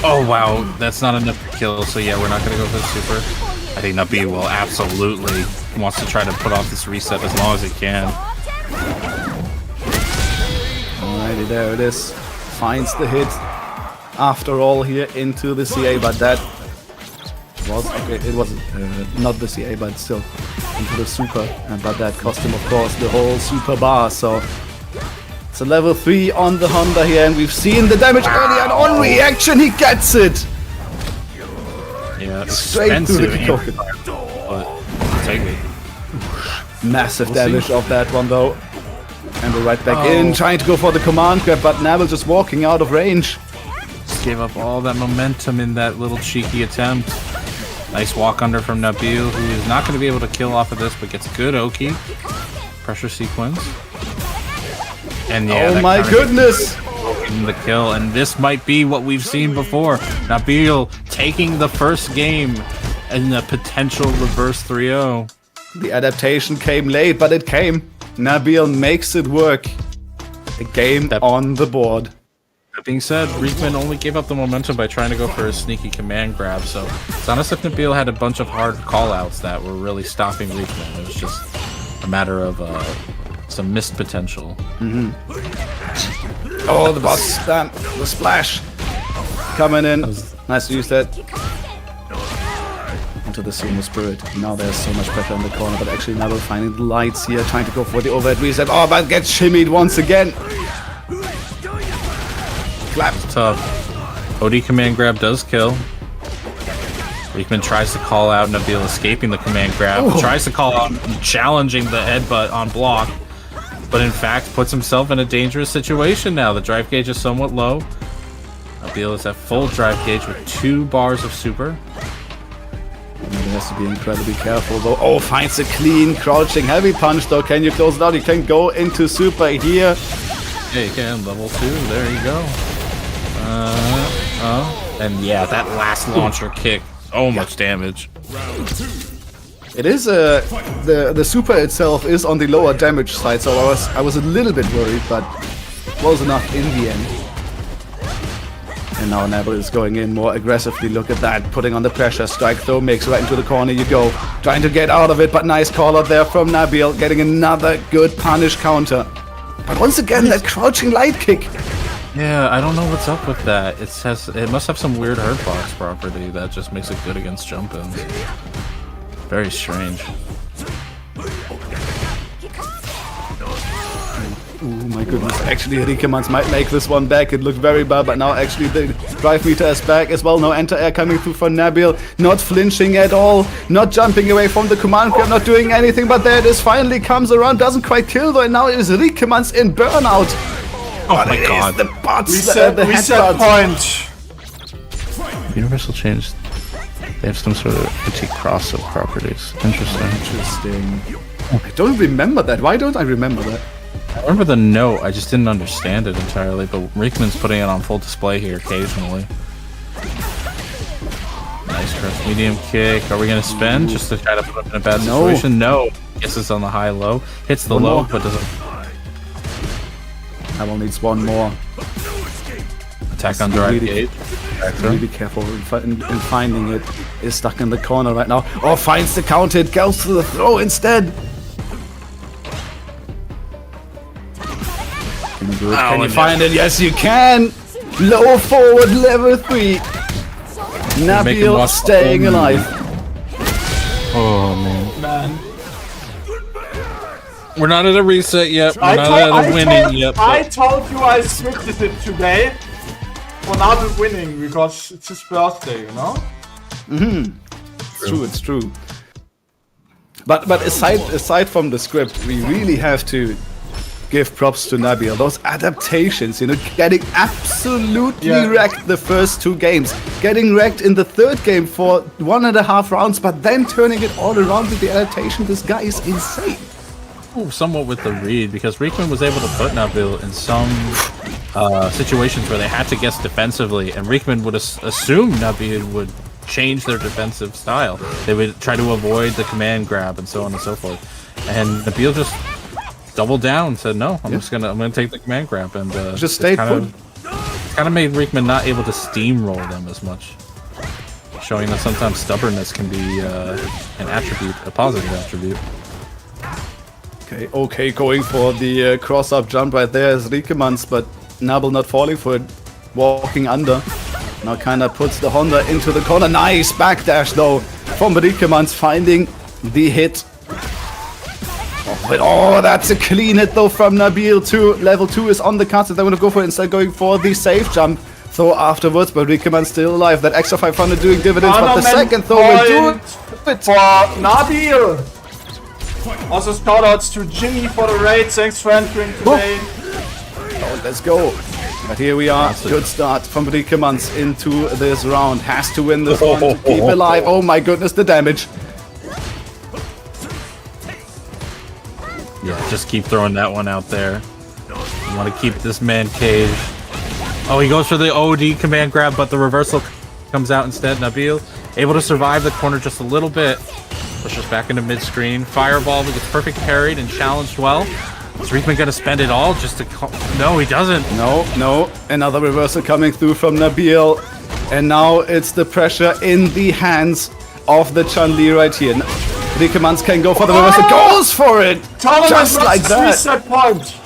Oh wow, that's not enough to kill, so yeah, we're not gonna go for the super. I think Nabil will absolutely wants to try to put off this reset as long as he can. Alrighty, there it is. Finds the hit after all here into the CA, but that was, okay, it wasn't, not the CA, but still into the super. But that cost him, of course, the whole super bar, so it's a level 3 on the Honda here, and we've seen the damage early, and on reaction he gets it! Yeah, straight through the Kikoken. But take it. Massive damage of that one though. And we're right back in, trying to go for the command grab, but Nabil just walking out of range. Just gave up all that momentum in that little cheeky attempt. Nice walk under from Nabil, who is not going to be able to kill off of this, but gets good Oki. Pressure sequence. And yeah, oh my goodness! The kill, and this might be what we've seen before. Nabil taking the first game in a potential reverse 3-0. The adaptation came late, but it came. Nabil makes it work. A game on the board. That being said, Rickman only gave up the momentum by trying to go for a sneaky command grab, so it's not as if Nabil had a bunch of hard callouts that were really stopping Rickman. It was just a matter of some missed potential. Oh, the boss stamp, the splash coming in. Nice to use that. Into the Sumo Spirit. Now there's so much pressure on the corner, but actually Nabil finding the lights here, trying to go for the overhead reset. Oh, but gets shimmied once again. Clap. Tough. OD command grab does kill. Rickman tries to call out Nabil escaping the command grab. Oh. Tries to call out challenging the headbutt on block. But in fact, puts himself in a dangerous situation now. The drive gauge is somewhat low. Nabil is at full drive gauge with 2 bars of super. He has to be incredibly careful though. Oh, finds a clean, crouching, heavy punch though. Can you close it out? You can go into super here. Yeah, you can. Level 2. There you go. And yeah, that last launcher kick. So much damage. It is the super itself is on the lower damage side, so I was a little bit worried, but close enough in the end. And now Nabil is going in more aggressively. Look at that, putting on the pressure. Strike throw makes right into the corner. You go, trying to get out of it, but nice call out there from Nabil, getting another good punish counter. But once again, that crouching light kick. Yeah, I don't know what's up with that. It must have some weird hurtbox property that just makes it good against jump-ins. Very strange. Oh my goodness, actually Rikkeman might make this one back. It looked very bad, but now actually the drive meter is back as well. No enter-air coming through for Nabil. Not flinching at all. Not jumping away from the command grab, not doing anything, but there it is. Finally comes around, doesn't quite kill though, and now it is Rikkeman's in burnout. Oh my god. The butts, Reset point. Universal changed. They have some sort of antique cross-up properties. Interesting. I don't remember that. Why don't I remember that? I remember the note, I just didn't understand it entirely, but Rickman's putting it on full display here occasionally. Nice cross medium kick. Are we going to spend just to try to put him in a bad situation? No. Guesses on the high-low. Hits the low, but doesn't Nabil needs one more. Attack on drive gate. Really careful in finding it. Is stuck in the corner right now. Oh, finds the counter. It goes to the throw instead. Can you find it? Yes, you can. Low forward, level 3. Nabil staying alive. Oh man. We're not at a reset yet. We're not at a winning yet. I told you I scripted it today for Nabil winning because it's his birthday, you know? It's true. But aside from the script, we really have to give props to Nabil. Those adaptations, getting absolutely wrecked the first 2 games, getting wrecked in the 3rd game for 1.5 rounds, but then turning it all around with the adaptation. This guy is insane. Somewhat with the read, because Riekman was able to put Nabil in some situations where they had to guess defensively, and Riekman would assume Nabil would change their defensive style. They would try to avoid the command grab and so on and so forth. And Nabil just doubled down, said no, I'm gonna take the command grab, and just stayed put. Kind of made Riekman not able to steamroll them as much, showing that sometimes stubbornness can be an attribute, a positive attribute. Okay, going for the cross-up jump right there is Riekemans, but Nabil not falling for it, walking under. Now kinda puts the Honda into the corner. Nice backdash though from Riekemans, finding the hit. Oh, that's a clean hit though from Nabil too. Level 2 is on the cards, so they're gonna go for it instead, going for the safe jump throw afterwards, but Riekemans still alive. That extra 500 doing dividends, but the second throw will do it. For Nabil! Also shoutouts to Jimmy for the raid. Thanks for entering today. Oh, let's go. But here we are. Good start from Riekemans into this round. Has to win this one to keep alive. Oh my goodness, the damage. Yeah, just keep throwing that one out there. You want to keep this man caged. Oh, he goes for the OD command grab, but the reversal comes out instead. Nabil able to survive the corner just a little bit. Pushes back into mid-screen. Fireball gets perfect parried and challenged well. Is Riekman gonna spend it all just to... No, he doesn't. No. Another reversal coming through from Nabil. And now it's the pressure in the hands of the Chun-Li right here. Riekemans can go for the reversal. Goes for it! Just like that. Point.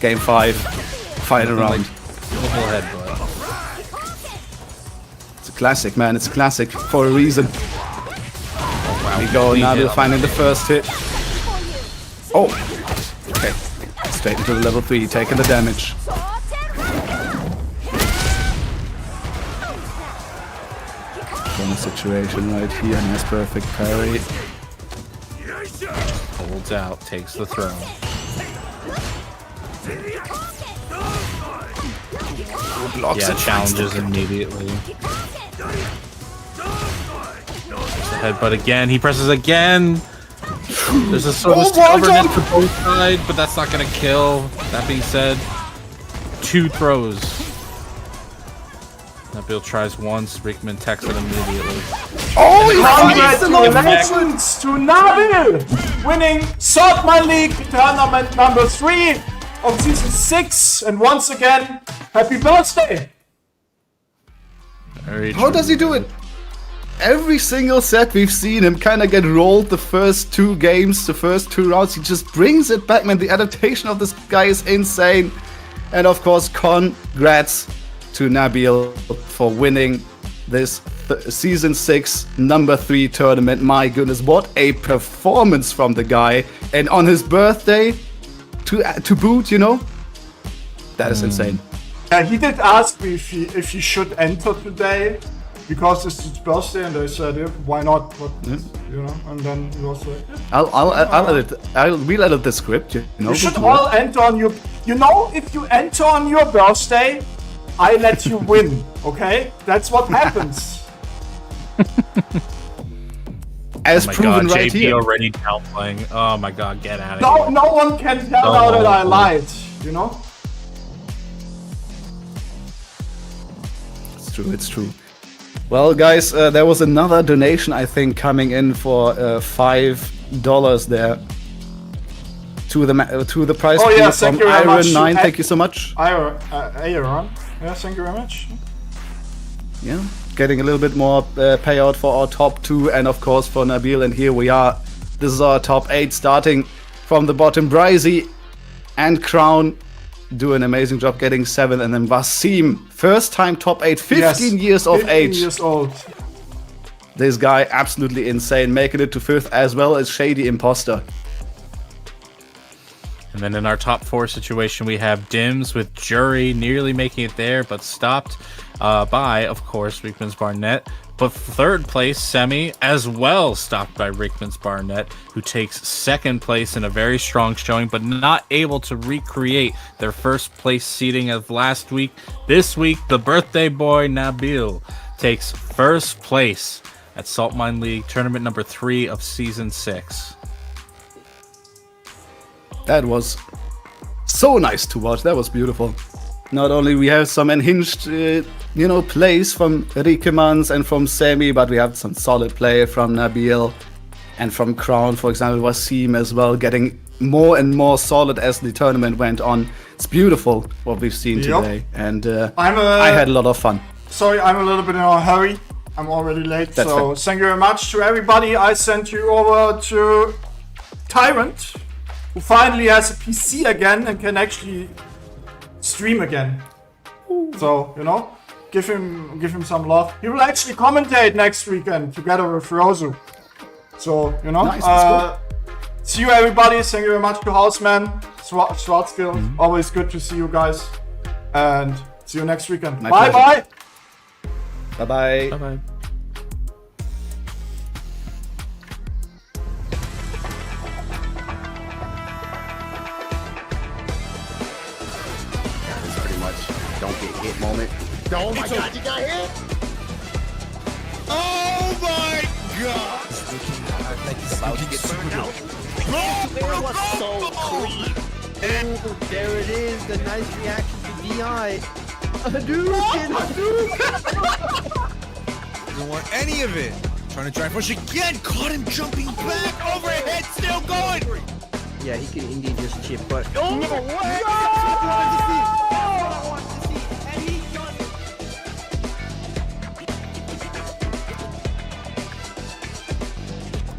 Game 5. Final round. It's a classic, man. It's a classic for a reason. Here we go. Nabil finding the first hit. Oh! Okay. Straight into the level 3, taking the damage. Corner situation right here. Nice perfect parry. Holds out, takes the throw. Blocks it, challenges immediately. Headbutt again. He presses again. There's a sort of stubbornness to both sides, but that's not gonna kill. That being said, 2 throws. Nabil tries once. Riekman techs it immediately. Oh, congratulations to Nabil, winning Saltmine League tournament number 3 of season 6, and once again, happy birthday! How does he do it? Every single set we've seen him kind of get rolled the first 2 games, the first 2 rounds. He just brings it back, man. The adaptation of this guy is insane. And of course, congrats to Nabil for winning this season 6 number 3 tournament. My goodness, what a performance from the guy. And on his birthday, to boot, that is insane. Yeah, he did ask me if he should enter today because it's his birthday, and I said, yeah, why not? But and then he was like, yeah. I'll re-edit the script. You should all enter on your. If you enter on your birthday, I let you win. Okay, that's what happens. As proven God, right JP here. already downplaying. Oh my God, get out of here. No one can tell now that I lied. It's true. Well, guys, there was another donation, I think, coming in for $5 there. to the prize Oh, pool yeah, from thank you very much. Iron9. Thank you so much. Aaron. Yeah, thank you very much. Yeah, getting a little bit more payout for our top 2 and of course for Nabil. And here we are. This is our top 8 starting from the bottom. Bryzy and Crown do an amazing job getting 7th, and then Wasim, first time top 8, 15 years of 15 age. years old. This guy absolutely insane, making it to 5th as well as Shady Imposter. And then in our top 4 situation, we have Dims with Juri nearly making it there, but stopped by, of course, Rickman's Barnett. But 3rd place, Semi, as well stopped by Rickman's Barnett, who takes 2nd place in a very strong showing, but not able to recreate their 1st place seeding of last week. This week, the birthday boy, Nabil, takes 1st place at Saltmine League, tournament number 3 of Season 6. That was so nice to watch. That was beautiful. Not only we have some unhinged, plays from Riekemans and from Semi, but we have some solid play from Nabil and from Crown, for example, Wasim as well, getting more and more solid as the tournament went on. It's beautiful what we've seen today, and I had a lot of fun. Sorry, I'm a little bit in a hurry. I'm already late, That's so fine. thank you very much to everybody. I sent you over to Tyrant, who finally has a PC again and can actually stream again. So, give him some love. He will actually commentate next weekend together with Rosu. So, Nice, that's see you everybody. Thank you very much to Houseman, Schwarzskill. Always good to see you guys. And see you next weekend. My Bye pleasure. bye. Bye-bye. Bye-bye. Pretty much don't get hit moment. Oh my god, you got hit! Oh my god! About to get burned out. It was so clean. And there it is, the nice reaction to DI. Doesn't want any of it. Trying to try and push again. Caught him jumping back. Overhead, still going. Yeah, he can indeed just chip, but... Oh, no way!